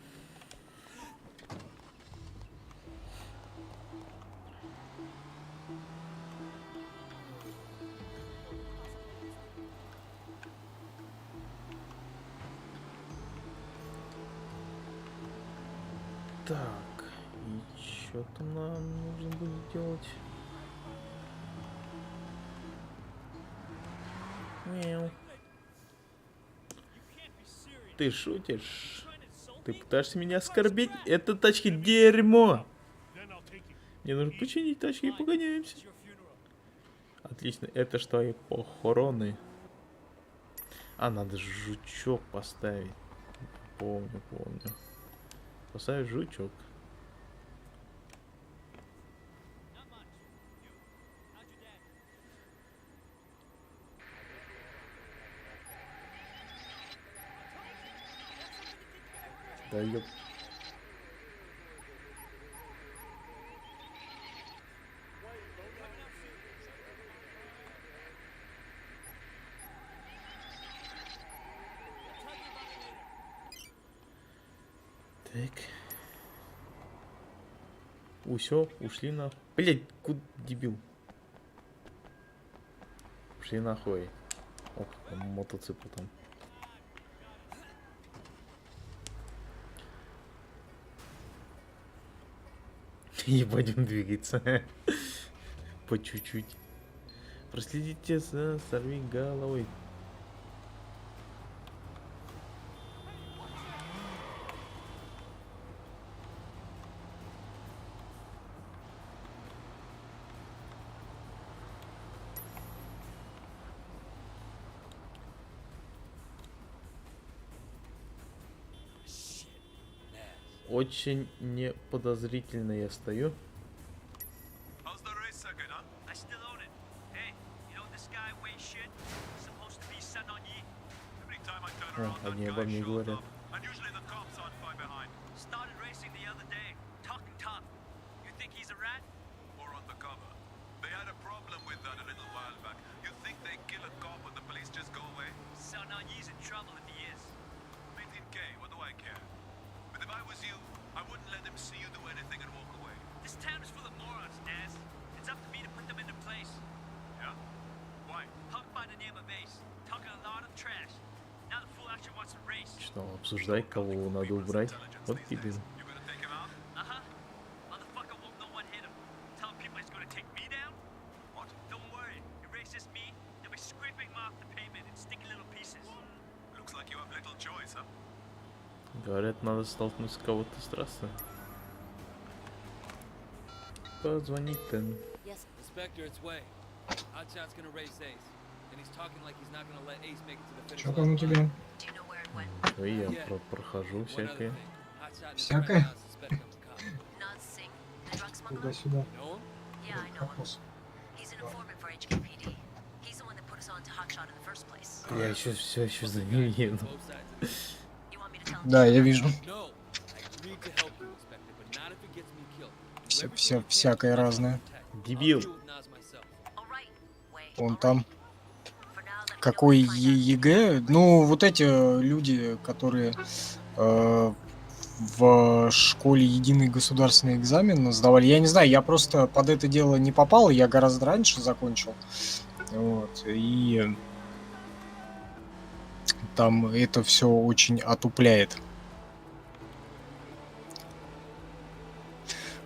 Так, и что там нам нужно будет делать? Мяу. Ты шутишь? Ты пытаешься меня оскорбить? Это тачки дерьмо! Мне нужно починить тачки и погоняемся. Отлично, это что, и похороны? А, надо жучок поставить. Помню. Поставить жучок. Да ёп. Так. Усё, ушли на... Блять, куда дебил? Ушли нахуй. О, там мотоцикл там. Ебать, он двигается. По чуть-чуть. Проследите за сорвиголовой. очень неподозрительно я стою. How's the race second, huh? I still own it. Hey, you know this guy weighs shit? Supposed to be Sun On Yi. Every time I turn О, around, that они обо guy мне shows говорят. up. And usually the cops aren't far behind. Started racing the other day. Talking tough. You think he's a rat? Or on the cover. They had a problem with that a little while back. You think they kill a cop and the police just go away? Sun On Yi's in trouble if he is. 18K, what do I care? But if I was you, I wouldn't let him see you do anything and walk away. This town is full of morons, Naz. It's up to me to put them into place. Yeah? Why? Punk by the name of Ace. Talking a lot of trash. Now the fool actually wants to race. Что, обсуждай, кого надо убрать. Вот дебил. You gonna take him out? Uh-huh. Motherfucker won't know one hit him. Telling people he's gonna take me down? What? Don't worry. He races me, they'll be scraping him off the pavement in sticky little pieces. Looks like you have little choice, huh? Говорят, надо столкнуть с кого-то с трассы. Позвонить-то. Yes. Inspector, it's Way. Hotshot's gonna race Ace. And he's talking like he's not gonna let Ace make it to the finish Что line. там у тебя? Do you know where it went? Ой, я прохожу One other всякое. thing. Hotshot and his Всякое? friend now suspect I'm a cop. Not Singh, the drug smuggler? Туда-сюда. You know him? Yeah, I know him. He's an informant for HKPD. He's the one that put us on to Hotshot in the first place. Я еще все еще за ним еду. Both sides of this. You want me to tell him? Да, я вижу. No. I agreed to help you, Inspector, but not if it gets me killed. Всякое разное. Дебил. I'll deal with Nas myself. All right, Way. Он all там. right. For now, let me know Какой when you find out. ЕГЭ? Ну, вот эти люди, которые в школе единый государственный экзамен сдавали. Я не знаю, я просто под это дело не попал, я гораздо раньше закончил. Вот, и там это все очень отупляет.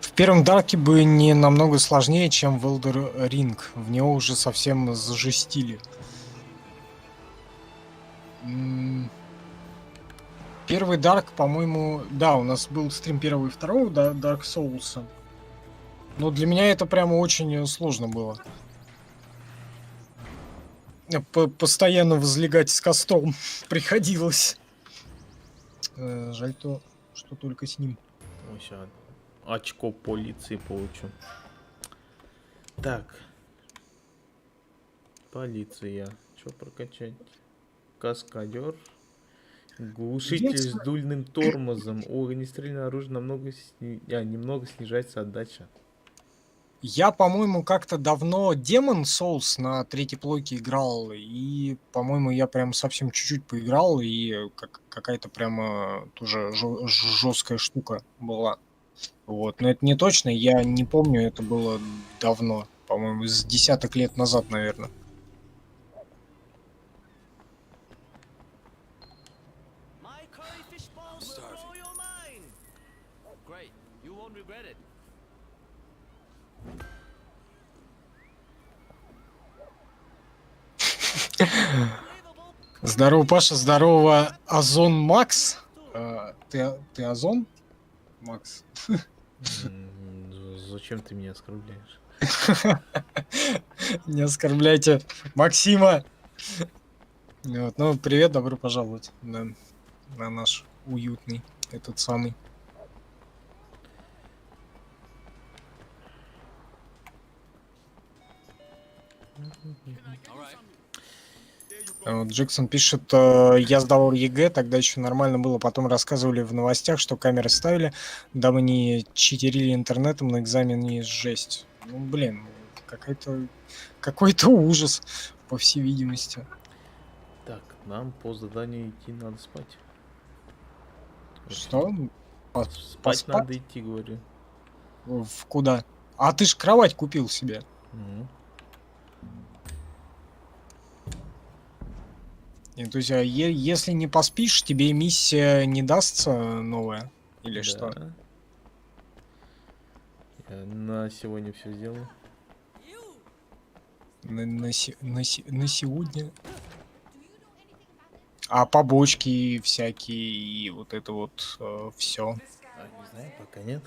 В первом Дарке бы не намного сложнее, чем в Elden Ring. В него уже совсем зажестили. Первый Дарк, по-моему, да, у нас был стрим первого и второго, да, Dark Souls. Но для меня это прямо очень сложно было. Постоянно возлегать с костом приходилось. Жаль то, что только с ним. Ой, ща очко полиции получу. Так. Полиция. Что прокачать? Каскадер. Глушитель с дульным тормозом. У огнестрельного оружия немного снижается отдача. Я, по-моему, как-то давно Demon Souls на третьей плойке играл, и, по-моему, я прям совсем чуть-чуть поиграл, и какая-то прямо тоже жесткая штука была. Вот, но это не точно, я не помню, это было давно, по-моему, с десяток лет назад, наверное. My curry fish balls will blow your mind. Great. You won't regret it. Здорово, Паша, здорово, Озон Макс. Ты Озон, Макс? Зачем ты меня оскорбляешь? Не оскорбляйте Максима. Вот, ну, привет, добро пожаловать на наш уютный, этот самый. Вот, Джексон пишет, я сдавал ЕГЭ, тогда еще нормально было, потом рассказывали в новостях, что камеры ставили, дабы не читерили интернетом на экзамене, жесть. Ну, блин, какой-то ужас, по всей видимости. Так, нам по заданию идти надо спать. Что? Спать Поспать? надо идти, говорю. В куда? А ты ж кровать купил себе. Мгм. И, то есть, если не поспишь, тебе миссия не дастся новая? Или что? Да. Я на сегодня все сделаю. На сегодня? А побочки всякие и вот это вот все. А, не знаю, пока нет.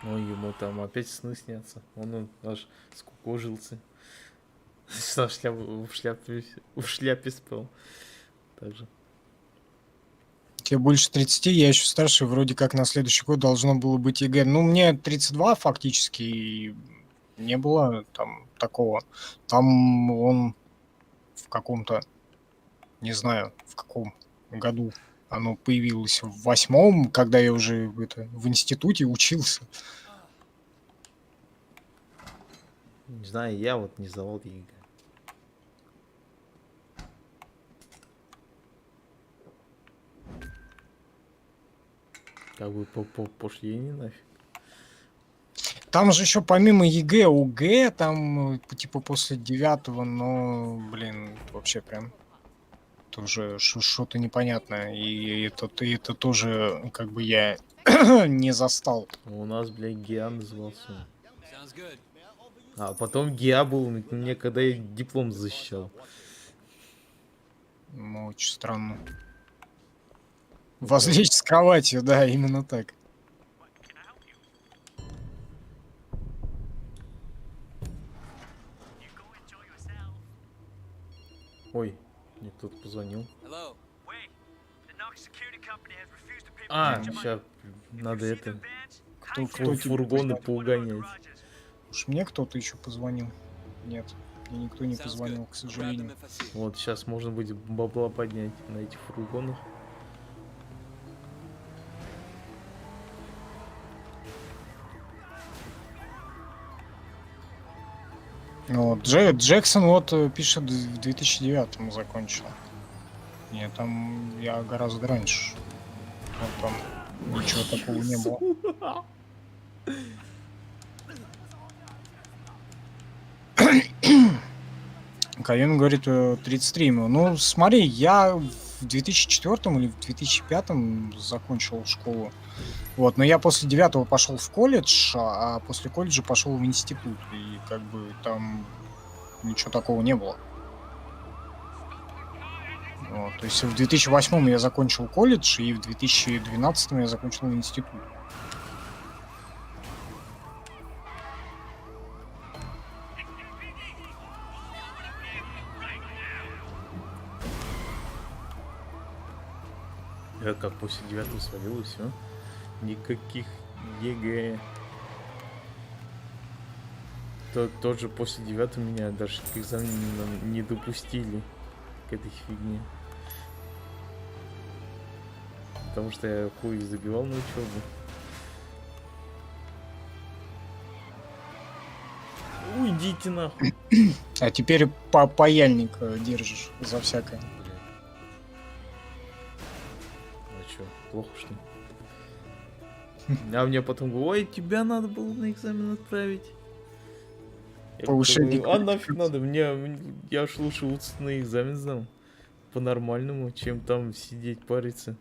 Ой, ему там опять сны снятся. Он аж скукожился. Что, в шляпе спал. Также. Тебе больше 30, я еще старше, вроде как на следующий год должно было быть ЕГЭ. Ну, мне 32 фактически, и не было там такого. Там он в каком-то, не знаю, в каком году оно появилось, в 8-м, когда я уже в институте учился. Не знаю, я вот не сдавал ЕГЭ. Как бы пошли они нафиг. Там же еще помимо ЕГЭ, ОГЭ, там типа после 9-го, но, блин, вообще прям тоже что-то непонятное. И это тоже как бы я не застал. У нас, блядь, ГИА назывался. Sounds good. А потом ГИА был мне, когда я диплом защищал. Ну, очень странно. Возлечь с кроватью, да, именно так. Ой, мне кто-то позвонил. Hello. А, сейчас надо это Кто тебе фургоны поугонять. Уж мне кто-то еще позвонил? Нет, мне никто не позвонил, к Grab them сожалению. if I see. Вот сейчас можно будет бабла поднять на этих фургонах. Вот, Джексон вот пишет, в 2009 закончил. Нет, там я гораздо раньше. Вот там ничего такого не было. Калин говорит, 33 ему. Ну, смотри, я в 2004 или в 2005 закончил школу. Вот, но я после 9 пошел в колледж, а после колледжа пошел в институт. И как бы там ничего такого не было. Вот, то есть в 2008 я закончил колледж, и в 2012 я закончил институт. Я как после 9 свалил и все. Никаких ЕГЭ. Тот же после 9 меня даже к экзамену не допустили к этой фигне. Потому что я хуй забивал на учебу. Уйдите нахуй. А теперь паяльник держишь за всякое. Блядь. А чё, плохо что ли? А мне потом говорят, ой, тебя надо было на экзамен отправить. Я Повышение говорю, а нафиг надо, я ж лучше на экзамен сдам. По-нормальному, чем там сидеть, париться.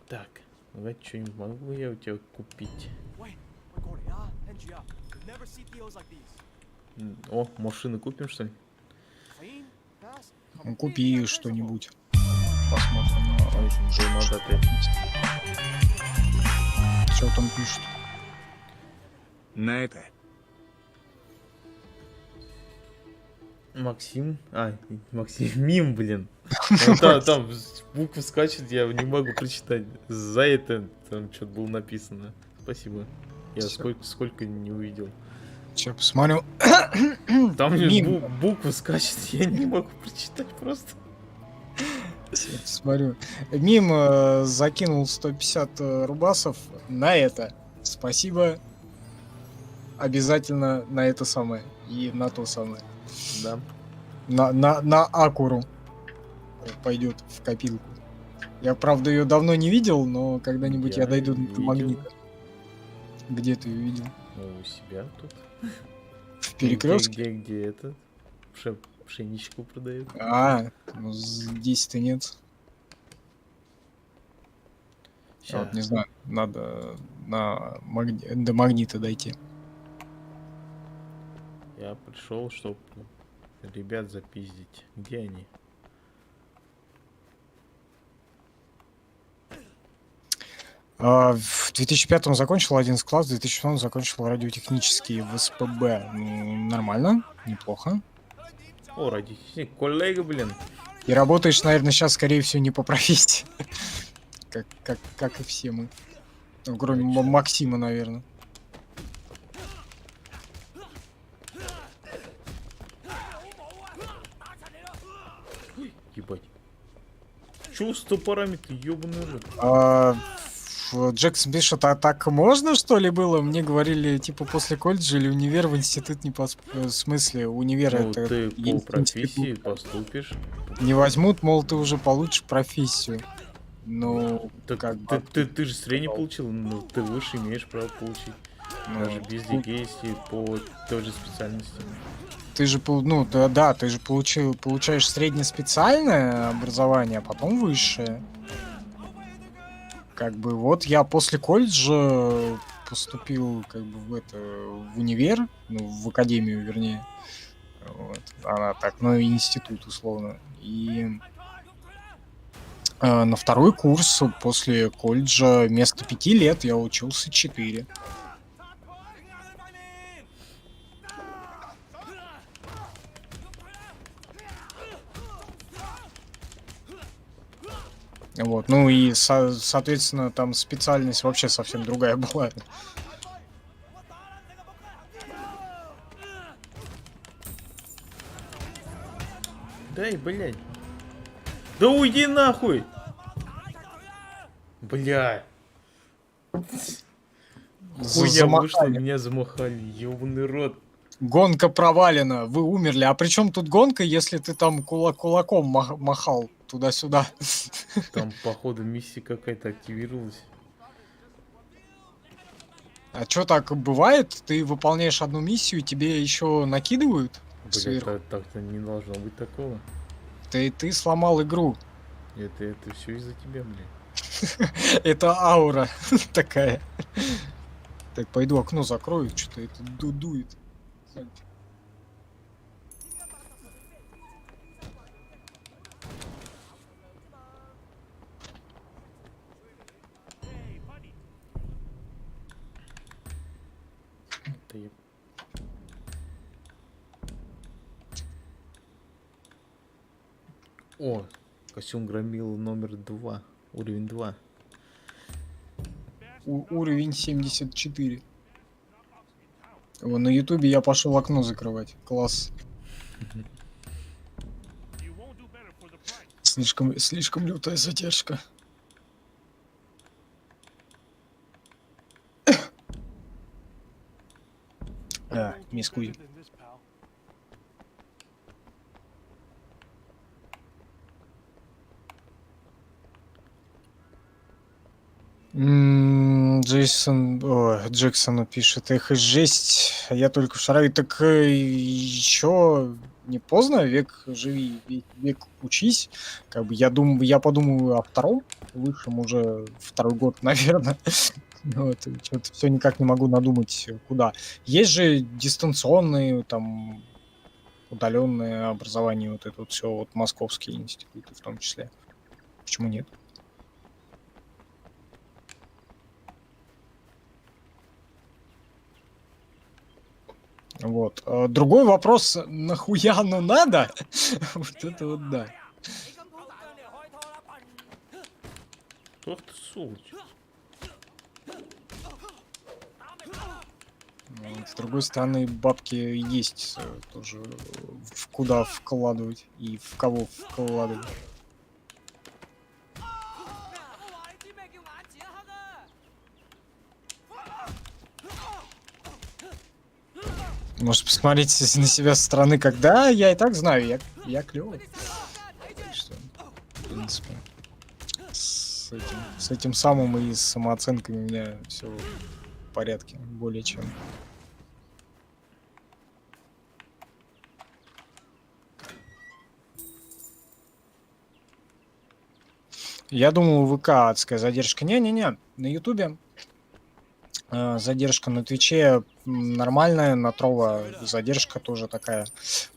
Так, давай что-нибудь могу я у тебя купить? О, машины купим, что ли? Ну, купи что-нибудь. Посмотрим. Ой, уже надо опять. Что там пишут? На это. Максим? А, Максим, мим, блин. Там буквы скачет, я не могу прочитать. За это там что-то было написано. Спасибо. Я сколько не увидел. Сейчас посмотрю. Там Мим. буквы скачет, я не могу прочитать просто. Сейчас посмотрю. Мим закинул 150 рубасов на это. Спасибо. Обязательно на это самое. И на то самое. Да. На Акуру пойдет в копилку. Я, правда, ее давно не видел, но когда-нибудь я дойду до видел. магнита. Где ты ее видел? Ну, у себя тут. В перекрестке? Где это? Пшеничку продают. А, ну здесь-то нет. Ща. Вот, не знаю, надо до магнита дойти. Я пришел, чтобы ребят запиздить. Где они? В 2005 закончил 11 класс, в 2006 закончил радиотехнический в СПБ. Ну, нормально, неплохо. О, родители, коллега, блин. И работаешь, наверное, сейчас, скорее всего, не по профессии. Как и все мы. Ну, кроме Максима, наверное. Ебать. Чё с топорами-то, ёбаный рот? Джексон пишет, а так можно, что ли, было? Мне говорили, типа, после колледжа или универ в институт не в смысле, универ Ну, это... ты по есть профессии институт. поступишь. Не возьмут, мол, ты уже получишь профессию. Ну, Так как бы... ты же средний получил, ну ты выше имеешь право получить. Даже без ЕГЭ, если по той же специальности. Ты же, ну, да, ты же получаешь среднеспециальное образование, а потом высшее. Как бы вот я после колледжа поступил как бы в универ, ну, в академию, вернее. Вот. Она так, ну, институт, условно. И на второй курс после колледжа вместо 5 лет я учился 4. Вот, ну и, соответственно, там специальность вообще совсем другая была. Дай, блядь. Да уйди нахуй! Бля. Хуйня вышла, меня замахали, ёбаный рот. Гонка провалена, вы умерли. А при чем тут гонка, если ты там кулаком махал туда-сюда? Там, походу, миссия какая-то активировалась. А что так бывает? Ты выполняешь одну миссию, тебе еще накидывают? Бля, так-то не должно быть такого. Ты сломал игру. Это все из-за тебя, бля. Это аура такая. Так, пойду окно закрою, что-то это дует. О, костюм громил номер 2, уровень 2. Уровень 74. Вон, на ютубе я пошел окно закрывать. Класс. Слишком лютая задержка. Мискуй. Джексону пишет, эх, жесть, я только в шарове, так еще не поздно, век живи, век учись, как бы я подумаю о втором, высшем уже второй год, наверное, вот, что-то все никак не могу надумать, куда. Есть же дистанционные, там, удаленное образование, вот это вот все, вот московские институты в том числе, почему нет? Вот. Другой вопрос, нахуя оно надо? Вот это вот да. Ох ты, сволочь. С другой стороны, бабки есть тоже в куда вкладывать и в кого вкладывать. Может, посмотрите на себя со стороны, когда я и так знаю, я клёвый. Так что, в принципе, с этим самым и с самооценкой у меня все в порядке, более чем. Я думал, ВК адская задержка. Не-не-не, на Ютубе задержка, на Твиче нормальная, на Трова задержка тоже такая,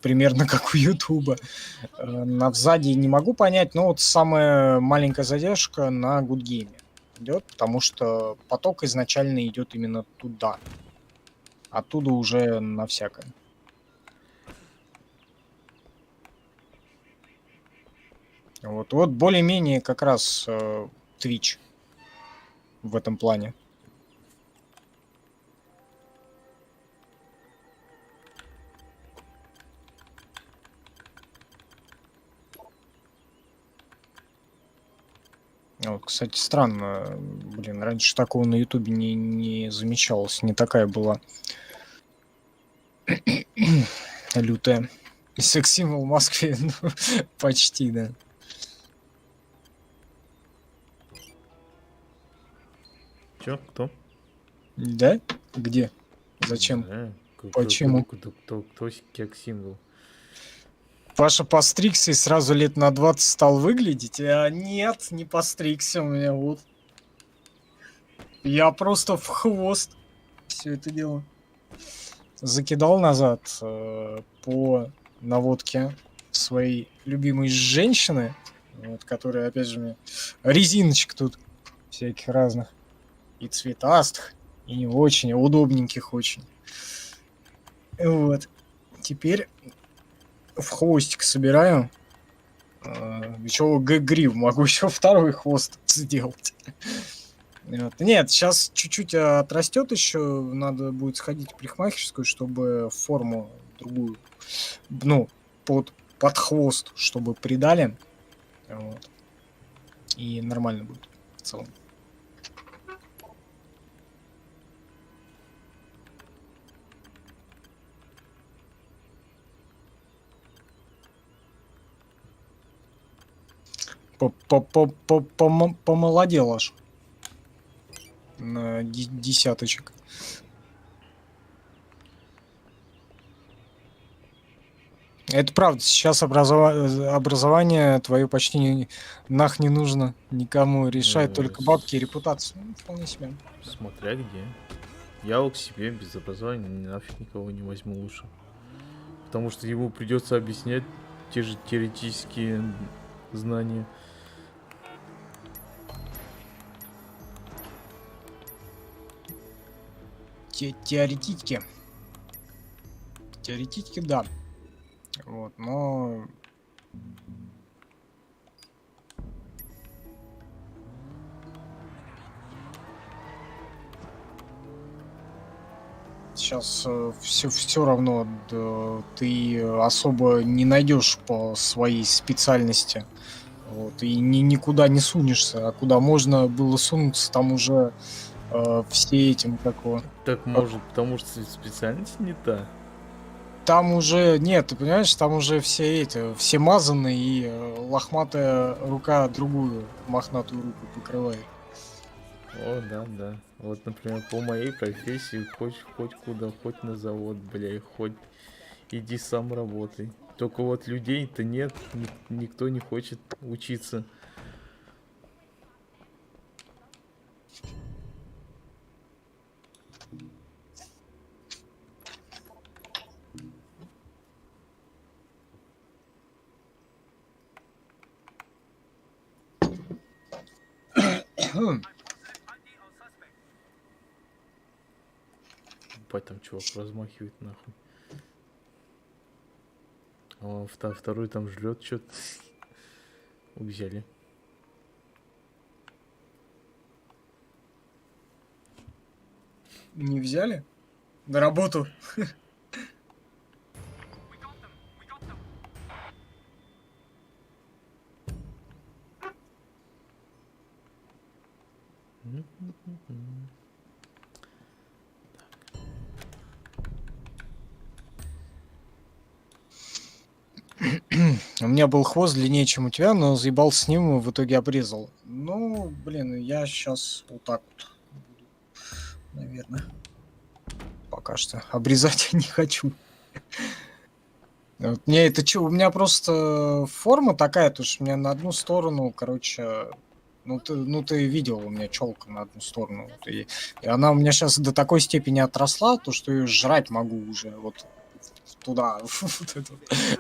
примерно как у Ютуба. На Взаде не могу понять, но вот самая маленькая задержка на Гудгейме. идет, потому что поток изначально идет именно туда. Оттуда уже на всякое. Вот более-менее как раз Twitch в этом плане. Вот, кстати, странно, блин, раньше такого на Ютубе не замечалось, не такая была лютая. И секс-символ в Москве, ну, почти, да. Чё? Кто? Да? Где? Зачем? Почему? Кто секс-символ? Паша постригся и сразу лет на 20 стал выглядеть? А нет, не постригся у меня, вот. Я просто в хвост все это дело закидал назад по наводке своей любимой женщины, вот, которая, опять же, мне резиночек тут всяких разных, и цветастых, и не очень, а удобненьких очень. Вот. Теперь в хвостик собираю. Еще грив могу еще второй хвост сделать. Вот. Нет, сейчас чуть-чуть отрастет еще. Надо будет сходить в парикмахерскую, чтобы форму другую, ну, под хвост, чтобы придали. Вот. И нормально будет в целом. Помолодел аж на десяточек. Это правда, сейчас образование твое почти не нужно никому, решает только бабки и репутацию. Ну, вполне себе. Смотря где. Я вот к себе без образования нафиг никого не возьму лучше. Потому что ему придется объяснять те же теоретические знания. Теоретически, да. Вот, но сейчас все равно ты особо не найдешь по своей специальности. Вот, и никуда не сунешься, а куда можно было сунуться, там уже все этим такого. Так может, потому что специальность не та. Там уже нет, ты понимаешь, там уже все мазаны, и лохматая рука другую мохнатую руку покрывает. О, да. Вот, например, по моей профессии хоть куда, хоть на завод, бля, хоть иди сам работай. Только вот людей-то нет, никто не хочет учиться. Ебать, там чувак размахивает нахуй. А второй там жрет что-то. Взяли. Не взяли? На работу? У меня был хвост длиннее, чем у тебя, но заебался с ним и в итоге обрезал. Ну, блин, я сейчас вот так вот буду, наверное. Пока что обрезать не хочу. Вот мне это что, у меня просто форма такая, то что у меня на одну сторону, короче, ну ты видел, у меня челка на одну сторону. Вот, и она у меня сейчас до такой степени отросла, то что ее жрать могу уже вот туда, вот это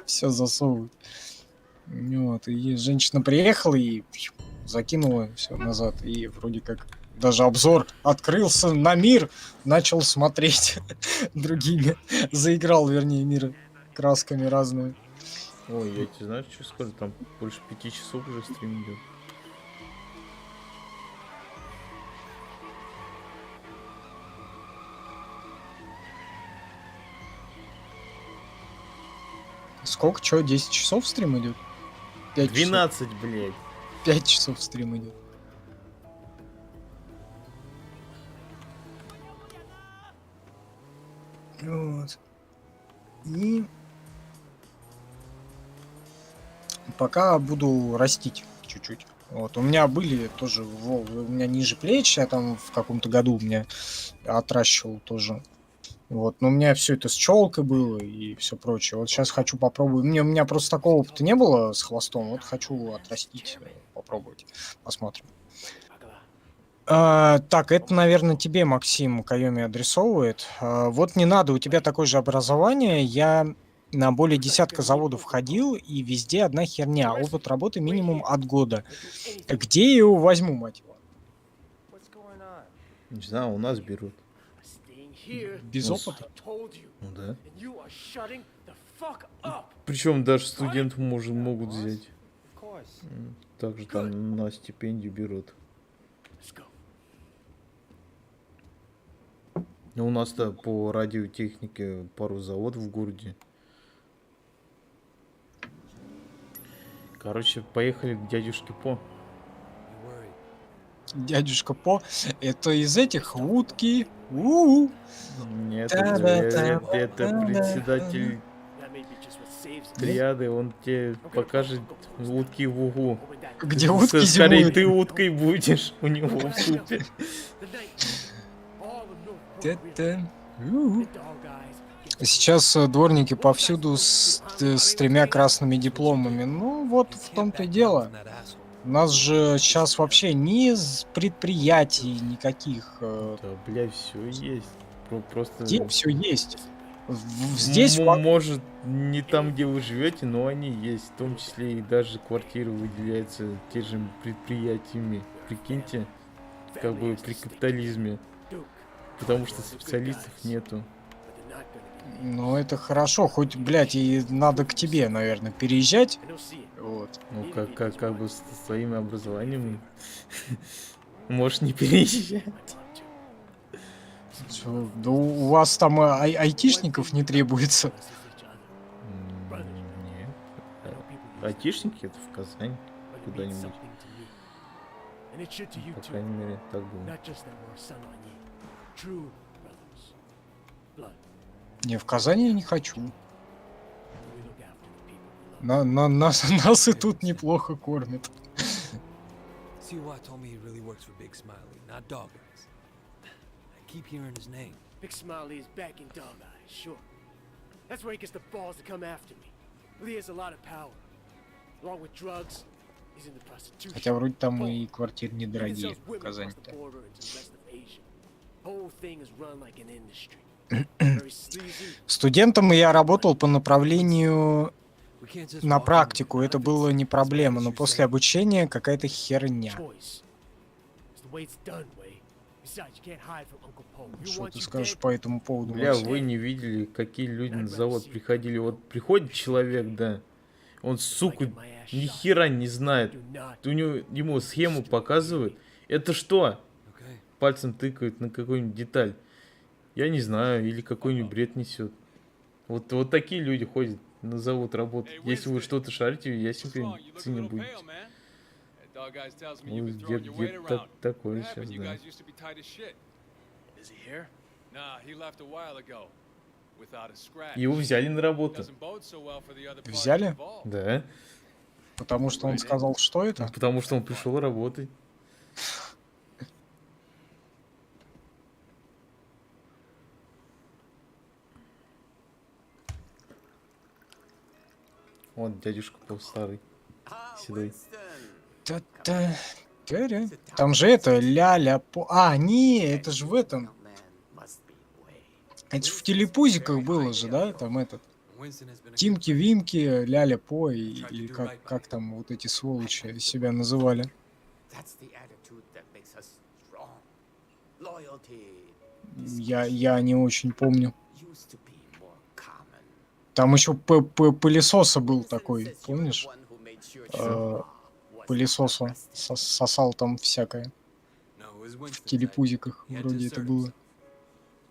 все засовывать. Вот, и женщина приехала и закинуло все назад, и вроде как даже обзор открылся на мир, начал смотреть другими, заиграл, вернее, мир красками разными. Ой, я тебе знаю, что скажу, там больше 5 часов уже стрим идет. Сколько, чё, 10 часов стрим идет? 5 часов. 12, блядь. 5 часов стрим идет. Вот. И пока буду растить чуть-чуть. Вот. У меня были тоже, у меня ниже плеч, я там в каком-то году у меня отращивал тоже. Вот, но у меня все это с челкой было и все прочее. Вот сейчас хочу попробовать. У меня просто такого опыта не было с хвостом. Вот хочу отрастить, попробовать. Посмотрим. Так, это, наверное, тебе, Максим, Кайоми адресовывает. Вот не надо, у тебя такое же образование. Я на более десятка заводов ходил, и везде одна херня. Опыт работы минимум от года. Где я его возьму, мать его? Не знаю, у нас берут. Без опыта? Ну да. Причем даже студентов могут взять. Также там на стипендию берут. У нас-то по радиотехнике пару заводов в городе. Короче, поехали к дядюшке По. Дядюшка По, это из этих утки. У-у. Нет, это председатель триады, он тебе покажет утки в угу. Где утки Скорее зимуют? ты уткой будешь у него в супе. У-у. Сейчас дворники повсюду с 3 красными дипломами. Ну вот в том-то и дело. У нас же сейчас вообще ни предприятий никаких. Да, бля, все есть. Просто Где все есть? Здесь может не там, где вы живете, но они есть. В том числе и даже квартиры выделяются те же предприятиями. Прикиньте, как бы при капитализме. Потому что специалистов нету. Ну это хорошо, хоть, блядь, и надо к тебе, наверное, переезжать. Вот. Ну как бы с своим образованием можешь не переезжать. Чё, да у вас там айтишников не требуется. Нет. Айтишники это в Казань куда-нибудь. По крайней мере, так думаю. Не, в Казани я не хочу. Нас и тут неплохо кормят. CY told me he really works for Big Smiley, not Dog Eyes. I keep hearing his name. Big Smiley is back in Dog Eyes, sure. That's where he gets the balls to come after me. Well, he has a lot of power. Along with drugs, he's into prostitution. Хотя вроде там и квартиры недорогие в Казани-то. Whole thing is run like an industry. Студентом я работал по направлению на практику. Это было не проблема, но после обучения какая-то херня. Что ты скажешь по этому поводу? Бля, Максим? вы не видели, какие люди на завод приходили? Вот приходит человек, да, он, сука, ни хера не знает. Ему схему показывают. Это что? Пальцем тыкают на какую-нибудь деталь. Я не знаю, или какой-нибудь бред несет. Вот такие люди ходят на завод работать. Если вы что-то шарите, я себе не будете. Ну, где-то такое сейчас, да. Его взяли на работу. Взяли? Да. Потому что он сказал, что это? Потому что он пришел работать. Вот дядюшка Пол старый, седой. Там же это ля-ля-по... А, не, это же в этом. Это же в телепузиках было же, да? Там этот. Тимки-Вимки, ля-ля-по, или как там вот эти сволочи себя называли. That's the attitude that makes us strong. Loyalty Я не очень помню. used to be more common. Там еще пылесоса был такой, Says you're the помнишь? one who made sure Э, Shaw wasn't Пылесосу arrested. сосал там всякое. No, it was В Winston's idea. телепузиках He had to вроде это assert было. himself,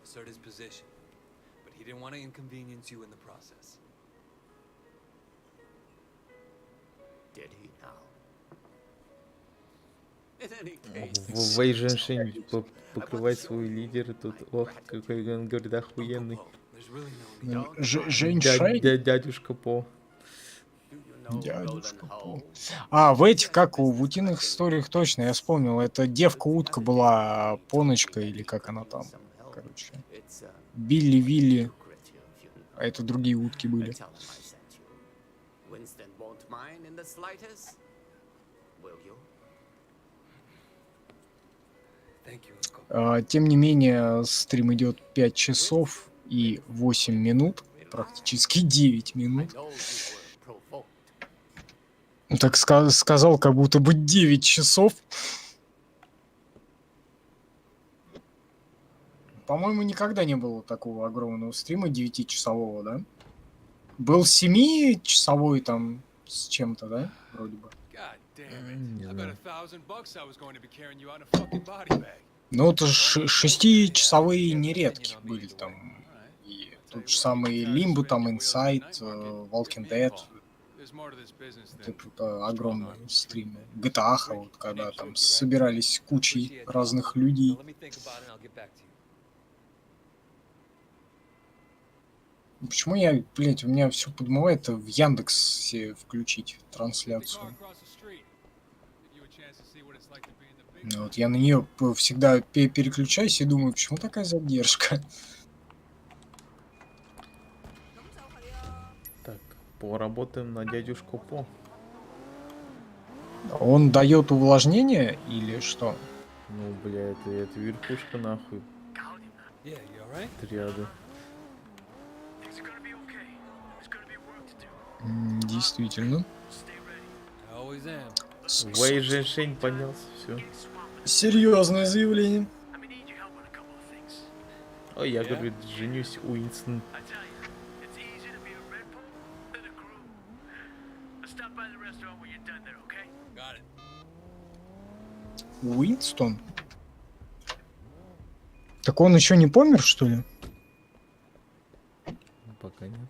assert his position. But he didn't want to inconvenience you in the process. Did he now? In any case, Вэй Женьшень покрывает свой лидер, тут, ох, какой он говорит, охуенный. There's really no need. Женьшень? Дядюшка По. do you know Дядюшка Roland Hull? А, в этих, как в утиных историях точно, я вспомнил. Это девка-утка была, Поночка или как она там. Some help. Короче. It's Билли, Вилли. lucrative, you know. А это другие утки были. Tell him I sent you. Winston won't mind in the slightest. Will you? Thank you, Uncle. Тем не менее, стрим идет 5 часов и 8 минут. Практически 9 I минут. know you were provoked. Так сказал, как будто бы 9 часов. По-моему, никогда не было такого огромного стрима 9-часового, да? Был 7-часовой там с чем-то, да? Вроде бы. God damn Не it. I знаю. bet $1,000 I was going to be carrying you out in a fucking body bag. Ну, это 6-часовые нередки были там. И тот же самый Limbo, там Inside, Walking Dead. There's more to this business Вот than это огромные стримы. GTA, вот когда там собирались кучей разных людей. Let me think about it and I'll get back to you. Почему я, блядь, у меня все подмывает в Яндексе включить the car трансляцию? across the street. Give you a chance to see what it's like to be in the big Ну, вот я на нее всегда переключаюсь и думаю, почему такая задержка? Так, поработаем на дядюшку По. Он дает увлажнение или что? Ну, бля, это верхушка нахуй. Yeah, you alright? Триады. Действительно. I always am. Вэй Женьшень поднялся, все. Серьезное заявление. Ой, я говорю, женюсь Уинстон. Got it. Уинстон? Так он еще не помер, что ли? Пока нет.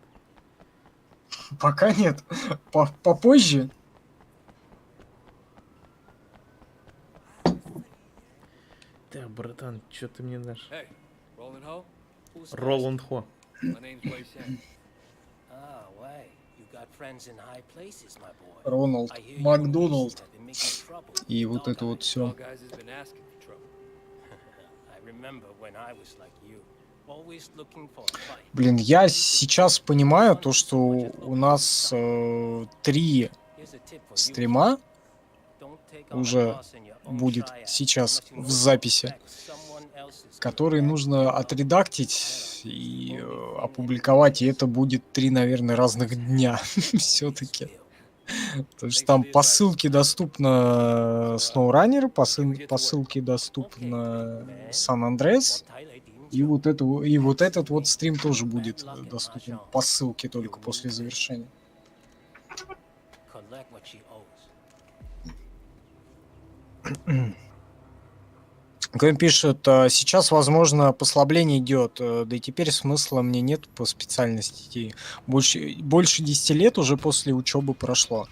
Пока нет. Попозже. Так, братан, что ты мне дашь? Hey, Roland Ho? Роланд Хо. My name's Wei Shen. Ah, Wei, you got friends in high places, my boy. Роналд I hear you Макдоналд. that they're making trouble. И вот это вот All все. guys has been asking for trouble. I remember when I was like you, always looking for a fight. Блин, я сейчас понимаю то, что у нас 3 Here's a tip for you. стрима Don't take on уже the boss in your own будет triad сейчас unless you know в to записи, respect someone else's которые нужно отредактить и опубликовать, и это будет 3, наверное, разных дня все-таки. Потому что там по ссылке доступно SnowRunner, по ссылке доступно San Andreas, и вот этот вот стрим тоже будет доступен по ссылке только после завершения. collect what she owes. Грэм пишет, сейчас, возможно, послабление идет, да и теперь смысла мне нет по специальности идти. Больше 10 лет уже после учебы прошло.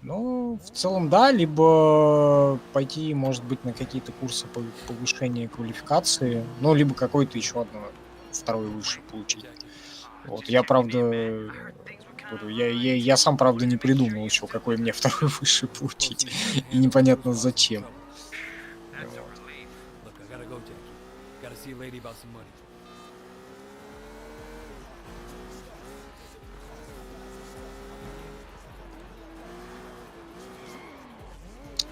Ну, в целом, да, либо пойти, может быть, на какие-то курсы повышения квалификации, ну, либо какой-то еще второй высший получить. Вот, я, правда, говорю, я сам, правда, не придумал еще, какой мне второй высший получить, и непонятно зачем. Look, I gotta go, Jackie. Gotta see a lady about some money.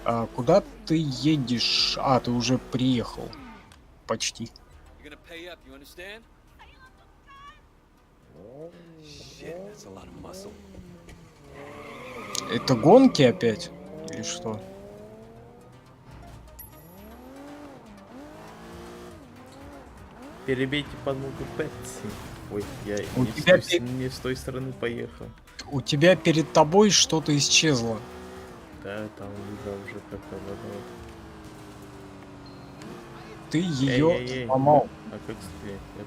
А куда ты едешь? А, ты уже приехал. Почти. You're gonna pay up, you understand? Shit, that's a lot of muscle. Это гонки опять? Или что? Перебейте подмогу Пэтси. Ой, я У не, тебя не с той стороны поехал. У тебя перед тобой что-то исчезло. Да, там либо уже как-то вот. Ты ее Эй. сломал А как стрелять? Я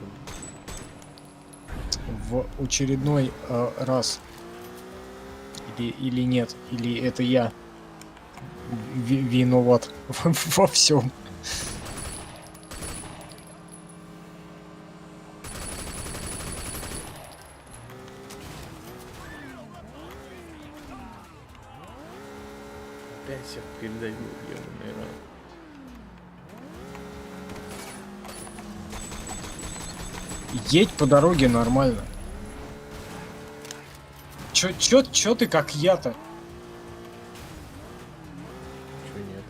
думаю, в очередной раз. Или нет, или это я виноват во всем. опять всех передавил, ёбаный рот. Едь по дороге нормально. Чё ты как я-то? Чё нет?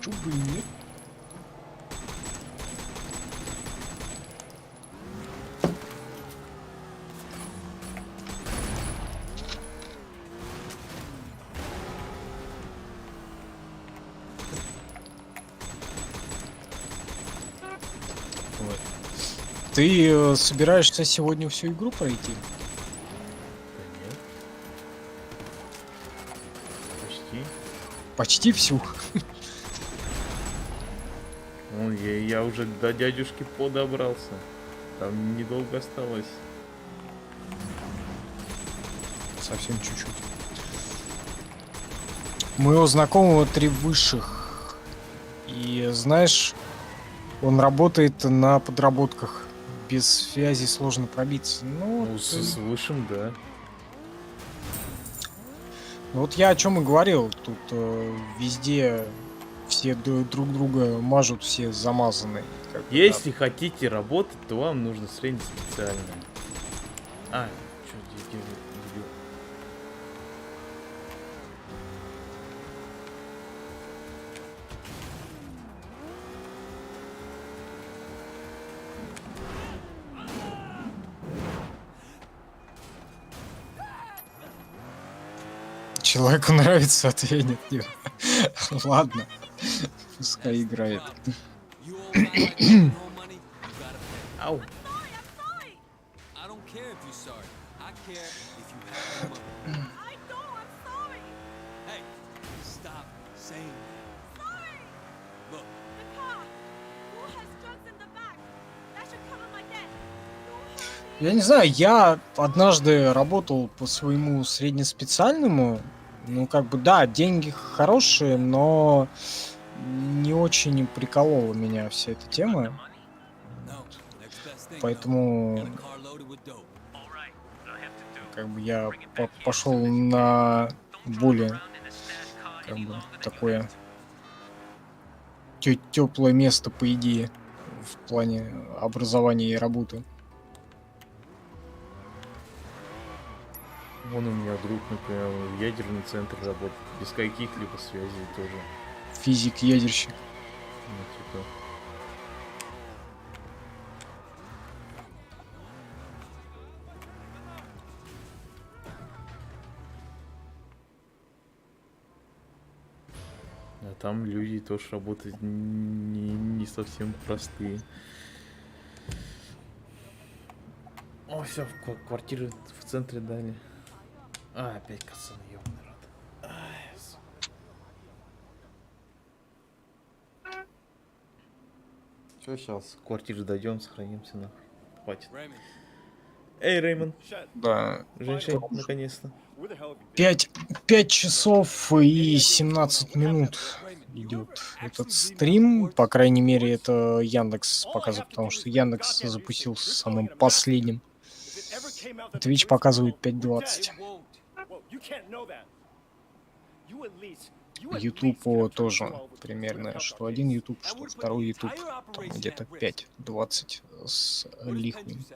Чё бы и нет? Вот. Ты собираешься сегодня всю игру пройти? Да нет. Почти. Почти всю. Вон, я уже до дядюшки подобрался. Там недолго осталось. Совсем чуть-чуть. Моего знакомого 3 высших. И знаешь, он работает на подработках. Без связи сложно пробиться. Ну, Ну, с высшим, да. вот я о чем и говорил. Тут везде все друг друга мажут, все замазанные. Как бы, Если хотите работать, то вам нужно среднеспециальное. А, что делать? Человеку нравится, а ты нет. Нет. Ладно. Пускай играет. You owe my like no money, you gotta pay. Ау. I don't care if you're sorry. I care if you have the money. I know, I'm sorry. Hey, stop saying that. Sorry. Look, The car. Who has drugs in the back? That should cover my debt. Don't hurt me. Я не знаю, я однажды работал по своему среднеспециальному. Ну, как бы, да, деньги хорошие, но не очень приколола меня вся эта тема. no. Next best thing. Поэтому, Got a car loaded with dope. как бы, я пошел на более, как бы, такое теплое место, по идее, в плане образования и работы. Вон у меня друг, например, в ядерный центр работает, без каких-либо связей тоже. Физик-ядерщик. Ну, типа. А там люди тоже работают не совсем простые. О, все, квартиры в центре дали. А, опять кацан, ёбаный рот. Ай, Че сейчас? Квартиры дойдем, сохранимся нахуй. Хватит. Raymond, Эй, Реймон, Shut. Да. женщина, наконец-то. Where the hell have you been? 5 часов и 17 минут идет этот стрим. По крайней мере, это Яндекс показывает, потому что Яндекс запустился самым последним. If it ever came out that the Twitch truth показывает was 5:20. it won't. Whoa, you can't know that. You at least YouTube could have turned тоже 12 with примерно, the что cop один case. YouTube, что второй YouTube. Там где-то 5:20 с What does Penn лихвин. say?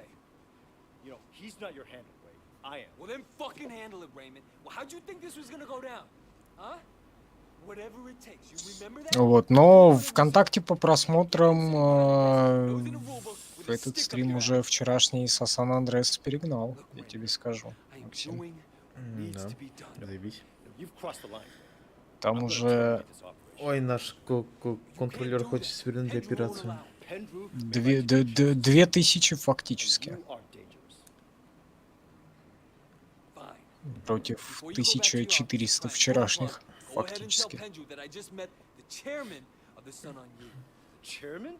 You know, he's not your handler, Ray. I am. Well, then fucking handle it, Raymond. Well, how'd you think this was gonna go down? Huh? Whatever it takes. You remember that? Вот, но ВКонтакте по просмотрам Those in the rulebook with a этот stick up стрим your уже ass. вчерашний со Сан Андреас перегнал, я тебе скажу, I am Максим. doing Да, заебись. You've crossed the line. Там уже Ой, наш контролер хочет свернуть операцию. 2000 фактически. You are dangerous. Fine. Против Before you go back to your office, 1400 Frank, вчерашних. go ahead and tell Фактически. Pendrew that I just met the chairman of the Sun on You. Chairman?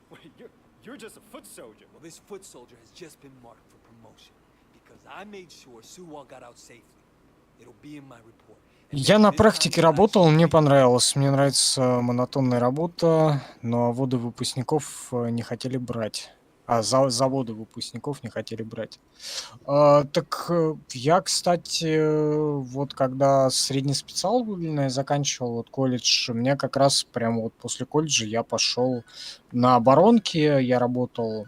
Wait, you're just a foot soldier. Well, this foot soldier has just been marked for promotion because I made sure Suwon got out safely. It'll be in my report. And Я maybe на this time практике you'll работал, actually мне take it. понравилось. Мне нравится монотонная работа, но заводы выпускников не хотели брать. Заводы выпускников не хотели брать. Я, кстати, вот когда среднеспециальное заканчивал вот колледж, мне как раз прямо вот после колледжа я пошел на оборонки, я работал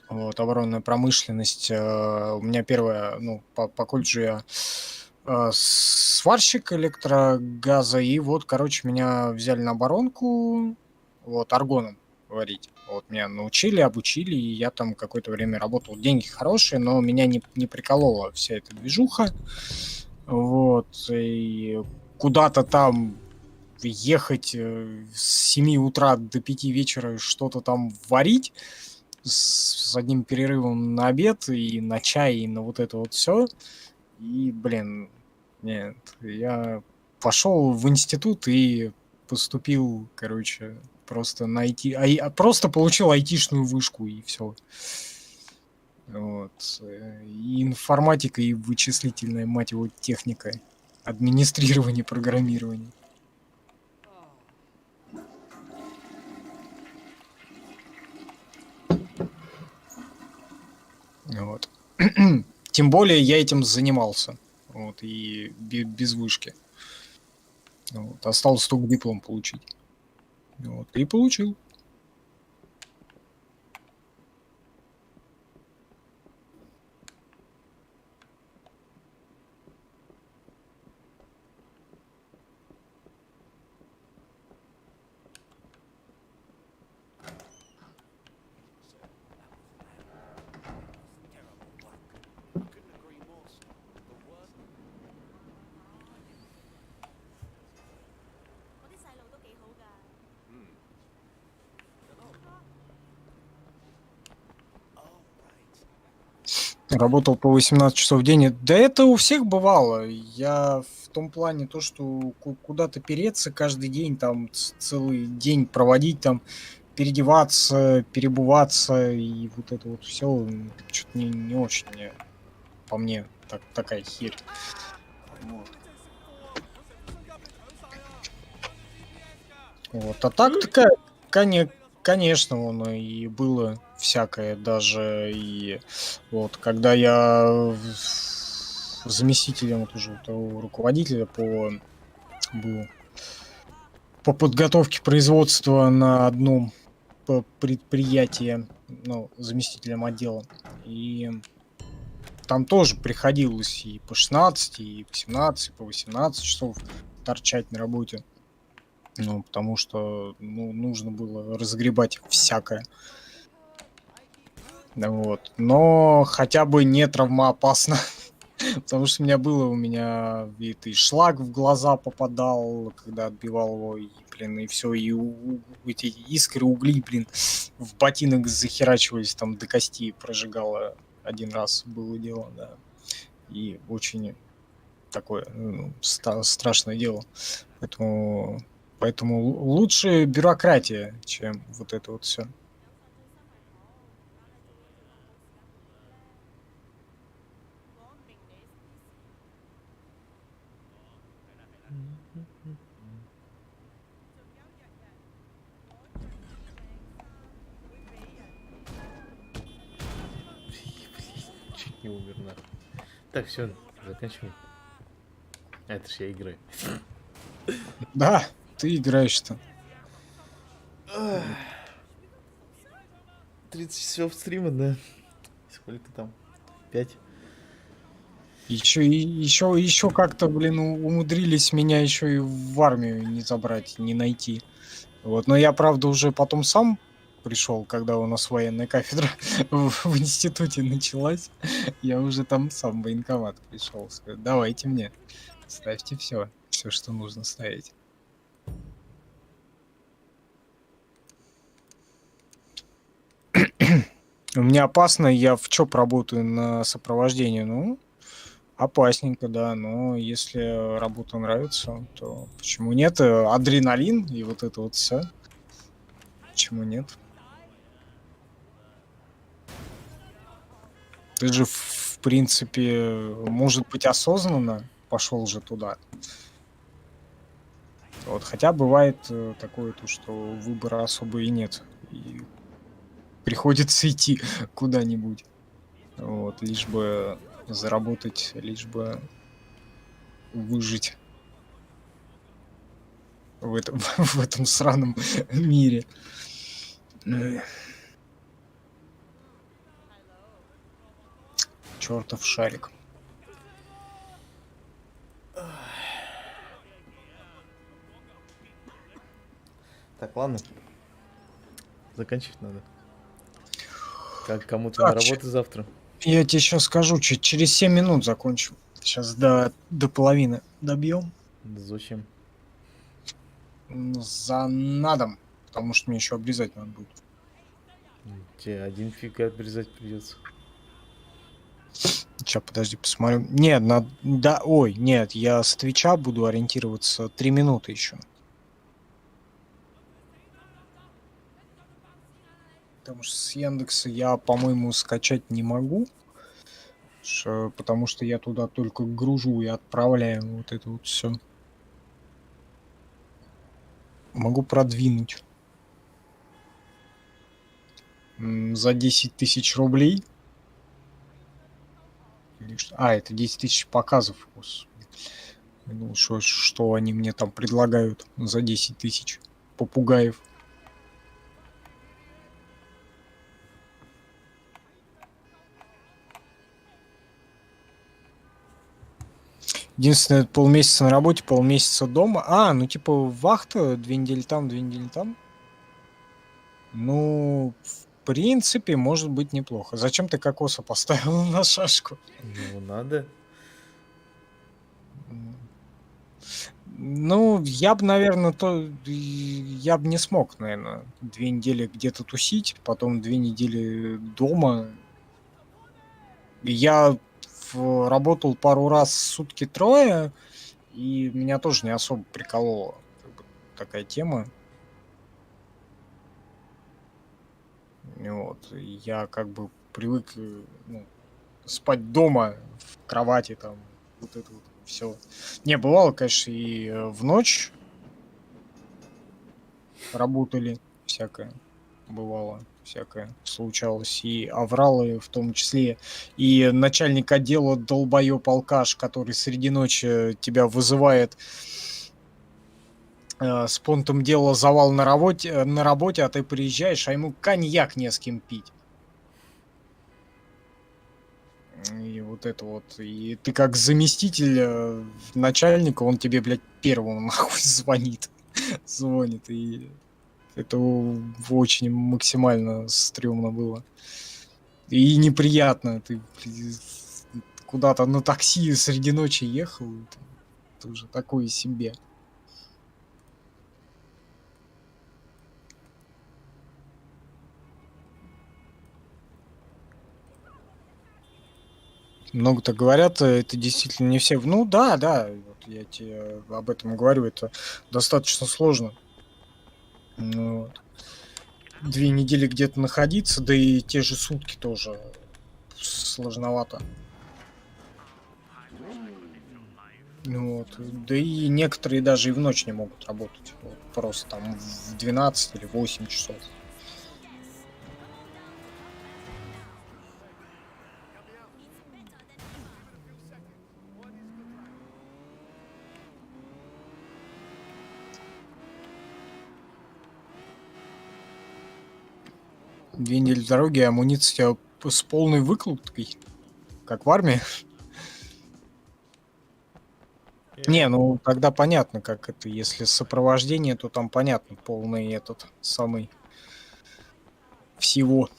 вот, оборонная промышленность. У меня первая, ну, по колледжу я сварщик электрогаза, и вот, короче, меня взяли на оборонку, вот, аргоном варить. Вот, меня научили, обучили, и я там какое-то время работал. Деньги хорошие, но меня не приколола вся эта движуха. Вот, и куда-то там ехать с 7 утра до 5 вечера что-то там варить с одним перерывом на обед и на чай, и на вот это вот все. И, блин, нет, я пошел в институт и поступил, короче, просто на IT, просто получил айтишную вышку и все. Вот. И информатика, и вычислительная, мать его, техника, администрирование, программирование. Вот. Тем более я этим занимался. Вот, и без вышки. Вот. Осталось только диплом получить. Вот, и получил. Работал по 18 часов в день. Да это у всех бывало. Я в том плане то, что куда-то переться каждый день, там целый день проводить, там переодеваться, перебываться и вот это вот все, что-то не очень мне, по мне, такая херь. Вот. Вот. А так такая, конечно, он и было всякое, даже и вот когда я заместителем вот уже того руководителя был по подготовке производства на одном предприятии, ну, заместителем отдела, и там тоже приходилось и по 16, и по 17, и по 18 часов торчать на работе. Ну, потому что нужно было разгребать всякое. Вот. Но хотя бы не травмоопасно. Потому что у меня и шлак в глаза попадал, когда отбивал его, и, блин, и все, и эти искры, угли, блин, в ботинок захерачивались, там до кости прожигало один раз, было дело, да. И очень такое страшное дело. Поэтому лучше бюрократия, чем вот это вот все. Чуть не умер, нахуй. Так, все, заканчиваем. Это ж я играю. Да, ты играешь-то. 30 часов стрима, да. Сколько там? 5? Еще как-то, блин, умудрились меня еще и в армию не забрать, не найти. Вот, но я, правда, уже потом сам пришел, когда у нас военная кафедра в институте началась. Я уже там сам в военкомат пришел. Давайте мне, ставьте все, что нужно ставить. У меня опасно, я в ЧОП работаю на сопровождении, ну, опасненько, да, но если работа нравится, то почему нет? Адреналин и вот это вот все. Почему нет? Ты же, в принципе, может быть, осознанно пошел же туда. Вот, хотя бывает такое, то, что выбора особо и нет. И приходится идти куда-нибудь. Вот, лишь бы заработать, лишь бы выжить в этом, в этом сраном мире. Чертов шарик. Так, ладно. Заканчивать надо. Как кому-то на работу завтра. Я тебе сейчас скажу, через 7 минут закончу. Сейчас до половины добьем. Зачем? За надом. Потому что мне еще обрезать надо будет. Тебе один фиг обрезать придется. Сейчас, подожди, посмотрю. Нет, да, ой, нет, я с Твича буду ориентироваться 3 минуты еще. Потому что с Яндекса я, по-моему, скачать не могу. Потому что я туда только гружу и отправляю вот это вот все. Могу продвинуть. За 10 тысяч рублей. Это 10 тысяч показов. Ну, что они мне там предлагают за 10 тысяч попугаев. Единственное, полмесяца на работе, полмесяца дома. Ну типа вахта, 2 недели там, 2 недели там. Ну, в принципе, может быть неплохо. Зачем ты кокоса поставил на шашку? Ну, надо. Ну, я бы, наверное, я бы не смог, наверное, 2 недели где-то тусить, потом 2 недели дома. Я работал пару раз сутки трое, и меня тоже не особо приколола такая тема. Вот. Я как бы привык спать дома, в кровати там, вот это вот все. Не, бывало, конечно, и в ночь работали, всякое бывало, всякое случалось, и авралы в том числе, и начальник отдела долбоёб-алкаш, который среди ночи тебя вызывает с понтом дела завал на работе, а ты приезжаешь, а ему коньяк не с кем пить. И вот это вот. И ты как заместитель начальника, он тебе, блядь, первым нахуй звонит. Звонит. И это очень максимально стрёмно было. И неприятно. Ты куда-то на такси среди ночи ехал. Это уже такое себе. Много-то говорят, это действительно не все. Ну да, вот я тебе об этом говорю, это достаточно сложно. Вот. 2 недели где-то находиться, да и те же сутки тоже сложновато. Вот. Да и некоторые даже и в ночь не могут работать. Вот, просто там в 12 или 8 часов. Две недели в дороге, амуниция с полной выкладкой, как в армии. Не, ну тогда понятно, как это. Если сопровождение, то там понятно, полный этот самый всего.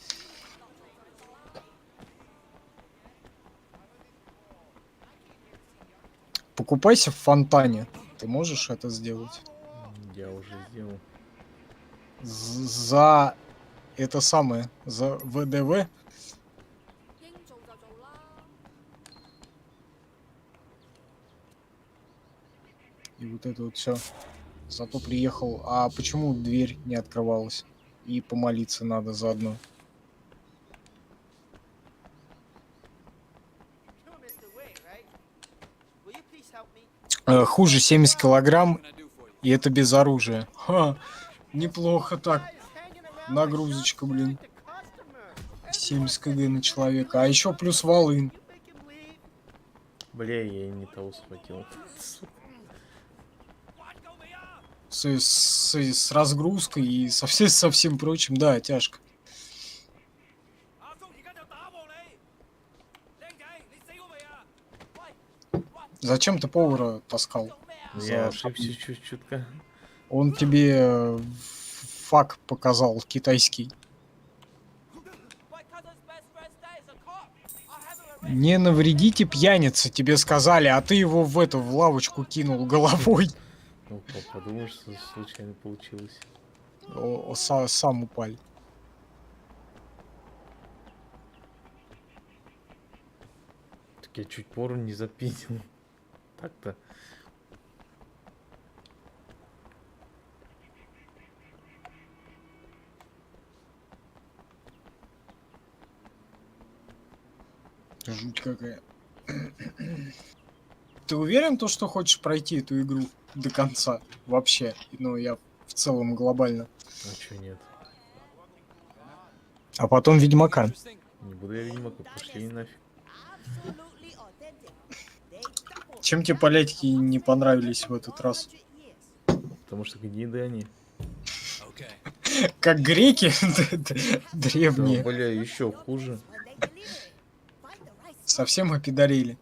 Покупайся в фонтане. Ты можешь это сделать? Я уже сделал. За это самое, за ВДВ. И вот это вот все. Зато приехал. А почему дверь не открывалась? И помолиться надо заодно. Хуже 70 килограмм, и это без оружия. Ха, неплохо так. Нагрузочка, блин. 70 кг на человека. А еще плюс волын. Бля, я и не того схватил. С разгрузкой и со всем прочим. Да, тяжко. Зачем ты повара таскал? Я ошибся чуть-чутка. Он тебе фак показал китайский. Не навредите пьянице, тебе сказали, а ты его в эту в лавочку кинул головой. Ну, подумаешь, что случайно получилось. Сам упал. Так я чуть пору не запиздил. Так-то. Жуть какая. Ты уверен, то, что хочешь пройти эту игру до конца? Вообще. Ну, я в целом глобально. А чё нет? А потом Ведьмака. Не буду я Ведьмака, пошли нафиг. Чем тебе полетики не понравились в этот раз? Потому что гниды они. Как греки древние. Да, бля, еще хуже. Совсем опидорили.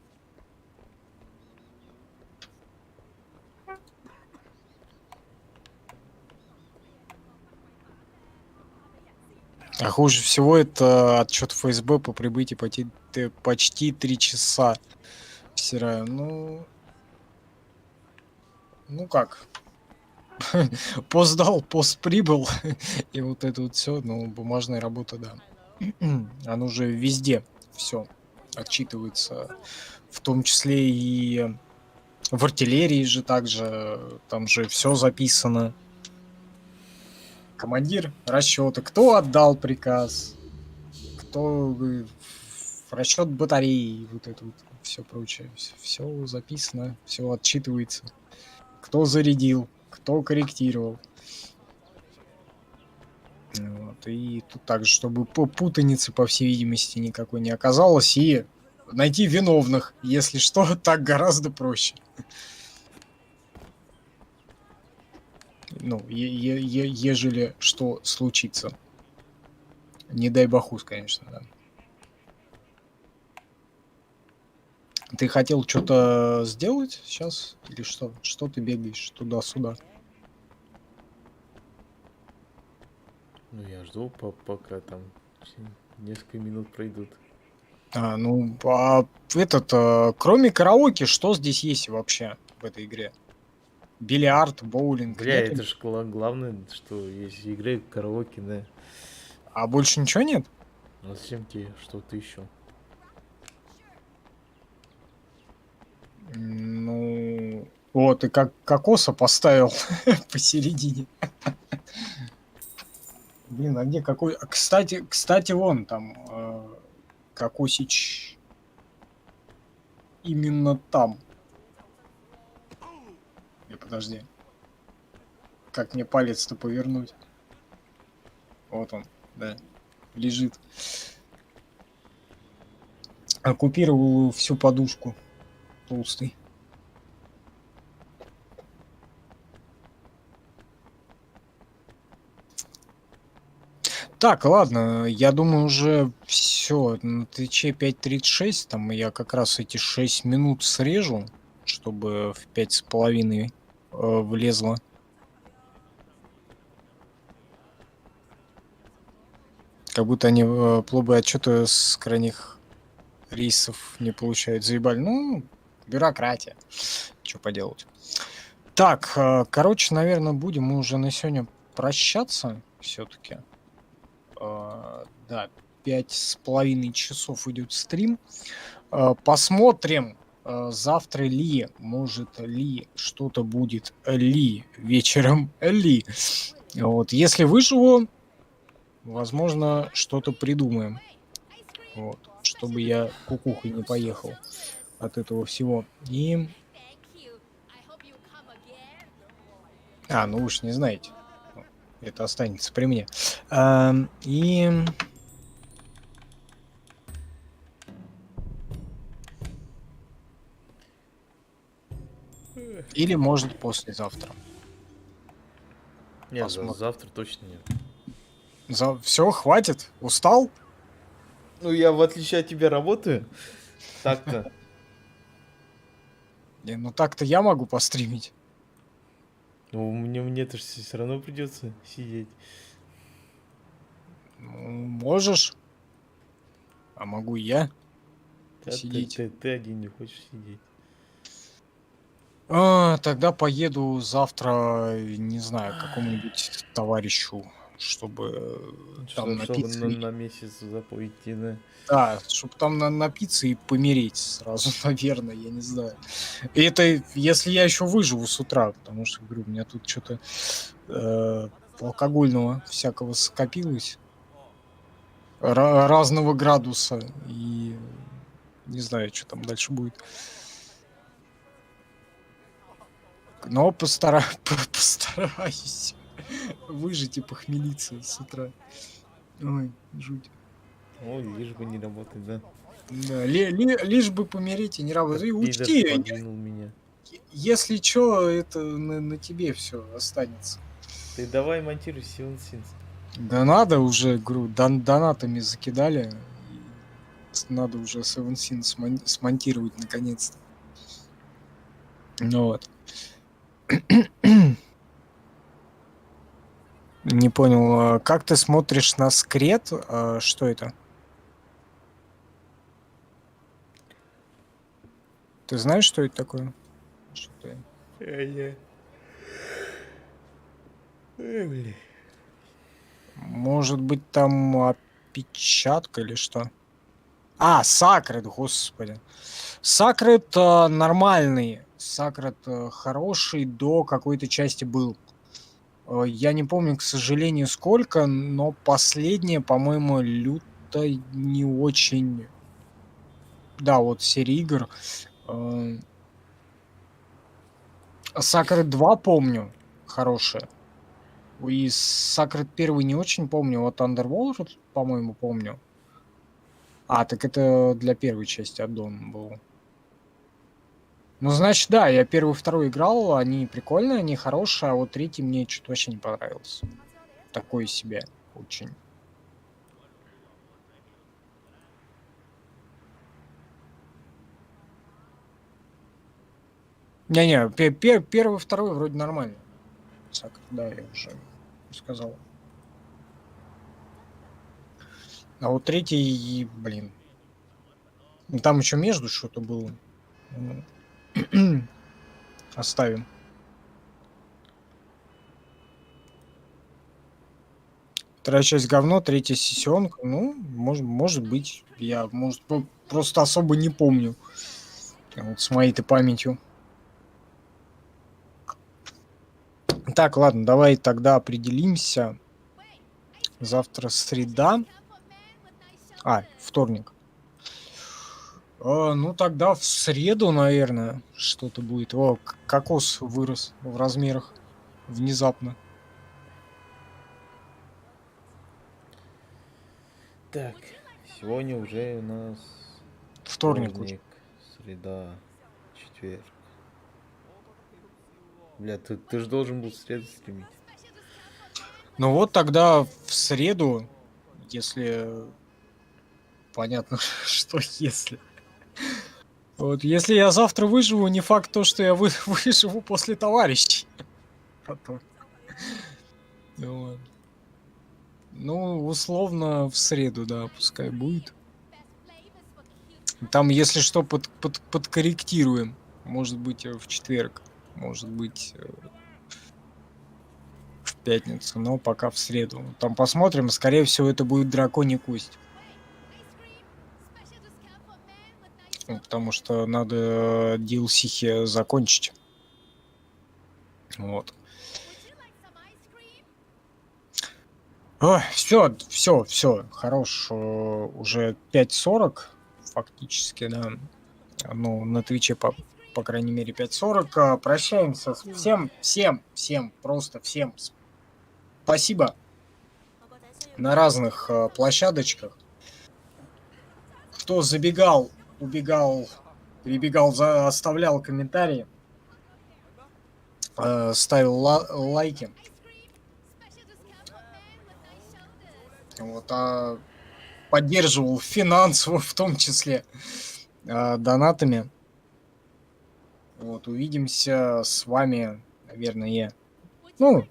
А хуже всего это отчет ФСБ по прибытии почти 3 часа. Стираю. Ну как? Пост дал, пост прибыл. И вот это вот все. Ну, бумажная работа, да. Оно уже везде все отчитывается. В том числе и в артиллерии же также. Там же все записано. Командир расчета, кто отдал приказ, кто в расчет батареи, вот это вот все прочее, все записано, все отчитывается, кто зарядил, кто корректировал. Вот, и тут также, чтобы путаницы, по всей видимости, никакой не оказалось, и найти виновных, если что, так гораздо проще. Ну, ежели что случится. Не дай бахус, конечно, да. Ты хотел что-то сделать сейчас? Или что? Что ты бегаешь туда-сюда? Ну, я жду, пока там несколько минут пройдут. Кроме караоке, что здесь есть вообще в этой игре? Бильярд, боулинг. Бля, нет? это же главное, что есть игры, караоке, да. А больше ничего нет? А зачем тебе что-то еще? Ну, вот, и как кокоса поставил посередине. Блин, а где какой... Кстати, вон там кокосич именно там. Подожди. Как мне палец-то повернуть? Вот он, да, лежит. Оккупировал всю подушку. Толстый. Так, ладно, я думаю, уже все. На ТЧ 5.36, там я как раз эти 6 минут срежу, чтобы в 5,5 влезло. Как будто они плубы отчеты с крайних рейсов не получают. Заебали. Ну, бюрократия. Что поделать. Так, короче, наверное, будем мы уже на сегодня прощаться все-таки. Да, 5,5 часов идет стрим. Посмотрим, завтра ли, может ли, что-то будет ли, вечером ли. Вот, если выживу, возможно, что-то придумаем. Вот, чтобы я кукухой не поехал от этого всего. И... ну вы ж не знаете. Это останется при мне. И... Или может послезавтра. Нет, Посмотрим. завтра точно нет. Все, хватит? Устал? Ну, я в отличие от тебя работаю. Так-то. Не, ну так-то я могу постримить. Ну, мне-то все равно придется сидеть. Ну, можешь. А могу и я сидеть. Ты один не хочешь сидеть. Тогда поеду завтра, не знаю, к какому-нибудь товарищу, чтобы там напиться. Чтобы на месяц запойти, да? Да, чтобы там напиться и помереть сразу, наверное, я не знаю. И это если я еще выживу с утра, потому что, говорю, у меня тут что-то алкогольного всякого скопилось. Разного градуса. И не знаю, что там дальше будет. Но постараюсь выжить и похмелиться с утра. Ой, жуть. Ой, лишь бы не работать, да? Да, лишь бы помереть и не работать. И учти, подвинул меня. если что, это на тебе все останется. Ты давай монтируй Seven Sins. Да надо уже, говорю, донатами закидали. Надо уже Seven Sins смонтировать наконец-то. Ну вот. Не понял, как ты смотришь на скрет? Что это? Ты знаешь, что это такое? Что-то... Может быть, там опечатка или что? Сакред, господи. Сакред нормальный. Сакред хороший, до какой-то части был. Я не помню, к сожалению, сколько, но последнее, по-моему, люто не очень... Да, вот серия игр. Сакред 2 помню, хорошая. И Сакред 1 не очень помню, вот Underworld, по-моему, помню. Так это для первой части аддон был. Ну, значит, да, я 1 и 2 играл, они прикольные, они хорошие, а вот 3 мне что-то вообще не понравился. Такой себе, очень. Не-не, 1 и 2 вроде нормально. Да, я уже сказал. А вот 3, блин. Там еще между что-то было. Оставим. Вторая часть говно, 3 сессионка. Ну, может быть. Я, может, просто особо не помню. Вот с моей-то памятью. Так, ладно, давай тогда определимся. Завтра среда. Вторник. Ну, тогда в среду, наверное, что-то будет. Кокос вырос в размерах внезапно. Так, сегодня уже у нас вторник уже. Среда, четверг. Бля, ты же должен был в среду стримить. Ну вот тогда в среду, если... Понятно, что если... Вот, если я завтра выживу, не факт то, что я выживу после товарищей. Потом. Ну, условно, в среду, да, пускай будет. Там, если что, подкорректируем. Может быть, в четверг. Может быть, в пятницу. Но пока в среду. Там посмотрим. Скорее всего, это будет драконий кость. Ну, потому что надо DLC закончить. Вот. Все, хорош. Уже 5:40 фактически, да. Ну, на Твиче, по крайней мере, 5:40. Прощаемся. Всем, просто всем спасибо. На разных площадочках. Кто забегал, убегал, прибегал, оставлял комментарии, ставил лайки. Вот, поддерживал финансово, в том числе донатами. Вот, увидимся с вами, наверное, ну,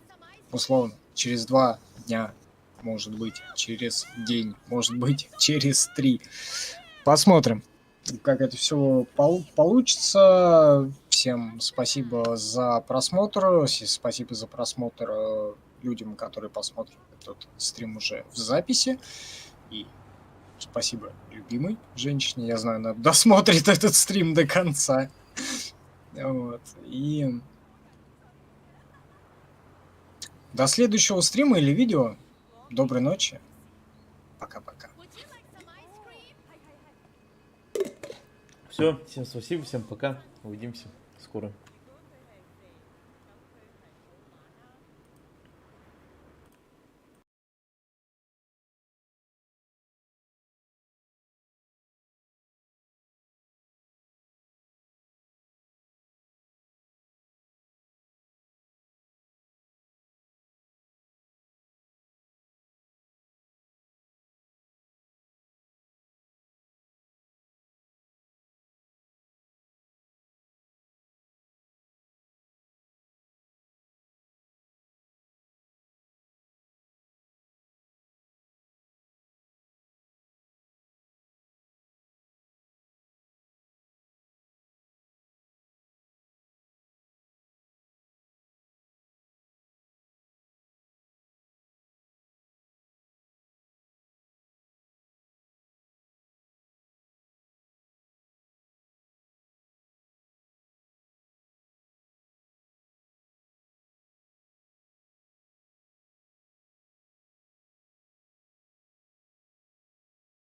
условно, через 2 дня, может быть, через день, может быть, через 3. Посмотрим, как это все получится. Всем спасибо за просмотр. Спасибо за просмотр людям, которые посмотрят этот стрим уже в записи. И спасибо любимой женщине. Я знаю, она досмотрит этот стрим до конца. Вот. И до следующего стрима или видео. Доброй ночи. Пока-пока. Все, всем спасибо, всем пока. Увидимся скоро.